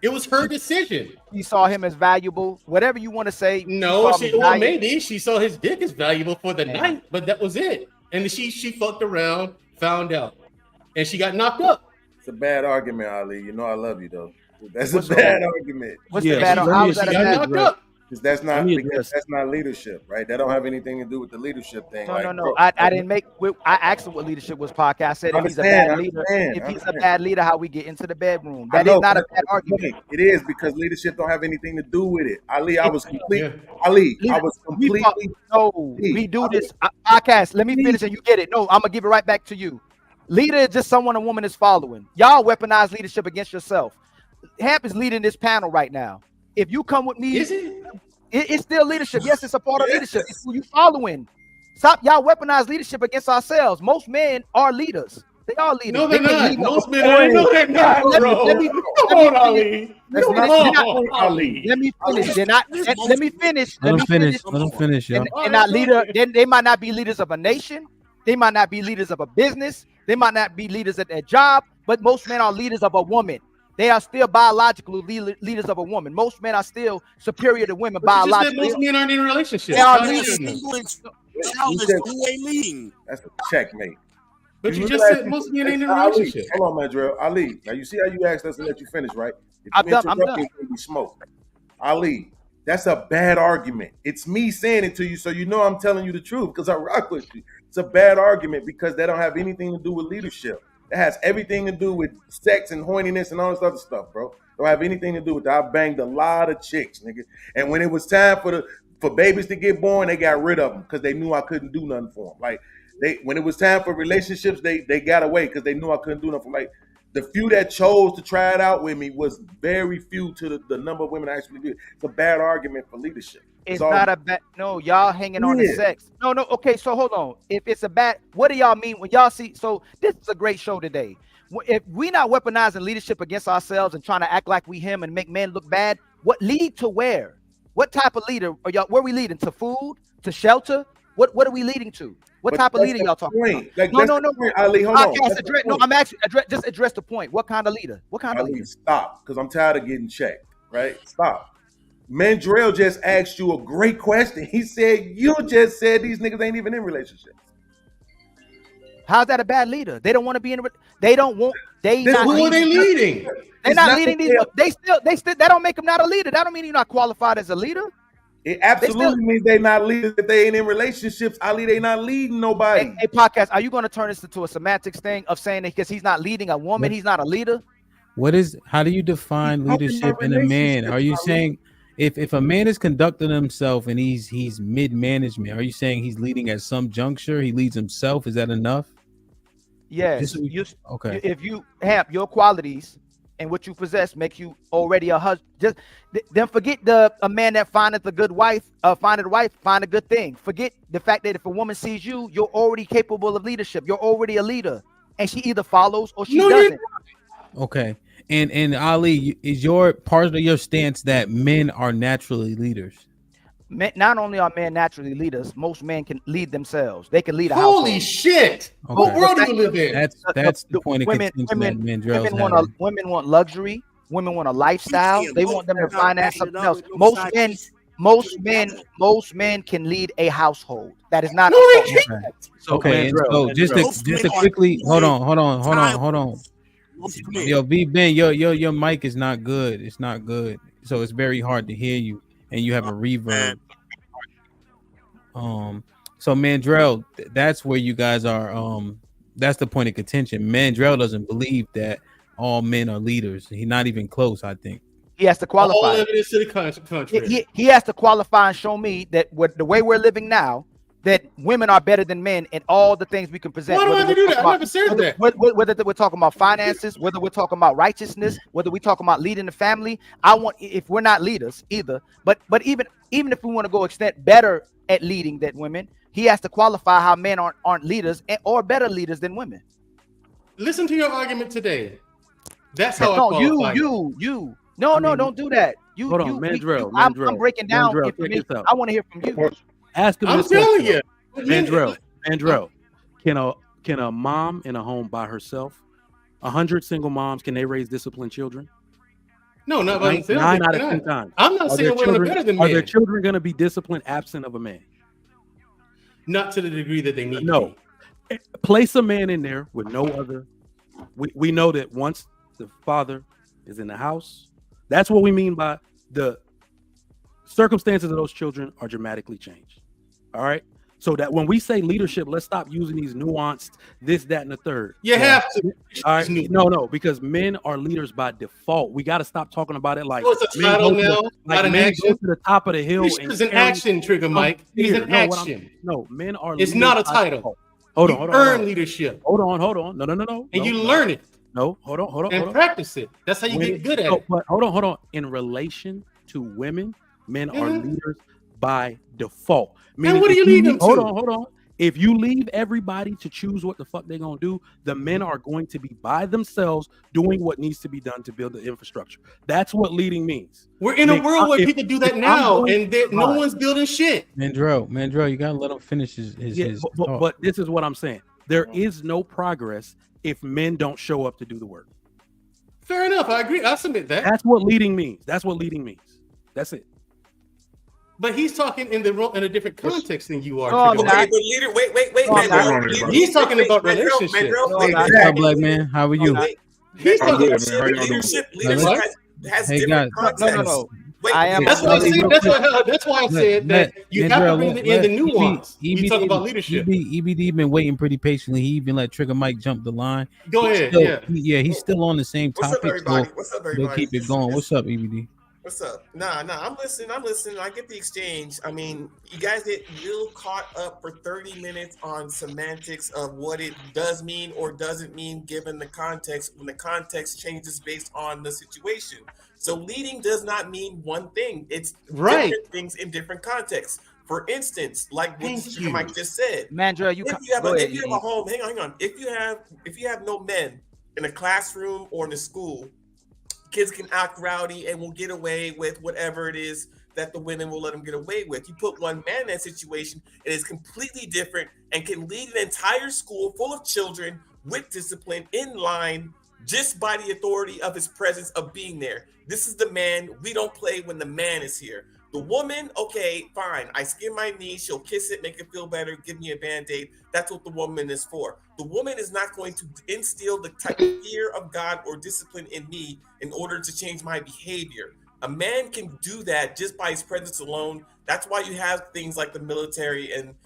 It was her decision. She saw him as valuable. Whatever you want to say. No, maybe she saw his dick as valuable for the night, but that was it. And she fucked around, found out, and she got knocked up. It's a bad argument, Ali. You know I love you though. That's a bad argument. What's the bad argument? How is that a bad? Because that's not leadership, right? That don't have anything to do with the leadership thing. No. I didn't make. I asked him what leadership was. Podcast. I said if he's a bad leader. If he's a bad leader, how we get into the bedroom? That is not a bad argument. It is because leadership don't have anything to do with it. Ali, I was completely. No, we do this podcast. Let me finish and you get it. No, I'm gonna give it right back to you. Leader is just someone a woman is following. Y'all weaponize leadership against yourself. Hamp is leading this panel right now. If you come with me, it's still leadership. Yes, it's a part of leadership. It's who you following. Stop, y'all weaponize leadership against ourselves. Most men are leaders. They are leaders. No, they're not. Most men are. No, they're not, bro. Come on, Ali. Let me finish. They're not. Let me finish. Let them finish. They're not leader. They might not be leaders of a nation. They might not be leaders of a business. They might not be leaders at their job. But most men are leaders of a woman. They are still biologically leaders of a woman. Most men are still superior to women biologically. Most men aren't in a relationship. They are leaders. Who ain't leading? That's a checkmate. But you just said most men ain't in a relationship. Hold on, Mandrell. Ali, now you see how you asked us to let you finish, right? I'm done. Be smoked. Ali, that's a bad argument. It's me saying it to you, so you know I'm telling you the truth because I rock with you. It's a bad argument because they don't have anything to do with leadership. It has everything to do with sex and horniness and all this other stuff, bro. Don't have anything to do with that. I banged a lot of chicks, nigga. And when it was time for babies to get born, they got rid of them because they knew I couldn't do nothing for them. Like when it was time for relationships, they got away because they knew I couldn't do nothing. Like the few that chose to try it out with me was very few to the number of women I actually did. It's a bad argument for leadership. It's not a bad. No, y'all hanging on the sex. No. Okay, so hold on. If it's a bad, what do y'all mean when y'all see? So this is a great show today. If we not weaponizing leadership against ourselves and trying to act like we him and make men look bad, what lead to where? What type of leader are y'all? Where we leading to? Food? To shelter? What are we leading to? What type of leader y'all talking about? Like, no. Ali, hold on. No, I'm actually just address the point. What kind of leader? What kind of leader? Stop, because I'm tired of getting checked. Right? Stop. Mandrell just asked you a great question. He said you just said these niggas ain't even in relationships. How's that a bad leader? They don't want to be in. They don't want. Who are they leading? They're not leading these. They still. That don't make them not a leader. That don't mean you're not qualified as a leader. It absolutely means they not leaders if they ain't in relationships. Ali, they not leading nobody. Hey, podcast, are you going to turn this into a semantics thing of saying that because he's not leading a woman, he's not a leader? How do you define leadership in a man? Are you saying if a man is conducting himself and he's mid-management, are you saying he's leading at some juncture? He leads himself? Is that enough? Yes. Okay. If you have your qualities and what you possess make you already a husband, then forget a man that findeth a good wife, find a good thing. Forget the fact that if a woman sees you, you're already capable of leadership. You're already a leader, and she either follows or she doesn't. Okay. And Ali, is your part of your stance that men are naturally leaders? Men, not only are men naturally leaders, most men can lead themselves. They can lead a household. Holy shit! Okay. What world do you live in? That's the point of contention that women want luxury. Women want a lifestyle. They want them to finance something else. Most men can lead a household. That is not. Okay. So just to quickly hold on. Yo, B Ben, your mic is not good. It's not good. So it's very hard to hear you, and you have a reverb. So Mandrell, that's where you guys are. That's the point of contention. Mandrell doesn't believe that all men are leaders. He's not even close, I think. He has to qualify. All evidence to the contrary. He has to qualify and show me that with the way we're living now, that women are better than men in all the things we can present. Why do I have to do that? I never said that. Whether we're talking about finances, whether we're talking about righteousness, whether we're talking about leading the family. If we're not leaders either, but even if we want to go extent better at leading than women, he has to qualify how men aren't leaders or better leaders than women. Listen to your argument today. That's how I qualify. You. No, don't do that. Hold on, Mandrell. I'm breaking down Mandrell, information. I want to hear from you. Ask him. I'm telling you, Mandrell. Can a mom in a home by herself, 100 single moms, can they raise disciplined children? No, not by themselves. 9 out of 10 times. I'm not saying women are better than men. Are their children going to be disciplined absent of a man? Not to the degree that they need. No. Place a man in there with no other. We know that once the father is in the house, that's what we mean by the circumstances of those children are dramatically changed. All right. So that when we say leadership, let's stop using these nuanced this, that, and the third. You have to. All right. No, because men are leaders by default. We got to stop talking about it like it's a title now, not an action. Go to the top of the hill. It's an action, Trigger Mike. It's an action. No, men are. It's not a title. Hold on. Earn leadership. Hold on. No. And you learn it. No, hold on. And practice it. That's how you get good at it. But hold on. In relation to women, men are leaders by default. And what do you lead them to? Hold on. If you leave everybody to choose what the fuck they're gonna do, the men are going to be by themselves doing what needs to be done to build the infrastructure. That's what leading means. We're in a world where people do that now, and no one's building shit. Mandrell, you gotta let him finish his but this is what I'm saying. There is no progress if men don't show up to do the work. Fair enough. I agree. I submit that. That's what leading means. That's it. But he's talking in a different context than you are. Okay, but leader, wait. He's talking about relationships. Black man, how are you? He's talking leadership has hey different guys, contexts. I am. That's why I said that you have to bring in the nuance. You talk about leadership. EBD been waiting pretty patiently. He even let Trigger Mike jump the line. Go ahead. He's still on the same topic. What's up, everybody? We'll keep it going. What's up, EBD? What's up? Nah, I'm listening. I get the exchange. I mean, you guys get real caught up for 30 minutes on semantics of what it does mean or doesn't mean given the context, when the context changes based on the situation. So leading does not mean one thing. It's different things in different contexts. For instance, like what Mike just said. Mandrell, if you have a home, hang on. If you have no men in a classroom or in a school, kids can act rowdy and will get away with whatever it is that the women will let them get away with. You put one man in that situation, it is completely different and can lead an entire school full of children with discipline in line just by the authority of his presence of being there. This is the man. We don't play when the man is here. The woman, okay, fine. I skin my knee. She'll kiss it, make it feel better, give me a Band-Aid. That's what the woman is for. The woman is not going to instill the type of fear of God or discipline in me in order to change my behavior. A man can do that just by his presence alone. That's why you have things like the military and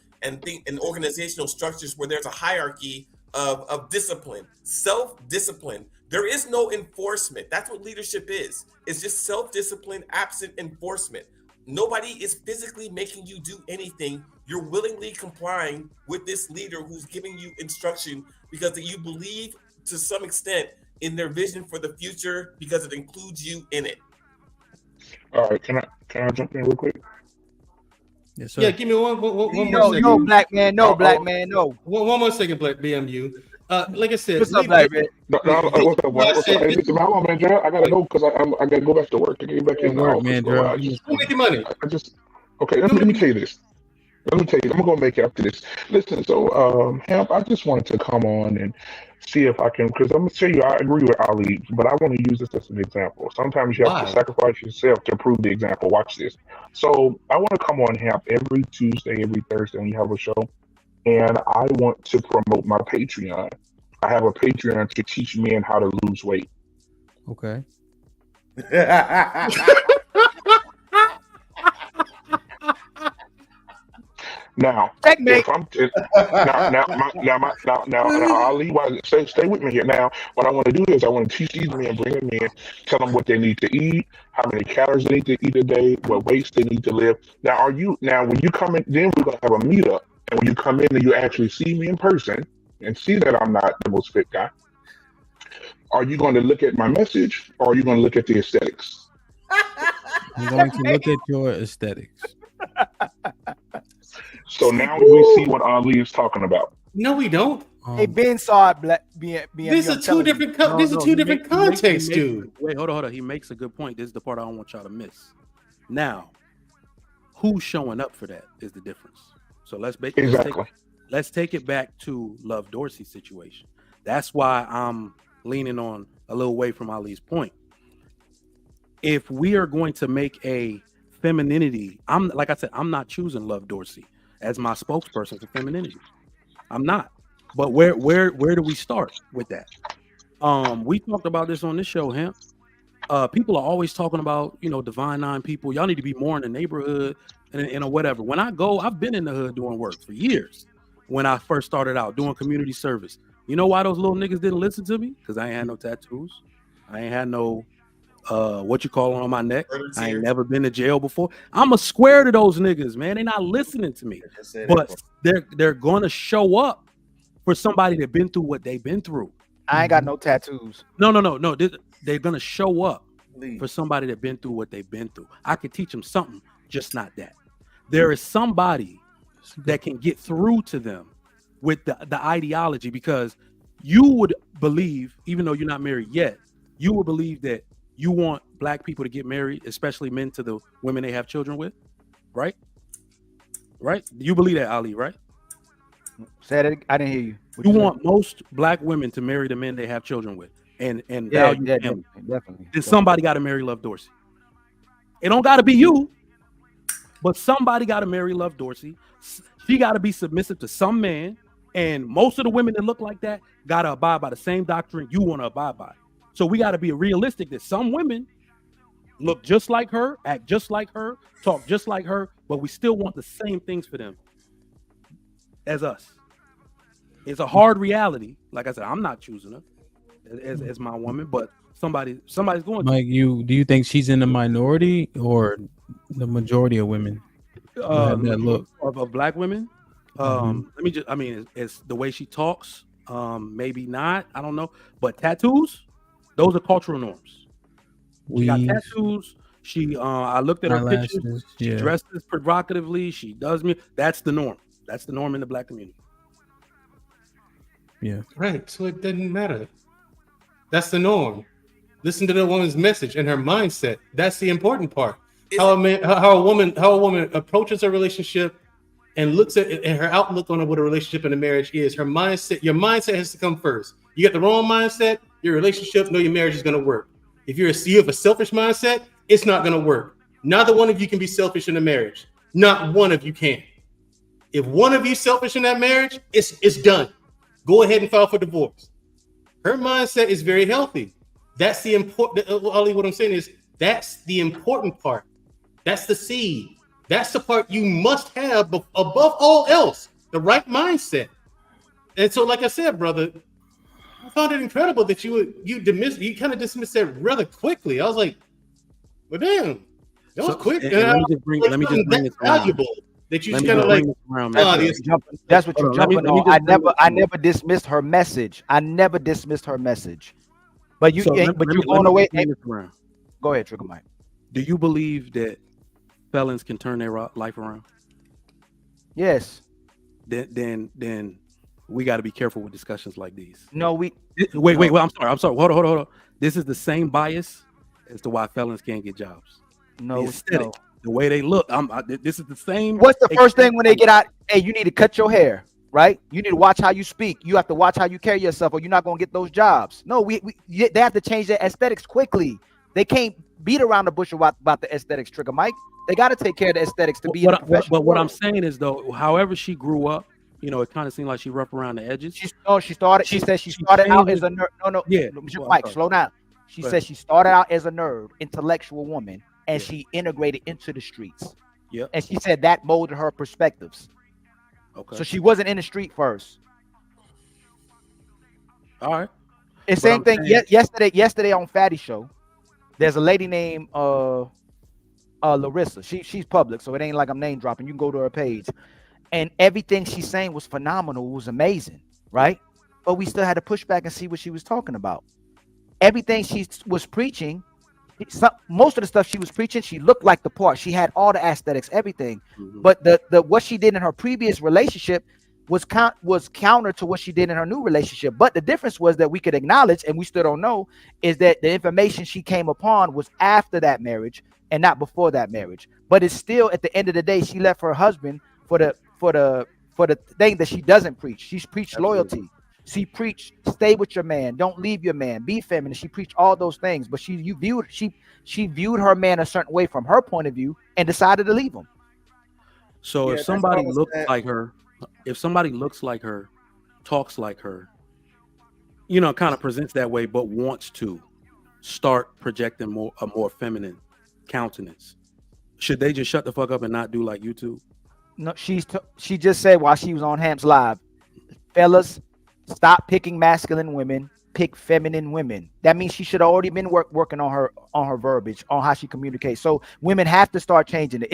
organizational structures where there's a hierarchy of discipline, self-discipline. There is no enforcement. That's what leadership is. It's just self-discipline, absent enforcement. Nobody is physically making you do anything. You're willingly complying with this leader who's giving you instruction because you believe to some extent in their vision for the future because it includes you in it. All right, can I jump in real quick? Yes, sir. Yeah, give me one more second. No, black man, no. One more second, Black BMU. Like I said, what's up, Black man? What's up? Hey, listen, hold on, man, Gerald. I gotta go because I gotta go back to work. I get back in the office. Man, Gerald. Who making money? Okay. Let me tell you this. I'm gonna make it after this. Listen, so Hemp, I just wanted to come on and see if I can, because I'm gonna tell you, I agree with Ali, but I want to use this as an example. Sometimes you have to sacrifice yourself to prove the example. Watch this. So I want to come on Hemp every Tuesday, every Thursday when you have a show, and I want to promote my Patreon. I have a Patreon to teach men how to lose weight. Okay. Now, Checkmate. if I'm now, Ali, stay with me here. Now, what I want to do is I want to teach these men, bring them in, tell them what they need to eat, how many calories they need to eat a day, what weights they need to lift. Now, when you come in, then we're gonna have a meetup, and when you come in and you actually see me in person and see that I'm not the most fit guy, are you going to look at my message or are you going to look at the aesthetics? I'm going to look at your aesthetics. So now we see what Ali is talking about. No, we don't. Hey, Ben saw it. These are two different. These are two different contexts, dude. Wait, hold on. He makes a good point. This is the part I don't want y'all to miss. Now, who's showing up for that is the difference. So let's take it back to Love Dorsey's situation. That's why I'm leaning on a little way from Ali's point. If we are going to make a femininity, like I said, I'm not choosing Love Dorsey as my spokesperson for femininity. I'm not. But where do we start with that? We talked about this on this show, Hemp. People are always talking about, Divine Nine people. Y'all need to be more in the neighborhood and whatever. When I've been in the hood doing work for years. When I first started out doing community service, you know why those little niggas didn't listen to me? Because I ain't had no tattoos. I ain't had no what you call on my neck. I ain't never been to jail before. I'm a square to those niggas, man. They're not listening to me. But they're gonna show up for somebody that been through what they've been through. I ain't got no tattoos. No. They're gonna show up for somebody that been through what they've been through. I could teach them something, just not that. There is somebody that can get through to them with the ideology, because you would believe, even though you're not married yet, you would believe that you want black people to get married, especially men, to the women they have children with, right? Right? You believe that, Ali, right? Say that. I didn't hear you. You want most black women to marry the men they have children with and value them. Definitely. Then somebody got to marry Love Dorsey. It don't got to be you, but somebody got to marry Love Dorsey. She got to be submissive to some man, and most of the women that look like that got to abide by the same doctrine you want to abide by. So we got to be realistic that some women look just like her, act just like her, talk just like her, but we still want the same things for them as us. It's a hard reality. Like I said, I'm not choosing her as my woman, but somebody's going to. Mike, do you think she's in the minority or the majority of women have that look of black women? It's the way she talks. Maybe not. I don't know. But tattoos, those are cultural norms. She got tattoos. I looked at her pictures. She dresses provocatively. She does me. That's the norm. That's the norm in the black community. Yeah. Right. So it doesn't matter. That's the norm. Listen to the woman's message and her mindset. That's the important part. How a woman approaches a relationship and looks at it, and her outlook on what a relationship and a marriage is. Her mindset, your mindset has to come first. You get the wrong mindset, your relationship, your marriage is going to work. If you have a selfish mindset, it's not going to work. Neither one of you can be selfish in a marriage. Not one of you can. If one of you selfish in that marriage, it's done. Go ahead and file for divorce. Her mindset is very healthy. That's the important. Ali, what I'm saying is that's the important part. That's the seed. That's the part you must have above all else. The right mindset. And so, like I said, brother, I found it incredible that you kind of dismissed that rather quickly. I was like, well, damn, that was quick. Let me just bring it valuable. That you kind of like, that's what you're jumping on. I never dismissed her message. But you're going away. Go ahead, Trigger Mike. Do you believe that felons can turn their life around? Yes. Then we got to be careful with discussions like these. No, wait. Well, I'm sorry. Hold on. This is the same bias as to why felons can't get jobs. No, the way they look. This is the same. What's the first thing when they get out? Hey, you need to cut your hair, right? You need to watch how you speak. You have to watch how you carry yourself, or you're not gonna get those jobs. No, they have to change their aesthetics quickly. They can't beat around the bush about the aesthetics, Trigger Mike. They got to take care of the aesthetics to be in a professional But what I'm saying is, though, however she grew up, it kind of seemed like she rough around the edges. She said she started out as a nerd. Mike, slow down. She said she started out as a nerd, intellectual woman, and she integrated into the streets. Yeah. And she said that molded her perspectives. Okay. So she wasn't in the street first. All right. It's But same I'm thing. saying- Yesterday on Fatty Show, there's a lady named Larissa. She's public, so it ain't like I'm name dropping. You can go to her page, and everything she's saying was phenomenal. It was amazing, right? But we still had to push back and see what she was talking about. Everything she was preaching, most of the stuff she was preaching, she looked like the part. She had all the aesthetics, everything. But the what she did in her previous relationship was counter to what she did in her new relationship. But the difference was that we could acknowledge, and we still don't know, is that the information she came upon was after that marriage and not before that marriage. But it's still, at the end of the day, she left her husband for the thing that she doesn't preach. She's preached loyalty. She preached stay with your man, don't leave your man, be feminine. She preached all those things, but she viewed her man a certain way from her point of view and decided to leave him. So if somebody looks like her, talks like her, kind of presents that way, but wants to start projecting a more feminine countenance, should they just shut the fuck up and not do like YouTube? No, she just said while she was on Hamp's Live, fellas, stop picking masculine women, pick feminine women. That means she should have already been working on her verbiage, on how she communicates. So women have to start changing it.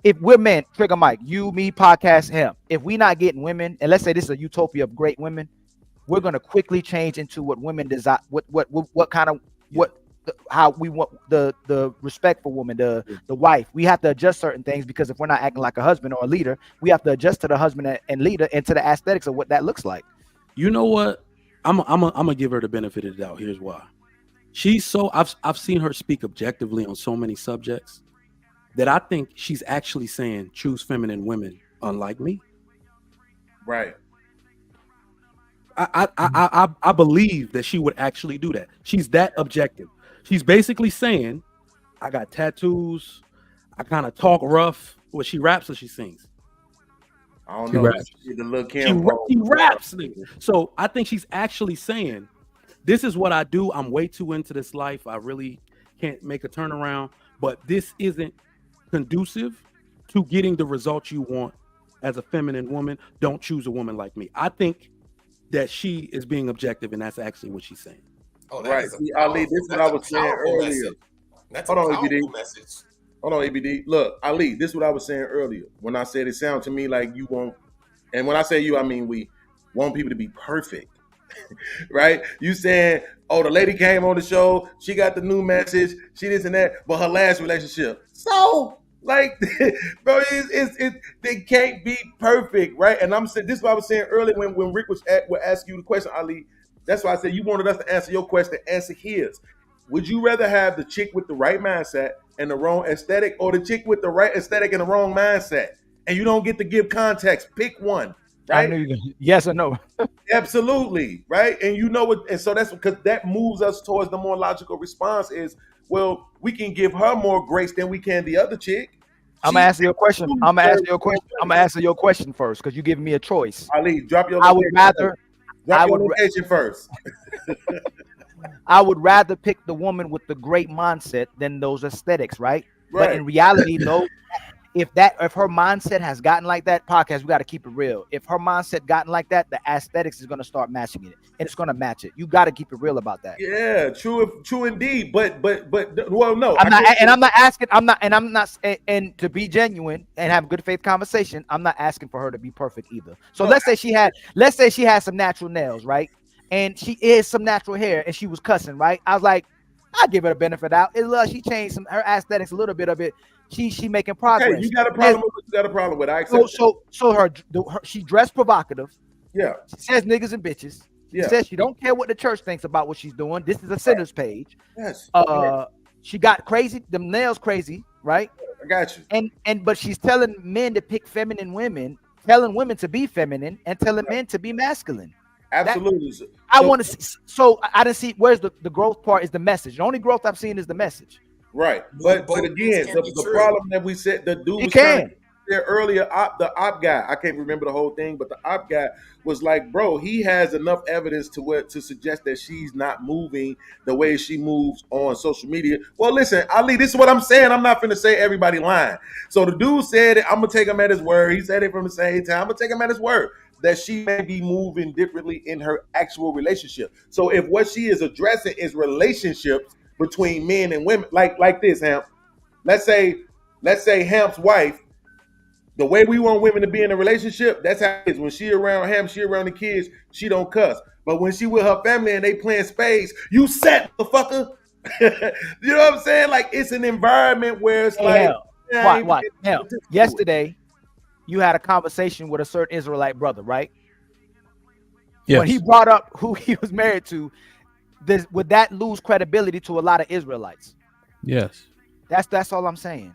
If we're men, Trigger Mike, you, me, podcast, him, if we not getting women, and let's say this is a utopia of great women, we're gonna quickly change into what women desire, how we want the respect for women, the wife. We have to adjust certain things, because if we're not acting like a husband or a leader, we have to adjust to the husband and leader and to the aesthetics of what that looks like. You know what? I'm gonna give her the benefit of the doubt. Here's why. She's so I've seen her speak objectively on so many subjects that I think she's actually saying choose feminine women, unlike me. Right. I believe that she would actually do that. She's that objective. She's basically saying, I got tattoos, I kind of talk rough. Well, she raps or she sings? I don't She know. raps. She raps, nigga. So I think she's actually saying, this is what I do. I'm way too into this life. I really can't make a turnaround, but this isn't conducive to getting the results you want as a feminine woman. Don't choose a woman like me. I think that she is being objective, and that's actually what she's saying. Oh, right. See, Ali, this is what I was saying earlier. That's Hold a on, powerful EBD. message. Hold on, EBD. Look, Ali, this is what I was saying earlier when I said it sounds to me like you want, and when I say you, I mean we want people to be perfect, right? You saying, oh, the lady came on the show, she got the new message, she this and that, but her last relationship. So, like, bro, they can't be perfect, right? And I'm saying this is what I was saying earlier when Rick would ask you the question, Ali. That's why I said you wanted us to answer your question, answer his. Would you rather have the chick with the right mindset and the wrong aesthetic, or the chick with the right aesthetic and the wrong mindset? And you don't get to give context. Pick one, right? I knew you. Yes or no? Absolutely, right? And you know what? And so that's because that moves us towards the more logical response is, well, we can give her more grace than we can the other chick. I'm gonna answer your question. I'm gonna answer your question first, because you giving me a choice. Ali, drop your. I would rather. Drop your location first. I would rather pick the woman with the great mindset than those aesthetics, right? But in reality, though, if her mindset has gotten like that, podcast, we got to keep it real. If her mindset gotten like that, the aesthetics is going to start matching it, and it's going to match it. You got to keep it real about that. Yeah, true indeed. But well, no, I'm not asking to be genuine and have good faith conversation. I'm not asking for her to be perfect either. So let's say she had some natural nails, right? And she is some natural hair, and she was cussing, right? I was like, I give her the benefit out. She changed her aesthetics a little bit of it. She making progress. Okay, you got a problem with what you got a problem with. I accept so she dressed provocative. Yeah. She says niggas and bitches. She says she don't care what the church thinks about what she's doing. This is a sinners page. Yes. She got crazy, them nails crazy, right? I got you. But she's telling men to pick feminine women, telling women to be feminine, and telling men to be masculine. Absolutely. I want to see. So I didn't see where's the growth part is the message. The only growth I've seen is the message. Right, but again, the problem that we said the dude there earlier, the op guy, I can't remember the whole thing, but the op guy was like, bro, he has enough evidence to suggest that she's not moving the way she moves on social media. Well, listen, Ali, this is what I'm saying. I'm not finna say everybody lying. So the dude said it. I'm gonna take him at his word. He said it from the same time. I'm gonna take him at his word that she may be moving differently in her actual relationship. So if what she is addressing is relationships between men and women, like this, Hamp. Let's say Hamp's wife, the way we want women to be in a relationship, that's how it is. When she around Hamp, she around the kids, she don't cuss. But when she with her family and they playing spades, you set the fucker. You know what I'm saying? Like, it's an environment where it's like, What? Yesterday, you had a conversation with a certain Israelite brother, right? Yes. When he brought up who he was married to, would that lose credibility to a lot of Israelites? Yes. That's all I'm saying.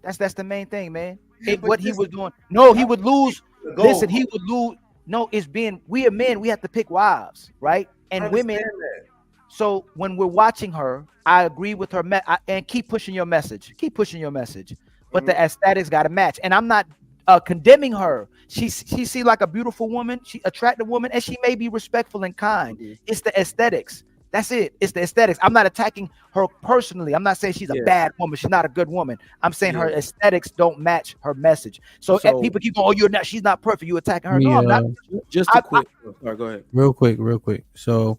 That's the main thing, man. What he was doing. No, he would lose. Listen, he would lose. No, it's being, we are men, we have to pick wives, right? And women. So when we're watching her, I agree with her and keep pushing your message. Keep pushing your message. But the aesthetics got to match. And I'm not condemning her. She seems like a beautiful woman. She attractive woman, and she may be respectful and kind. It's the aesthetics. That's it. It's the aesthetics. I'm not attacking her personally. I'm not saying she's a bad woman. She's not a good woman. I'm saying her aesthetics don't match her message. So people keep going, oh, she's not perfect. You attacking her. No, I'm not. Just a quick. Sorry, go ahead. Real quick. So,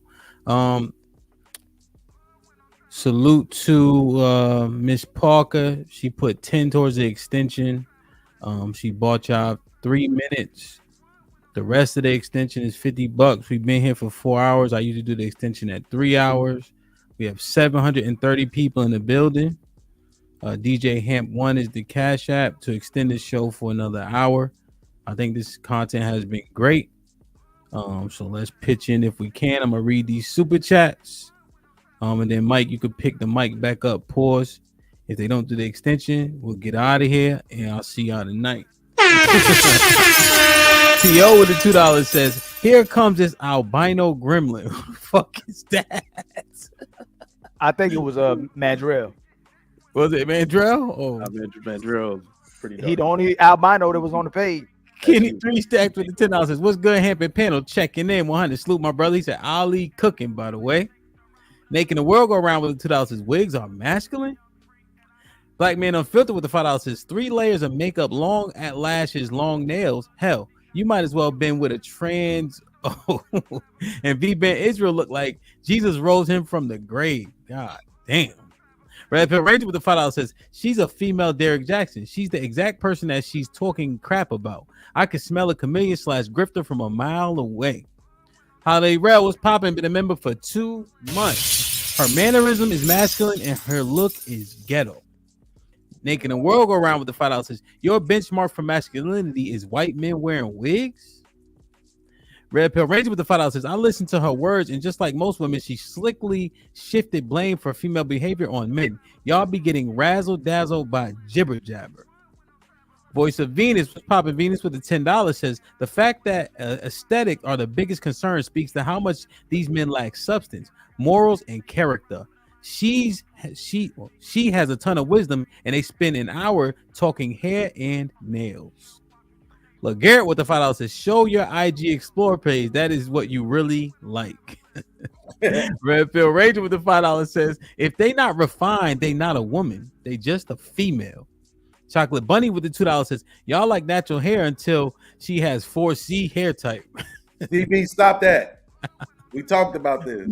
salute to Miss Parker. She put 10 towards the extension. She bought y'all 3 minutes. The rest of the extension is $50. We've been here for 4 hours. I usually do the extension at 3 hours. We have 730 people in the building. DJ Hamp 1 is the Cash App to extend this show for another hour. I think this content has been great. So let's pitch in if we can. I'm gonna read these super chats. And then Mike, you could pick the mic back up. Pause. If they don't do the extension, we'll get out of here, and I'll see y'all tonight. T.O. with the $2 says, here comes this albino gremlin. Who the fuck is that? I think it was Mandrell. Was it Mandrell? Oh, Mandrell. Pretty dope. He the only albino that was on the page. Kenny 3 stacks with the $10 says, what's good, Hamp and panel? Checking in 100. Salute my brother. He said, Ali cooking, by the way. Making the world go around with the $2 says, wigs are masculine. Black Man Unfiltered with the $5 says, 3 layers of makeup, long at lashes, long nails. Hell, you might as well have been with a trans. And V-Ben Israel looked like Jesus rose him from the grave. God damn. Red Pill Ranger with the $5 says, she's a female Derek Jackson. She's the exact person that she's talking crap about. I could smell a chameleon / grifter from a mile away. Holiday Rail was popping, been a member for 2 months. Her mannerism is masculine and her look is ghetto. Making the world go around with the $5 says, your benchmark for masculinity is white men wearing wigs. Red Pill Ranger with the $5 says, I listened to her words, and just like most women, she slickly shifted blame for female behavior on men. Y'all be getting razzle-dazzled by jibber jabber. Voice of Venus, popping Venus with the $10 says, the fact that aesthetic are the biggest concern speaks to how much these men lack substance, morals, and character. She has a ton of wisdom, and they spend an hour talking hair and nails. Look, Garrett with the $5 says, show your IG Explore page. That is what you really like. Red Pill Ranger with the $5 says, if they not refined, they not a woman. They just a female. Chocolate Bunny with the $2 says, y'all like natural hair until she has 4C hair type. DB, stop that. We talked about this.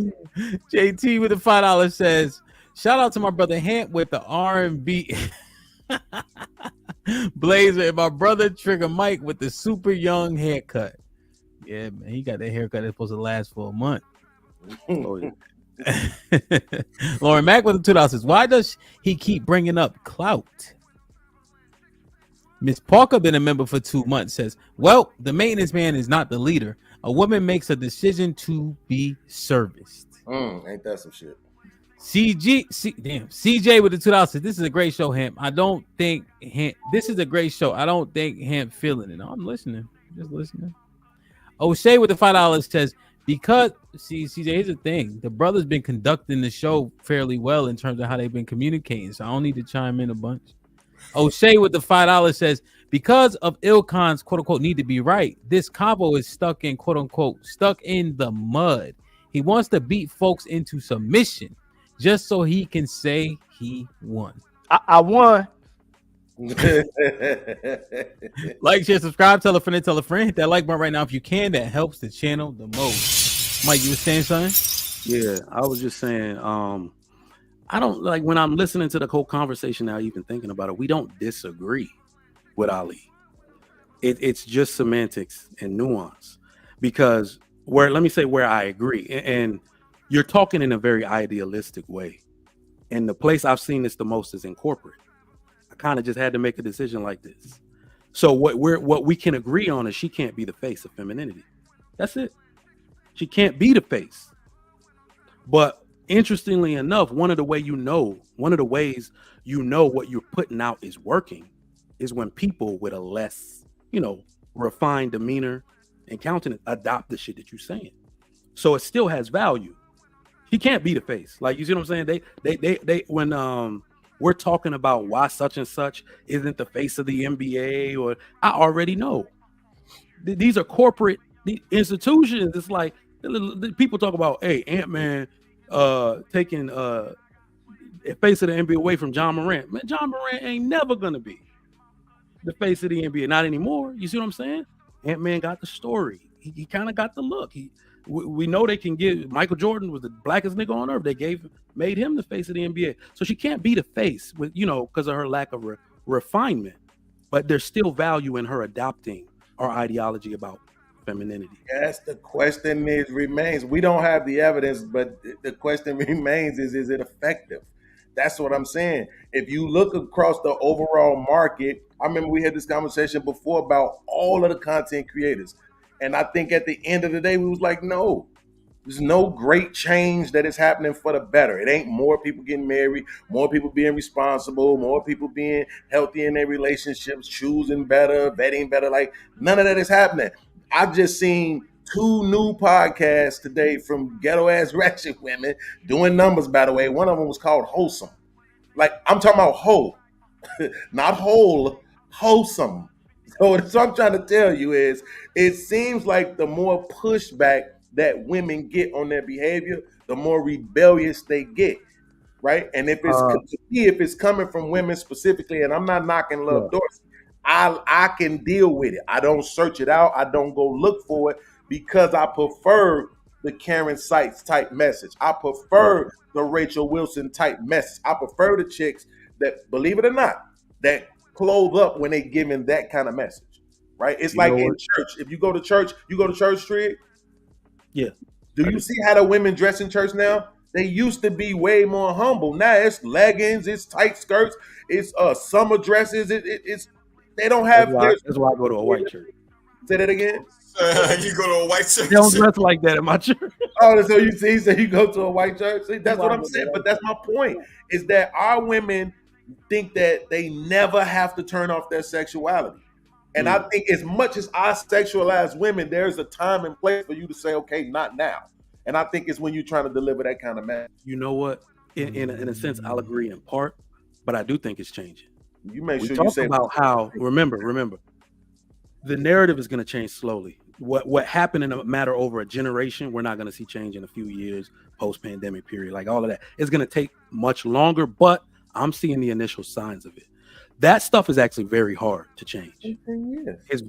JT with the $5 says, shout out to my brother Hamp with the R&B blazer and my brother Trigger Mike with the super young haircut. Yeah, man, he got that haircut that's supposed to last for a month. Oh, yeah. Lauren Mack with the $2 says, why does he keep bringing up clout? Miss Parker, been a member for 2 months, says, well, the maintenance man is not the leader. A woman makes a decision to be serviced. Ain't that some shit? CJ with the $2 says, this is a great show, Hamp. This is a great show. I don't think Hamp feeling it. No, I'm listening. Just listening. O'Shea with the $5 says, because CJ, here's the thing. The brother's been conducting the show fairly well in terms of how they've been communicating. So I don't need to chime in a bunch. O'Shea with the $5 says, Because of Ilkon's quote unquote need to be right, this combo is stuck in quote unquote stuck in the mud. He wants to beat folks into submission just so he can say he won. I won. Like, share, subscribe, tell a friend, hit that like button right now if you can. That helps the channel the most. Mike, you were saying something? Yeah, I was just saying, I don't like when I'm listening to the whole conversation now, even thinking about it, we don't disagree with Ali. It's just semantics and nuance. Because let me say where I agree. And you're talking in a very idealistic way. And the place I've seen this the most is in corporate. I kind of just had to make a decision like this. So what we can agree on is she can't be the face of femininity. That's it. She can't be the face. But interestingly enough, one of the ways you know what you're putting out is working is when people with a less, refined demeanor and countenance adopt the shit that you're saying. So it still has value. He can't be the face. Like, you see what I'm saying? They when we're talking about why such and such isn't the face of the NBA, or I already know. These are corporate institutions. It's like people talk about, hey, Ant-Man taking face of the NBA away from John Morant. Man, John Morant ain't never gonna be the face of the NBA, not anymore. You see what I'm saying? Ant-Man got the story. He kind of got the look. We know they can give. Michael Jordan was the blackest nigga on earth. They made him the face of the NBA. So she can't be the face with because of her lack of refinement. But there's still value in her adopting our ideology about femininity. Yes, the question remains. We don't have the evidence, but the question remains: is it effective? That's what I'm saying. If you look across the overall market, I remember we had this conversation before about all of the content creators. And I think at the end of the day, we was like, no, there's no great change that is happening for the better. It ain't more people getting married, more people being responsible, more people being healthy in their relationships, choosing better, vetting better. Like, none of that is happening. I've just seen 2 new podcasts today from ghetto ass ratchet women doing numbers, by the way. One of them was called Wholesome. Like, I'm talking about whole, not whole, wholesome. So what I'm trying to tell you is, it seems like the more pushback that women get on their behavior, the more rebellious they get, right? And if it's coming from women specifically, and I'm not knocking Love Dorsey, I can deal with it. I don't search it out. I don't go look for it because I prefer the Karen Seitz type message. I prefer the Rachel Wilson type message. I prefer the chicks that, believe it or not, that clothe up when they giving that kind of message, right? It's like in church. If you go to church, Street. Yeah. Do you see how the women dress in church now? They used to be way more humble. Now it's leggings, it's tight skirts, it's summer dresses. It's they don't have. That's why I go to a white church. Say that again. You go to a white church. They don't dress like that in my church. Oh, so you see, so you go to a white church. See, that's what I'm saying. But that's my point: is that our women think that they never have to turn off their sexuality. And I think as much as I sexualize women, there's a time and place for you to say, okay, not now. And I think it's when you're trying to deliver that kind of message. You know what? In a sense, I'll agree in part, but I do think it's changing. You make sure we you talk say about how, remember, the narrative is going to change slowly. What happened in a matter over a generation, we're not going to see change in a few years, post-pandemic period, like all of that. It's going to take much longer, but I'm seeing the initial signs of it. That stuff is actually very hard to change. It's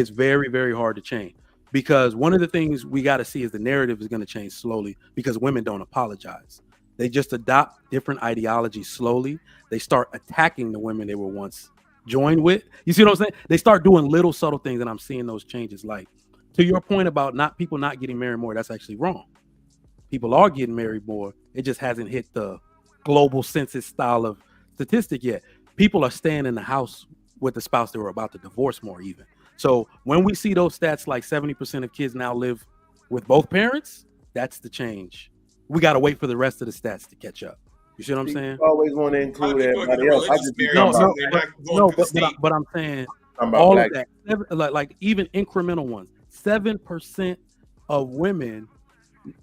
very, very hard to change, because one of the things we got to see is the narrative is going to change slowly, because women don't apologize. They just adopt different ideologies slowly. They start attacking the women they were once joined with. You see what I'm saying? They start doing little subtle things, and I'm seeing those changes. Like, to your point about people not getting married more, that's actually wrong. People are getting married more. It just hasn't hit the global census style of statistic yet. People are staying in the house with the spouse they were about to divorce more even. So when we see those stats, like 70% of kids now live with both parents, that's the change. We got to wait for the rest of the stats to catch up. You see what I'm saying? You always want to include everybody else. But I'm saying all of that, like even incremental ones. 7% of women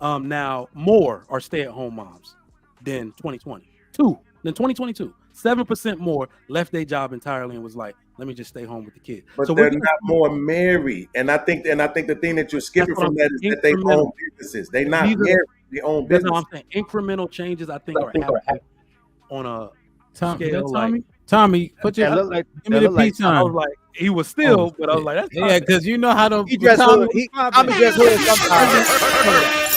now more are stay-at-home moms than 2020. 2 in 2022, 7% more left their job entirely and was like, let me just stay home with the kid. But So they're we're not more married, and I think the thing that you're skipping That's what from I'm that is saying, that they own incremental. businesses. They not These are- married. They own That's how businesses. I'm saying. Incremental changes, I think, are happening on a scale like. Tommy, put your That look like give me that the look like peace sign. I was like, he was still, but I was like, that's yeah, because you know how to he dress Tommy hood. was popping. Tommy dress hood sometimes.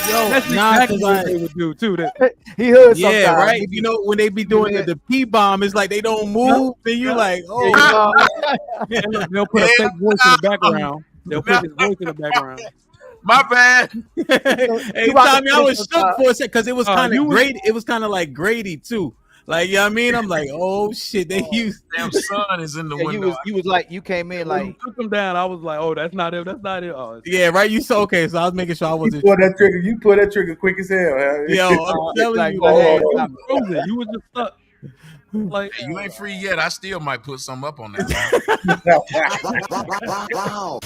Yo, that's nah, exactly 'cause what I- they would do too. He hood Yeah, sometimes. right. You know when they be doing the P bomb, it's like they don't move. Then you like, oh, And look, they'll put a fake voice in the background. They'll put his voice in the background. My bad. Hey, Tommy, I was shook for a second because it was kind you of was- Grady. It was kind of like Grady too. Like, you know what I mean? I'm like, oh shit, they use Damn sun is in the Yeah, window. you was like you came in When you like took him down, I was like, oh, that's not it. That's not it. Oh, yeah, right. You so okay. So I was making sure I You wasn't. pull that trigger. You pull that trigger quick as hell. Huh? Yo, I'm telling like, you, go ahead. man. frozen. You was just stuck. Like Hey, you ain't free yet. I still might put some up on that. Wow.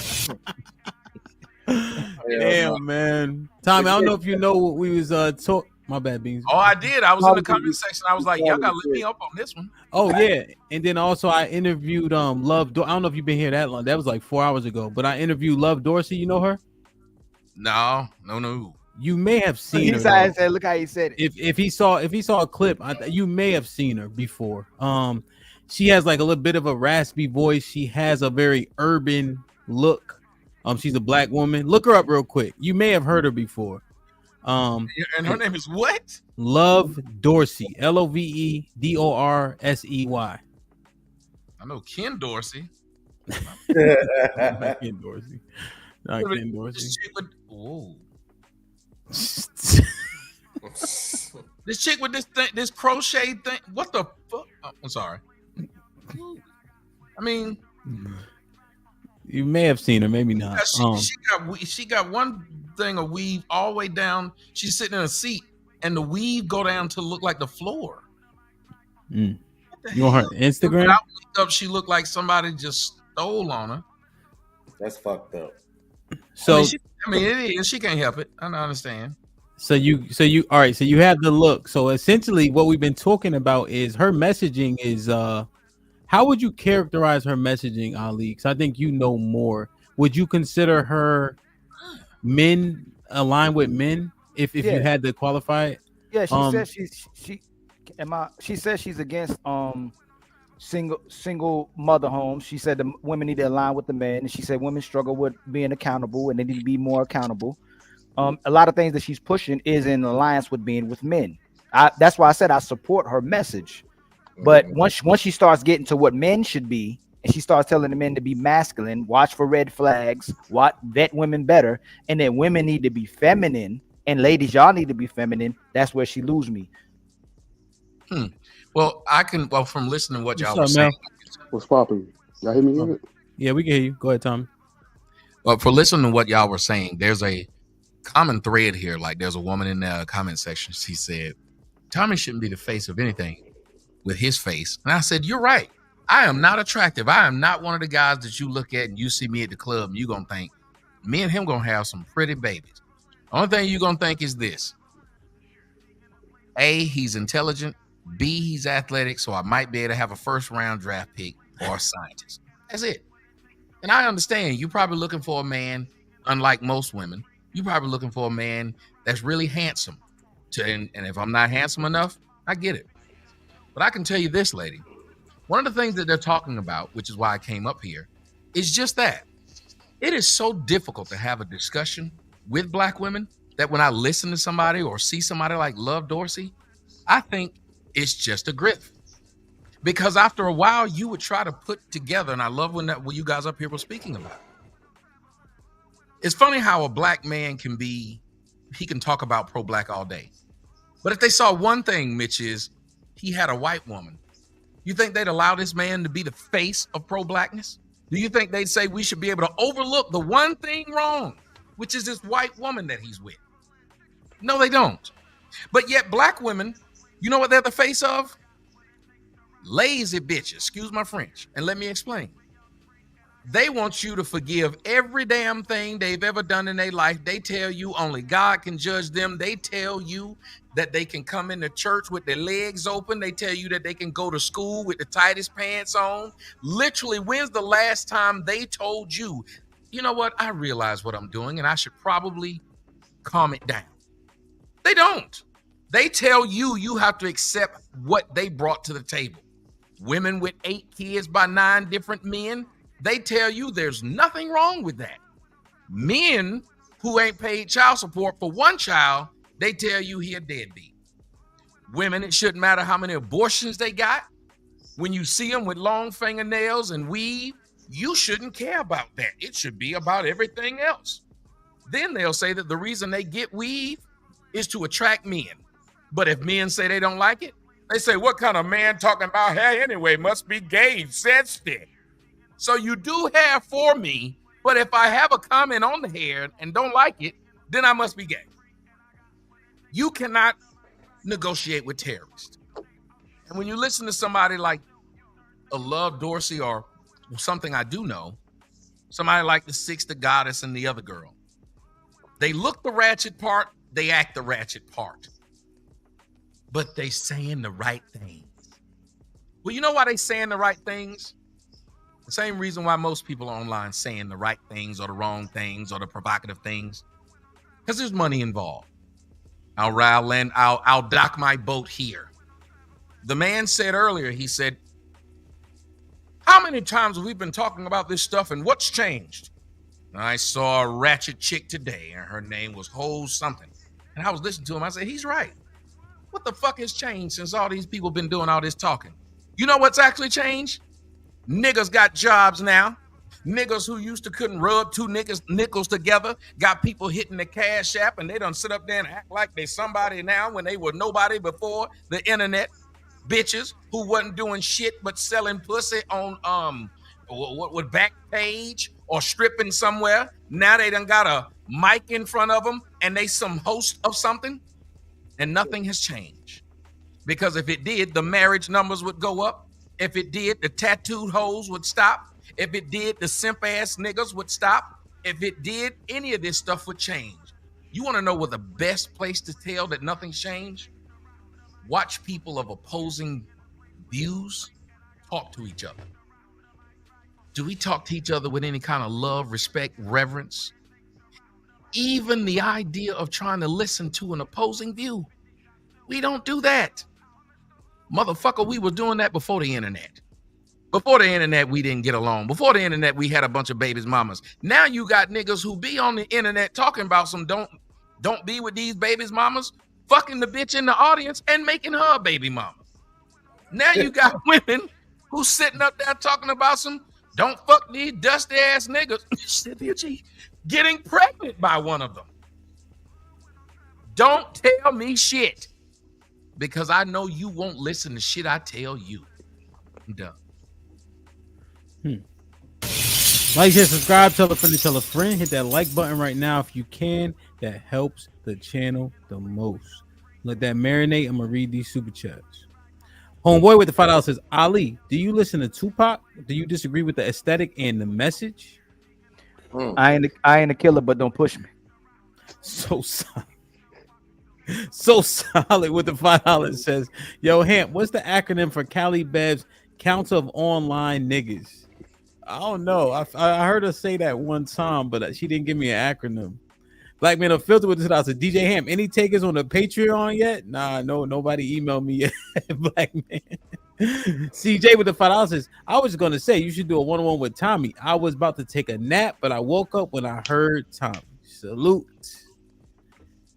Damn, man. Tommy, I don't know if you know what we was talk. My bad, Beans. Oh, I did. I was in the comment section. I was like, y'all gotta let me up on this one. Oh yeah, and then also I interviewed Love. I don't know if you've been here that long. That was like 4 hours ago. But I interviewed Love Dorsey. You know her? No. You may have seen he her. said, though. look how he said it. If he saw a clip, you may have seen her before. She has like a little bit of a raspy voice. She has a very urban look. She's a black woman. Look her up real quick. You may have heard her before. And her name is what? Love Dorsey. Lovedorsey. I know Ken Dorsey. Not Ken Dorsey. Not Ken Dorsey. This chick with this chick with this thing, this crochet thing. What the fuck? Oh, I'm sorry. I mean, You may have seen her, maybe not. she got one thing of weave all the way down. She's sitting in a seat, and the weave go down to look like the floor. You on her Instagram? Without makeup, she looked like somebody just stole on her. That's fucked up. So I mean, it is. She can't help it. I don't understand. So you all right, so you have the look. So essentially what we've been talking about is her messaging is how would you characterize her messaging, Ali? Because I think you know more. Would you consider her men aligned with men if you had to qualify it? Yeah, she says she says she's against single mother homes. She said the women need to align with the men, and she said women struggle with being accountable and they need to be more accountable. A lot of things that she's pushing is in alliance with being with men. That's why I said I support her message. But once she starts getting to what men should be, and she starts telling the men to be masculine, watch for red flags, vet women better, and then women need to be feminine, and ladies, y'all need to be feminine. That's where she lose me. Well, from listening to what y'all were What's up, saying. What's popping? Y'all hear me? Yet? Yeah, we can hear you. Go ahead, Tommy. Well, for listening to what y'all were saying, there's a common thread here. Like there's a woman in the comment section. She said, Tommy shouldn't be the face of anything with his face. And I said, you're right. I am not attractive. I am not one of the guys that you look at and you see me at the club and you're going to think, me and him going to have some pretty babies. Only thing you're going to think is this. A, he's intelligent. B, he's athletic. So I might be able to have a first round draft pick or a scientist. That's it. And I understand you're probably looking for a man, unlike most women, you're probably looking for a man that's really handsome. And if I'm not handsome enough, I get it. But I can tell you this, lady. One of the things that they're talking about, which is why I came up here, is just that. It is so difficult to have a discussion with black women that when I listen to somebody or see somebody like Love Dorsey, I think it's just a grift. Because after a while, you would try to put together, and I love when you guys up here were speaking about. It's funny how a black man he can talk about pro-black all day. But if they saw one thing, Mitch, is he had a white woman, you think they'd allow this man to be the face of pro-blackness? Do you think they'd say we should be able to overlook the one thing wrong, which is this white woman that he's with? No, they don't. But yet black women, you know what they're the face of? Lazy bitches, excuse my French, and let me explain. They want you to forgive every damn thing they've ever done in their life. They tell you only God can judge them. They tell you that they can come into church with their legs open. They tell you that they can go to school with the tightest pants on. Literally, when's the last time they told you, you know what, I realize what I'm doing and I should probably calm it down? They don't. They tell you you have to accept what they brought to the table. Women with 8 kids by 9 different men, they tell you there's nothing wrong with that. Men who ain't paid child support for one child, they tell you he a deadbeat. Women, it shouldn't matter how many abortions they got. When you see them with long fingernails and weave, you shouldn't care about that. It should be about everything else. Then they'll say that the reason they get weave is to attract men. But if men say they don't like it, they say, what kind of man talking about hair anyway? Must be gay, sensitive. So you do hair for me, but if I have a comment on the hair and don't like it, then I must be gay. You cannot negotiate with terrorists. And when you listen to somebody like a Love Dorsey or something I do know, somebody like the Six, the Goddess, and the other girl, they look the ratchet part, they act the ratchet part, but they saying the right things. Well, you know why they saying the right things? The same reason why most people are online saying the right things or the wrong things or the provocative things, because there's money involved. I'll dock my boat here. The man said earlier, he said, how many times have we been talking about this stuff and what's changed? And I saw a ratchet chick today and her name was Ho something. And I was listening to him. I said, he's right. What the fuck has changed since all these people been doing all this talking? You know what's actually changed? Niggas got jobs now. Niggas who used to couldn't rub two nickels together got people hitting the cash app and they done sit up there and act like they somebody now when they were nobody before the internet. Bitches who wasn't doing shit but selling pussy on what Backpage or stripping somewhere. Now they done got a mic in front of them and they some host of something, and nothing has changed. Because if it did, the marriage numbers would go up. If it did, the tattooed hoes would stop. If it did, the simp ass niggas would stop. If it did, any of this stuff would change. You want to know what the best place to tell that nothing's changed? Watch people of opposing views talk to each other. Do we talk to each other with any kind of love, respect, reverence? Even the idea of trying to listen to an opposing view, we don't do that. Motherfucker, we were doing that before the internet. Before the internet, we didn't get along. Before the internet, we had a bunch of babies' mamas. Now you got niggas who be on the internet talking about some don't be with these babies' mamas, fucking the bitch in the audience and making her a baby mama. Now you got women who's sitting up there talking about some don't fuck these dusty ass niggas, getting pregnant by one of them. Don't tell me shit, because I know you won't listen to shit I tell you. I'm done. Like, share, subscribe, tell a friend to tell a friend. Hit that like button right now if you can. That helps the channel the most. Let that marinate. I'm gonna read these super chats. Homeboy with the $5 says, Ali, do you listen to Tupac? Do you disagree with the aesthetic and the message? I ain't a killer, but don't push me. So solid. So solid with the $5 says, yo, Hamp, what's the acronym for Cali Bev's Council of Online Niggas? I don't know. I heard her say that one time, but she didn't give me an acronym. Black Man Unfiltered with the $5 says, DJ Hamp, any takers on the Patreon yet? Nah, no, nobody emailed me yet. Black Man. CJ with the $5 says, I was gonna say you should do a one-on-one with Tommy. I was about to take a nap, but I woke up when I heard Tommy. Salute.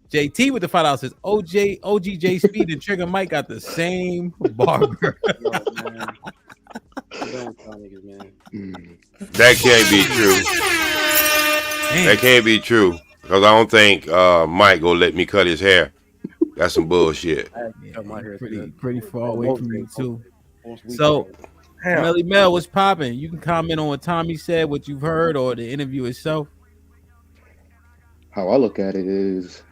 JT with the $5 says, OGJ Speed and Trigger Mike got the same barber. Yo, man. That can't be true. That can't be true, because I don't think Mike gonna let me cut his hair. That's some bullshit. Pretty far away from me too. So, Melly Mel, what's popping? You can comment on what Tommy said, what you've heard, or the interview itself. How I look at it is,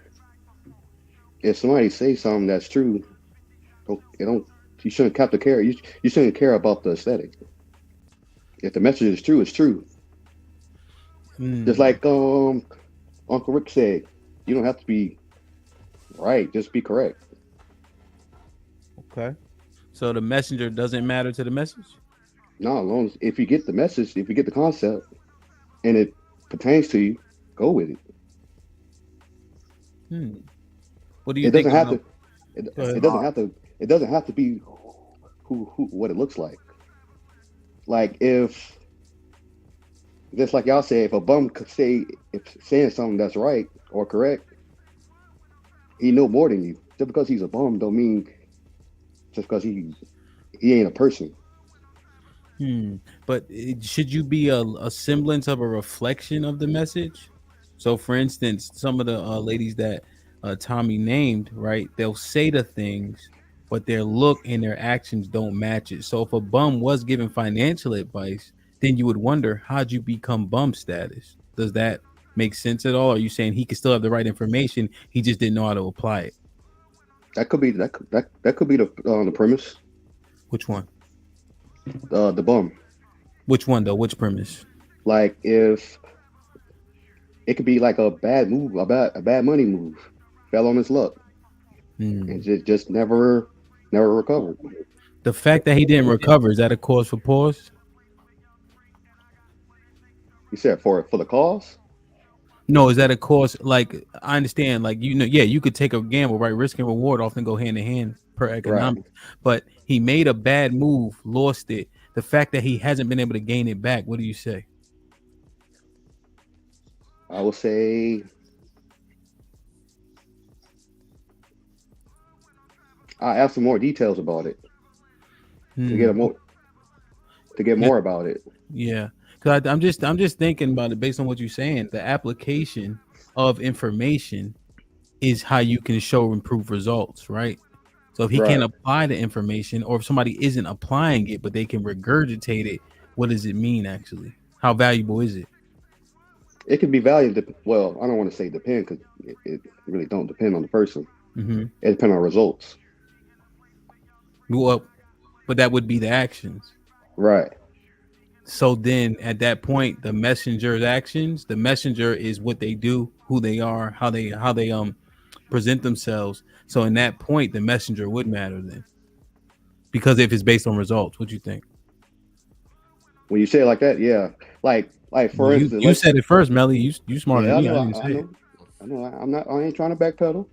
if somebody says something that's true, you shouldn't have to care. You shouldn't care about the aesthetic. If the message is true, it's true. Just like Uncle Rick said, you don't have to be right, just be correct. Okay. So the messenger doesn't matter to the message? No, as long as if you get the message, if you get the concept, and it pertains to you, go with it. What do you It think doesn't have about? to. It doesn't have to. It doesn't have to be who what it looks like. Like if, just like y'all say, if a bum could say if saying something that's right or correct, he know more than you. Just because he's a bum don't mean just because he ain't a person. But should you be a semblance of a reflection of the message? So, for instance, some of the ladies that Tommy named, right? They'll say the things, but their look and their actions don't match it. So, if a bum was giving financial advice, then you would wonder, how'd you become bum status? Does that make sense at all? Are you saying he could still have the right information, he just didn't know how to apply it? That could be that could be the premise. Which one? The bum. Which one though? Which premise? Like if it could be like a bad move, a bad money move, fell on his luck, and just never recovered. The fact that he didn't recover, is that a cause for pause? You said for the cause? No, is that a cause? Like I understand, like yeah, you could take a gamble, right? Risk and reward often go hand in hand per economics. But he made a bad move, lost it. The fact that he hasn't been able to gain it back, what do you say? I would say I ask some more details about it to get more about it. Yeah, because I'm just thinking about it based on what you're saying. The application of information is how you can show improved results, right? So if he can't apply the information, or if somebody isn't applying it, but they can regurgitate it, what does it mean actually? How valuable is it? It could be valuable. Well, I don't want to say depend because it really don't depend on the person. It depends on results. Well, but that would be the actions. Right. So then at that point, the messenger's actions, the messenger is what they do, who they are, how they present themselves. So in that point, the messenger would matter then. Because if it's based on results, what do you think? When you say it like that, yeah. Like for instance, you said it first, Melly. You smarter than me. I didn't say it. I know. I ain't trying to backpedal.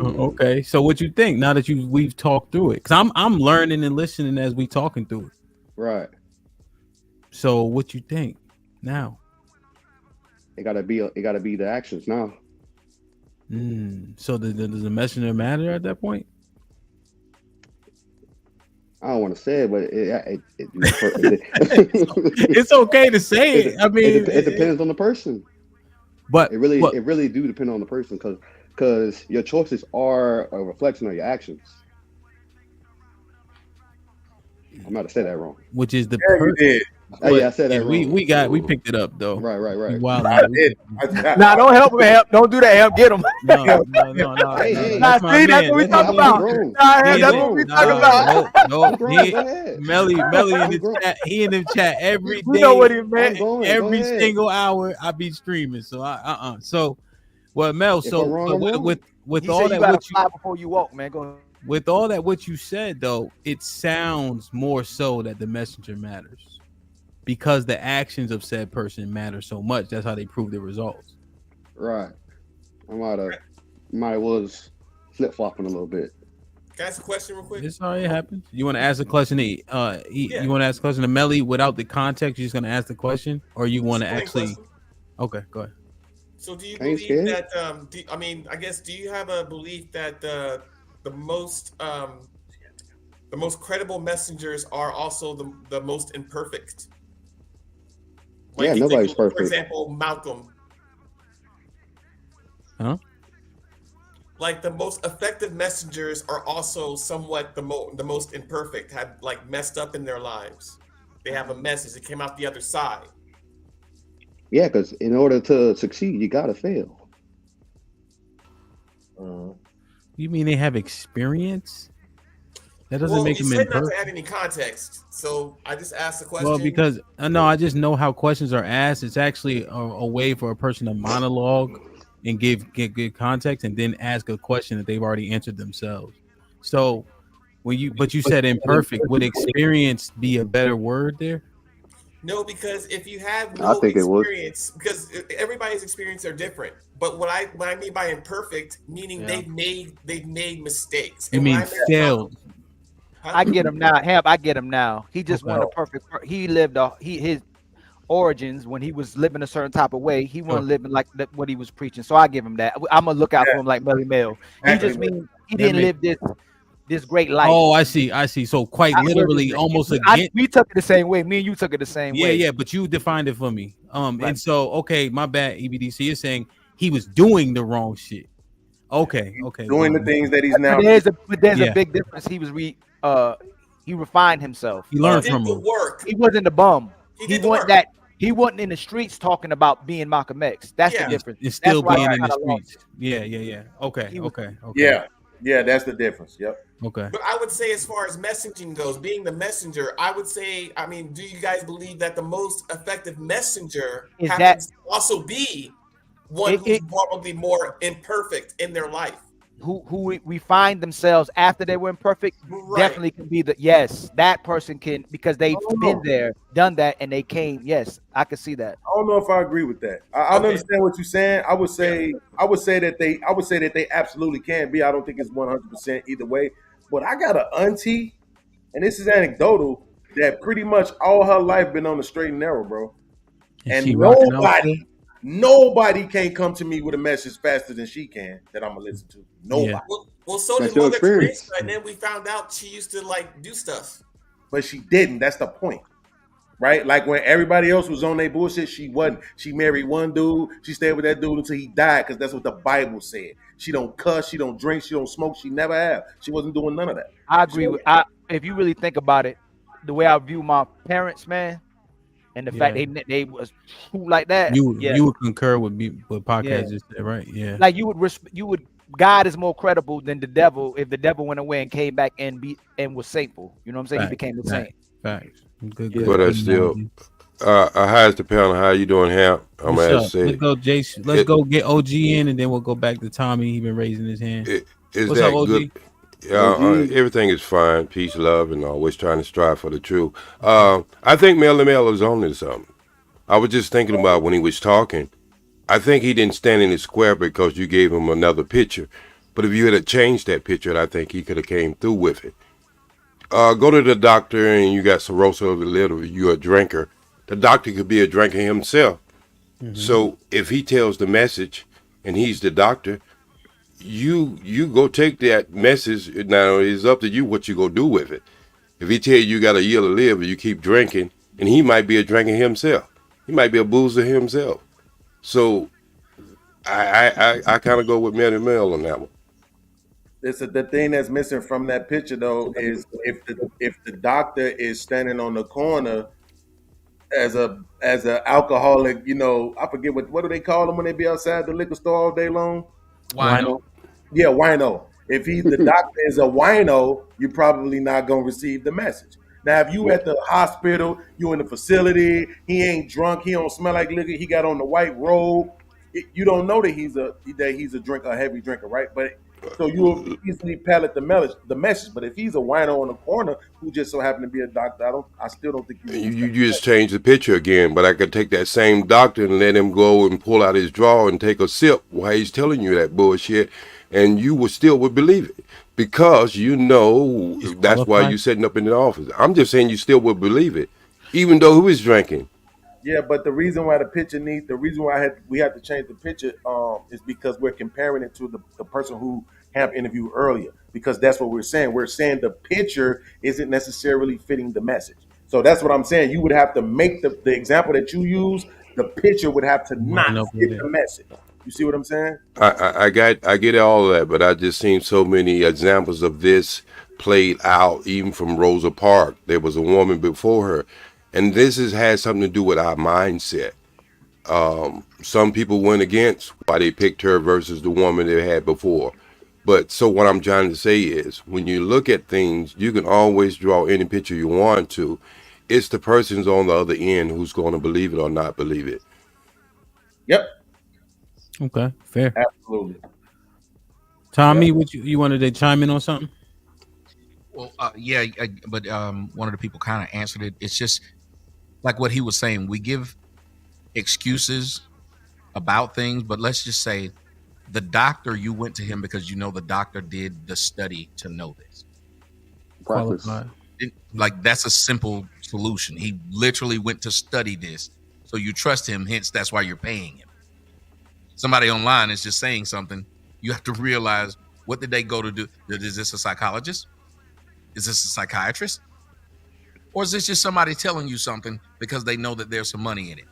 Okay, so what you think now that we've talked through it? Because I'm learning and listening as we talking through it. Right. So what you think now? It gotta be the actions now. So does the messenger matter at that point? I don't want to say it, but it's okay to say it. I mean, it depends on the person. But it really do depend on the person because your choices are a reflection of your actions. I might have said that wrong. Which is the yeah, I said that wrong. We picked it up though. Right. Nah, don't help him. Don't do that. Help get him. No. Hey, that's what we talk about. That's what we talk about. No, Melly in the chat. He in the chat every day. You know what he meant. Every single hour I be streaming. So So, well, Mel. So with all that, what you before you walk, man. Go ahead. With all that, what you said though, it sounds more so that the messenger matters. Because the actions of said person matter so much. That's how they prove their results. Right. I might was flip flopping a little bit. Can I ask a question real quick? It's all right, it happens. You want to ask a question to you want to ask a question to Melly without the context? You're just gonna ask the question, or you want to actually? Okay, go ahead. So do you believe that? Do you have a belief that the most credible messengers are also the most imperfect? Like yeah, nobody's perfect. For example, Malcolm. Huh? Like the most effective messengers are also somewhat the most imperfect. Have like messed up in their lives. They have a message that came out the other side. Yeah, because in order to succeed, you gotta fail. You mean they have experience? That doesn't Well, make you him said not to imperfect. add any context, so I just asked the question. Well, because no, I just know how questions are asked. It's actually a way for a person to monologue and give context, and then ask a question that they've already answered themselves. So when you, but you said imperfect, would experience be a better word there? No, because if you have I no think it would. experience, because everybody's experience are different. But what I mean by imperfect, meaning Yeah. they've made mistakes. You And when mean I make failed? I get him now. Hamp, I get him now. He just Okay. wasn't a perfect. He lived his origins when he was living a certain type of way. He wasn't living like what he was preaching. So I give him that. I'm gonna look out for him like Melly Mel. He just means he didn't live this great life. Oh, I see. So quite literally, almost again. We took it the same way. Me and you took it the same way. Yeah, but you defined it for me. And so okay, my bad. EBDC is saying he was doing the wrong shit. Okay. Doing the things that he's now. But there's a big difference. He was he refined himself. He learned from him. He wasn't a bum. He wasn't work. that. He wasn't in the streets talking about being Malcolm X. That's the difference. It's still That's why being I in the kinda lost streets. Yeah. Okay. Yeah, that's the difference. Yep. Okay. But I would say, as far as messaging goes, being the messenger, I would say, I mean, do you guys believe that the most effective messenger Is happens to also be one It- who's probably more imperfect in their life? who refined themselves after they were imperfect definitely can be that person can, because they've been there, done that, and they came. Yes, I can see that. I don't know if I agree with that. I understand what you're saying. I would say that they absolutely can be. I don't think it's 100% either way. But I got an auntie, and this is anecdotal, that pretty much all her life been on the straight and narrow, bro. And she rocking out nobody can come to me with a message faster than she can that I'm gonna listen to. Nobody. Well, so That's did your Mother experience. Teresa, and then we found out she used to like do stuff. But she didn't. That's the point. Right? Like when everybody else was on their bullshit, she wasn't. She married one dude. She stayed with that dude until he died, because that's what the Bible said. She don't cuss. She don't drink. She don't smoke. She never have. She wasn't doing none of that. I agree with. If you really think about it, the way I view my parents, man, and the fact they was cool like that. You would concur with me with podcast Yeah. just said, right? Yeah. Like you would. God is more credible than the devil. If the devil went away and came back and was saintful, you know what I'm saying? He became the saint. Facts. Good. But I still, highest the pound. How you doing, Hamp? I'm What's gonna up? say, Let's go, Jason. Let's go get OG in, and then we'll go back to Tommy. He been raising his hand. Is What's that up, OG? good? Yeah, everything is fine. Peace, love, and always trying to strive for the truth. I think Melly Mel is on to something. I was just thinking about when he was talking. I think he didn't stand in his square because you gave him another picture. But if you had changed that picture, I think he could have came through with it. Go to the doctor and you got cirrhosis of the liver, you're a drinker. The doctor could be a drinker himself. So if he tells the message and he's the doctor, you go take that message. Now it's up to you what you go do with it. If he tell you got a year to live and you keep drinking, and he might be a drinker himself. He might be a boozer himself. So I kind of go with Melly Mel on that one. The thing that's missing from that picture though is if the doctor is standing on the corner as a alcoholic, I forget what do they call them when they be outside the liquor store all day long? Wino. Yeah, wino. If the doctor is a wino, you're probably not gonna receive the message. Now, if you at the hospital, you in the facility, he ain't drunk, he don't smell like liquor, he got on the white robe, you don't know that he's a drinker, a heavy drinker, right? But so you'll easily palate the message. But if he's a wino on the corner who just so happened to be a doctor, I still don't think You just change the picture again, but I could take that same doctor and let him go and pull out his drawer and take a sip while he's telling you that bullshit, and you would believe it because that's why you're setting up in the office. I'm just saying you still would believe it, even though he was drinking. Yeah, but the reason why we have to change the picture is because we're comparing it to the person who Hamp interviewed earlier, because that's what we're saying. We're saying the picture isn't necessarily fitting the message. So that's what I'm saying. You would have to make the example that you use, the picture would have to not fit the message. You see what I'm saying? I get all of that, but I just seen so many examples of this played out, even from Rosa Parks. There was a woman before her. And this has something to do with our mindset. Some people went against why they picked her versus the woman they had before. But so what I'm trying to say is, when you look at things, you can always draw any picture you want to. It's the person's on the other end who's going to believe it or not believe it. Yep. Okay, fair. Absolutely. Tommy, what you wanted to chime in on something? Well, yeah, but one of the people kind of answered it. It's just like what he was saying. We give excuses about things, but let's just say the doctor, you went to him because you know the doctor did the study to know this. Qualified. Like, that's a simple solution. He literally went to study this, so you trust him, hence that's why you're paying him. Somebody online is just saying something. You have to realize, what did they go to do? Is this a psychologist? Is this a psychiatrist? Or is this just somebody telling you something because they know that there's some money in it?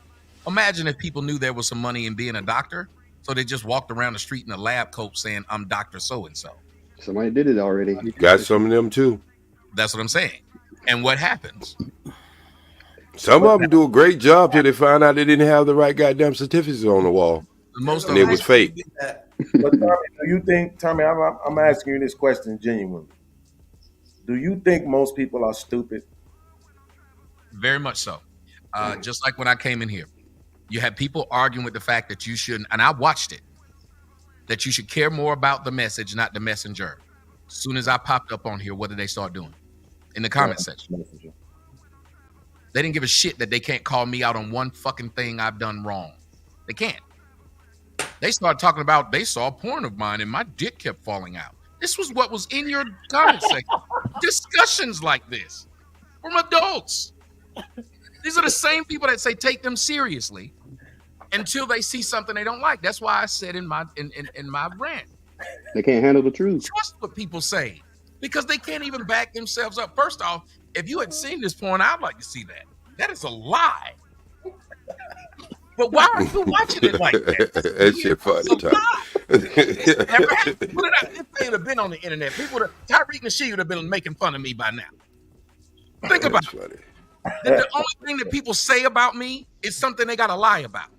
Imagine if people knew there was some money in being a doctor, so they just walked around the street in a lab coat saying, I'm Dr. So-and-so. Somebody did it already. Got some of them too. That's what I'm saying. And what happens? Some of them do a great job till they find out they didn't have the right goddamn certificates on the wall. Most and it was fake. But Tommy, do you think, Tommy, I'm asking you this question genuinely. Do you think most people are stupid? Very much so. Just like when I came in here, you had people arguing with the fact that you shouldn't, and I watched it, that you should care more about the message, not the messenger. As soon as I popped up on here, what did they start doing? In the comment section. They didn't give a shit that they can't call me out on one fucking thing I've done wrong. They can't. They started talking about, they saw porn of mine and my dick kept falling out. This was what was in your comment section. Discussions like this from adults. These are the same people that say take them seriously until they see something they don't like. That's why I said in my rant, They can't handle the truth. trust what people say because they can't even back themselves up. First off, if you had seen this porn, I'd like to see that. That is a lie. But why are you watching it like that? That shit funny, If they would have been on the internet, people would have, Tyreek Nasheed would have been making fun of me by now. Think about it. The only thing that people say about me is something they got to lie about.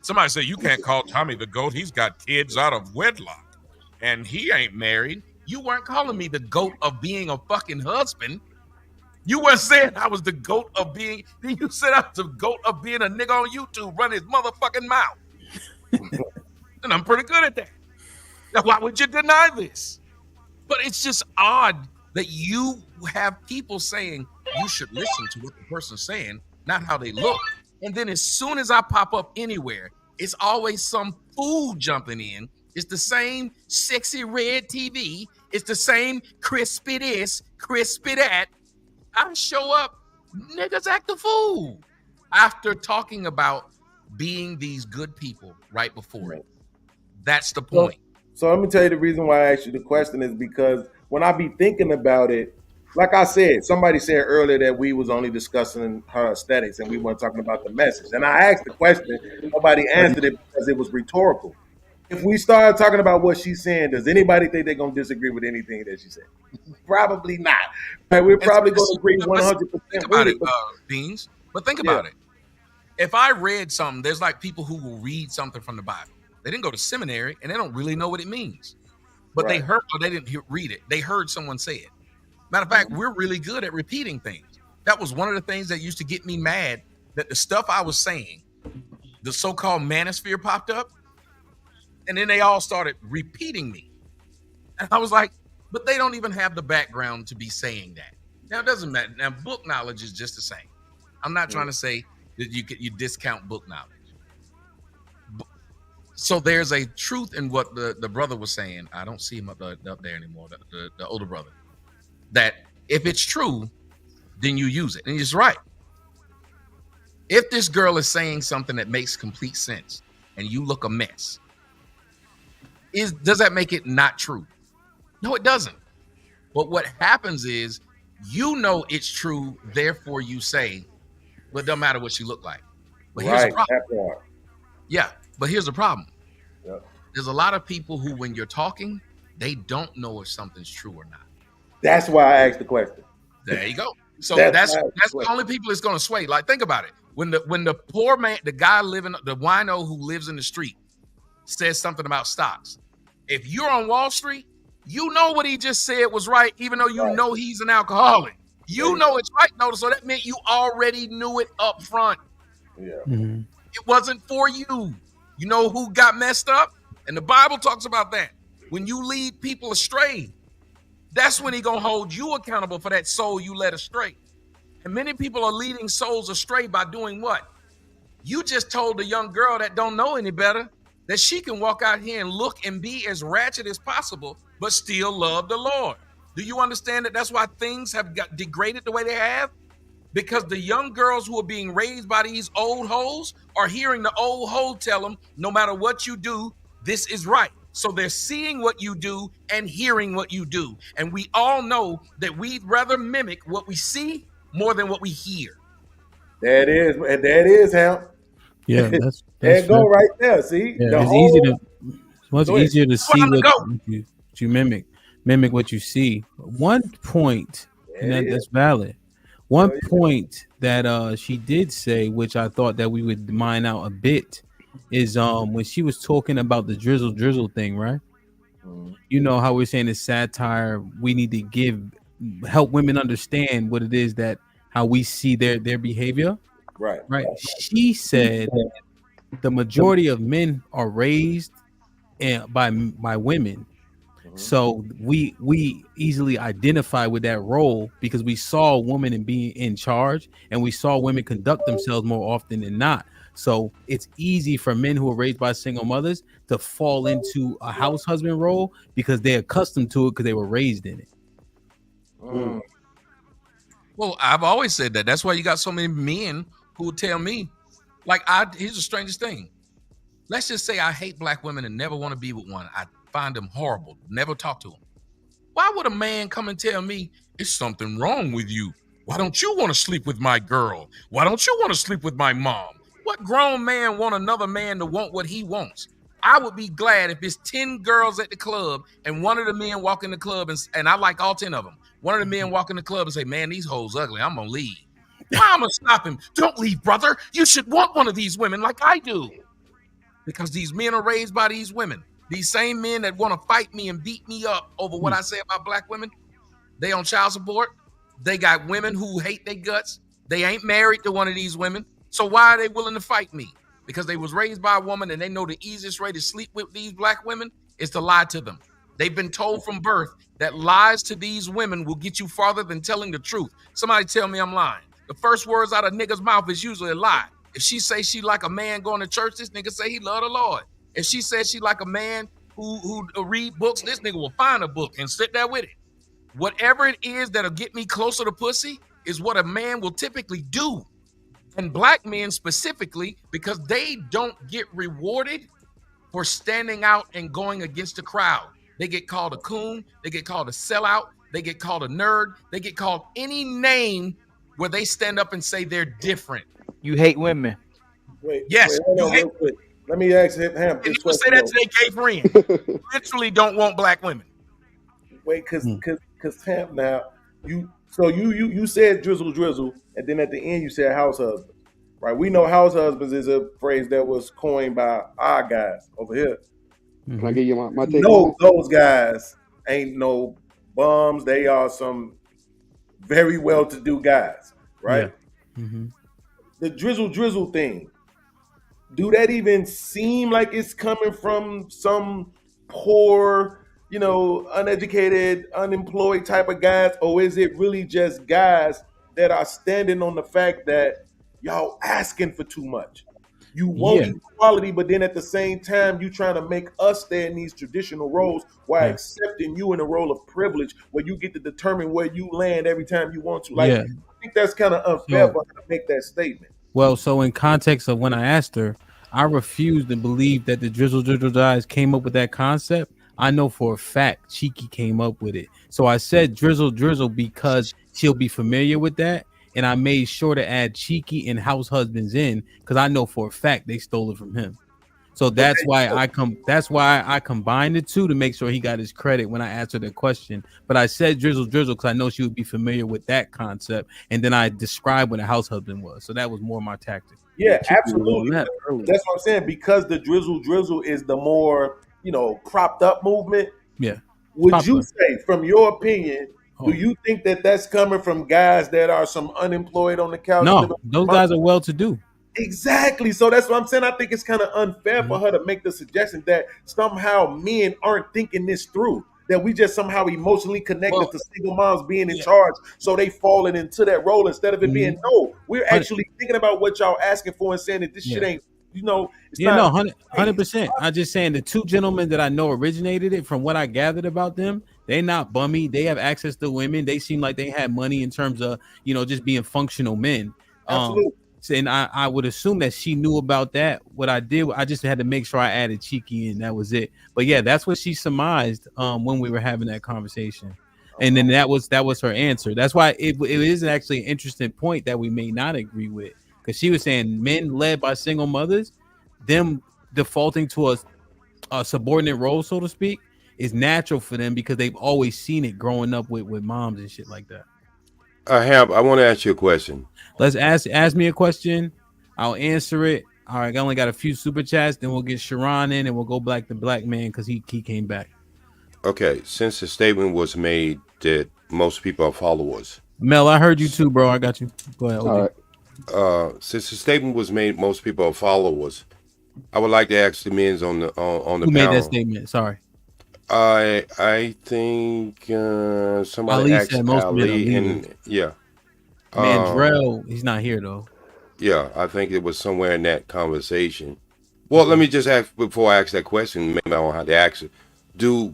Somebody say, you can't call Tommy the GOAT. He's got kids out of wedlock and he ain't married. You weren't calling me the GOAT of being a fucking husband. You weren't saying I was the GOAT of being, you said I was the GOAT of being a nigga on YouTube, run his motherfucking mouth. And I'm pretty good at that. Now, why would you deny this? But it's just odd that you have people saying you should listen to what the person's saying, not how they look. And then as soon as I pop up anywhere, it's always some fool jumping in. It's the same sexy red TV. It's the same crispy this, crispy that. I show up, niggas act a fool after talking about being these good people right before it. That's the point. So let me tell you the reason why I asked you the question is because when I be thinking about it, like I said, somebody said earlier that we was only discussing her aesthetics and we weren't talking about the message. And I asked the question, nobody answered it because it was rhetorical. If we start talking about what she's saying, does anybody think they're going to disagree with anything that she said? Probably not. Right? We're probably going to agree 100% Think about with it, Beans. But think about it. If I read something, there's like people who will read something from the Bible. They didn't go to seminary and they don't really know what it means. But they heard, or they didn't read it. They heard someone say it. Matter of fact, we're really good at repeating things. That was one of the things that used to get me mad, that the stuff I was saying, the so-called manosphere popped up, and then they all started repeating me. And I was like, but they don't even have the background to be saying that. Now, it doesn't matter. Now, book knowledge is just the same. I'm not trying to say that you discount book knowledge. So there's a truth in what the brother was saying. I don't see him up there anymore, the older brother. That if it's true, then you use it. And he's right. If this girl is saying something that makes complete sense and you look a mess, does that make it not true? No, it doesn't. But what happens is, you know it's true, therefore you say, well, it doesn't matter what she look like. But here's the problem. Yeah, but here's the problem. There's a lot of people who, when you're talking, they don't know if something's true or not. That's why I asked the question. There you go. So that's the only people it's going to sway. Like, think about it. When the poor man, the guy the wino who lives in the street, says something about stocks, If you're on Wall Street, you know what he just said was right, even though you know he's an alcoholic. You know it's right, though, so that meant you already knew it up front. Yeah. It wasn't for you. You know who got messed up? And the Bible talks about that. When you lead people astray, that's when he gonna hold you accountable for that soul you led astray. And many people are leading souls astray by doing what? You just told the young girl that don't know any better that she can walk out here and look and be as ratchet as possible, but still love the Lord. Do you understand that that's why things have got degraded the way they have? Because the young girls who are being raised by these old hoes are hearing the old hoe tell them, no matter what you do, this is right. So they're seeing what you do and hearing what you do. And we all know that we'd rather mimic what we see more than what we hear. There it is. And there it is, Ham. Yeah, that's there you go fair. right there. See? Yeah, The it's whole- easy to it's much Go ahead. easier to That's see where I'm what gonna you mimic what you see. One point, and that's valid. One point that she did say, which I thought that we would mine out a bit, is when she was talking about the drizzle thing, right? You know how we're saying it's satire. We need to help women understand what it is that how we see their behavior. Right. She said the majority of men are raised by women. So we easily identify with that role because we saw women in being in charge and we saw women conduct themselves more often than not. So it's easy for men who are raised by single mothers to fall into a house husband role because they're accustomed to it because they were raised in it. Well, I've always said that. That's why you got so many men who tell me, here's the strangest thing. Let's just say I hate black women and never want to be with one. I find them horrible. Never talk to them. Why would a man come and tell me it's something wrong with you? Why don't you want to sleep with my girl? Why don't you want to sleep with my mom? What grown man want another man to want what he wants? I would be glad if it's 10 girls at the club and one of the men walk in the club and I like all 10 of them. One of the men walk in the club and say, man, these hoes ugly. I'm going to leave. Why I'm going to stop him? Don't leave, brother. You should want one of these women like I do. Because these men are raised by these women. These same men that want to fight me and beat me up over what I say about black women, they on child support. They got women who hate their guts. They ain't married to one of these women. So why are they willing to fight me? Because they was raised by a woman and they know the easiest way to sleep with these black women is to lie to them. They've been told from birth that lies to these women will get you farther than telling the truth. Somebody tell me I'm lying. The first words out of nigga's mouth is usually a lie. If she say she like a man going to church, this nigga say he love the Lord. If she says she like a man who read books, this nigga will find a book and sit there with it. Whatever it is that'll get me closer to pussy is what a man will typically do. And black men specifically, because they don't get rewarded for standing out and going against the crowd. They get called a coon, they get called a sellout, they get called a nerd, they get called any name where they stand up and say they're different. You hate women. Yes, hold you on hate real quick. Let me ask him and this you would say question. that to their gay friend. Literally don't want black women. Wait, cause Ham, now you said drizzle, and then at the end you said house husband, right? We know house husbands is a phrase that was coined by our guys over here. Can I give you my take on No, it? those guys ain't no bums. They are some very well-to-do guys, right? The drizzle thing. Do that even seem like it's coming from some poor, uneducated, unemployed type of guys, or is it really just guys that are standing on the fact that y'all asking for too much? You want equality, but then at the same time, you trying to make us stay in these traditional roles while accepting you in a role of privilege where you get to determine where you land every time you want to. Like, I think that's kind of unfair for her to make that statement. Well, so in context of when I asked her, I refused to believe that the drizzle guys came up with that concept. I know for a fact Cheeky came up with it. So I said drizzle because she'll be familiar with that. And I made sure to add Cheeky and house husbands in because I know for a fact they stole it from him. So that's why I combined the two to make sure he got his credit when I answered the question. But I said drizzle because I know she would be familiar with that concept, and then I described what a house husband was. So that was more my tactic. Yeah, absolutely. That's what I'm saying. Because the drizzle is the more, cropped up movement. Yeah. Would Popular. you say, from your opinion, Oh. do you think that that's coming from guys that are some unemployed on the couch? No, living those guys are well to do. Exactly. So that's what I'm saying. I think it's kind of unfair for her to make the suggestion that somehow men aren't thinking this through. That we just somehow emotionally connected to single moms being in charge, so they falling into that role instead of it being no. We're actually thinking about what y'all asking for and saying that this shit ain't. It's No, not. 100%. I'm just saying the two gentlemen that I know originated it, from what I gathered about them, they not bummy. They have access to women. They seem like they had money in terms of, just being functional men. Absolutely. And I would assume that she knew about that. What I did, I just had to make sure I added Cheeky in. That was it. But yeah, that's what she surmised when we were having that conversation. And then that was her answer. That's why it is actually an interesting point that we may not agree with. Because she was saying men led by single mothers, them defaulting to a subordinate role, so to speak, is natural for them because they've always seen it growing up with moms and shit like that. I want to ask you a question. Let's ask me a question. I'll answer it. All right, I only got a few super chats. Then we'll get Sharon in and we'll go black to black man because he came back. Okay, since the statement was made that most people are followers. Mel, I heard you too, bro. I got you. Go ahead. All right. Since the statement was made, most people are followers. I would like to ask the men's on the Who panel. made that statement? Sorry. I think somebody Ali asked said most men are Ali, leaders. and yeah, Mandrell, he's not here though. Yeah, I think it was somewhere in that conversation. Well, let me just ask before I ask that question. Maybe I don't have to ask it. Do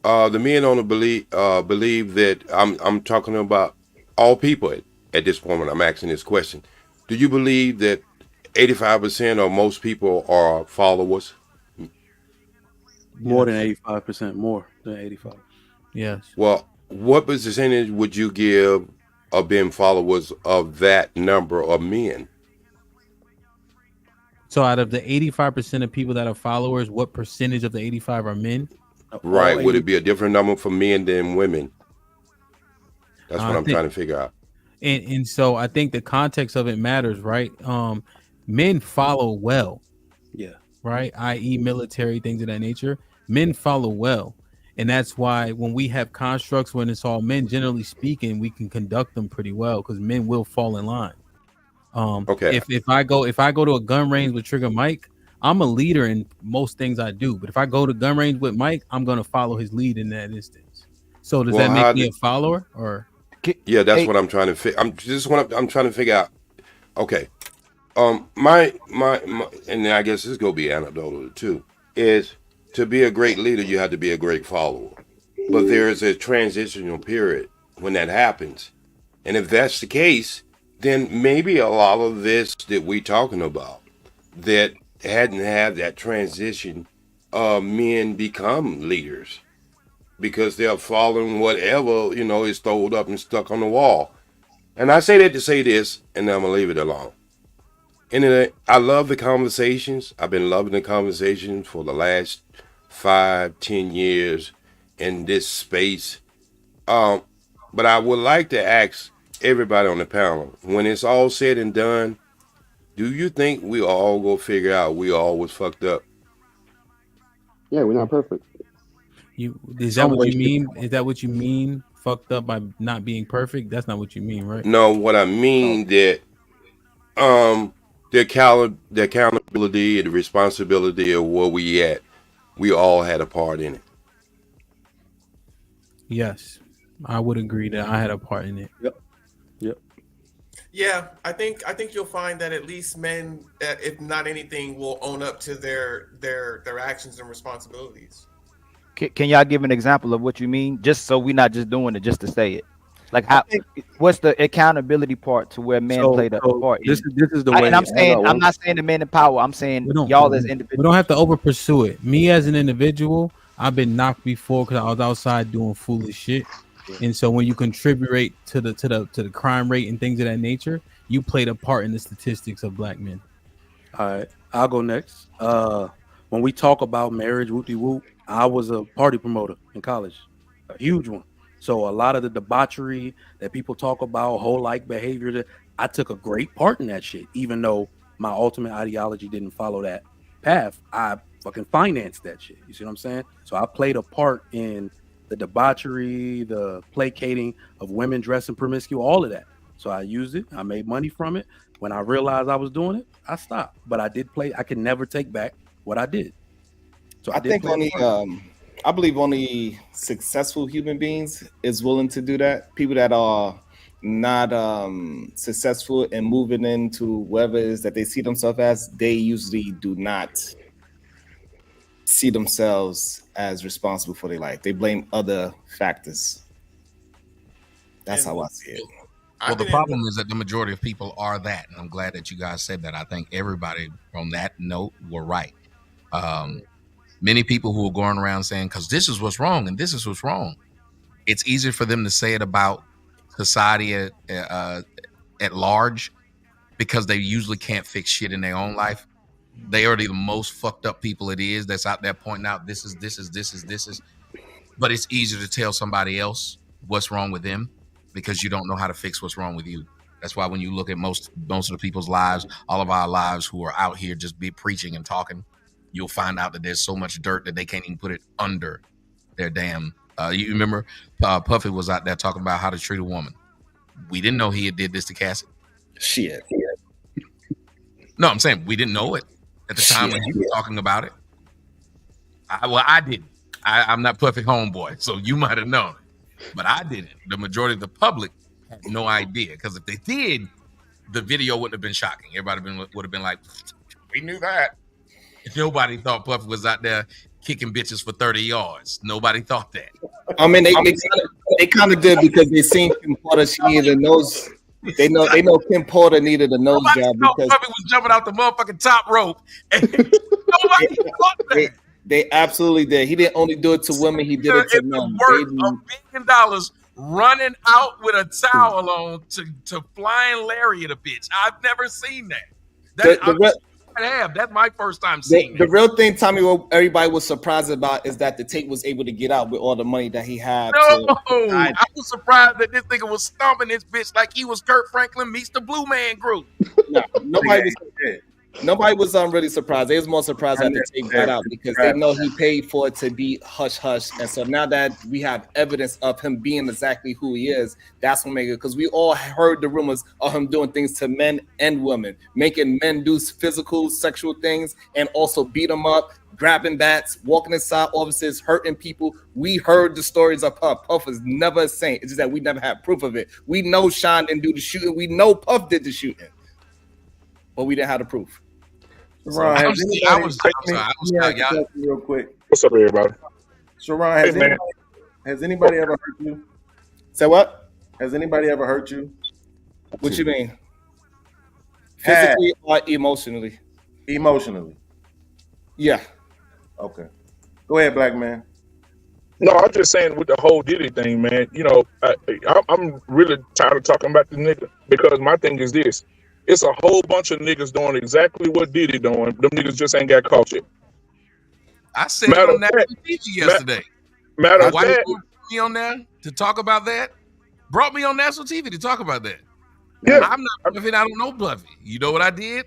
the men on the believe that I'm talking about all people at this point when I'm asking this question? Do you believe that 85% or most people are followers? More than 85%, more than 85. Yes. Well, what percentage would you give of being followers of that number of men? So out of the 85% of people that are followers, what percentage of the 85 are men? Right. Would it be a different number for men than women? That's what I'm trying to figure out. And so I think the context of it matters, right? Men follow well. Yeah. Right? i.e. military, things of that nature. Men follow well. And that's why when we have constructs, when it's all men, generally speaking, we can conduct them pretty well because men will fall in line. Okay. If I go to a gun range with Trigger Mike, I'm a leader in most things I do. But if I go to gun range with Mike, I'm gonna follow his lead in that instance. So does that make me a follower or? Yeah, that's what I'm trying to figure. I'm trying to figure out. Okay. My and I guess this is gonna be anecdotal too. Is to be a great leader, you have to be a great follower. But there is a transitional period when that happens, and if that's the case, then maybe a lot of this that we talking about that hadn't had that transition, men become leaders because they're following whatever is throwed up and stuck on the wall. And I say that to say this, and I'm gonna leave it alone. And I love the conversations. I've been loving the conversations for the last 5-10 years in this space. But I would like to ask everybody on the panel, when it's all said and done, do you think we all go figure out we all was fucked up? Yeah, we're not perfect. Is that what you mean? Is that what you mean? Fucked up by not being perfect? That's not what you mean, right? No, what I mean that the accountability and the responsibility of where we at, we all had a part in it. Yes, I would agree that I had a part in it. Yep. Yeah, I think you'll find that at least men, if not anything, will own up to their actions and responsibilities. Can y'all give an example of what you mean? Just so we're not just doing it just to say it. Like, what's the accountability part to where men play the part? This is the way. And I'm not saying the men in power. I'm saying y'all as individuals. We don't have to over pursue it. Me as an individual, I've been knocked before because I was outside doing foolish shit. And so when you contribute to the crime rate and things of that nature, you played a part in the statistics of black men. All right, I'll go next. When we talk about marriage, whoop-de-whoop, I was a party promoter in college, a huge one. So a lot of the debauchery that people talk about, whole-like behavior, I took a great part in that shit. Even though my ultimate ideology didn't follow that path, I fucking financed that shit. You see what I'm saying? So I played a part in the debauchery, the placating of women dressing promiscuous, all of that. So I used it. I made money from it. When I realized I was doing it, I stopped. But I did play. I can never take back what I did. So I think only I believe only successful human beings is willing to do that. People that are not successful and moving into whatever it is that they see themselves as, they usually do not see themselves as responsible for their life. They blame other factors. That's how I see it. Well, the problem is that the majority of people are that, and I'm glad that you guys said that. I think everybody on that note were right. Many people who are going around saying, because this is what's wrong and this is what's wrong. It's easier for them to say it about society at large because they usually can't fix shit in their own life. They are the most fucked up people it is that's out there pointing out this is. But it's easier to tell somebody else what's wrong with them because you don't know how to fix what's wrong with you. That's why when you look at most of the people's lives, all of our lives who are out here just be preaching and talking, you'll find out that there's so much dirt that they can't even put it under their damn. You remember Puffy was out there talking about how to treat a woman. We didn't know he had did this to Cassie. Shit. No, I'm saying we didn't know it at the time when he was talking about it. I didn't. I'm not Puffy homeboy, so you might have known it, but I didn't. The majority of the public had no idea because if they did, the video wouldn't have been shocking. Everybody would have been like, "We knew that." Nobody thought Puffy was out there kicking bitches for 30 yards. Nobody thought that. I mean, they kind of did because they seen Kim Porter. She needed a nose. They know Kim Porter needed a nose job because Puffy was jumping out the motherfucking top rope. And nobody thought that. They absolutely did. He didn't only do it to women; he did it to men. Worth $1 billion running out with a towel on to flying lariat a bitch. I've never seen that. That's my first time seeing the real thing, Tommy, what everybody was surprised about is that the tape was able to get out with all the money that he had. I was surprised that this nigga was stomping this bitch like he was Kurt Franklin meets the Blue Man Group. No, nobody was really surprised. They was more surprised that the tape got out because they know he paid for it to be hush hush. And so now that we have evidence of him being exactly who he is, that's what makes it. Because we all heard the rumors of him doing things to men and women, making men do physical, sexual things, and also beat them up, grabbing bats, walking inside offices, hurting people. We heard the stories of Puff. Puff was never a saint. It's just that we never had proof of it. We know Sean didn't do the shooting. We know Puff did the shooting, but we didn't have the proof. Sharon, real quick. What's up, everybody? Sharon, has anybody ever hurt you? Say what? Has anybody ever hurt you? What you mean? Physically or emotionally? Emotionally. Yeah. Okay. Go ahead, black man. No, I'm just saying with the whole Diddy thing, man. You know, I'm really tired of talking about the nigga because my thing is this. It's a whole bunch of niggas doing exactly what Diddy doing. Them niggas just ain't got caught yet. I said it on national TV yesterday. Matter of fact, brought me on there to talk about that. Brought me on national TV to talk about that. Yeah. I'm not Puffy. I don't know Puffy. You know what I did?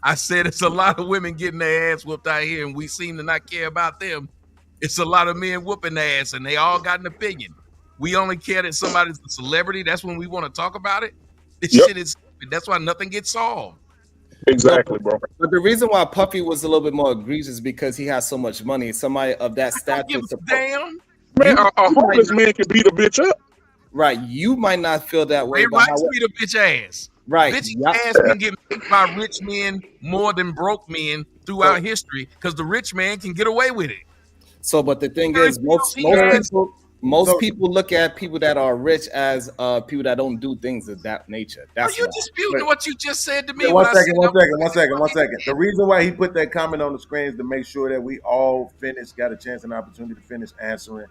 I said it's a lot of women getting their ass whooped out here, and we seem to not care about them. It's a lot of men whooping their ass, and they all got an opinion. We only care that somebody's a celebrity. That's when we want to talk about it. This shit is stupid. That's why nothing gets solved. Exactly, bro. But the reason why Puffy was a little bit more egregious is because he has so much money. Somebody of that stature. Damn. Man, a homeless man can beat a bitch up. Right. You might not feel that way. Ray Rice beat a bitch ass. Right. Bitch ass can get beat by rich men more than broke men throughout history because the rich man can get away with it. So, but the thing is, most people look at people that are rich as people that don't do things of that nature. That's Are you disputing what you just said to me? Yeah, one second. The reason why he put that comment on the screen is to make sure that we all got a chance and opportunity to finish answering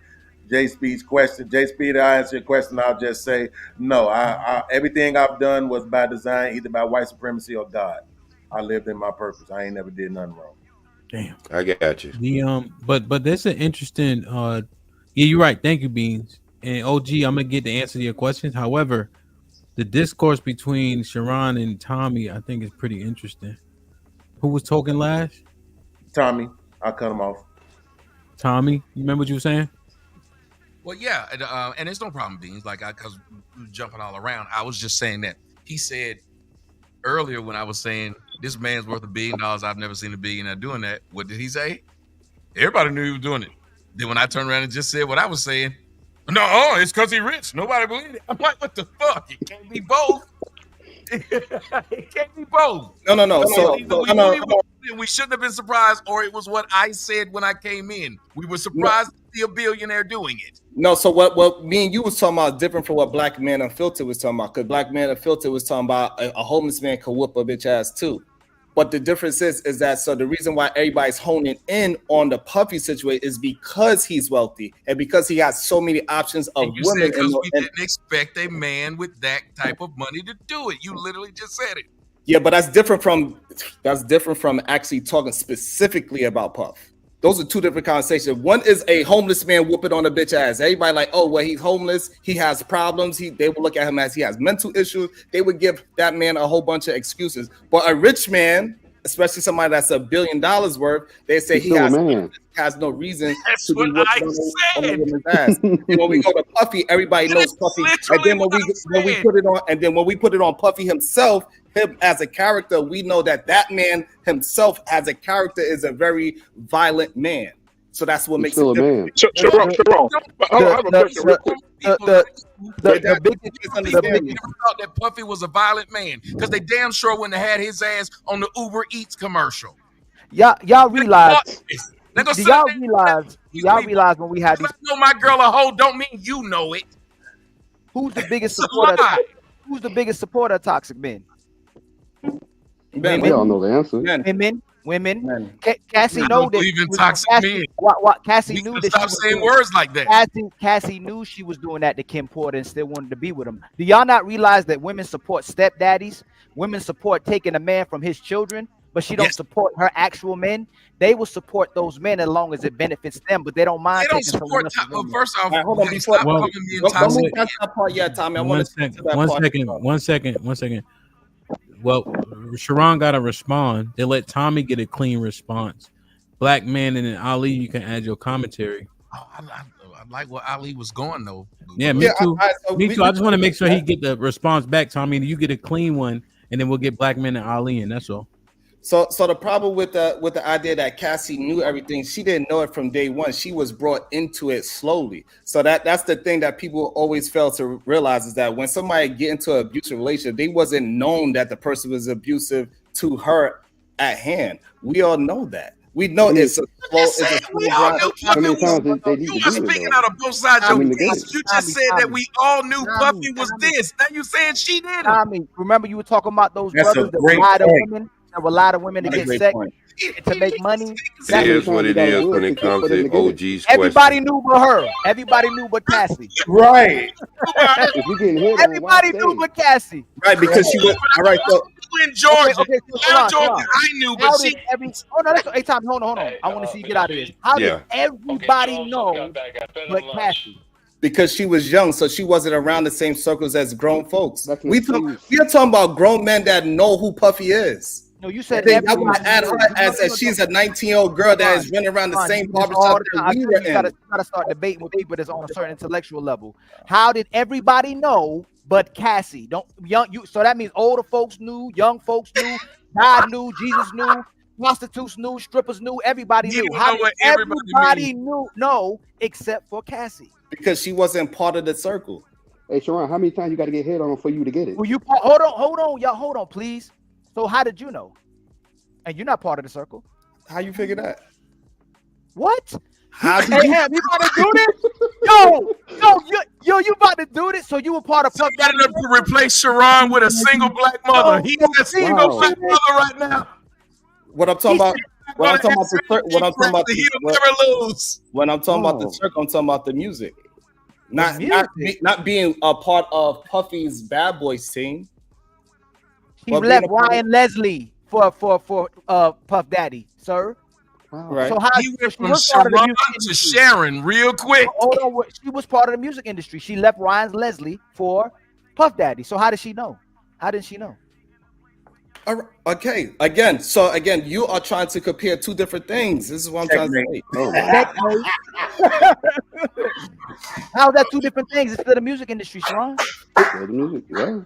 J Speed's question. J Speed, I answer your question. I'll just say no. I everything I've done was by design, either by white supremacy or God. I lived in my purpose. I ain't never did nothing wrong. Damn. I got you. But that's an interesting. Yeah, you're right. Thank you, Beans. And OG, I'm gonna get the answer to your questions. However, the discourse between Sharon and Tommy, I think, is pretty interesting. Who was talking last? Tommy. I'll cut him off. Tommy, you remember what you were saying? Well, yeah, and it's no problem, Beans. Like, because we were jumping all around. I was just saying that he said earlier when I was saying this man's worth $1 billion. I've never seen a billionaire doing that. What did he say? Everybody knew he was doing it. Then when I turned around and just said what I was saying, no, it's because he's rich. Nobody believed it. I'm like, what the fuck? It can't be both. It can't be both. No. So we shouldn't have been surprised, or it was what I said when I came in. We were surprised to see a billionaire doing it. No, so what me and you was talking about is different from what Black Man Unfiltered was talking about. Because Black Man Unfiltered was talking about a homeless man could whoop a bitch ass too. But the difference is that so the reason why everybody's honing in on the Puffy situation is because he's wealthy and because he has so many options of women. Because we didn't expect a man with that type of money to do it. You literally just said it. Yeah, but that's different from actually talking specifically about Puff. Those are two different conversations. One is a homeless man whooping on a bitch ass. Everybody like, oh, well, he's homeless. He has problems. They would look at him as he has mental issues. They would give that man a whole bunch of excuses. But a rich man, especially somebody that's $1 billion worth, they say he has no reason to be whooping on his ass. And when we go to Puffy, everybody knows Puffy. And then when we put it on, and then when we put it on Puffy himself, him as a character, we know that man himself as a character is a very violent man. So that's what makes it different. Sharon. The biggest never thought that Puffy was a violent man because they damn sure wouldn't have had his ass on the Uber Eats commercial. Y'all realize? Do y'all realize when we had these? Know my girl a hoe don't mean you know it. Who's the biggest supporter? Who's the biggest supporter of toxic men? We all know the answer. Women. Cassie know that. Even toxic men. What Cassie knew that. Stop saying words like that. Cassie knew she was doing that to Kim Porter and still wanted to be with him. Do y'all not realize that women support stepdaddies? Women support taking a man from his children, but she don't support her actual men. They will support those men as long as it benefits them, but they don't mind. They don't support. First off, hold on. Before Tommy, I want to one second. Well, Sharon got to respond. They let Tommy get a clean response. Black Man and then Ali, you can add your commentary. I like where Ali was going though. Yeah, me too. Me too. I just want to make sure he get the response back, Tommy. You get a clean one, and then we'll get Black Man and Ali in. That's all. So the problem with the idea that Cassie knew everything, she didn't know it from day one. She was brought into it slowly. So that's the thing that people always fail to realize is that when somebody get into an abusive relationship, they wasn't known that the person was abusive to her at hand. We all know that. We know it's a slow. You were speaking out of both sides of your face. You just said that we all knew Puffy was this. Now you saying she didn't. Tommy, remember you were talking about those brothers that lied to women. There were a lot of women to get sex to make money. It is what it is when it comes to OG's Everybody knew but her. Everybody knew but Cassie. Right. Everybody knew but Cassie. Right, because she was all right. So in Georgia, okay, Georgia, I knew, but she. Hey, Tommy, hold on. I want to see you get out of this. How did everybody know but Cassie? Because she was young, so she wasn't around the same circles as grown folks. We are talking about grown men that know who Puffy is. No, you said I want to add her as she's a 19-year-old girl that is running around the same barbershop that we were in. You gotta start debating with people that's on a certain intellectual level. How did everybody know but Cassie? So that means older folks knew, young folks knew, God knew, Jesus knew, prostitutes knew, strippers knew, everybody knew. How did everybody know except for Cassie? Because she wasn't part of the circle. Hey, Sharon, how many times you got to get hit on for you to get it? Well, hold on, y'all, hold on, please. So how did you know? And you're not part of the circle. How you figure that? What? How did you about to do this? Yo, you about to do this? So you were part of Puff Daddy to replace Sharon with a single black mother. He's a single black mother right now. What I'm talking about. When I'm talking about the circle, I'm talking about the music. Not being a part of Puffy's Bad Boys team. He left Ryan Leslie for Puff Daddy, sir. Wow. Right. So how he went from Sharon to Sharon real quick. Hold on, she was part of the music industry. She left Ryan Leslie for Puff Daddy. So how did she know? How did she know? Okay. Again, you are trying to compare two different things. This is what I'm trying to say. Oh my. How's that two different things? It's still the music industry, Sharon. The music, yeah.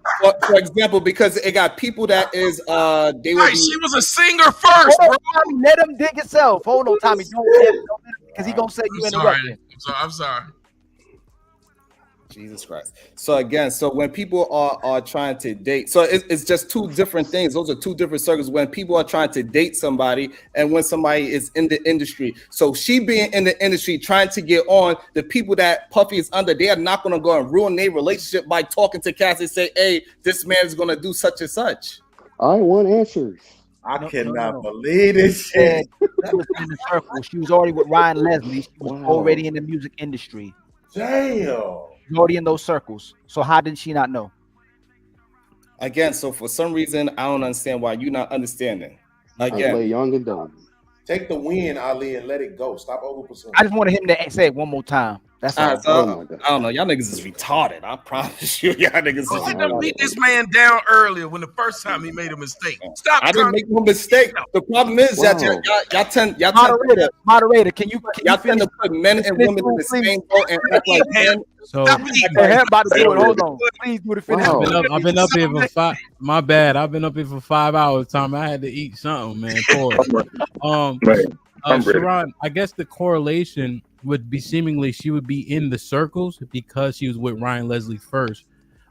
For example, because it got people that is they will Right, be. she was a singer first, bro. Tommy, let him dig himself. Hold on, Tommy. Don't because he gonna say you interrupted. I'm sorry. Jesus Christ. So again, when people are trying to date, so it's just two different things. Those are two different circles when people are trying to date somebody and when somebody is in the industry. So she being in the industry trying to get on, the people that Puffy is under, they are not going to go and ruin their relationship by talking to Cassie and say, hey, this man is going to do such and such. I want answers. I cannot believe this shit. She was in the circle. She was already with Ryan Leslie. She was already in the music industry. Damn. Already in those circles. So how did she not know? Again, so for some reason, I don't understand why you're not understanding. Again, I play young and dumb. Take the win, Ali, and let it go. Stop overpursuing. I just wanted him to say it one more time. That's all. I don't know. Y'all niggas is retarded. I promise you. Y'all niggas is Let them beat this man down earlier when the first time he made a mistake. Stop. I didn't make no mistake. The problem is that y'all tend moderator. Can you tend to put men and women in the same boat and act like men. So about to do it. Hold on. Please do the finish. I've been up here for 5. My bad. I've been up here for 5 hours. Tom, I had to eat something, man. Sharon, I guess the correlation would be seemingly she would be in the circles because she was with Ryan Leslie first.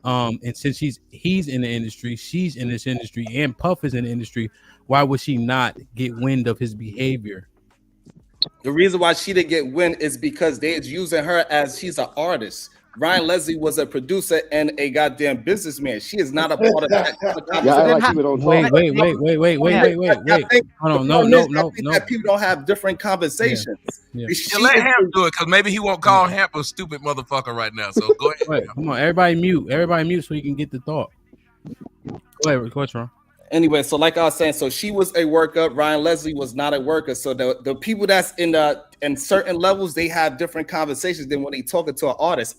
And since he's in the industry, she's in this industry, and Puff is in the industry, why would she not get wind of his behavior? The reason why she didn't get wind is because they're using her as she's an artist. Ryan Leslie was a producer and a goddamn businessman. She is not a part of that. Wait. Hold on. No. That people don't have different conversations. Yeah, let Hamp do it because maybe he won't call Hamp a stupid motherfucker right now. So go ahead. Wait, come on, everybody mute so you can get the thought. Go ahead, Ron. Anyway, so like I was saying, so she was a worker. Ryan Leslie was not a worker. So the people that's in certain levels, they have different conversations than when they talking to an artist.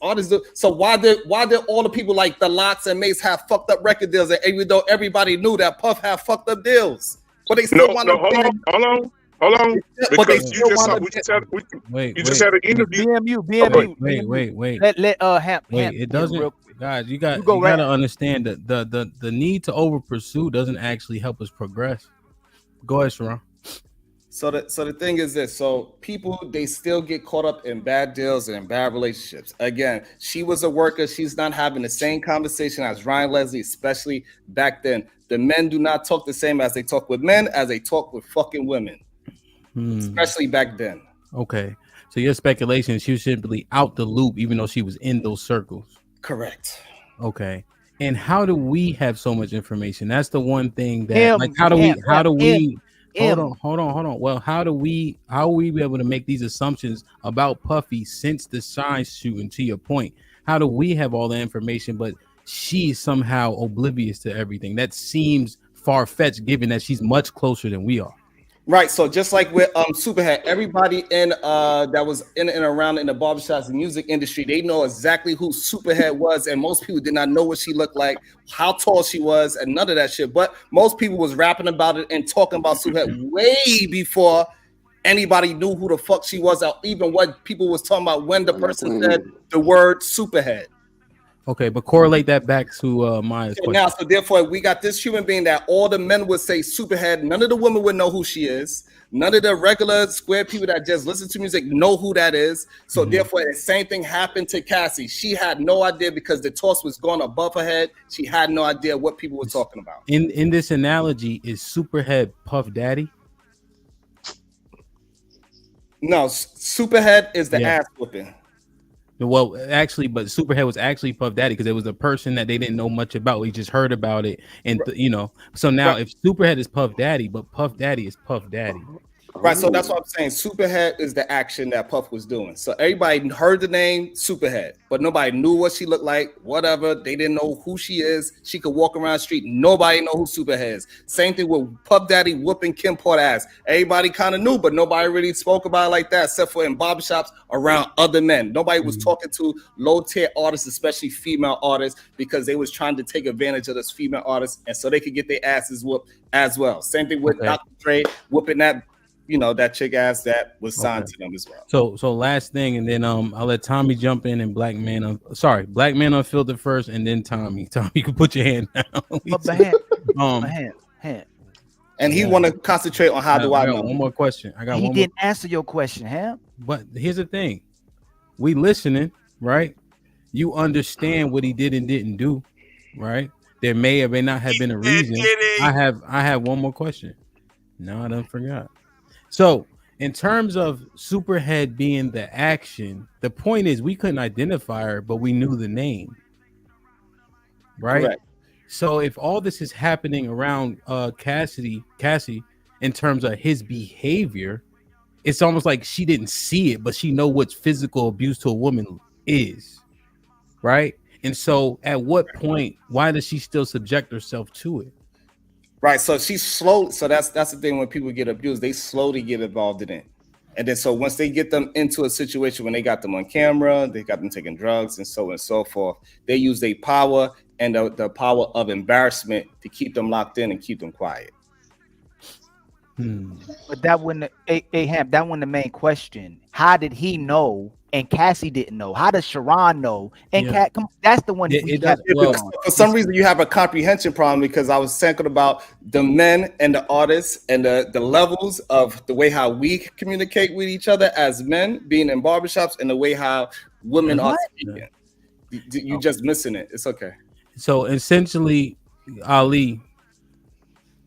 So why did all the people like the Locks and Mace have fucked up record deals? And even though everybody knew that Puff had fucked up deals, but they still want to. Hold on. Because you just had an interview. BMU. Wait. Let Hamp. Wait, it doesn't. Guys, you gotta understand that the need to over pursue doesn't actually help us progress. Go ahead, Sharon. So the thing is this: so people they still get caught up in bad deals and bad relationships. Again, she was a worker; she's not having the same conversation as Ryan Leslie, especially back then. The men do not talk the same as they talk with men as they talk with fucking women, especially back then. Okay, so your speculation she was simply out the loop, even though she was in those circles. Correct. Okay. And how do we have so much information? That's the one thing that how do we hold on. Well, how are we be able to make these assumptions about Puffy since the Shine shooting, to your point? How do we have all the information, but she's somehow oblivious to everything? That seems far-fetched given that she's much closer than we are. Right, so just like with Superhead, everybody in that was in and around in the barbershops and music industry, they know exactly who Superhead was, and most people did not know what she looked like, how tall she was, and none of that shit. But most people was rapping about it and talking about Superhead way before anybody knew who the fuck she was, or even what people was talking about when the person said the word Superhead. Okay, but correlate that back to Maya's question. Now, so therefore, we got this human being that all the men would say Superhead. None of the women would know who she is. None of the regular square people that just listen to music know who that is. So therefore, the same thing happened to Cassie. She had no idea because the toss was going above her head. She had no idea what people were talking about. In this analogy, is Superhead Puff Daddy? No, Superhead is the ass whooping. Well, actually, but Superhead was actually Puff Daddy because it was a person that they didn't know much about. We just heard about it, and so now if Superhead is Puff Daddy, but Puff Daddy is Puff Daddy. Right, so that's what I'm saying. Superhead is the action that Puff was doing. So everybody heard the name Superhead, but nobody knew what she looked like, whatever. They didn't know who she is. She could walk around the street. Nobody know who Superhead is. Same thing with Puff Daddy whooping Kim Porter ass. Everybody kind of knew, but nobody really spoke about it like that, except for in barbershops around other men. Nobody was talking to low-tier artists, especially female artists, because they was trying to take advantage of those female artists, and so they could get their asses whooped as well. Same thing with Dr. Dre whooping that, that chick ass that was signed to them as well. So last thing, and then I'll let Tommy jump in and Black Man Unfiltered first, and then Tommy. Tommy, you can put your hand down. Hand. And he want to concentrate on how do I know. One more question. I got He one didn't answer your question, Ham. But here's the thing. We listening, right? You understand what he did and didn't do, right? There may or may not have been a reason. I have one more question. No, I done forgot. So in terms of Superhead being the action, the point is we couldn't identify her, but we knew the name. Right? Correct. So if all this is happening around Cassie in terms of his behavior, it's almost like she didn't see it, but she know what physical abuse to a woman is. Right? And so at what point, why does she still subject herself to it? Right, so she's slow. So that's the thing when people get abused, they slowly get involved in it. And then so once they get them into a situation when they got them on camera, they got them taking drugs and so on and so forth, they use their power and the power of embarrassment to keep them locked in and keep them quiet. But that wasn't that wasn't the main question. How did he know and Cassie didn't know? How does Sharon know? And that's the one. For some reason, you have a comprehension problem because I was thinking about the men and the artists and the levels of the way how we communicate with each other as men being in barbershops and the way how women are speaking. You just missing it. It's okay. So essentially, Ali,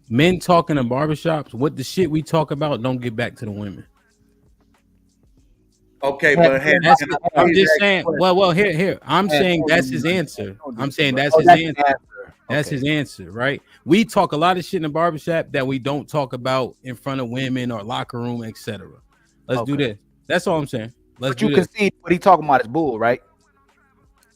men talking in barbershops, what the shit we talk about don't get back to the women. Okay, but I'm just saying. Well, here. I'm saying that's his answer. I'm saying that's his answer. That's his answer, right? We talk a lot of shit in the barbershop that we don't talk about in front of women or locker room, etc. Let's do this. That's all I'm saying. But you can see what he talking about is bull, right?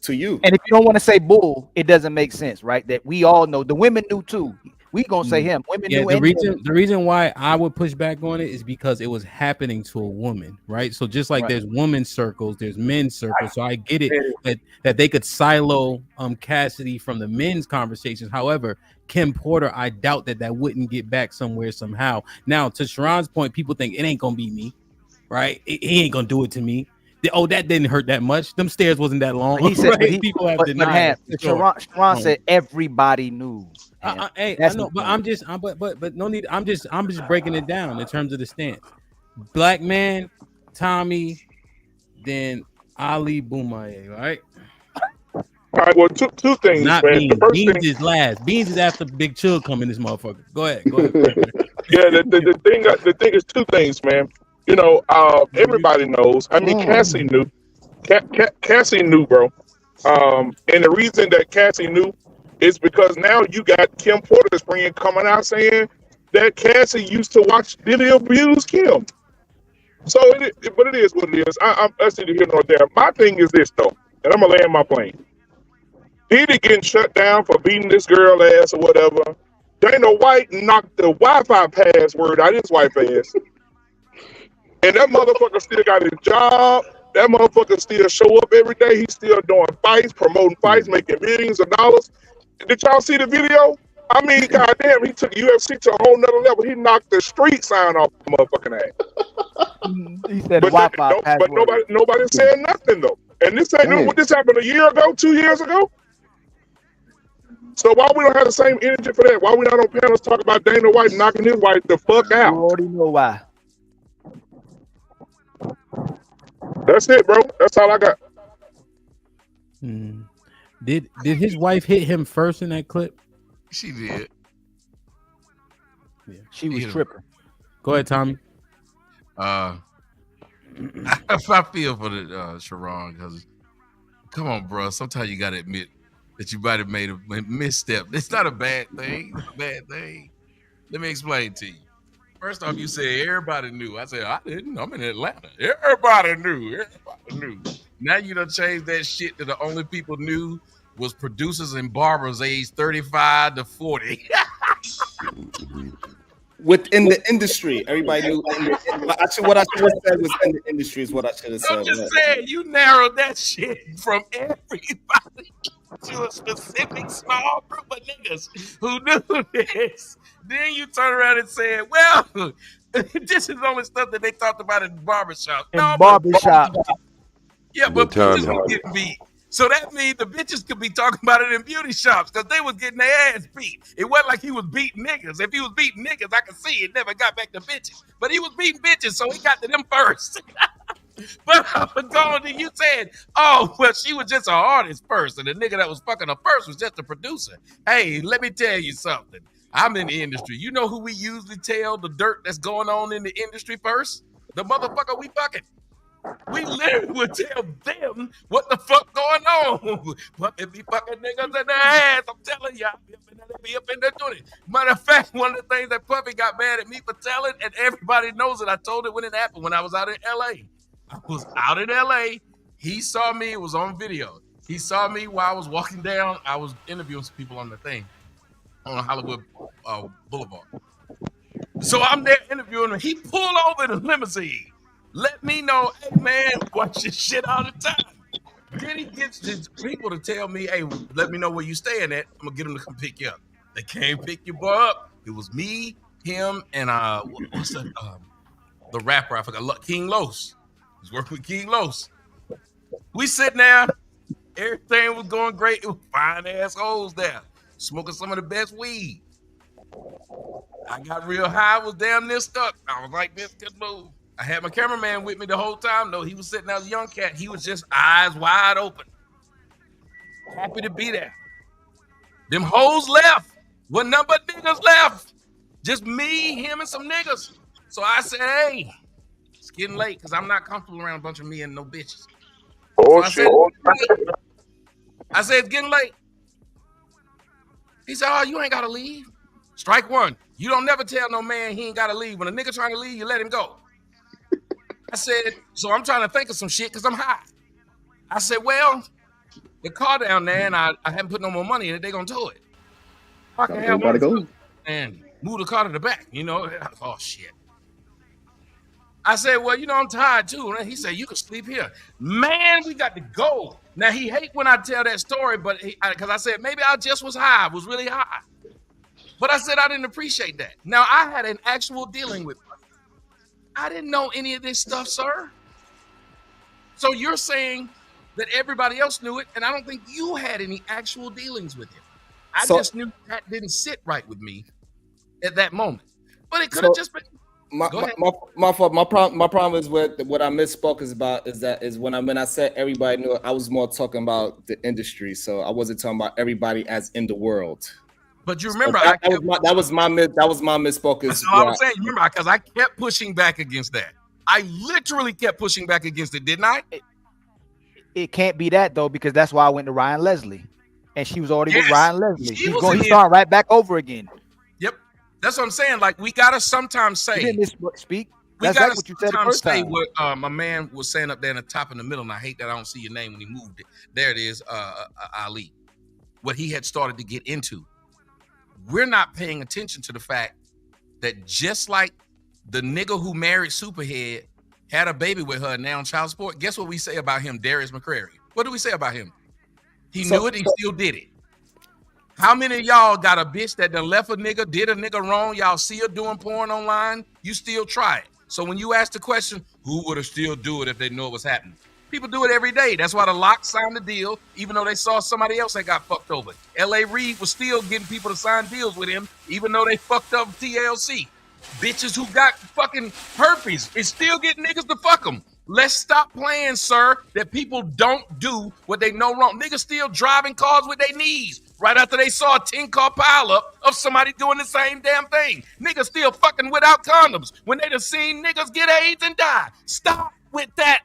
To you. And if you don't want to say bull, it doesn't make sense, right? That we all know. The women knew too. We gonna say him. Women knew. The reason why I would push back on it is because it was happening to a woman, right? So just like there's women's circles, there's men's circles. So I get it that they could silo Cassidy from the men's conversations. However, Kim Porter, I doubt that wouldn't get back somewhere somehow. Now, to Sharon's point, people think it ain't gonna be me, right? He ain't gonna do it to me. Oh, that didn't hurt that much. Them stairs wasn't that long. He said, right? People have denied. Sharon said everybody knew. Hey, I know, but I'm just no need. I'm just breaking it down in terms of the stance. Black Man, Tommy, then Ali Boomaye, right? All right. Well, two things. Not man. Beans. The first Beans thing, is last. Beans is after Big Chug come in this motherfucker. Go ahead. Yeah, the thing is two things, man. Everybody knows. I mean, Cassie knew. Cassie knew, bro. And the reason that Cassie knew is because now you got Kim Porter's friend coming out saying that Cassie used to watch Diddy abuse Kim. So, but it is what it is. That's neither here nor there. My thing is this, though, and I'm going to land my plane. Diddy getting shut down for beating this girl ass or whatever. Dana White knocked the Wi-Fi password out of his wife ass. And that motherfucker still got his job. That motherfucker still show up every day. He's still doing fights, promoting fights, making millions of dollars. Did y'all see the video? I mean, goddamn, he took UFC to a whole nother level. He knocked the street sign off the motherfucking ass. He said Wi-Fi password. But nobody said nothing though. And this ain't this happened a year ago, 2 years ago. So why we don't have the same energy for that? Why we not on panels talk about Dana White knocking his wife the fuck out? You already know why. That's it, bro. That's all I got. Did his wife hit him first in that clip? She did. Yeah, she was tripping. Go ahead, Tommy. I feel for the Sharon because, come on, bro. Sometimes you gotta admit that you might have made a misstep. It's not a bad thing. It's a bad thing. Let me explain to you. First off, you said everybody knew. I said, I didn't. I'm in Atlanta. Everybody knew. Everybody knew. Now you done changed that shit that the only people knew was producers and barbers aged 35 to 40. Within the industry, everybody knew. Actually, what I should have said was in the industry is what I should have said. I'm just saying, you narrowed that shit from everybody to a specific small group of niggas who knew this. Then you turn around and say, well, this is only stuff that they talked about in barbershop. Barbershop. Yeah, but The time bitches was getting beat. So that means the bitches could be talking about it in beauty shops because they was getting their ass beat. It wasn't like he was beating niggas. If he was beating niggas, I could see it never got back to bitches. But he was beating bitches, so he got to them first. But I was going to you saying, oh, well, she was just an artist first, and the nigga that was fucking her first was just a producer. Hey, let me tell you something. I'm in the industry. You know who we usually tell the dirt that's going on in the industry first? The motherfucker we fucking. We literally would tell them what the fuck going on. But if be fucking niggas in their ass, I'm telling you, they be up in there doing it. Matter of fact, one of the things that Puffy got mad at me for telling, and everybody knows it, I told it when it happened, when I was out in LA. I was out in LA. He saw me, it was on video. He saw me while I was walking down. I was interviewing some people on the thing, on Hollywood Boulevard. So I'm there interviewing him. He pulled over in a limousine. Let me know, hey man, watch this shit all the time. Then he gets his people to tell me, hey, let me know where you staying at. I'm gonna get them to come pick you up. They came pick your boy up. It was me, him, and what's that? The rapper, I forgot, King Los. He was working with King Los. We sitting there, everything was going great. It was fine assholes there, smoking some of the best weed. I got real high, was damn near stuck. I was like, this could move. I had my cameraman with me the whole time. No, he was sitting there as a young cat. He was just eyes wide open. Happy to be there. Them hoes left. What number of niggas left? Just me, him, and some niggas. So I said, hey, it's getting late because I'm not comfortable around a bunch of me and no bitches. Oh, so shit. I said, it's getting late. He said, oh, you ain't got to leave. Strike one. You don't never tell no man he ain't got to leave. When a nigga trying to leave, you let him go. I said, so I'm trying to think of some shit because I'm high. I said, well, the car down there and I haven't put no more money in it, they're going to tow it. I can have one go. And move the car to the back, you know? Oh, shit. I said, well, you know, I'm tired too. And he said, you can sleep here. Man, we got to go. Now, he hate when I tell that story, but because I said, maybe I just was high, was really high. But I said, I didn't appreciate that. Now, I had an actual dealing with him. I didn't know any of this stuff, sir. So you're saying that everybody else knew it, and I don't think you had any actual dealings with him. I just knew that didn't sit right with me at that moment. But it could have just been. My fault. My problem is what I misspoke is when I said everybody knew it, I was more talking about the industry. So I wasn't talking about everybody as in the world. But you remember, that was my misspoke. That's all I was saying. You remember, because I kept pushing back against that. I literally kept pushing back against it, didn't I? It can't be that though, because that's why I went to Ryan Leslie, and she was already with Ryan Leslie. He's starting right back over again. Yep, that's what I'm saying. Like we gotta sometimes say. You didn't speak. We gotta what you said the first time. What my man was saying up there in the top in the middle, and I hate that I don't see your name when he moved it. There it is, Ali. What he had started to get into. We're not paying attention to the fact that just like the nigga who married Superhead had a baby with her now on child support, guess what we say about him, Darius McCrary? What do we say about him? He knew it, he still did it. How many of y'all got a bitch that done left a nigga, did a nigga wrong, y'all see her doing porn online, you still try it. So when you ask the question, who would have still do it if they knew it was happening? People do it every day. That's why the Lock signed the deal, even though they saw somebody else that got fucked over. L.A. Reid was still getting people to sign deals with him, even though they fucked up TLC. Bitches who got fucking herpes is still getting niggas to fuck them. Let's stop playing, sir, that people don't do what they know wrong. Niggas still driving cars with their knees right after they saw a 10-car pileup of somebody doing the same damn thing. Niggas still fucking without condoms when they done seen niggas get AIDS and die. Stop with that.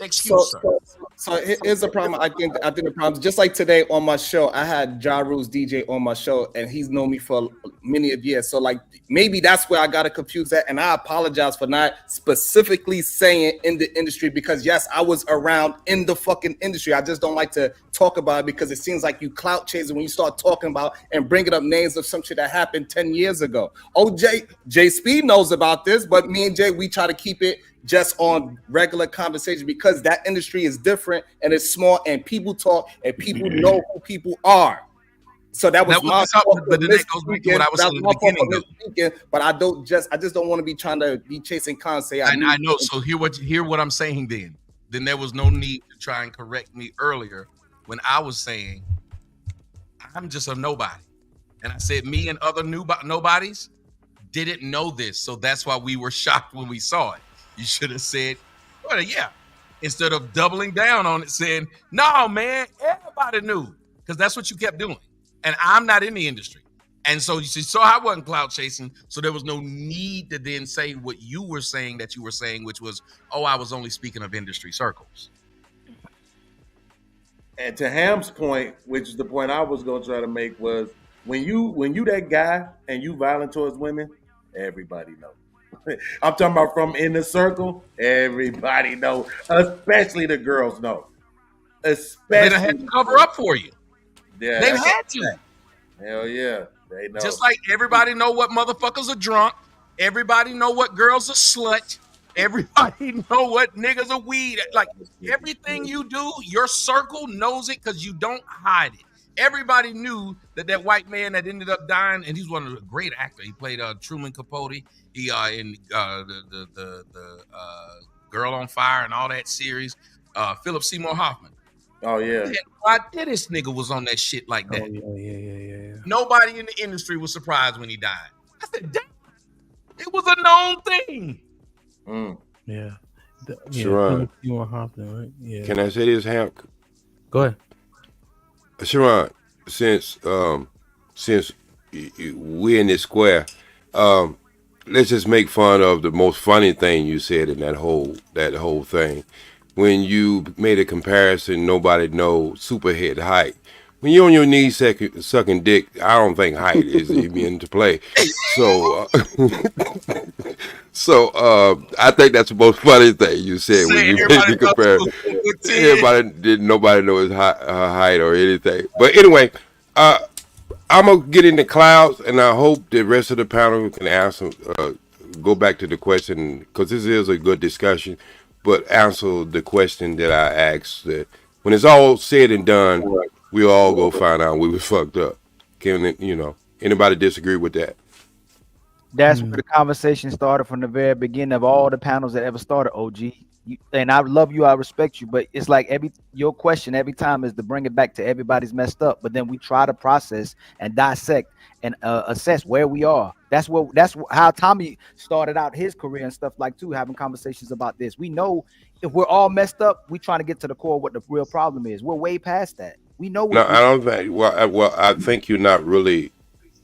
Excuse, So here's the problem. I think the problem is just like today on my show, I had Ja Rule's DJ on my show, and he's known me for many of years. So like maybe that's where I got to confuse that, and I apologize for not specifically saying in the industry because yes, I was around in the fucking industry. I just don't like to talk about it because it seems like you clout chasing when you start talking about and bringing up names of some shit that happened 10 years ago. Jay Speed knows about this, but me and Jay, we try to keep it just on regular conversation because that industry is different and it's small and people talk and people know who people are. So that was my fault. But then that goes back to what I was saying in the beginning. But I just don't want to be trying to be chasing cons. Say I know. So hear what I'm saying. Then there was no need to try and correct me earlier when I was saying I'm just a nobody, and I said me and other nobodies didn't know this, so that's why we were shocked when we saw it. You should have said, well, yeah, instead of doubling down on it, saying, no, man, everybody knew, because that's what you kept doing. And I'm not in the industry. And so you saw I wasn't cloud chasing, so there was no need to then say what you were saying that you were saying, which was, oh, I was only speaking of industry circles. And to Ham's point, which is the point I was going to try to make, was when you that guy and you violent towards women, everybody knows. I'm talking about from in the circle, everybody know, especially the girls know. Especially they had to cover up for you. Yeah, they've had to. Hell yeah, they know. Just like everybody know what motherfuckers are drunk, everybody know what girls are slut, everybody know what niggas are weed. Like everything you do, your circle knows it because you don't hide it. Everybody knew that white man that ended up dying, and he's one of the great actors. He played Truman Capote. He in the Girl on Fire and all that series. Philip Seymour Hoffman. Oh yeah. Why did this nigga was on that shit like that? Oh, yeah. Nobody in the industry was surprised when he died. I said, damn, it was a known thing. Yeah. Sharon, Seymour Hoffman, right? Yeah. Can I say this, Hank? Go ahead. Sharon, since we're in this square, let's just make fun of the most funny thing you said in that whole thing. When you made a comparison, nobody knows superhead height. When you're on your knees sucking dick, I don't think height is even into play. So, I think that's the most funny thing you said when you made the comparison. Nobody knows her height or anything. But anyway, I'm gonna get in the clouds, and I hope the rest of the panel can answer. Go back to the question because this is a good discussion. But answer the question that I asked. That when it's all said and done, we all go find out we was fucked up. Can anybody disagree with that? That's where the conversation started from the very beginning of all the panels that ever started. OG, and I love you, I respect you, but it's like your question every time is to bring it back to everybody's messed up. But then we try to process and dissect and assess where we are. That's how Tommy started out his career and stuff like too, having conversations about this. We know if we're all messed up, we trying to get to the core of what the real problem is. We're way past that. We know. No, I don't think. Well, I think you're not really.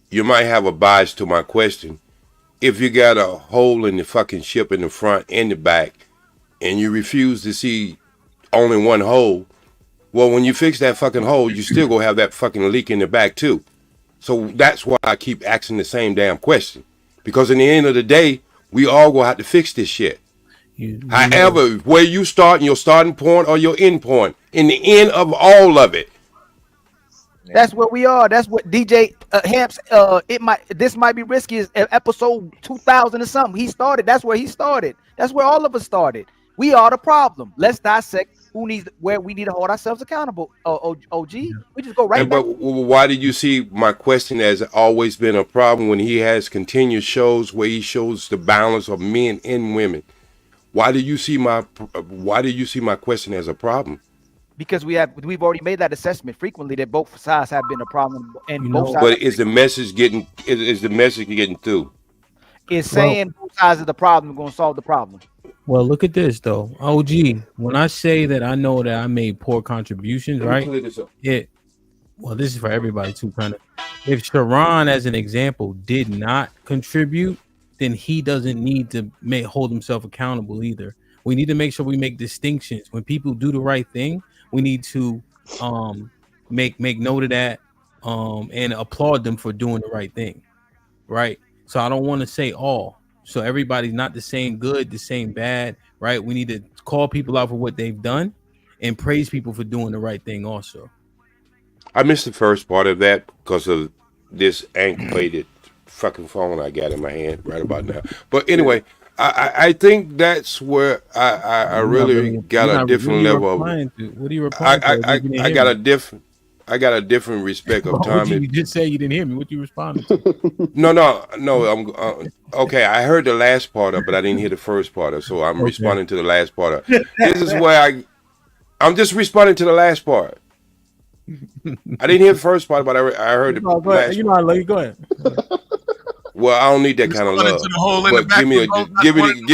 You might have a bias to my question. If you got a hole in the fucking ship in the front and the back, and you refuse to see only one hole, well, when you fix that fucking hole, you still gonna have that fucking leak in the back too. So that's why I keep asking the same damn question. Because in the end of the day, we all gonna have to fix this shit. However, where you start in your starting point or your end point, in the end of all of it. That's where we are. That's what DJ Hamps. This might be risky. As episode 2000 or something. He started. That's where he started. That's where all of us started. We are the problem. Let's dissect where we need to hold ourselves accountable. OG, we just go right back. But why did you see my question has always been a problem when he has continuous shows where he shows the balance of men and women? Why do you see my question as a problem? Because we've already made that assessment frequently that both sides have been a problem, and both sides. But is the message getting through? It's saying both sides of the problem are going to solve the problem. Well, look at this though, OG. When I say that I know that I made poor contributions, right? Well, this is for everybody too, kind of. If Sharon, as an example, did not contribute, then he doesn't need to hold himself accountable either. We need to make sure we make distinctions. When people do the right thing, we need to make note of that and applaud them for doing the right thing. Right. So I don't want to say all. So everybody's not the same good, the same bad, right? We need to call people out for what they've done and praise people for doing the right thing also. I missed the first part of that because of this antiquated fucking phone I got in my hand right about now. But anyway, I think that's where I really got a different level of. What are you replying to? I got a different respect of time. You just say you didn't hear me. What you responded to? No. I'm okay. I heard the last part of it, but I didn't hear the first part of it, so I'm responding to the last part of it. This is where I'm just responding to the last part. I didn't hear the first part, but I heard the last. You know, I love you. Go ahead. Well, I don't need that kind of love. But give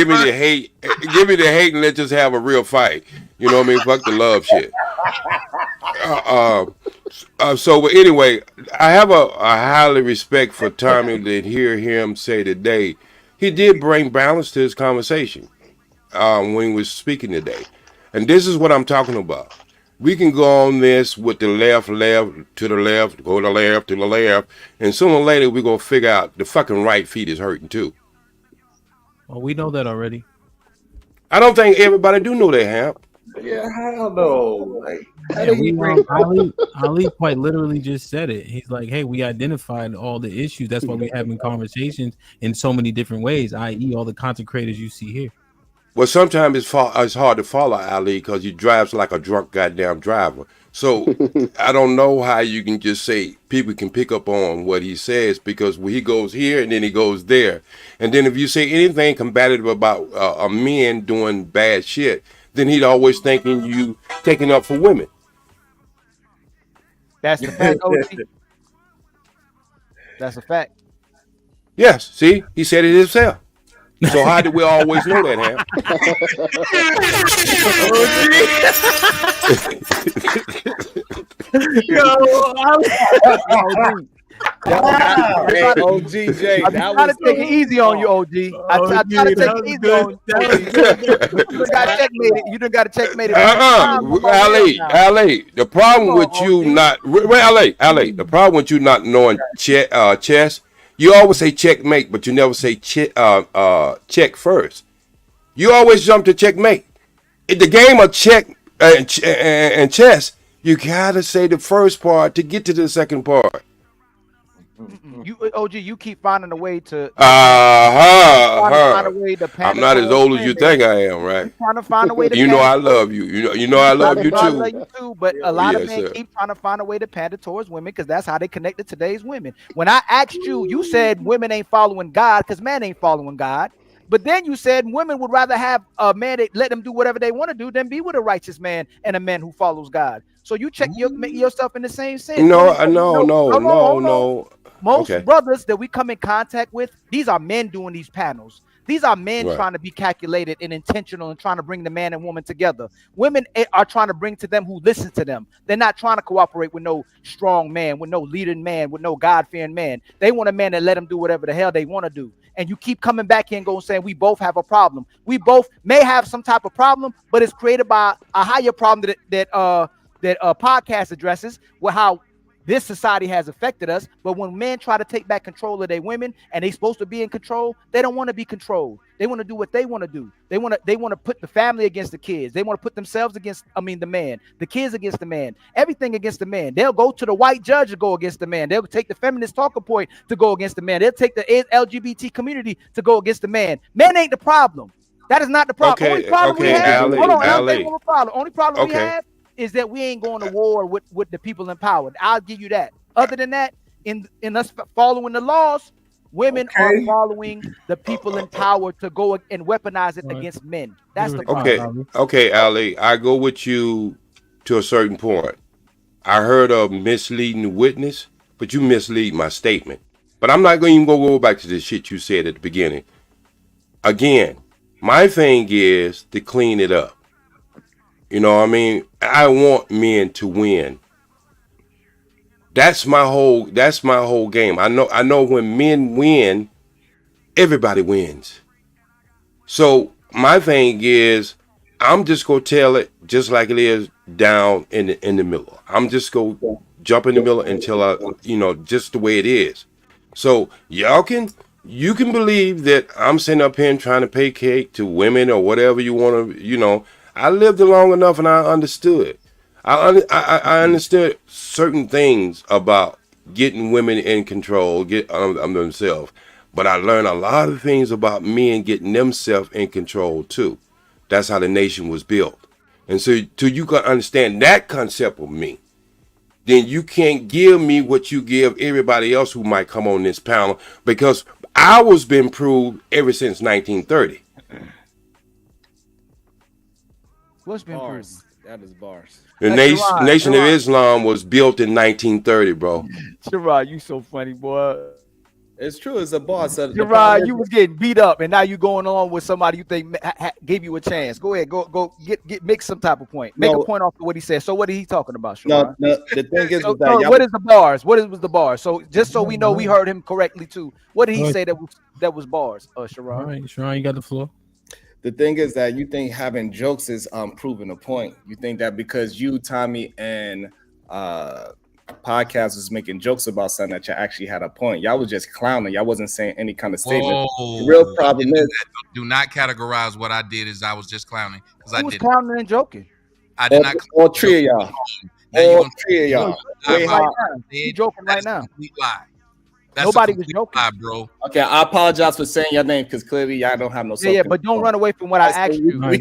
me the hate, and let's just have a real fight. You know what I mean? Fuck the love shit. So anyway, I have a highly respect for Tommy to hear him say today. He did bring balance to his conversation when he was speaking today, and this is what I'm talking about. We can go on this with the left to the left, go to the left, and sooner or later we're gonna figure out the fucking right feet is hurting too. Well, we know that already. I don't think everybody do know that, Hamp. Yeah, hell no. Like, Ali quite literally just said it. He's like, hey, we identified all the issues. That's why we're having conversations in so many different ways, i.e. all the content creators you see here. Well, sometimes it's hard to follow Ali because he drives like a drunk goddamn driver. So I don't know how you can just say people can pick up on what he says because he goes here and then he goes there. And then if you say anything combative about a man doing bad shit, then he'd always thinking you taking up for women. That's the fact, OG. That's a fact. Yes, see, he said it himself. So how did we always know that, Ham? OGJ, I'm trying to take it easy on you, OG. I try to take it easy on you. You done got to checkmate it. Ali, the problem with you not, Ali, the problem with you not knowing chess. You always say checkmate, but you never say check first. You always jump to checkmate. In the game of check and chess, you gotta say the first part to get to the second part. You, OG, you keep finding a way to. I'm not as old as you think I am, right? Trying to find a way to. You know I love you. You know I love you too. I love you too, but a lot of men keep trying to find a way to pander towards women because that's how they connect to today's women. When I asked you, you said women ain't following God because men ain't following God. But then you said women would rather have a man that let them do whatever they want to do than be with a righteous man and a man who follows God. So you check yourself in the same sense. No. Most brothers that we come in contact with, these are men doing these panels. These are men trying to be calculated and intentional and trying to bring the man and woman together. Women are trying to bring to them who listen to them. They're not trying to cooperate with no strong man, with no leading man, with no God-fearing man. They want a man that let them do whatever the hell they want to do. And you keep coming back here and going saying we both have a problem. We both may have some type of problem, but it's created by a higher problem that podcast addresses with how this society has affected us. But when men try to take back control of their women and they supposed to be in control, they don't want to be controlled. They want to do what they want to do. They want to put the family against the kids. They want to put themselves against, the man, the kids against the man, everything against the man. They'll go to the white judge to go against the man. They'll take the feminist talking point to go against the man. They'll take the LGBT community to go against the man. Men ain't the problem. That is not the problem. Only problem we have we have is that we ain't going to war with the people in power. I'll give you that. Other than that, in us following the laws, women are following the people in power to go and weaponize it against men. That's the problem. Okay, Ali, I go with you to a certain point. I heard of misleading the witness, but you mislead my statement. But I'm not going to even go back to the shit you said at the beginning. Again, my thing is to clean it up. You know what I mean? I want men to win. That's my whole game. I know when men win, everybody wins. So my thing is I'm just gonna tell it just like it is down in the middle. I'm just gonna jump in the middle and tell just the way it is. So you can believe that I'm sitting up here and trying to pay cake to women or whatever you want to. I lived it long enough and I understood. I understood certain things about getting women in control, of themselves. But I learned a lot of things about men getting themselves in control too. That's how the nation was built. And so till you can understand that concept of me, then you can't give me what you give everybody else who might come on this panel, because ours been proved ever since 1930. What's been proved? Bars. That is bars. The Nation of Islam was built in 1930, bro. Gerard, you so funny, boy. It's true. It's a boss. Gerard, you was getting beat up, and now you going on with somebody you think gave you a chance. Go ahead, go make some type of point. Make a point off of what he said. So what is he talking about, Gerard? No, the thing is so, that what is the bars? What was the bars? So just so we know, we heard him correctly too. What did he say that was bars, Sharon? All right, Sharon, you got the floor. The thing is that you think having jokes is proving a point. You think that because you, Tommy, and podcast was making jokes about something that you actually had a point. Y'all was just clowning. Y'all wasn't saying any kind of statement. The real problem is, do not categorize what I did as I was just clowning, because I was did clowning and joking. I did not. All three of y'all. All three of y'all. You joking right now? Lie. Nobody was joking, bro. Okay, I apologize for saying your name because clearly y'all don't have no. Yeah, but don't run away from what I asked you. I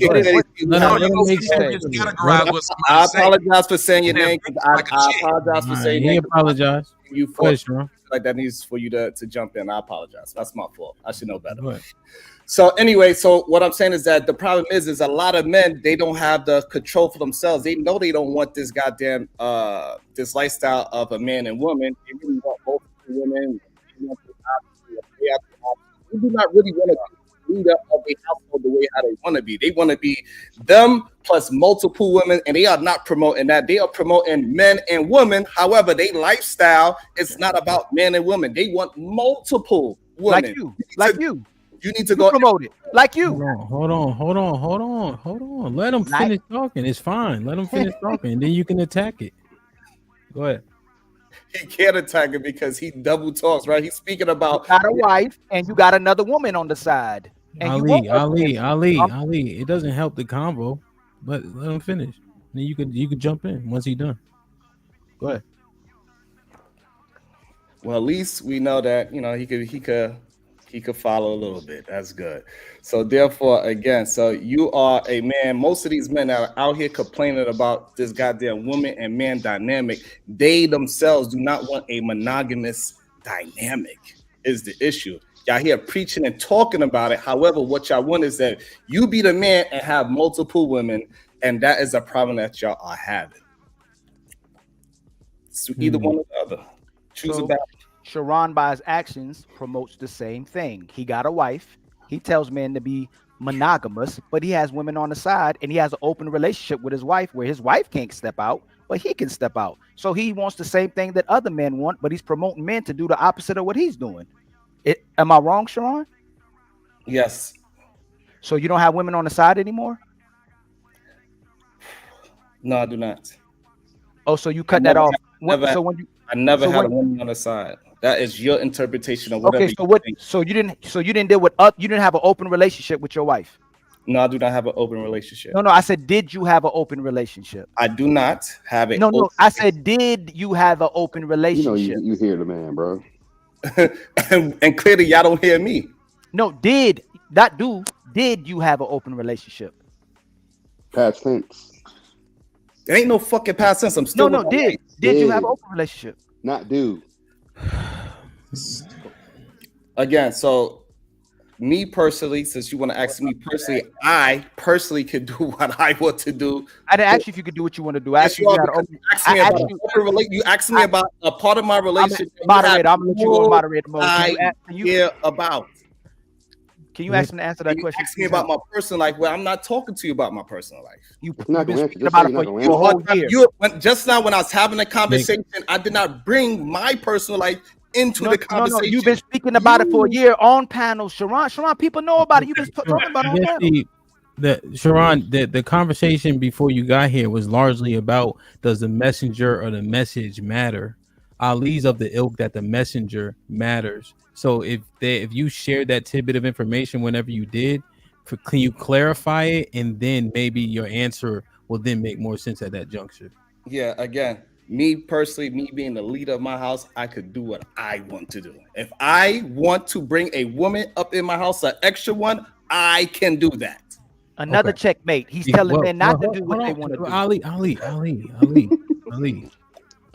apologize for saying your name. I apologize for saying your name. Apologize. You like that needs for you to jump in. I apologize. That's my fault. I should know better. So anyway, so what I'm saying is that the problem is a lot of men, they don't have the control for themselves. They know they don't want this goddamn this lifestyle of a man and woman. They really want both women. They do not really want to be leader of a household the way how they want to be. They want to be them plus multiple women, and they are not promoting that. They are promoting men and women. However, their lifestyle is not about men and women. They want multiple women. Like you. You need to go promote it. Like you. Hold on. Let them finish talking. It's fine. Let them finish talking, and then you can attack it. Go ahead. He can't attack it because he double talks, right? He's speaking about you got a wife and you got another woman on the side. And Ali. It doesn't help the convo, but let him finish. Then you could jump in once he's done. Go ahead. Well, at least we know that he could follow a little bit. That's good. So therefore, again, so you are a man. Most of these men that are out here complaining about this goddamn woman and man dynamic, they themselves do not want a monogamous dynamic is the issue. Y'all here preaching and talking about it. However, what y'all want is that you be the man and have multiple women, and that is a problem that y'all are having. So either one or the other. Choose a battle. Sharon, by his actions, promotes the same thing. He got a wife. He tells men to be monogamous, but he has women on the side, and he has an open relationship with his wife where his wife can't step out, but he can step out. So he wants the same thing that other men want, but he's promoting men to do the opposite of what he's doing. Am I wrong, Sharon? Yes. So you don't have women on the side anymore? No, I do not. Oh, so you cut that off. I never had a woman on the side. That is your interpretation of whatever. Okay, so you didn't deal with you didn't have an open relationship with your wife? No, I do not have an open relationship. No, I said, did you have an open relationship? I do not have it. No, I said, did you have an open relationship? You hear the man, bro. and clearly y'all don't hear me. No, did you have an open relationship? Past tense. There ain't no fucking past tense. I'm still did you have an open relationship? Not do. Again, so me personally, since you want to ask me personally, I personally could do what I want to do. I didn't ask you if you could do what you want to do. You asked me about a part of my relationship. Moderator, I'm gonna let you go in moderator mode. Can you ask him to answer that question? Ask me about my personal life. Well, I'm not talking to you about my personal life. You've been speaking about it for a whole year. Just now, when I was having a conversation, I did not bring my personal life into the conversation. No, you've been speaking about it for a year on panels, Sharon. People know about it. You've been talking about it on panels. Sharon, the conversation before you got here was largely about does the messenger or the message matter? Ali's of the ilk that the messenger matters. So if you shared that tidbit of information whenever you did, can you clarify it, and then maybe your answer will then make more sense at that juncture. Yeah, again, me personally, me being the leader of my house, I could do what I want to do. If I want to bring a woman up in my house, an extra one, I can do that. Another checkmate. He's telling men not to do what they want to do. Ali.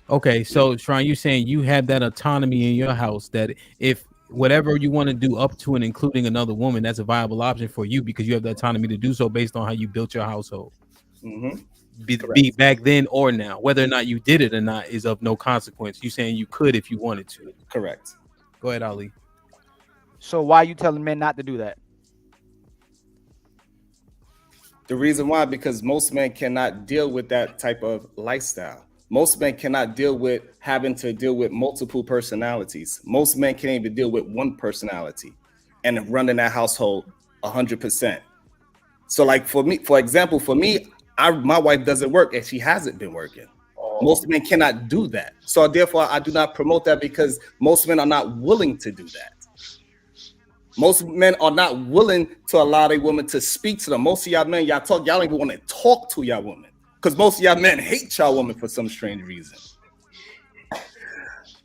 Okay, so Sharon, you saying you have that autonomy in your house that if whatever you want to do up to and including another woman, that's a viable option for you because you have the autonomy to do so based on how you built your household. Mm-hmm. Be back then or now, whether or not you did it or not is of no consequence. You saying you could if you wanted to. Correct. Go ahead, Ali. So why are you telling men not to do that? The reason why, because most men cannot deal with that type of lifestyle. Most men cannot deal with having to deal with multiple personalities. Most men can't even deal with one personality and running that household 100%. So like for me, for example, my wife doesn't work and she hasn't been working. Most men cannot do that. So therefore I do not promote that because most men are not willing to do that. Most men are not willing to allow their women to speak to them. Most of y'all men, y'all don't even want to talk to y'all women because most of y'all men hate y'all women for some strange reason.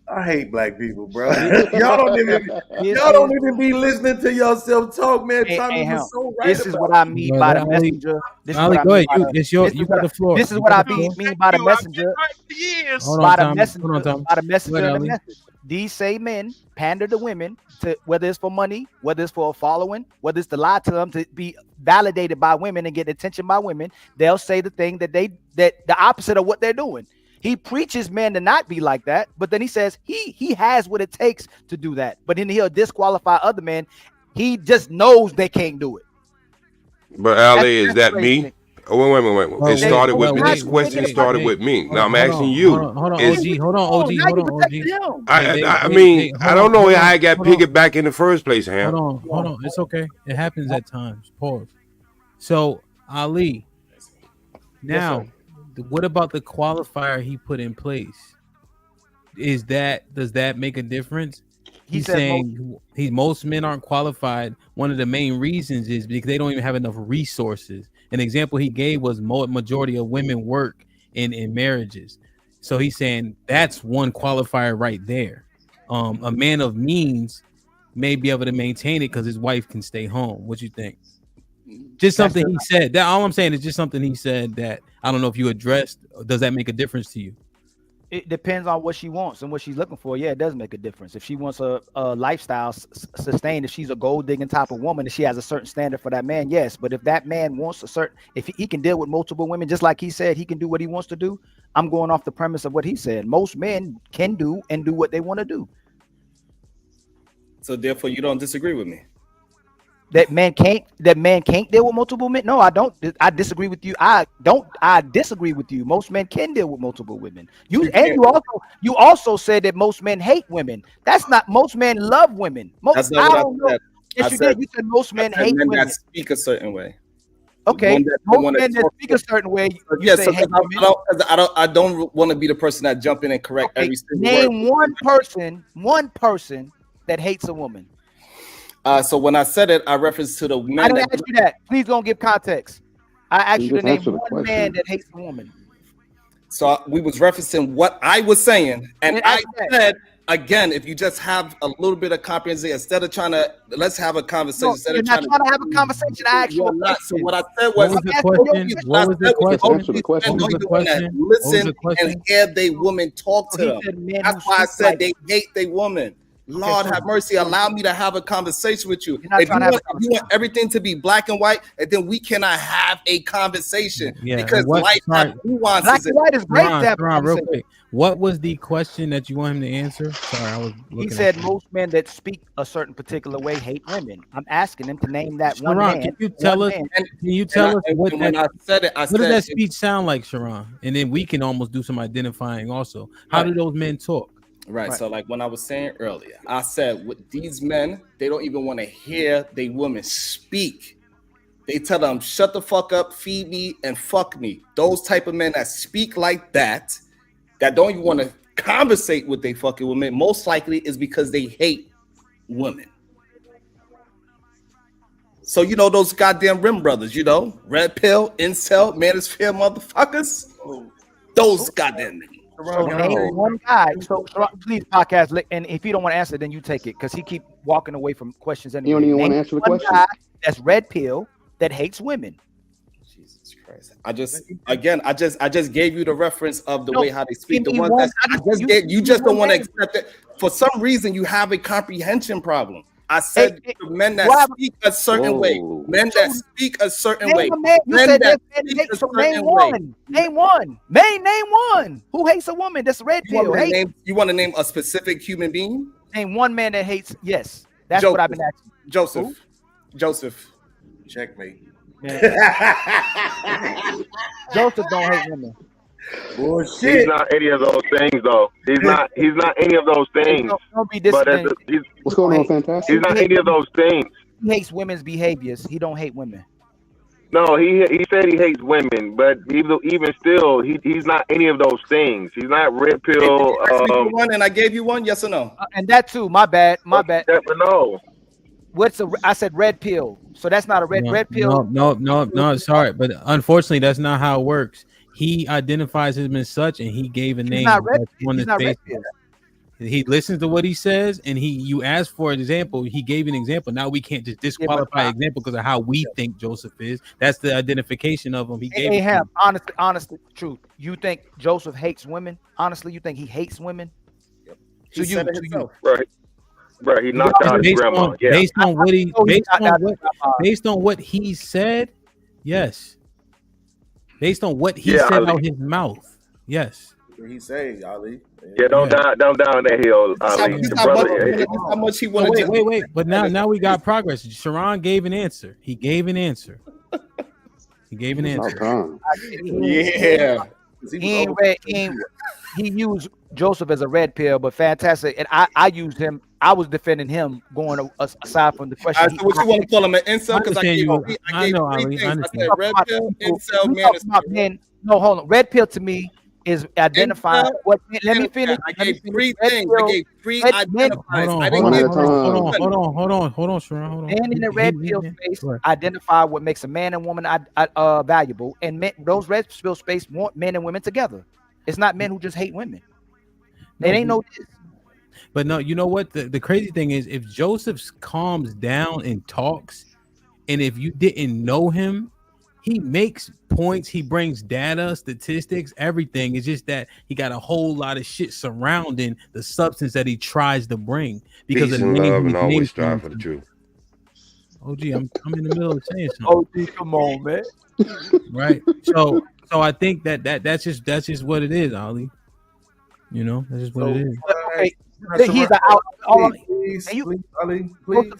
I hate black people, bro. y'all don't even be listening to yourself talk, man. Tommy was so right. This is what I mean by the messenger. This is Ali, what go I ahead. mean You got the floor. This is what I mean by the messenger. By the messenger and the message. These same men pander to women to whether it's for money, whether it's for a following, whether it's to lie to them to be validated by women and get attention by women. They'll say the thing that the opposite of what they're doing. He preaches men to not be like that, but then he says he has what it takes to do that. But then he'll disqualify other men. He just knows they can't do it. But Ali, is that me? Oh, wait. It started with me. This question started with me. Now I'm asking you. Hold on, OG. I mean, I don't know how I got picked back in the first place, Ham. Hold on. It's okay. It happens at times. Pause. So, Ali, now, what about the qualifier he put in place? Does that make a difference? He's saying most men aren't qualified. One of the main reasons is because they don't even have enough resources. An example he gave was majority of women work in marriages. So he's saying that's one qualifier right there. A man of means may be able to maintain it because his wife can stay home. What you think? Just something he said. That all I'm saying is just something he said that I don't know if you addressed. Does that make a difference to you? It depends on what she wants and what she's looking for. Yeah, it does make a difference. If she wants a lifestyle sustained, if she's a gold digging type of woman and she has a certain standard for that man, yes. But if that man wants if he can deal with multiple women, just like he said, he can do what he wants to do. I'm going off the premise of what he said. Most men can do and do what they want to do. So therefore, you don't disagree with me. That man can't deal with multiple men. No, I don't. I disagree with you. I disagree with you. Most men can deal with multiple women. You also said that most men hate women. That's not. Most men love women. Most I don't know. Yes, you did. You said most men hate women that speak a certain way. Okay, most men that speak a certain way. You say hate women. I don't want to be the person that jump in and correct every single name word. one person that hates a woman. So when I said it, I referenced to the man. I didn't ask you that. Please don't give context. I asked you to name one man that hates a woman. So we was referencing what I was saying, and I said again, if you just have a little bit of comprehension instead of trying to let's have a conversation. No, you're not trying to have a conversation. I asked you a question. So what I said was, what was the question? Listen and hear they woman talk to them. That's why I said they hate they woman. Lord have mercy, allow me to have a conversation with you. If you want everything to be black and white, and then we cannot have a conversation because life has nuances. Black and white is great. Real quick. What was the question that you want him to answer? Sorry, I was looking. He said most men that speak a certain particular way hate women. I'm asking him to name that one man. Can you tell us? What does that speech sound like, Sharon? And then we can almost do some identifying also. How do those men talk? Right. So like when I was saying earlier, I said with these men, they don't even want to hear they women speak. They tell them, shut the fuck up, feed me, and fuck me. Those type of men that speak like that don't even want to conversate with they fucking women, most likely is because they hate women. So, you know, those goddamn rim brothers, you know, red pill, incel, manosphere motherfuckers. Those goddamn niggas. So name one guy. So please, podcast, and if you don't want to answer, then you take it, because he keep walking away from questions anyway. You don't even Name want to answer the one question. guy that's red pill that hates women. Jesus Christ! I just gave you the reference of the way how they speak. The give me ones one. that you just don't want to accept it. For some reason, you have a comprehension problem. I said men that speak a certain way, men that speak a certain way, men that speak a certain way. Name one. Name one. Who hates a woman that's red pill? You want to name a specific human being? Name one man that hates. Yes, that's what I've been asking. Joseph. Checkmate. Joseph don't hate women. Bullshit. He's not any of those things, though. He's not any of those things. Don't be But disappointed. What's going on, Fantastic? he's not any of those things. He hates women's behaviors. He don't hate women. No, he said he hates women, but even still, he's not any of those things. He's not red pill. One, and I gave you one, yes or no? And that too. My bad. No. I said red pill. So that's not a red pill. No. Sorry, but unfortunately, that's not how it works. He identifies him as such, and he gave a name. He's not red pill. He listens to what he says, and you asked for an example. He gave an example. Now we can't just disqualify an example because of how we think Joseph is. That's the identification of him. He gave. Hey, honestly, truth. You think Joseph hates women? Honestly, you think he hates women? Yep. Right. He knocked out his grandma. Based on what he said, yes. Based on what he said out his mouth, yes. What did he say, Ali? Yeah, don't down that hill, Ali. How much he wanted to wait. But now we got progress. Sharon gave an answer. He gave an answer. Yeah. He used Joseph as a red pill, but fantastic. And I used him. I was defending him going aside from the question. So what you want to call him an incel? Because I gave three things. I said red pill, incel, man. No, hold on. Red pill to me is identifying what. Let me finish. I gave three things. I gave three identifiers. Hold on, Sharon. Hold on. Men in the red pill space identify what makes a man and woman valuable, and those red pill space want men and women together. It's not men who just hate women. They ain't no. But no, you know what? The crazy thing is, if Joseph calms down and talks, and if you didn't know him, he makes points. He brings data, statistics, everything. It's just that he got a whole lot of shit surrounding the substance that he tries to bring. Because Peace and love, and always strive for the truth. OG, I'm in the middle of saying something. OG, come on, man. Right. So I think that's just what it is, Ali. You know, that's just what it is. Okay. He's an outlaw. Please.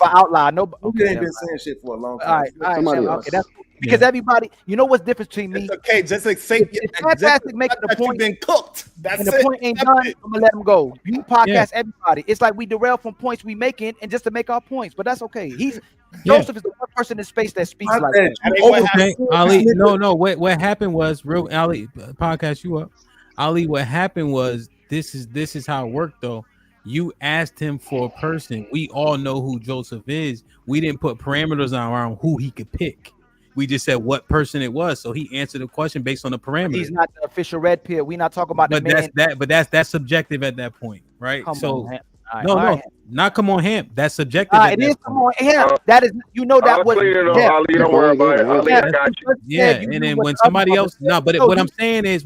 Outlaw. No, okay. Ain't been saying shit for a long time. All right. Okay, that's because everybody. You know what's different between me? It's okay, just like say it's fantastic making the point. Been cooked. That's the point ain't done. I'm gonna let him go. You podcast everybody. It's like we derail from points we making and just to make our points, but that's okay. Joseph is the one person in space that speaks like that. Okay, Ali. No. What happened was real Ali podcast. You up, Ali? What happened was this is how it worked though. You asked him for a person. We all know who Joseph is. We didn't put parameters around who he could pick. We just said what person it was. So he answered the question based on the parameters. He's not the official red pill. We're not talking about but the man. That's subjective at that point, right? Come on, no, not come on, Hamp. That's subjective. It is come on, Hamp. That is, you know, that was. Ali, don't worry about it. Ali, I got you. Yeah, and then when somebody else, what I'm saying is,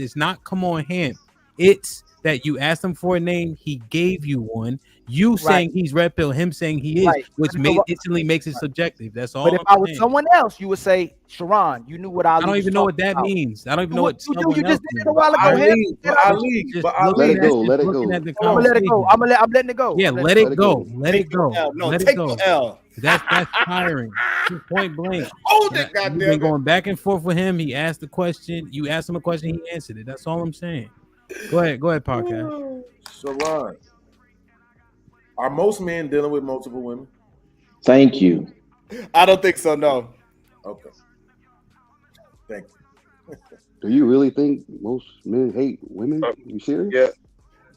it's not come on, Hamp. It's that you asked him for a name, he gave you one. You saying he's red pill, him saying he is, which instantly makes it subjective. That's all. But if I was someone else, you would say, Sharon, you knew what I don't even know what that means. I don't even know what you just did it a while ago. Let it go. Let it go. I'm letting it go. Yeah, let it go. Let it go. Let it go. That's tiring. Point blank. Hold it, goddamn. You've been going back and forth with him. He asked the question. You asked him a question. He answered it. That's all I'm saying. Go ahead, podcast. Sharon, are most men dealing with multiple women? Thank you. I don't think so. No. Okay. Thank you. Do you really think most men hate women? You serious? Yeah.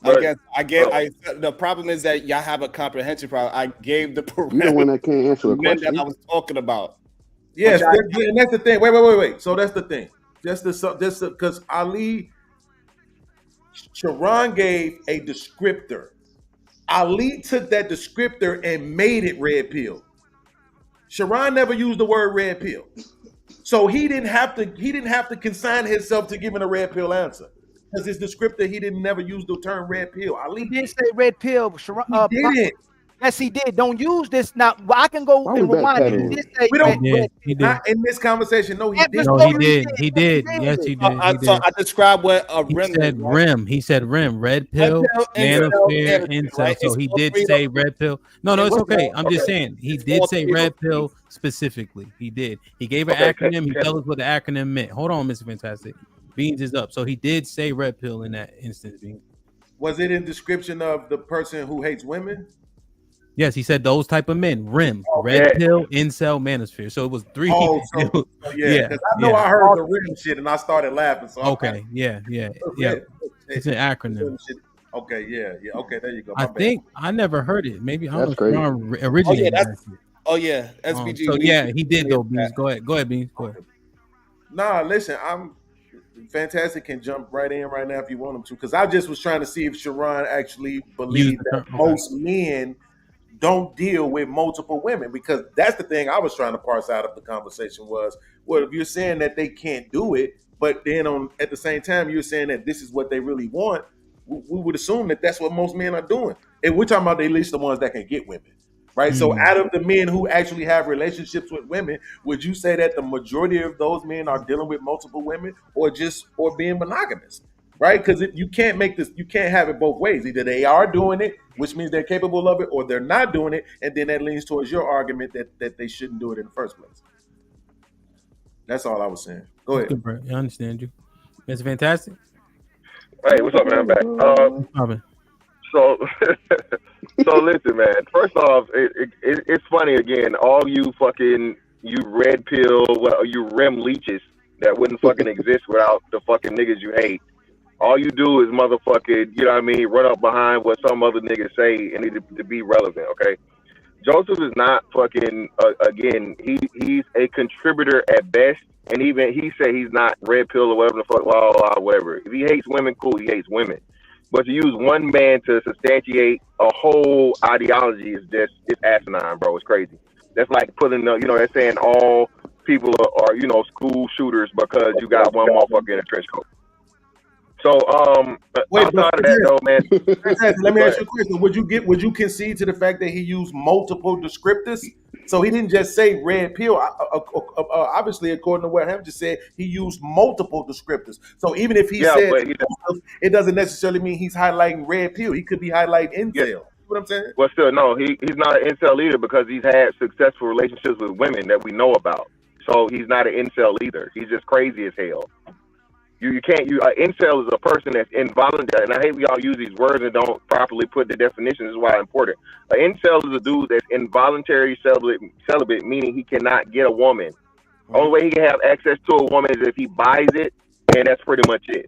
The problem is that y'all have a comprehension problem. I gave the You the one that can't answer a men question. that I was talking about. Yes, But and that's the thing. Wait. So that's the thing. Just because Ali, Sharon gave a descriptor. Ali took that descriptor and made it red pill. Sharon never used the word red pill, so he didn't have to consign himself to giving a red pill answer because his descriptor he didn't never use the term red pill. Ali He did say red pill. Sharon, he didn't. Yes, he did. Don't use this now. I can go and rewind it. He did say We don't. red He did. Not in this conversation. No, he didn't. No, he did. He did. Yes, he did. He So did. I described what a He rim said is, right? rim. He said rim. Red pill, manosphere, incel. right? So It's he all did three of say them. red pill. No, it's okay. I'm just Okay. saying he It's did all say three of red them. pill specifically. He did. He gave an Okay, acronym. He told us what the acronym meant. Hold on, Mr. Fantastic. Beans is up. So he did say red pill in that instance. Beans. Was it in description of the person who hates women? Yes, he said those type of men. Rim, Okay. red pill, incel, manosphere. So it was three. Oh, so yeah, because I know I heard the rim shit and I started laughing. So Okay, yeah. It's an acronym. Okay, yeah. Okay, there you go. I think I never heard it. Maybe I don't know if crazy. Ron originated. SBG. So yeah, he did though. Beans, go ahead, Beans. Go ahead. Nah, listen, I'm Fantastic can jump right in right now if you want him to, because I just was trying to see if Sharon actually believed that most men don't deal with multiple women, because that's the thing I was trying to parse out of the conversation was, well, if you're saying that they can't do it, but then at the same time you're saying that this is what they really want, we would assume that that's what most men are doing. And we're talking about at least the ones that can get women, right? So out of the men who actually have relationships with women, would you say that the majority of those men are dealing with multiple women or being monogamous? Right? Because you can't have it both ways. Either they are doing it, which means they're capable of it, or they're not doing it, and then that leans towards your argument that they shouldn't do it in the first place. That's all I was saying. Go ahead. Good, bro. I understand you. It's fantastic. Hey, what's up, man? I'm back. So listen, man. First off, it's funny again. All you red pill, you rim leeches that wouldn't fucking exist without the fucking niggas you hate. All you do is motherfucking, you know what I mean, run up behind what some other niggas say and need to be relevant, okay? Joseph is not fucking, again, he's a contributor at best, and even he said he's not red pill or whatever the fuck, blah, blah, blah, whatever. If he hates women, cool, he hates women. But to use one man to substantiate a whole ideology it's asinine, bro. It's crazy. That's like putting, they're saying all people are school shooters because you got one motherfucker in a trench coat. So, outside of that, though, man. Let me ask you a question. Would you concede to the fact that he used multiple descriptors? So he didn't just say red pill. Obviously, according to what Ham just said, he used multiple descriptors. So even if he said it doesn't necessarily mean he's highlighting red pill. He could be highlighting incel. You know what I'm saying? Well, still, no, he's not an incel either because he's had successful relationships with women that we know about. So he's not an incel either. He's just crazy as hell. Incel is a person that's involuntary, and I hate we all use these words and don't properly put the definition. This is why it's important. An incel is a dude that's involuntary celibate, meaning he cannot get a woman. Only way he can have access to a woman is if he buys it, and that's pretty much it.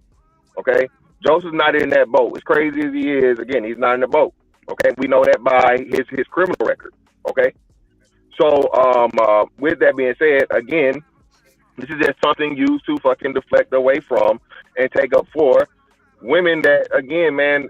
Okay? Joseph's not in that boat. As crazy as he is, again, he's not in the boat. Okay? We know that by his criminal record. Okay? So, with that being said, again, this is just something used to fucking deflect away from and take up for women that, again, man,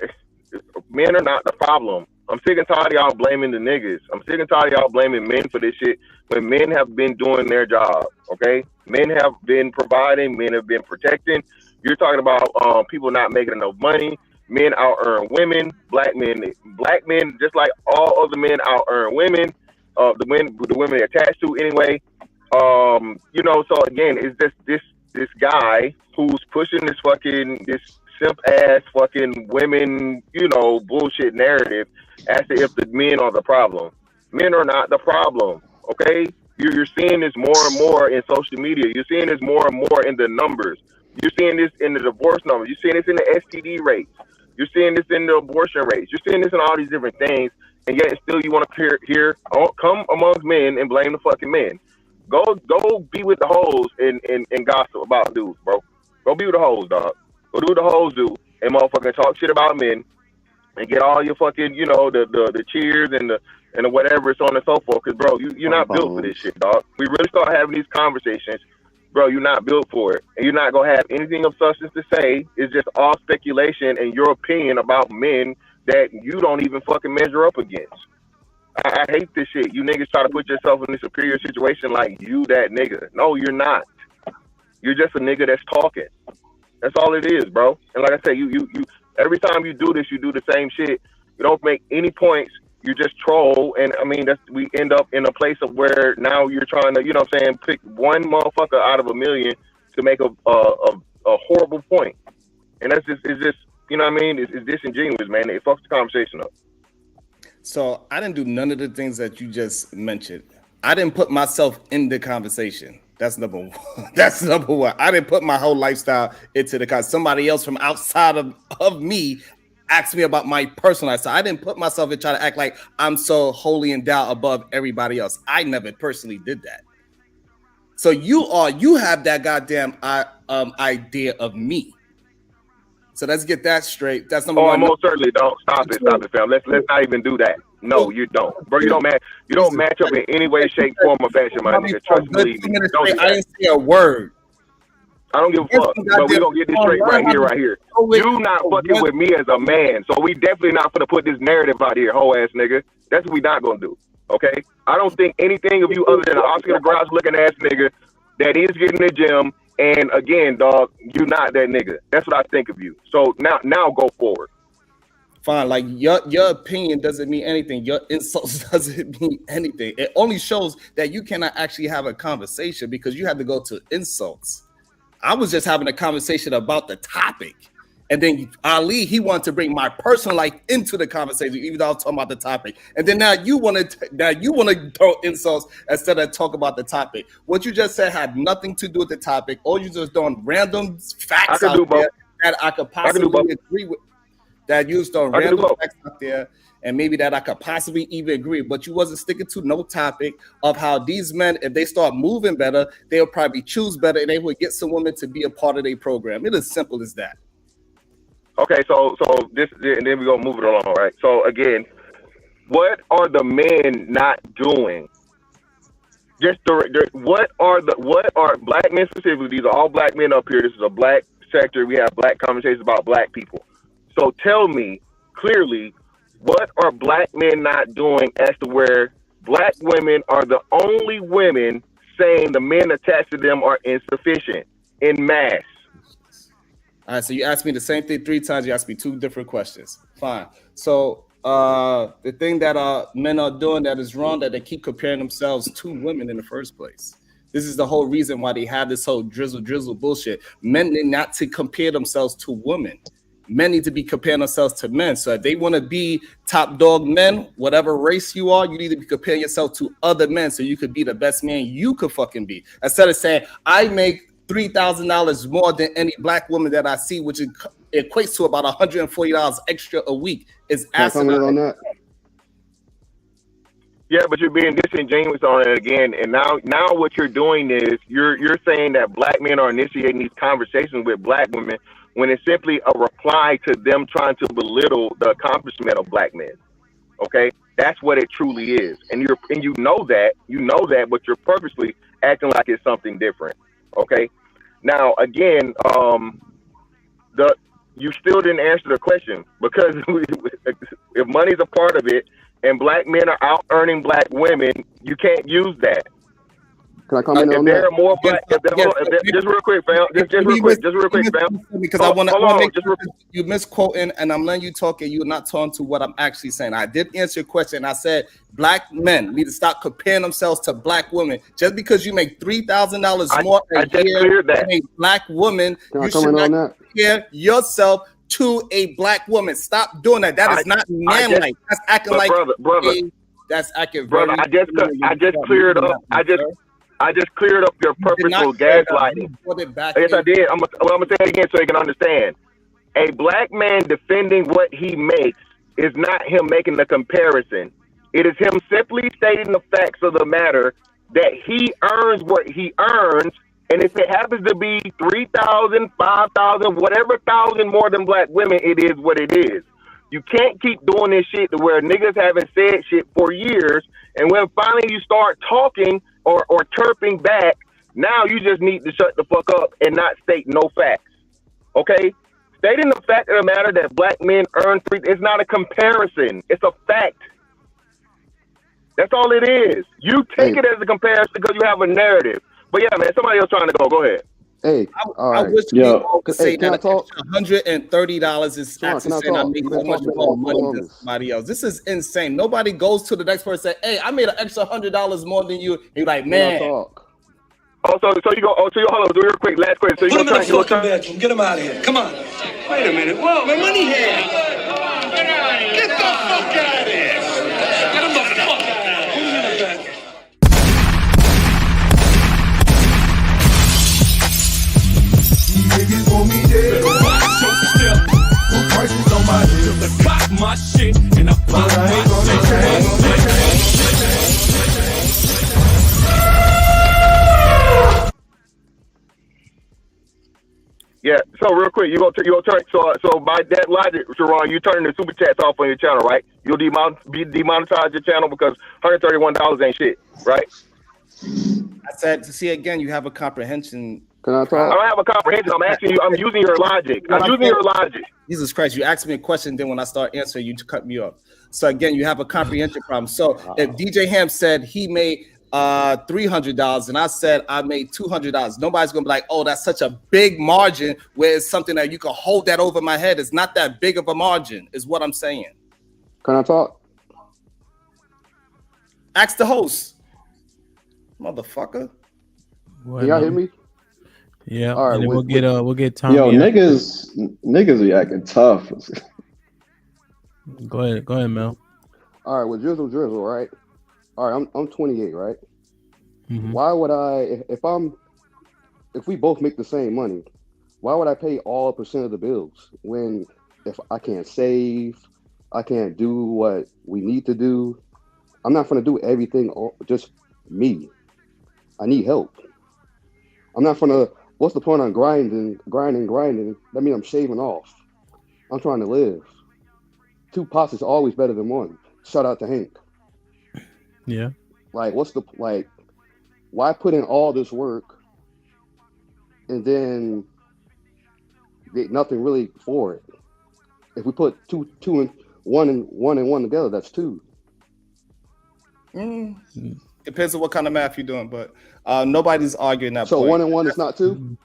men are not the problem. I'm sick and tired of y'all blaming the niggas. I'm sick and tired of y'all blaming men for this shit when men have been doing their job, okay? Men have been providing. Men have been protecting. You're talking about people not making enough money. Men out-earn women. Black men, just like all other men out-earn women. The women they're attached to anyway. So again, it's just this guy who's pushing this simp ass fucking women, bullshit narrative as if the men are the problem. Men are not the problem, okay? You're seeing this more and more in social media. You're seeing this more and more in the numbers. You're seeing this in the divorce numbers. You're seeing this in the STD rates. You're seeing this in the abortion rates. You're seeing this in all these different things, and yet still you want to come amongst men and blame the fucking men. Go be with the hoes and gossip about dudes, bro. Go be with the hoes, dog. Go do what the hoes do and motherfucking talk shit about men and get all your fucking, you know, the cheers and the whatever, so on and so forth. Cause bro, you're not built for this shit, dog. We really start having these conversations, bro. You're not built for it, and you're not gonna have anything of substance to say. It's just all speculation and your opinion about men that you don't even fucking measure up against. I hate this shit. You niggas try to put yourself in a superior situation like you that nigga. No, you're not. You're just a nigga that's talking. That's all it is, bro. And like I said, you every time you do this, you do the same shit. You don't make any points. You just troll, and I mean, we end up in a place of where now you're trying to, you know what I'm saying, pick one motherfucker out of a million to make a horrible point. And it's just, you know what I mean? It's disingenuous, man. It fucks the conversation up. So I didn't do none of the things that you just mentioned. I didn't put myself in the conversation. That's number one. That's number one. I didn't put my whole lifestyle into the conversation. Somebody else from outside of me asked me about my personal life. So I didn't put myself and try to act like I'm so holy and thou above everybody else. I never personally did that. So you have that goddamn idea of me. So let's get that straight. That's number one. I most certainly don't. Stop it, fam. Let's not even do that. No, you don't, bro. You don't match up in any way, shape, form, or fashion, my nigga. Trust me, believe me. Don't do that. I didn't say a word. I don't give a fuck, but we gonna get this straight right here. You not fucking with me as a man, so we definitely not gonna put this narrative out here, hoe ass nigga. That's what we not gonna do. Okay? I don't think anything of you other than an Oscar the Grouch looking ass nigga that is getting the gym. And again, dog, you not that nigga. That's what I think of you. So now go forward. Fine, like your opinion doesn't mean anything. Your insults doesn't mean anything. It only shows that you cannot actually have a conversation because you have to go to insults. I was just having a conversation about the topic. And then Ali, he wanted to bring my personal life into the conversation, even though I was talking about the topic. And then now you want to throw insults instead of talk about the topic. What you just said had nothing to do with the topic. Or you just throwing random facts out there that I could possibly agree with. That you just throwing random facts out there, and maybe that I could possibly even agree. But you wasn't sticking to no topic of how these men, if they start moving better, they'll probably choose better, and they would get some women to be a part of their program. It is simple as that. Okay, so this, and then we're gonna move it along, right? So again, what are the men not doing? What are black men specifically? These are all black men up here. This is a black sector. We have black conversations about black people. So tell me clearly, what are black men not doing as to where black women are the only women saying the men attached to them are insufficient in mass? All right, so you asked me the same thing 3 times. You asked me 2 different questions. Fine. So the thing that men are doing that is wrong, that they keep comparing themselves to women in the first place. This is the whole reason why they have this whole drizzle bullshit. Men need not to compare themselves to women. Men need to be comparing themselves to men. So if they want to be top dog men, whatever race you are, you need to be comparing yourself to other men so you could be the best man you could fucking be. Instead of saying, I make $3,000 more than any black woman that I see, which equates to about $140 extra a week. Is asinine. On that? Yeah, but you're being disingenuous on it again. And now what you're doing is you're saying that black men are initiating these conversations with black women when it's simply a reply to them trying to belittle the accomplishment of black men. Okay, that's what it truly is, and you know that, but you're purposely acting like it's something different. Okay. Now, again, you still didn't answer the question, because if money's a part of it and black men are out earning black women, you can't use that. Can I comment on there that? Are more black, just real quick, fam. Just real quick, fam. Because I want to make sure you misquoting, and I'm letting you talk, and you're not talking to what I'm actually saying. I did answer your question. I said black men need to stop comparing themselves to black women. Just because you make $3,000 more a year than a black woman, you should not compare yourself to a black woman. Stop doing that. That is not manlike. That's acting like brother. That's acting. Brother, I just cleared up. I just cleared up your purposeful gaslighting. Yes, I did. I'm gonna say it again so you can understand. A black man defending what he makes is not him making the comparison. It is him simply stating the facts of the matter that he earns what he earns, and if it happens to be 3,000, 5,000, whatever thousand more than black women, it is what it is. You can't keep doing this shit to where niggas haven't said shit for years, and when finally you start talking or chirping back, now you just need to shut the fuck up and not state no facts. Okay? Stating the fact of the matter that black men earn it's not a comparison. It's a fact. That's all it is. You take it as a comparison because you have a narrative. But yeah, man, somebody else trying to go. Go ahead. Hey, all right. I wish people could say can I that talk? $130 is actually saying I made so much more money than somebody else. This is insane. Nobody goes to the next person and say, "Hey, I made an extra $100 more than you." And you're like, "Man." Oh, so you go. Oh, so you hold on. Do real quick. Last question. So you Put him in the go fucking bedroom. Get him out of here. Come on. Wait a minute. Whoa, man, money here. Get the fuck out of here. Get him the fuck out of here. Put him in the bedroom. Niggas want me dead. Watch your step. Put prices on my head. To cock my shit and I pop my shit. Yeah. So real quick, you go turn. So by that logic, Sharon, you turning the super chats off on your channel, right? You'll demonetize your channel because $131 ain't shit, right? I said to see again. You have a comprehension. Can I talk? I don't have a comprehension. I'm asking you. I'm using your logic. I'm using your logic. Jesus Christ, you asked me a question, then when I start answering, you cut me off. So again, you have a comprehension problem. So if DJ Ham said he made $300 and I said I made $200, nobody's gonna be like, "Oh, that's such a big margin," where it's something that you can hold that over my head. It's not that big of a margin, is what I'm saying. Can I talk? Ask the host, motherfucker. Can y'all hear me? Yeah. All right, and then with- we'll get Tommy. Yo, after. niggas be acting tough. Go ahead, Mel. All right, with Drizzle, right? All right, I'm 28, right? Mhm. Why would I, if we both make the same money, why would I pay all percent of the bills when if I can't save, I can't do what we need to do? I'm not gonna do everything just me. I need help. I'm not gonna. What's the point on grinding? That means I'm shaving off. I'm trying to live. 2 pots is always better than 1. Shout out to Hank. Yeah. Like, why put in all this work and then get nothing really for it? If we put two and one together, that's 2. Depends on what kind of math you're doing, but nobody's arguing that. So point. 1 and 1 is not 2.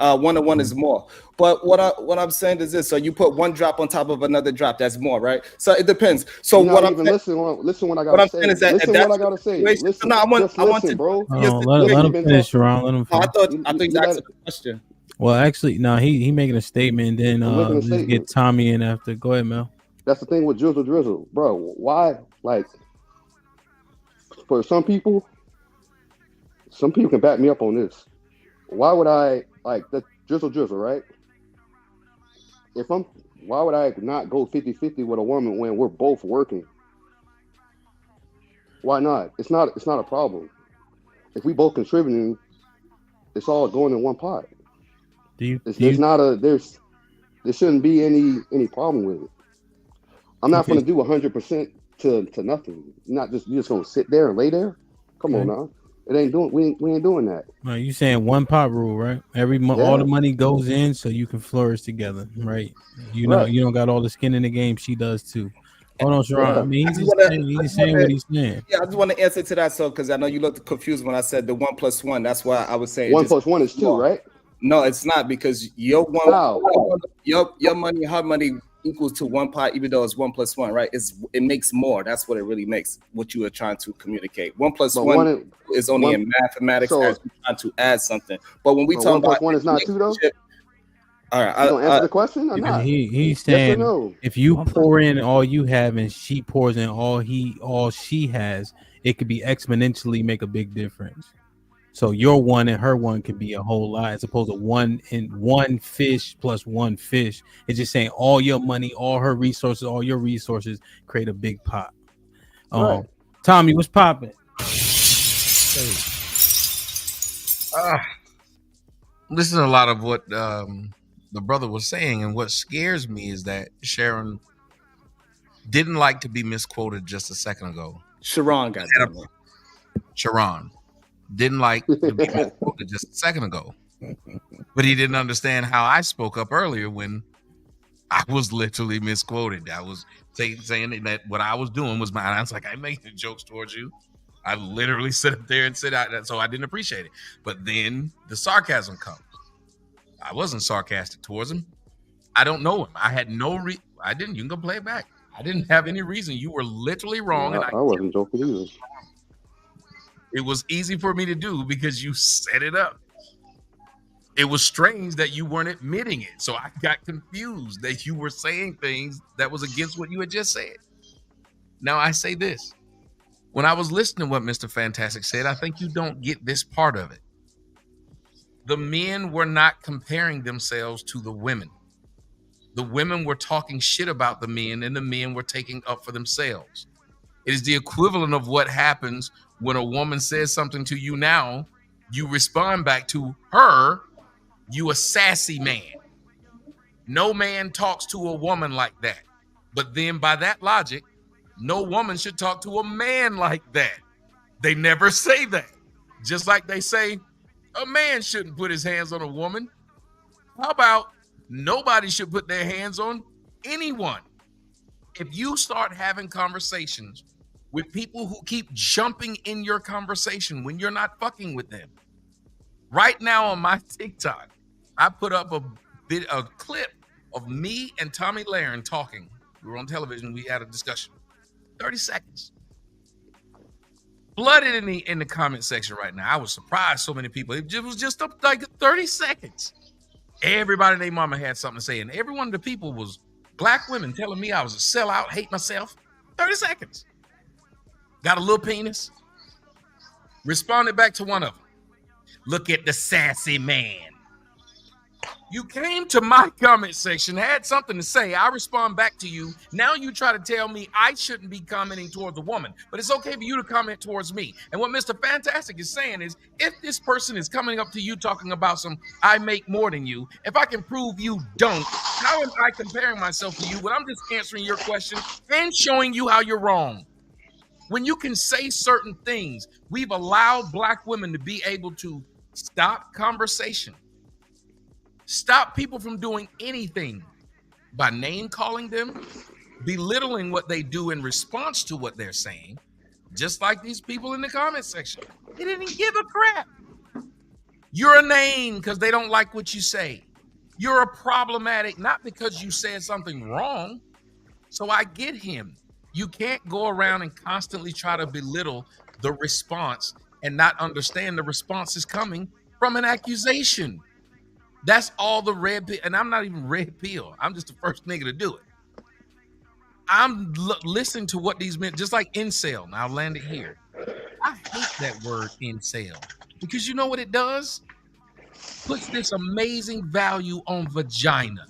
1 and 1 is more. But what I'm saying is this: so you put 1 drop on top of another drop, that's more, right? So it depends. So You're what not I'm even saying, listen what I what gotta I'm say. saying is that Listen if that's what I gotta say. situation- Listen, no, I want listen, to, bro. Let him finish, Sharon. Let him I finish. thought he was asking a question. Well, actually, no, he making a statement. Then I'm making a just statement. get Tommy in after. Go ahead, Mel. That's the thing with Drizzle, bro. Why, like, for some people can back me up on this. Why would I, like, the Drizzle, right? Why would I not go 50-50 with a woman when we're both working? Why not? It's not a problem. If we both contributing, it's all going in one pot. There shouldn't be any problem with it. I'm not going to do 100% to nothing. You just going to sit there and lay there? Come on now. We ain't doing that. Right, you saying 1 pot rule, right? All the money goes in so you can flourish together, right? You know, you don't got all the skin in the game. She does too. Hold on, Sharon. I mean, he's saying what he's saying. Yeah, I just want to answer to that, so because I know you looked confused when I said the 1 + 1. That's why I was saying 1 + 1 is 2, right? No, it's not, because your money, her money equals to 1 pot, even though it's 1 + 1, right? It makes more. That's what it really makes. What you are trying to communicate. 1 + 1 is only in mathematics as you're trying to add something. But when we talk 1 about + 1 is not 2 though. All right, you don't answer the question or not? He's Yes or saying no? if you pour in all you have and she pours in all she has, it could be exponentially make a big difference. So your 1 and her 1 could be a whole lot, as opposed to 1 fish plus 1 fish. It's just saying all your money, all her resources, all your resources create a big pot. Right. Tommy, what's popping? Listen to a lot of what the brother was saying, and what scares me is that Sharon didn't like to be misquoted just a second ago. Sharon, goddamn it. Sharon didn't like to be misquoted just a second ago, but he didn't understand how I spoke up earlier when I was literally misquoted. I was saying that what I was doing was mine. I was like, I'm making jokes towards you. I literally sit up there and said that, so I didn't appreciate it. But then the sarcasm comes. I wasn't sarcastic towards him. I don't know him. I had no I didn't. You can go play it back. I didn't have any reason. You were literally wrong. I wasn't joking either. It was easy for me to do because you set it up. It was strange that you weren't admitting it. So I got confused that you were saying things that was against what you had just said. Now I say this. When I was listening to what Mr. Fantastic said, I think you don't get this part of it. The men were not comparing themselves to the women. The women were talking shit about the men, and the men were taking up for themselves. It is the equivalent of what happens when a woman says something to you now, you respond back to her, you a sassy man. No man talks to a woman like that. But then by that logic, no woman should talk to a man like that. They never say that. Just like they say, a man shouldn't put his hands on a woman. How about nobody should put their hands on anyone? If you start having conversations with people who keep jumping in your conversation when you're not fucking with them. Right now on my TikTok, I put up a clip of me and Tommy Lahren talking. We were on television. We had a discussion. 30 seconds. Flooded in the comment section right now. I was surprised so many people. It was just like 30 seconds. Everybody and their mama had something to say, and every one of the people was black women telling me I was a sellout, hate myself. 30 seconds. Got a little penis. Responded back to one of them. Look at the sassy man. You came to my comment section, had something to say. I respond back to you. Now you try to tell me I shouldn't be commenting towards a woman, but it's okay for you to comment towards me. And what Mr. Fantastic is saying is, if this person is coming up to you talking about some, I make more than you, if I can prove you don't, how am I comparing myself to you when I'm just answering your question and showing you how you're wrong? When you can say certain things, we've allowed black women to be able to stop conversation. Stop people from doing anything by name calling them, belittling what they do in response to what they're saying, just like these people in the comment section. They didn't give a crap. You're a name because they don't like what you say. You're a problematic, not because you said something wrong. So I get him. You can't go around and constantly try to belittle the response and not understand the response is coming from an accusation. That's all the red pill, and I'm not even red pill. I'm just the first nigga to do it. I'm listening to what these men, just like incel. Now I'll land it here. I hate that word incel because you know what it does? Puts this amazing value on vagina.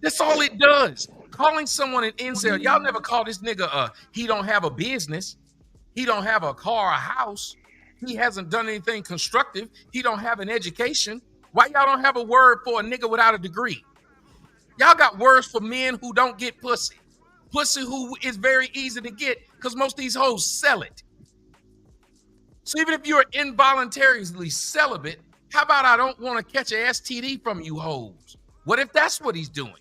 That's all it does. Calling someone an incel, y'all never call this nigga he don't have a business. He don't have a car, a house. He hasn't done anything constructive. He don't have an education. Why y'all don't have a word for a nigga without a degree? Y'all got words for men who don't get pussy. Pussy who is very easy to get because most of these hoes sell it. So even if you're involuntarily celibate, how about I don't want to catch a STD from you hoes? What if that's what he's doing?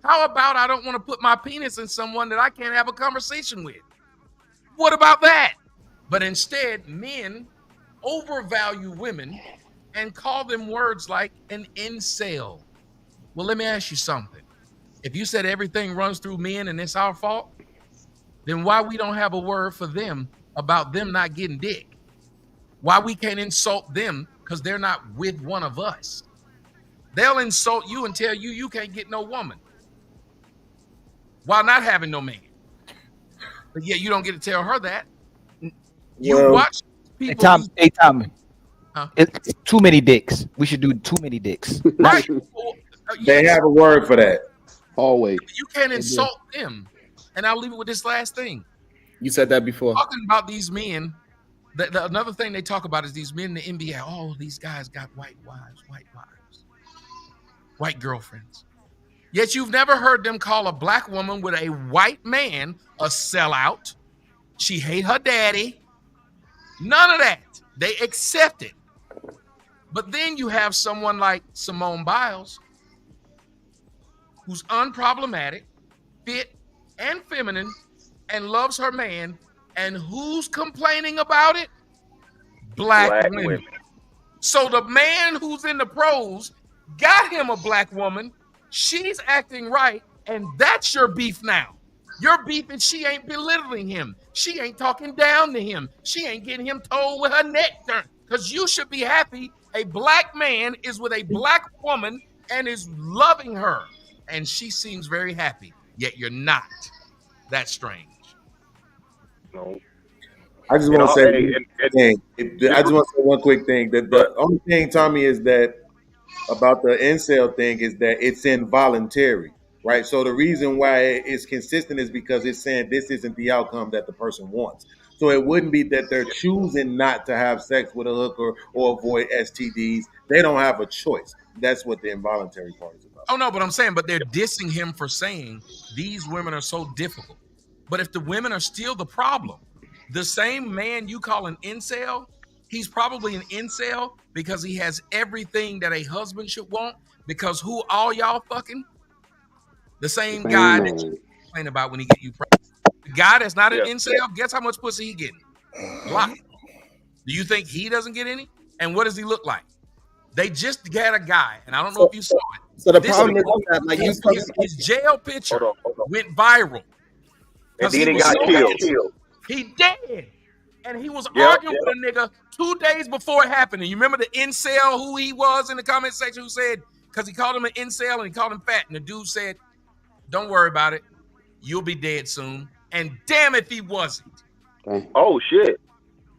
How about I don't want to put my penis in someone that I can't have a conversation with? What about that? But instead, men overvalue women and call them words like an incel. Well, let me ask you something. If you said everything runs through men and it's our fault, then why we don't have a word for them about them not getting dick? Why we can't insult them because they're not with one of us? They'll insult you and tell you you can't get no woman while not having no man. But yet you don't get to tell her that. You watch people. Hey, Tommy. It's too many dicks. We should do too many dicks. Right. They have a word for that. Always. You can't insult them. And I'll leave it with this last thing. You said that before. Talking about these men Another thing they talk about is these men in the NBA. Oh, these guys got white wives, white girlfriends. Yet you've never heard them call a black woman with a white man a sellout. She hate her daddy. None of that. They accept it. But then you have someone like Simone Biles, who's unproblematic, fit, and feminine, and loves her man. And who's complaining about it? Black women. So the man who's in the pros got him a black woman. She's acting right, and that's your beef now. Your beef is she ain't belittling him. She ain't talking down to him. She ain't getting him told with her neck turned. Because you should be happy a black man is with a black woman and is loving her. And she seems very happy, yet you're not. That's strange. No. I just want to say I just want to say one quick thing. The only thing, Tommy, is that about the incel thing is that it's involuntary, right? So the reason why it's consistent is because it's saying this isn't the outcome that the person wants. So it wouldn't be that they're choosing not to have sex with a hooker or avoid STDs. They don't have a choice. That's what the involuntary part is about. Oh, no, but I'm saying, but they're dissing him for saying these women are so difficult. But if the women are still the problem, the same man you call an incel, he's probably an incel because he has everything that a husband should want. Because who all y'all fucking? The same guy that you complain about when he get you pregnant. The guy that's not an incel, guess how much pussy he getting? A lot. Do you think he doesn't get any? And what does he look like? They just got a guy, and I don't know if you saw it. So the problem is that, like, his jail picture went viral. And then he got killed. He dead. And he was arguing with a nigga 2 days before it happened. And you remember the incel who he was in the comment section who said, because he called him an incel and he called him fat. And the dude said, don't worry about it. You'll be dead soon. And damn if he wasn't. Oh, shit.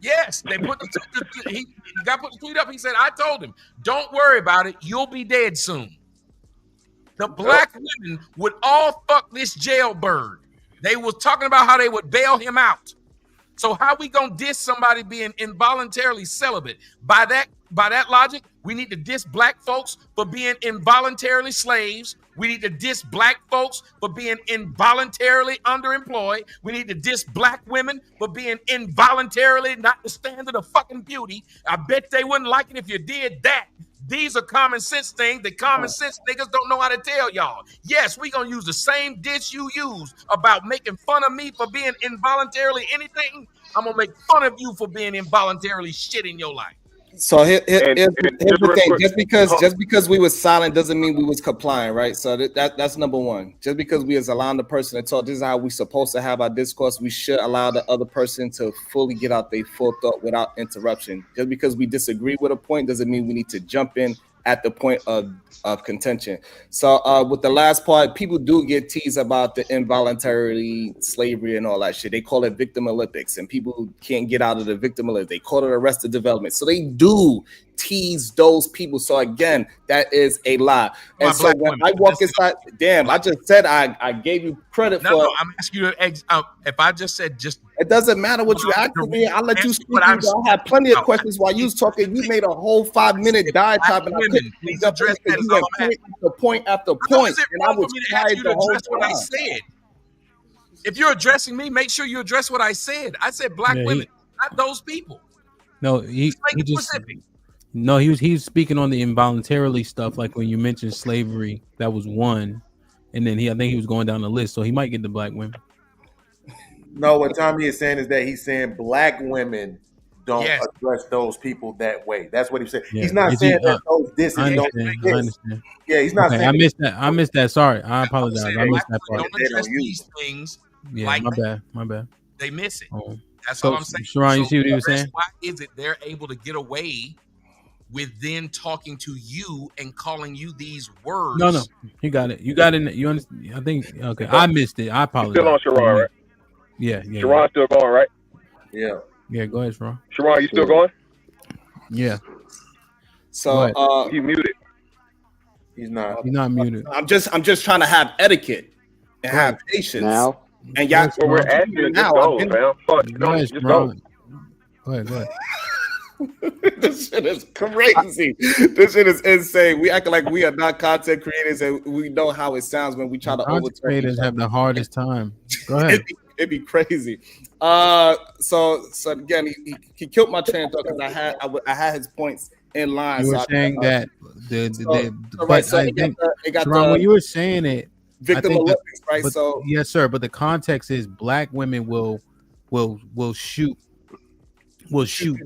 Yes, they put he got put the tweet up. He said, I told him, don't worry about it. You'll be dead soon. The black women would all fuck this jailbird. They was talking about how they would bail him out. So how we gonna diss somebody being involuntarily celibate? By that logic, we need to diss black folks for being involuntarily slaves. We need to diss black folks for being involuntarily underemployed. We need to diss black women for being involuntarily not the standard of fucking beauty. I bet they wouldn't like it if you did that. These are common sense things that common sense niggas don't know how to tell y'all. Yes, we gonna use the same diss you use about making fun of me for being involuntarily anything. I'm gonna make fun of you for being involuntarily shit in your life. So here's the thing. Just because we was silent doesn't mean we was complying, right? So that's number one. Just because we was allowing the person to talk, this is how we supposed to have our discourse. We should allow the other person to fully get out their full thought without interruption. Just because we disagree with a point doesn't mean we need to jump in at the point of contention. So with the last part, people do get teased about the involuntary slavery and all that shit. They call it victim Olympics, and people can't get out of the victim Olympics. They call it arrested development. So they do tease those people. So again, that is a lie. And so when I walk inside, damn, I just said I gave you credit for. No, I'm asking you if I just said it doesn't matter what you asked me. I'll let you speak. I had plenty of questions while you was talking. You made a whole 5-minute diatribe, and I couldn't address point after point. And I was trying to address what I said. If you're addressing me, make sure you address what I said. I said black women, not those people. No, he was speaking on the involuntarily stuff, like when you mentioned slavery, that was one, and then I think he was going down the list, so he might get the black women. No, what Tommy is saying is that he's saying black women don't address those people that way. That's what he's saying. Yeah. He's not saying that those disses don't exist. Yeah, he's not saying I missed that. Sorry, I apologize. I missed that part. Don't address these things. Yeah, like my bad. They miss it. That's all I'm saying. Sharon, you see what he was saying? Why is it they're able to get away with then talking to you and calling you these words? No, you got it. You got it. You understand? I think okay. I missed it. I apologize. Still on Sharon, right? Yeah. Sharon's still going, right? Yeah. Go ahead, Sharon. Sharon, you still going? Yeah. So he muted. He's not. He's not muted. I'm just trying to have etiquette and have patience. Now. And y'all, we're asking you now. Just go. Go ahead. This shit is crazy. This shit is insane. We act like we are not content creators and we know how it sounds when we try to Content overturn. creators have the hardest time. Go ahead. It'd be crazy. So again, he killed my train of thought because I had his points in line. You were so saying that it got Sharon, when you were saying it, victim Olympics, right? So yes, sir. But the context is black women will shoot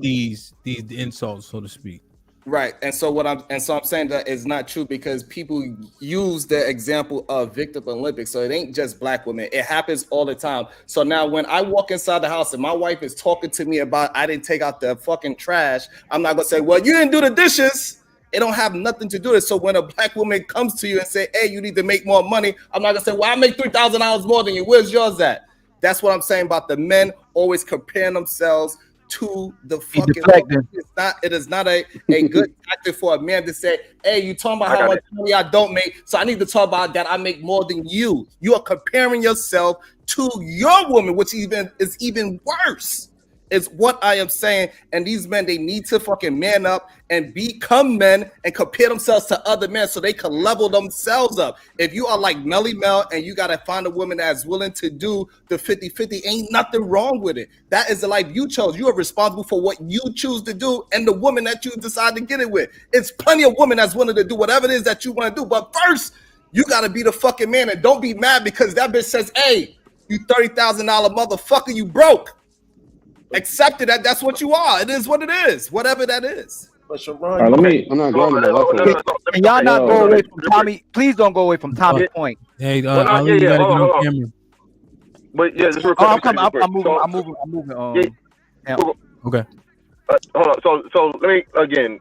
these insults, so to speak. Right, and so I'm saying that it's not true because people use the example of victim Olympics. So it ain't just black women; it happens all the time. So now, when I walk inside the house and my wife is talking to me about I didn't take out the fucking trash, I'm not gonna say, "Well, you didn't do the dishes." It don't have nothing to do with it. So when a black woman comes to you and say, "Hey, you need to make more money," I'm not gonna say, "Well, I make $3,000 more than you. Where's yours at?" That's what I'm saying about the men always comparing themselves to the fucking woman. It is not a good tactic for a man to say, "Hey, you talking about how much money I don't make, so I need to talk about that I make more than you." You are comparing yourself to your woman, which is even worse. Is what I am saying. And these men, they need to fucking man up and become men and compare themselves to other men so they can level themselves up. If you are like Melly Mel and you got to find a woman that's willing to do the 50-50, ain't nothing wrong with it. That is the life you chose. You are responsible for what you choose to do and the woman that you decide to get it with. It's plenty of women that's willing to do whatever it is that you want to do. But first, you got to be the fucking man and don't be mad because that bitch says, "Hey, you $30,000 motherfucker, you broke." Accept it. That's what you are. It is what it is. Whatever that is. But Sharon, I'm not grinding my life away. And y'all not go away from Tommy. Please don't go away from Tommy's point. Hey, Ali, you gotta get on camera. But yeah, just real quick. I'm coming. I'm moving. Okay. Hold on. So let me again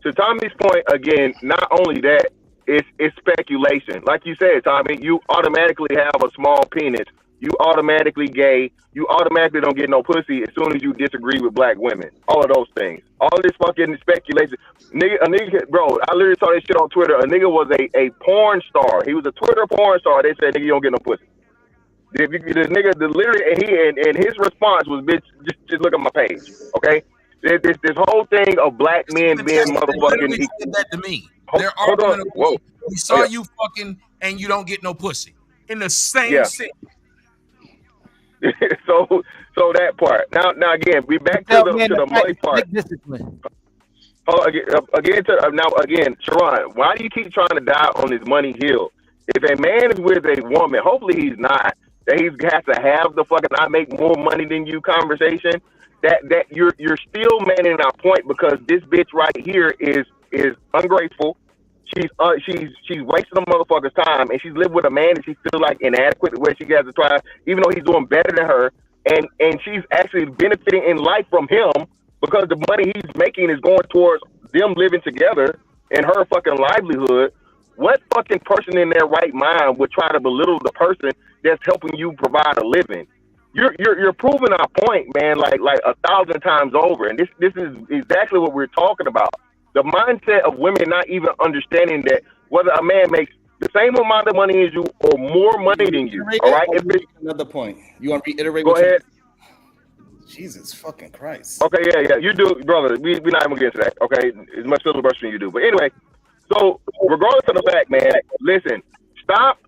to Tommy's point again. Not only that, it's speculation. Like you said, Tommy, you automatically have a small penis. You automatically gay. You automatically don't get no pussy as soon as you disagree with black women. All of those things. All this fucking speculation. A nigga, bro, I literally saw this shit on Twitter. A nigga was a porn star. He was a Twitter porn star. They said, "Nigga, you don't get no pussy." The nigga, literally, and his response was, "Bitch, just look at my page, okay?" This whole thing of black men being motherfucking. They said that to me. Their argument of, "We saw you fucking and you don't get no pussy." In the same sentence. so that part. Now again, we back to the money part. Again, Sharon, why do you keep trying to die on this money hill? If a man is with a woman, hopefully he's not, that he has to have the fucking "I make more money than you" conversation. That you're still manning our point because this bitch right here is ungrateful. She's wasting a motherfucker's time, and she's living with a man and she feels like inadequate where she has to try, even though he's doing better than her, and she's actually benefiting in life from him because the money he's making is going towards them living together and her fucking livelihood. What fucking person in their right mind would try to belittle the person that's helping you provide a living? You're proving our point, man, like 1,000 times over, and this is exactly what we're talking about. The mindset of women not even understanding that whether a man makes the same amount of money as you or more money than you. All right. Another point. You want to reiterate? Go ahead. Jesus fucking Christ. Okay, yeah, you do, brother. We're not even getting to that. Okay, as much filibustering you do, but anyway. So regardless of the fact, man, listen. Stop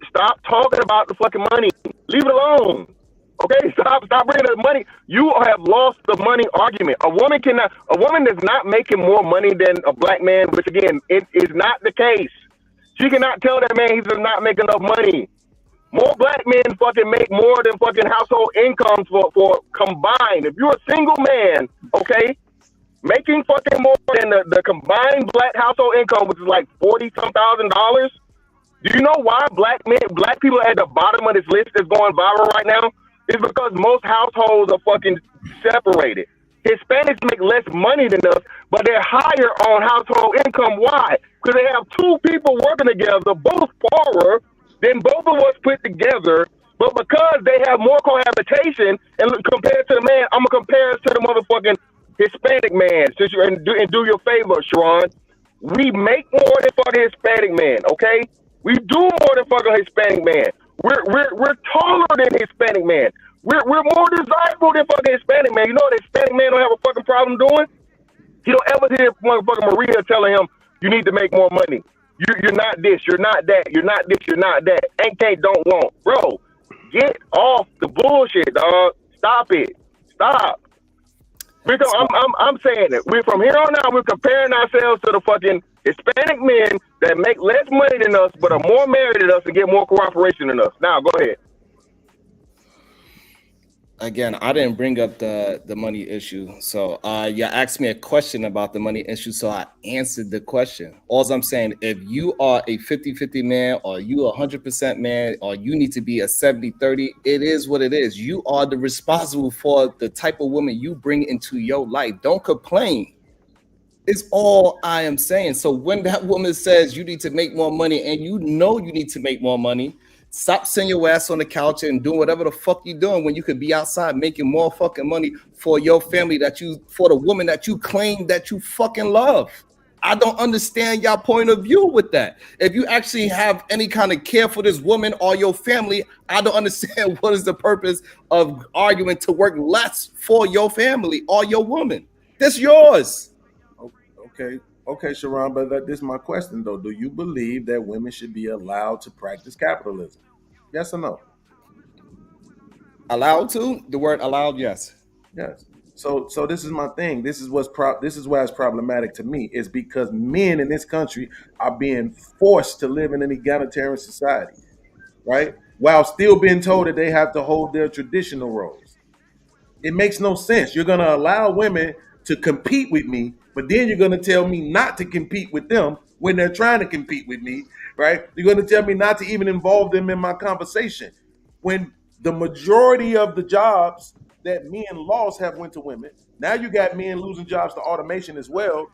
talking about the fucking money. Leave it alone. Okay, stop bringing the money. You have lost the money argument. A woman that's not making more money than a black man, which again, it is not the case. She cannot tell that man he's not making enough money. More black men fucking make more than fucking household incomes for combined. If you're a single man, okay, making fucking more than the combined black household income, which is like $40,000. Do you know why black people are at the bottom of this list that's going viral right now? It's because most households are fucking separated. Hispanics make less money than us, but they're higher on household income. Why? Because they have two people working together, both poorer than both of us put together, but because they have more cohabitation, and compared to the man, I'm going to compare us to the motherfucking Hispanic man, and do your favor, Sharon. We make more than fucking Hispanic man, okay? We do more than fucking Hispanic man. We're taller than Hispanic man. We're more desirable than fucking Hispanic man. You know what Hispanic man don't have a fucking problem doing? You don't ever hear motherfucking Maria telling him you need to make more money. You're not this, you're not that, you're not this, you're not that. Ain't can't don't want. Bro, get off the bullshit, dog. Stop it. Stop. Because I'm saying it. We're from here on out, we're comparing ourselves to the fucking Hispanic men that make less money than us, but are more married than us and get more cooperation than us. Now, go ahead. Again, I didn't bring up the money issue. So you asked me a question about the money issue, so I answered the question. All I'm saying, if you are a 50-50 man, or you a 100% man, or you need to be a 70-30, it is what it is. You are the responsible for the type of woman you bring into your life. Don't complain. It's all I am saying. So when that woman says you need to make more money, and you know you need to make more money, stop sitting your ass on the couch and doing whatever the fuck you doing when you could be outside making more fucking money for your family, for the woman that you claim that you fucking love. I don't understand your point of view with that. If you actually have any kind of care for this woman or your family, I don't understand what is the purpose of arguing to work less for your family or your woman. That's yours. Okay, Sharon, but this is my question though. Do you believe that women should be allowed to practice capitalism? Yes or no? Allowed to? The word allowed, yes. Yes. So this is my thing. This is why it's problematic to me, is because men in this country are being forced to live in an egalitarian society, right? While still being told that they have to hold their traditional roles. It makes no sense. You're going to allow women to compete with me, but then you're going to tell me not to compete with them when they're trying to compete with me, right? You're going to tell me not to even involve them in my conversation. When the majority of the jobs that men lost have went to women. Now you got men losing jobs to automation as well.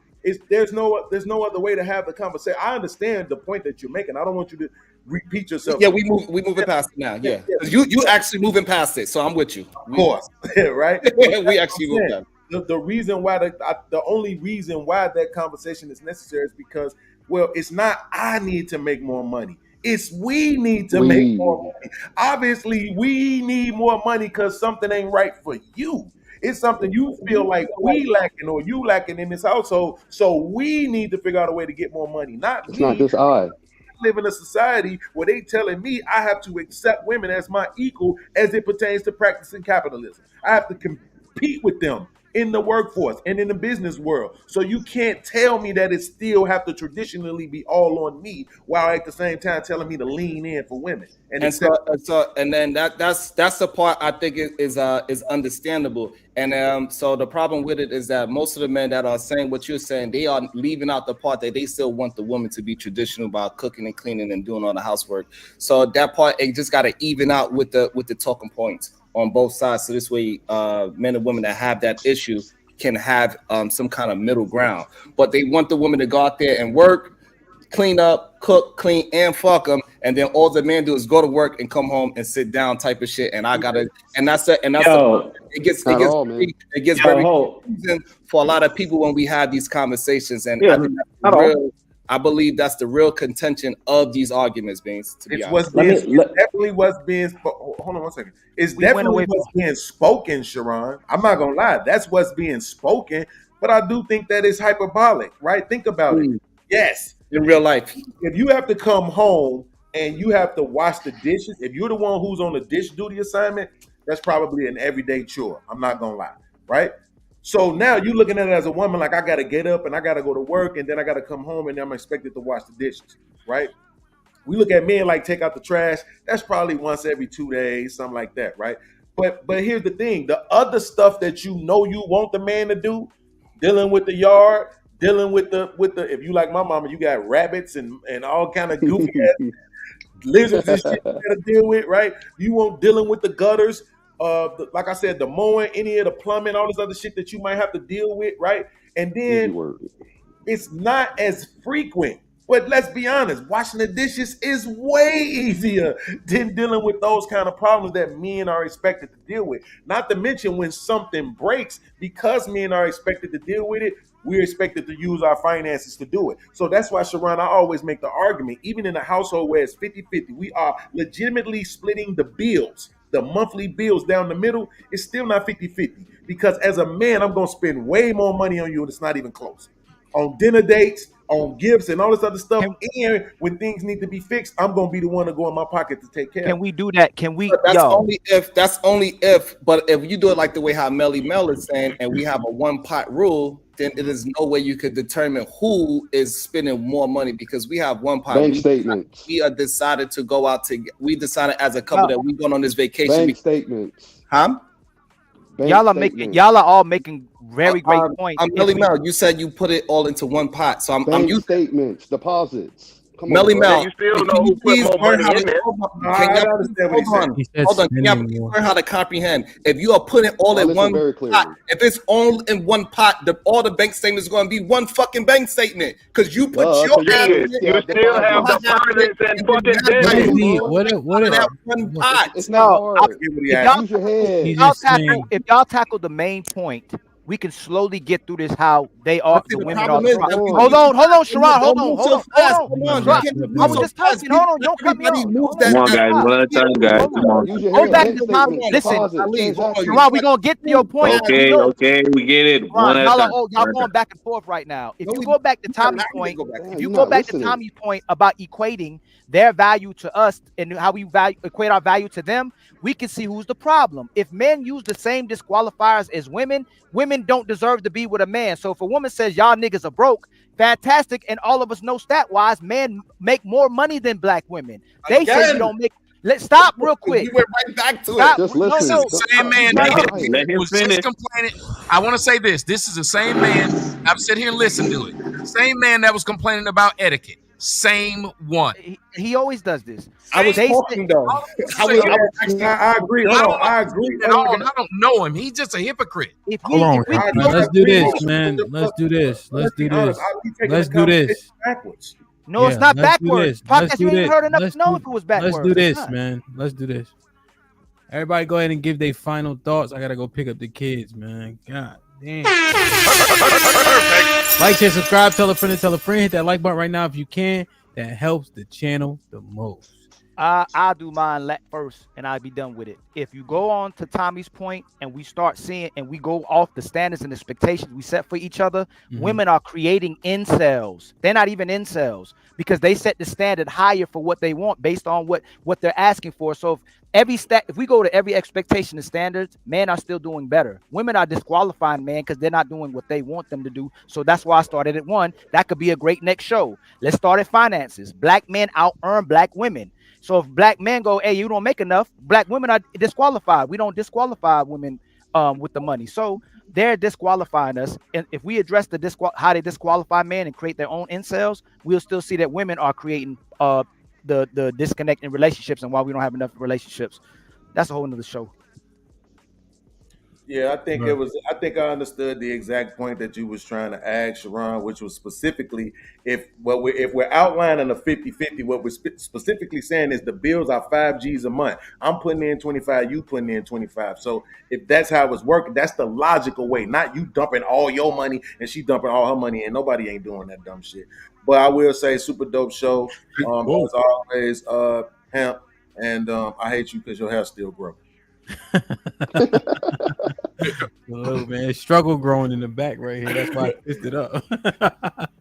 There's no other way to have the conversation. I understand the point that you're making. I don't want you to repeat yourself. Yeah, we moving past it now. Yeah, you actually moving past it, so I'm with you. Of course, right? We actually moved past. The reason why the only reason why that conversation is necessary is because, well, it's not I need to make more money. It's we need to make more money. Obviously, we need more money because something ain't right for you. It's something you feel like we lacking or you lacking in this household. So we need to figure out a way to get more money. It's not just I. Live in a society where they telling me I have to accept women as my equal as it pertains to practicing capitalism. I have to compete with them in the workforce and in the business world. So you can't tell me that it still have to traditionally be all on me while at the same time telling me to lean in for women. And then that's the part I think is understandable. And so the problem with it is that most of the men that are saying what you're saying, they are leaving out the part that they still want the woman to be traditional about cooking and cleaning and doing all the housework. So that part, it just got to even out with the talking points on both sides. So this way, men and women that have that issue can have some kind of middle ground. But they want the woman to go out there and work, clean up, cook, clean, and fuck them. And then all the man do is go to work and come home and sit down type of shit. And it gets very confusing for a lot of people when we have these conversations. And I believe that's the real contention of these arguments, Beans. Definitely what's being hold on one second. It's definitely what's being spoken, Sharon. I'm not gonna lie, that's what's being spoken, but I do think that it's hyperbolic, right? Think about it. Yes. In real life. If you have to come home and you have to wash the dishes, if you're the one who's on the dish duty assignment, that's probably an everyday chore. I'm not gonna lie, right? So now you're looking at it as a woman, like I got to get up and I got to go to work and then I got to come home and I'm expected to wash the dishes, right? We look at men like take out the trash. That's probably once every 2 days, something like that, right? But here's the thing. The other stuff that you know you want the man to do, dealing with the yard, dealing with the if you like my mama, you got rabbits and all kind of goofy ass lizards and shit you got to deal with, right? You want dealing with the gutters. Like I said, the mowing, any of the plumbing, all this other shit that you might have to deal with, right? And then it's not as frequent. But let's be honest, washing the dishes is way easier than dealing with those kind of problems that men are expected to deal with. Not to mention when something breaks, because men are expected to deal with it, we're expected to use our finances to do it. So that's why, Sharon, I always make the argument, even in a household where it's 50-50, we are legitimately splitting the bills. the monthly bills down the middle, it's still not 50-50. Because as a man, I'm gonna spend way more money on you, and it's not even close. On dinner dates, on gifts, and all this other stuff. And when things need to be fixed, I'm gonna be the one to go in my pocket to take care of Can we do that? Can we? But that's only if. But if you do it like the way how Melly Mel is saying, and we have a one pot rule, then it is no way you could determine who is spending more money because we have one pot. Bank statements. We decided to go out to. We decided as a couple that we going on this vacation. Bank statements. Huh? Bank Y'all are statements. making. Y'all are all making very great points. I'm Melly Mel. You said you put it all into one pot, so I'm Bank used statements, deposits. Come Melly on, bro. Mel. You still can know you who put please more learn money how in there. Hold on. Can you please learn how to comprehend? If you are putting all in one pot, if it's all in one pot, all the bank statements is going to be one fucking bank statement because you put your ass in it. You still have deposits and fucking debt. What? One pot. It's not hard. If Use your head. if y'all tackle the main point, we can slowly get through this. How they are, the women are. problem is Hold that on, Sharon. Hold on. I was You just talking. Hold on, don't cut me off. Come on, guys. One at a time, guys. Come on. Use your Go head. back Bank to Tom. statements, Listen, deposits, Sharon, we gonna get to your point. Okay, we get it. One at a time. Y'all going back and forth right now. If you go back to Tommy's point, if you go back to Tommy's point about equating their value to us and how we equate our value to them, we can see who's the problem. If men use the same disqualifiers as women, women don't deserve to be with a man. So if a woman says y'all niggas are broke, fantastic, and all of us know stat-wise, men make more money than black women. They say you don't make. Let's stop real quick. You went right back to Stop. it. Just listen. No. Same man Let him was finish. just complaining. I want to say this. This is the same man. I've sit here and listened to it. Same man that was complaining about etiquette. Same one. He always does this. I was talking though. I agree. Hold on. I agree. At all. I don't know him. He's just a hypocrite. Hold on. Let's do this, man. Let's do this. Let's do this. Let's do this. Backwards. No, it's not let's do backwards. this. Let's Podcast, do you ain't this. heard enough Let's to know do- if it was backwards. Let's do this, It's not. man. Let's do this. Everybody go ahead and give their final thoughts. I gotta go pick up the kids, man. God damn. Like, share, subscribe, tell a friend, hit that like button right now if you can. That helps the channel the most. I'll do mine first and I'll be done with it. If you go on to Tommy's point and we start seeing and we go off the standards and expectations we set for each other, women are creating incels. They're not even incels because they set the standard higher for what they want based on what they're asking for. So if we go to every expectation and standards, men are still doing better. Women are disqualifying men because they're not doing what they want them to do. So that's why I started at 1. That could be a great next show. Let's start at finances. Black men out earn black women. So if black men go, hey, you don't make enough, black women are disqualified. We don't disqualify women with the money. So they're disqualifying us. And if we address how they disqualify men and create their own incels, we'll still see that women are creating the disconnect in relationships and why we don't have enough relationships. That's a whole nother show. Yeah, I think it was. I think I understood the exact point that you was trying to ask, Sharon, which was specifically if we're outlining a 50-50, what we're specifically saying is the bills are 5 G's a month. I'm putting in 25, you putting in 25. So if that's how it's working, that's the logical way. Not you dumping all your money and she dumping all her money, and nobody ain't doing that dumb shit. But I will say, super dope show. As always, Hemp, and I hate you because your hair still grows. Oh, man, struggle growing in the back right here. That's why I pissed it up.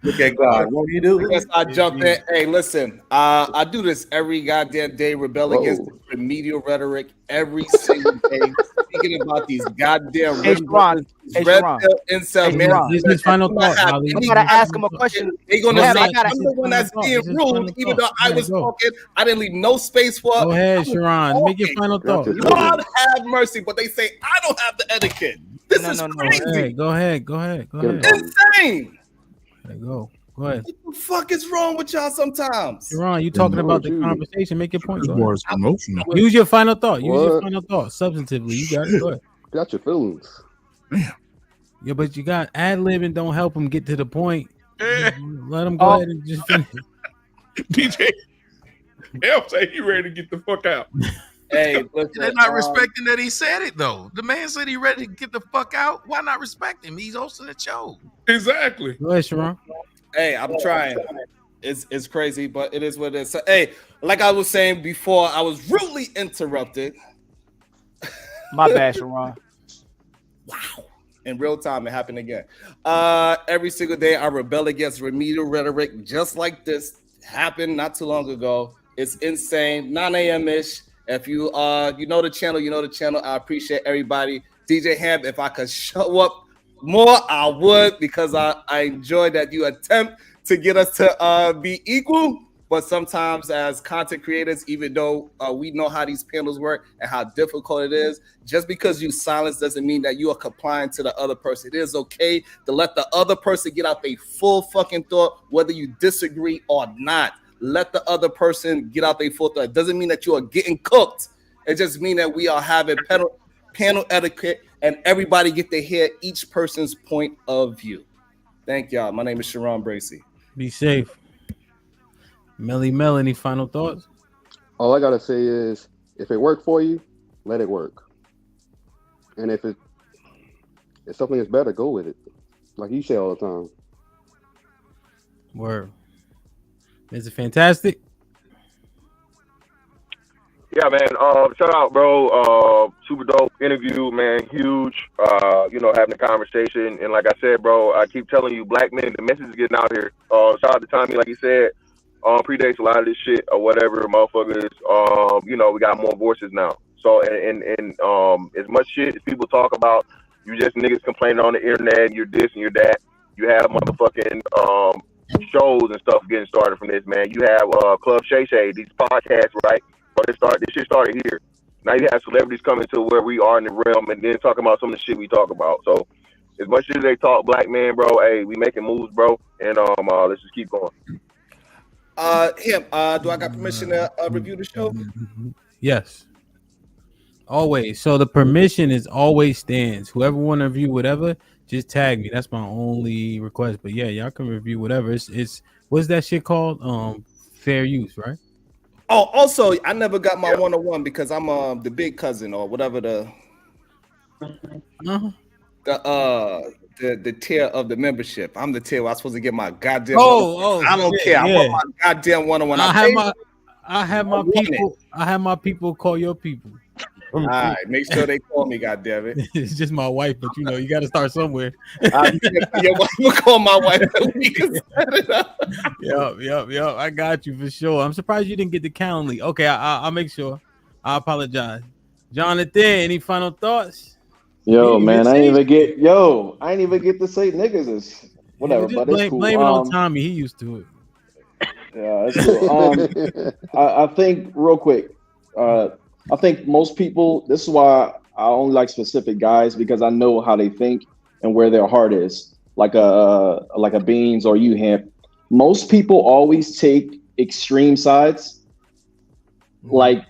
Look at God. What do you do? Yes, I jumped in. Hey, listen, I do this every goddamn day, rebel against the remedial rhetoric every single day, speaking about these goddamn red pill incel men. This is final thought. I gotta ask him a question. They're gonna say I'm the one that's being rude, even though I was talking. I didn't leave no space for. Go ahead, Sharon. Make your final thought. God have mercy, but they say I don't have the etiquette. This is crazy. Go ahead. Insane. Go ahead. What the fuck is wrong with y'all sometimes? Sharon, you talking about the conversation. Make your point. This boy is emotional. Use your final thought. Substantively. You got it. Go ahead. Got your feelings. Yeah, but you got ad-lib and don't help him get to the point. Let him go ahead and just finish. DJ, Elf say he ready to get the fuck out. Hey, listen, they're not respecting that he said it though. The man said he ready to get the fuck out. Why not respect him? He's hosting the show. Exactly. Go ahead, Sharon. Hey, I'm trying. It's crazy, but it is what it is. So, hey, like I was saying before, I was rudely interrupted. My bad, Sharon. In real time, it happened again. Every single day, I rebel against remedial rhetoric just like this. Happened not too long ago. It's insane. 9 a.m. ish. If you you know the channel, you know the channel. I appreciate everybody. DJ Ham, if I could show up more, I would, because I enjoy that you attempt to get us to be equal. But sometimes as content creators, even though we know how these panels work and how difficult it is, just because you silence doesn't mean that you are complying to the other person. It is okay to let the other person get out their full fucking thought, whether you disagree or not. Let the other person get out their full thought. It doesn't mean that you are getting cooked. It just means that we are having panel etiquette and everybody get to hear each person's point of view. Thank y'all. My name is Sharon Bracey. Be safe. Mel, any final thoughts? All I gotta say is, if it worked for you, let it work. And if something is better, go with it. Like you say all the time. Word. Is it fantastic? Yeah, man. Shout out, bro. Super dope interview, man. Huge. Having a conversation. And like I said, bro, I keep telling you, black men, the message is getting out here. Shout out to Tommy, like he said, predates a lot of this shit or whatever, motherfuckers. We got more voices now. So, and as much shit as people talk about, you just niggas complaining on the internet, you're this and you're that. You have motherfucking shows and stuff getting started from this, man. You have Club Shay Shay, these podcasts, right? But this shit started here. Now you have celebrities coming to where we are in the realm and then talking about some of the shit we talk about. So as much as they talk black man, bro, hey, we making moves, bro. And let's just keep going. Do I got permission to review the show? Yes. Always. So the permission is always stands. Whoever want to review whatever, just tag me. That's my only request. But yeah, y'all can review whatever. It's what's that shit called? Fair use, right? Oh, also, I never got my 101 because I'm the big cousin or whatever the tier of the membership. I'm the tier where I'm supposed to get my goddamn. I don't care. Yeah. I want my goddamn 101. I have my people call your people. All right, make sure they call me, goddammit. It's just my wife, but you got to start somewhere. Your wife will call my wife. We can set it up. Yep. I got you for sure. I'm surprised you didn't get the Calendly. Okay, I'll make sure. I apologize. Jonathan, any final thoughts? Yo, man, I ain't even get to say niggas is whatever, but it's cool. Blame it on Tommy. He used to it. Yeah, it's cool. I think real quick. I think most people. This is why I only like specific guys, because I know how they think and where their heart is. Like a Beans or you, Hamp. Most people always take extreme sides, like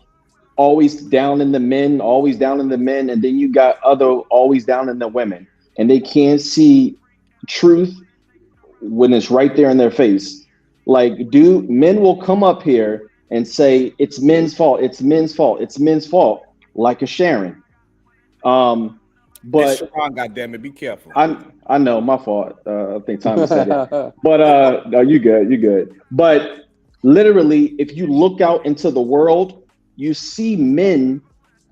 always down in the men, and then you got other always down in the women, and they can't see truth when it's right there in their face. Like, men will come up here and say it's men's fault, like a Sharon. But it's Sharon, goddammit, be careful. I know, my fault. I think Tommy said it. But no, you good. But literally, if you look out into the world, you see men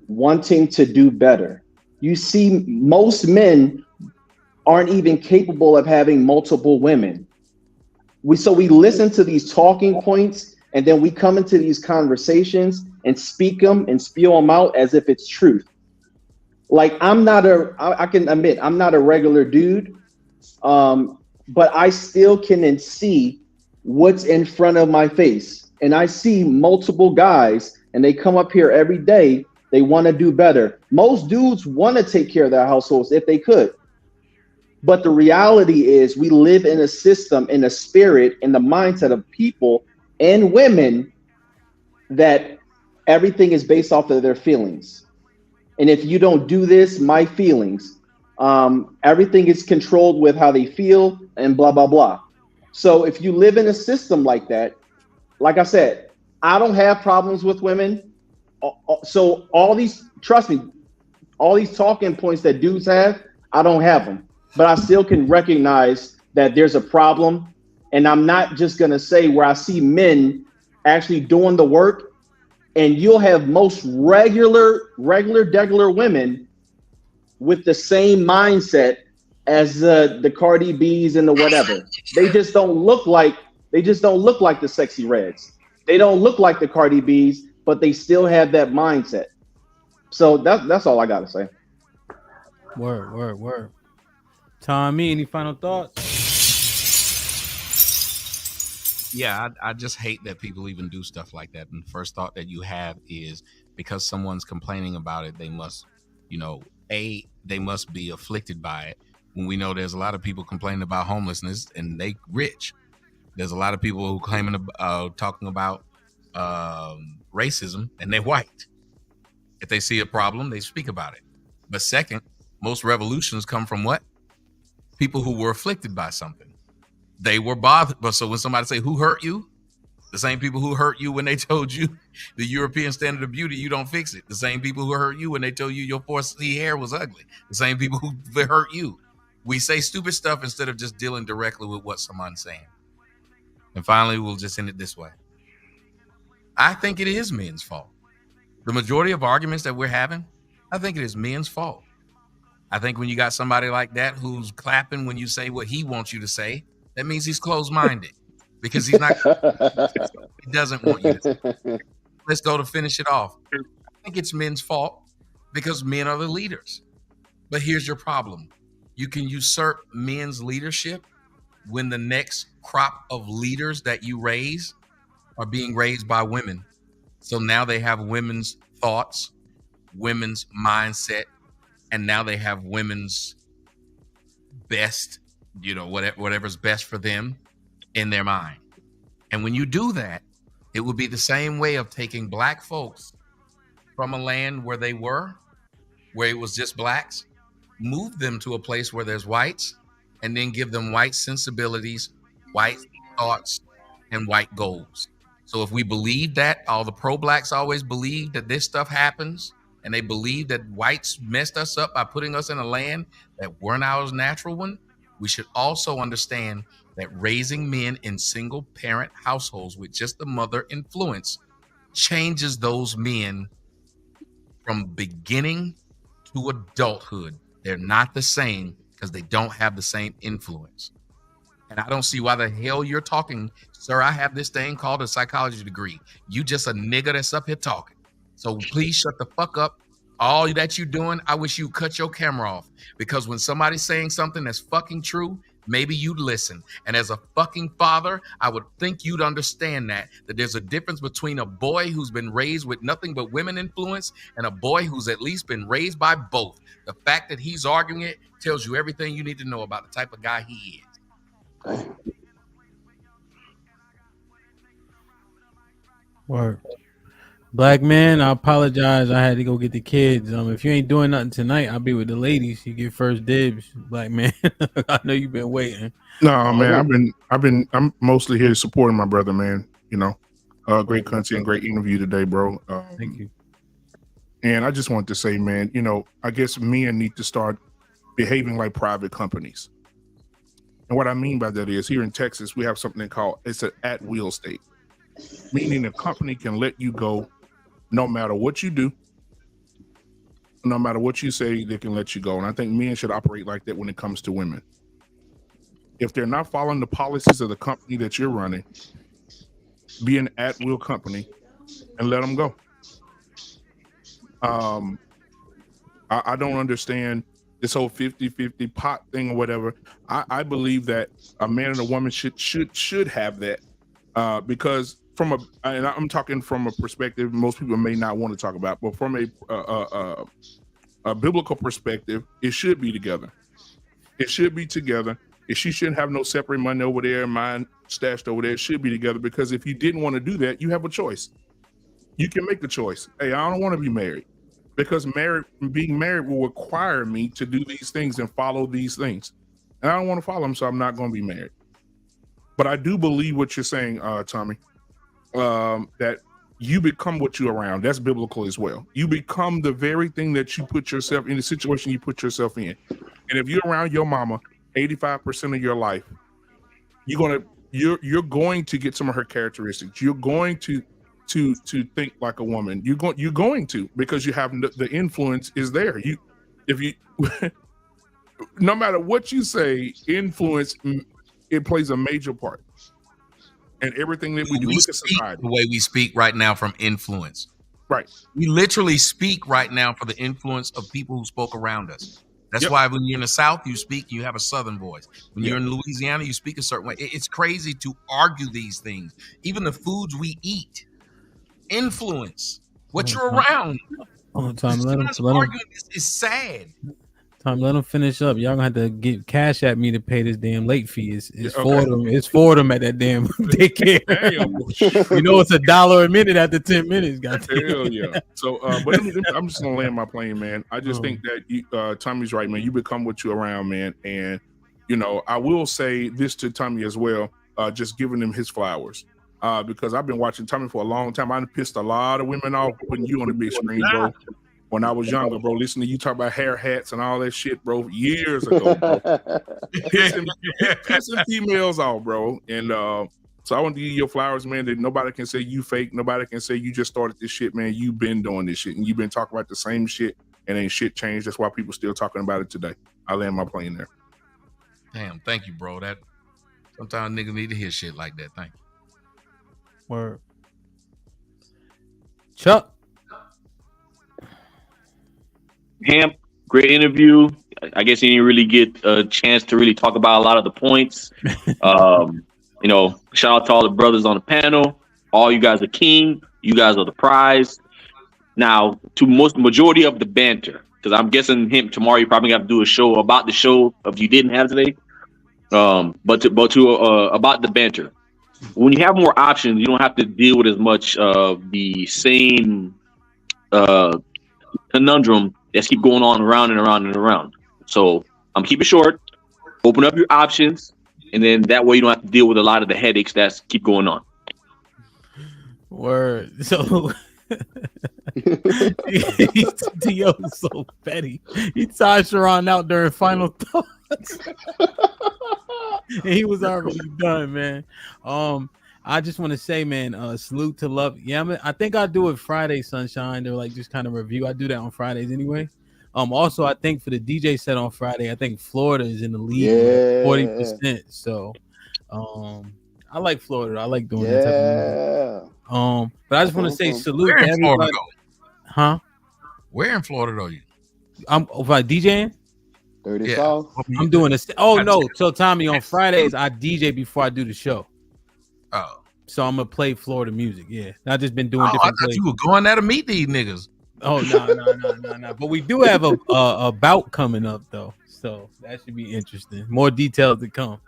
wanting to do better. You see most men aren't even capable of having multiple women. We listen to these talking points, and then we come into these conversations and speak them and spew them out as if it's truth. Like, I can admit, I'm not a regular dude, but I still can see what's in front of my face. And I see multiple guys, and they come up here every day. They want to do better. Most dudes want to take care of their households if they could. But the reality is, we live in a system, in a spirit, in the mindset of people and women that everything is based off of their feelings. And if you don't do this, my feelings, everything is controlled with how they feel and blah, blah, blah. So if you live in a system like that, like I said, I don't have problems with women. So trust me, all these talking points that dudes have, I don't have them. But I still can recognize that there's a problem. And I'm not just going to say where I see men actually doing the work and you'll have most regular women with the same mindset as the Cardi B's and the whatever. They just don't look like the sexy reds. They don't look like the Cardi B's, but they still have that mindset. So that's all I gotta say. Word. Tommy, any final thoughts? Yeah, I just hate that people even do stuff like that. And the first thought that you have is because someone's complaining about it, they must, they must be afflicted by it. When we know there's a lot of people complaining about homelessness and they rich. There's a lot of people who talking about racism and they're white. If they see a problem, they speak about it. But second, most revolutions come from what? People who were afflicted by something. They were bothered. But so when somebody say, who hurt you? The same people who hurt you when they told you the European standard of beauty, you don't fix it. The same people who hurt you when they told you your 4C hair was ugly. The same people who hurt you. We say stupid stuff instead of just dealing directly with what someone's saying. And finally, we'll just end it this way. I think it is men's fault. The majority of arguments that we're having, I think it is men's fault. I think when you got somebody like that who's clapping when you say what he wants you to say, that means he's closed-minded because he doesn't want you to say. Let's go to finish it off. I think it's men's fault because men are the leaders. But here's your problem. You can usurp men's leadership when the next crop of leaders that you raise are being raised by women. So now they have women's thoughts, women's mindset, and now they have women's best, whatever's best for them in their mind. And when you do that, it would be the same way of taking black folks from a land where they were, where it was just blacks, move them to a place where there's whites, and then give them white sensibilities, white thoughts, and white goals. So if we believe that, all the pro-blacks always believe that this stuff happens, and they believe that whites messed us up by putting us in a land that weren't our natural one, we should also understand that raising men in single-parent households with just the mother influence changes those men from beginning to adulthood. They're not the same because they don't have the same influence. And I don't see why the hell you're talking. Sir, I have this thing called a psychology degree. You just a nigga that's up here talking. So please shut the fuck up. All that you doing, I wish you cut your camera off. Because when somebody's saying something that's fucking true, maybe you'd listen. And as a fucking father, I would think you'd understand that there's a difference between a boy who's been raised with nothing but women influence and a boy who's at least been raised by both. The fact that he's arguing it tells you everything you need to know about the type of guy he is. Word. Black man, I apologize. I had to go get the kids. If you ain't doing nothing tonight, I'll be with the ladies. You get first dibs, black man. I know you've been waiting. No, man, I'm mostly here supporting my brother, man. Great content, great interview today, bro. Thank you. And I just want to say, man, I guess men need to start behaving like private companies. And what I mean by that is here in Texas, we have something called, it's an at-will state, meaning a company can let you go no matter what you do, no matter what you say, they can let you go. And I think men should operate like that when it comes to women. If they're not following the policies of the company that you're running, be an at-will company and let them go. I don't understand this whole 50-50 pot thing or whatever. I believe that a man and a woman should have that because and I'm talking from a perspective most people may not want to talk about, but from a biblical perspective, it should be together. It should be together. She shouldn't have no separate money over there, mine stashed over there. It should be together because if you didn't want to do that, you have a choice. You can make a choice. Hey, I don't want to be married because being married will require me to do these things and follow these things. And I don't want to follow them, so I'm not going to be married. But I do believe what you're saying, Tommy, that you become what you're around. That's biblical as well. You become the very thing that you put yourself in, the situation you put yourself in. And if you're around your mama 85% of your life, you're going to get some of her characteristics. You're going to to think like a woman. You're going to, because you have the influence is there. If you no matter what you say, influence, it plays a major part in everything that we do. We Look at speak society. the way we speak right now from influence. Right. We literally speak right now for the influence of people who spoke around us. That's why when you're in the South, you speak, you have a Southern voice. When you're in Louisiana, you speak a certain way. It's crazy to argue these things. Even the foods we eat influence what you're around. Tom, let him Arguing is sad. Tom, let them finish up. Y'all gonna have to get cash at me to pay this damn late fee. It's for them. It's for them at that damn daycare. You know, it's $1 a minute after 10 minutes. Hell yeah. So, but I'm just gonna land my plane, man. I just think that Tommy's right, man. You become what you're around, man. And you know, I will say this to Tommy as well. Just giving him his flowers. Because I've been watching Tommy for a long time. I pissed a lot of women off putting you on the big screen, bro. When I was younger, bro, listening to you talk about hair hats and all that shit, bro, years ago, bro. pissing females off, bro. And so I want to give you your flowers, man, that nobody can say you fake. Nobody can say you just started this shit, man. You've been doing this shit, and you've been talking about the same shit, and ain't shit changed. That's why people still talking about it today. I land my plane there. Damn, thank you, bro. That sometimes niggas need to hear shit like that. Thank you. Word. Chuck. Hamp, great interview. I guess you didn't really get a chance to really talk about a lot of the points. You know, shout out to all the brothers on the panel. All you guys are king. You guys are the prize. Now, to majority of the banter, because I'm guessing him tomorrow you probably have to do a show about the show if you didn't have today. But to about the banter. When you have more options, you don't have to deal with as much of the same conundrum that's keep going on around and around and around. So I'm keep it short, open up your options, and then that way you don't have to deal with a lot of the headaches that keep going on. Word. So T.O.'s so petty. He tied Sharon out during final thoughts. And he was already done, man. I just want to say, man, salute to Love. Yeah, I think I do it Friday, Sunshine. They're like just kind of review. I do that on Fridays anyway. Also, I think for the DJ set on Friday, I think Florida is in the lead, 40%. So, I like Florida. I like doing that type of music. But I just want to say salute to everybody. Huh? Where in Florida are you? I'm like DJing. 30 South. I'm doing this. Oh no! So Tommy, on Fridays I DJ before I do the show. Oh, so I'm gonna play Florida music. Yeah, I just been doing different. I thought plays. you were going there to meet these niggas. Oh no! But we do have a bout coming up though, so that should be interesting. More details to come.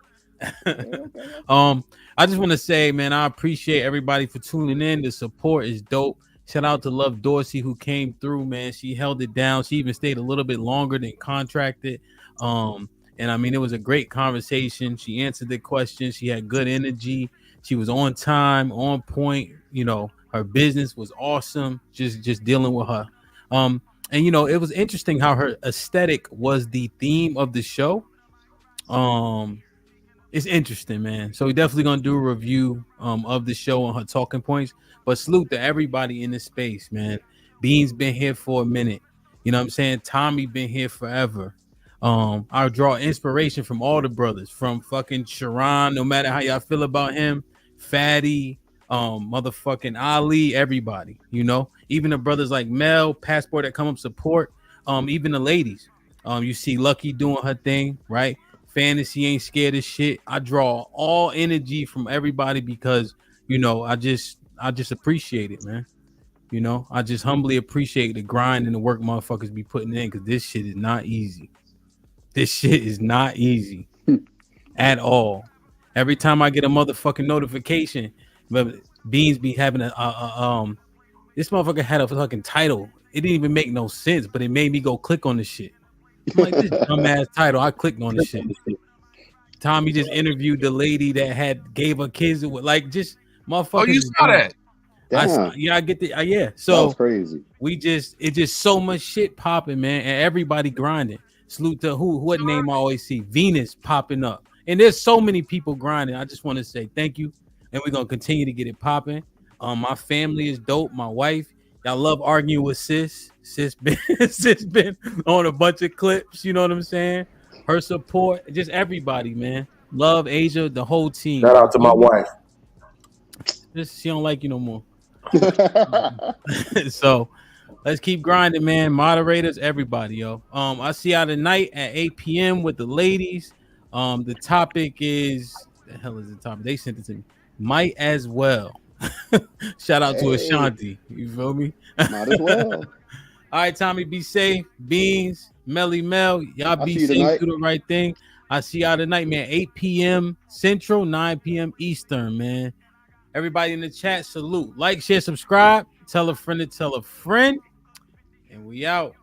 I just want to say, man, I appreciate everybody for tuning in. The support is dope. Shout out to Love Dorsey who came through, man. She held it down. She even stayed a little bit longer than contracted. And I mean, it was a great conversation. She answered the questions. She had good energy. She was on time, on point. You know, her business was awesome. Just dealing with her. And you know, it was interesting how her aesthetic was the theme of the show. It's interesting, man. So we're definitely gonna do a review of the show on her talking points. But salute to everybody in this space, man. Bean's been here for a minute. You know what I'm saying? Tommy been here forever. I draw inspiration from all the brothers, from fucking Sharon, no matter how y'all feel about him, Fatty, motherfucking Ali, everybody, you know, even the brothers like Mel, Passport that come up support, even the ladies. You see Lucky doing her thing, right? Fantasy ain't scared of shit. I draw all energy from everybody because, you know, I just appreciate it, man. You know, I just humbly appreciate the grind and the work motherfuckers be putting in because this shit is not easy. This shit is not easy at all. Every time I get a motherfucking notification, but Beans be having this motherfucker had a fucking title. It didn't even make no sense, but it made me go click on the shit. I'm like, this dumbass title. I clicked on the shit. Tommy just interviewed the lady that gave her kids like just motherfuckers. Oh, you saw that? I get the yeah. So that's crazy. It's just so much shit popping, man, and everybody grinding. Salute to what name I always see, Venus popping up, and there's so many people grinding. I just want to say thank you, and we're gonna continue to get it popping. My family is dope. My wife, y'all love arguing with sis. Sis been on a bunch of clips. You know what I'm saying? Her support, just everybody, man. Love Asia, the whole team. Shout out to my wife. Just she don't like you no more. So let's keep grinding, man. Moderators, everybody, yo. I see y'all tonight at 8 p.m. with the ladies. The topic is the hell is the topic? They sent it to me. Might as well. Shout out to Ashanti. You feel me? Might as well. All right, Tommy, be safe. Beans, Melly Mel, y'all be safe. tonight. Do the right thing. I see y'all tonight, man. 8 p.m. Central, 9 p.m. Eastern, man. Everybody in the chat, salute. Like, share, subscribe. Tell a friend to tell a friend. And we out.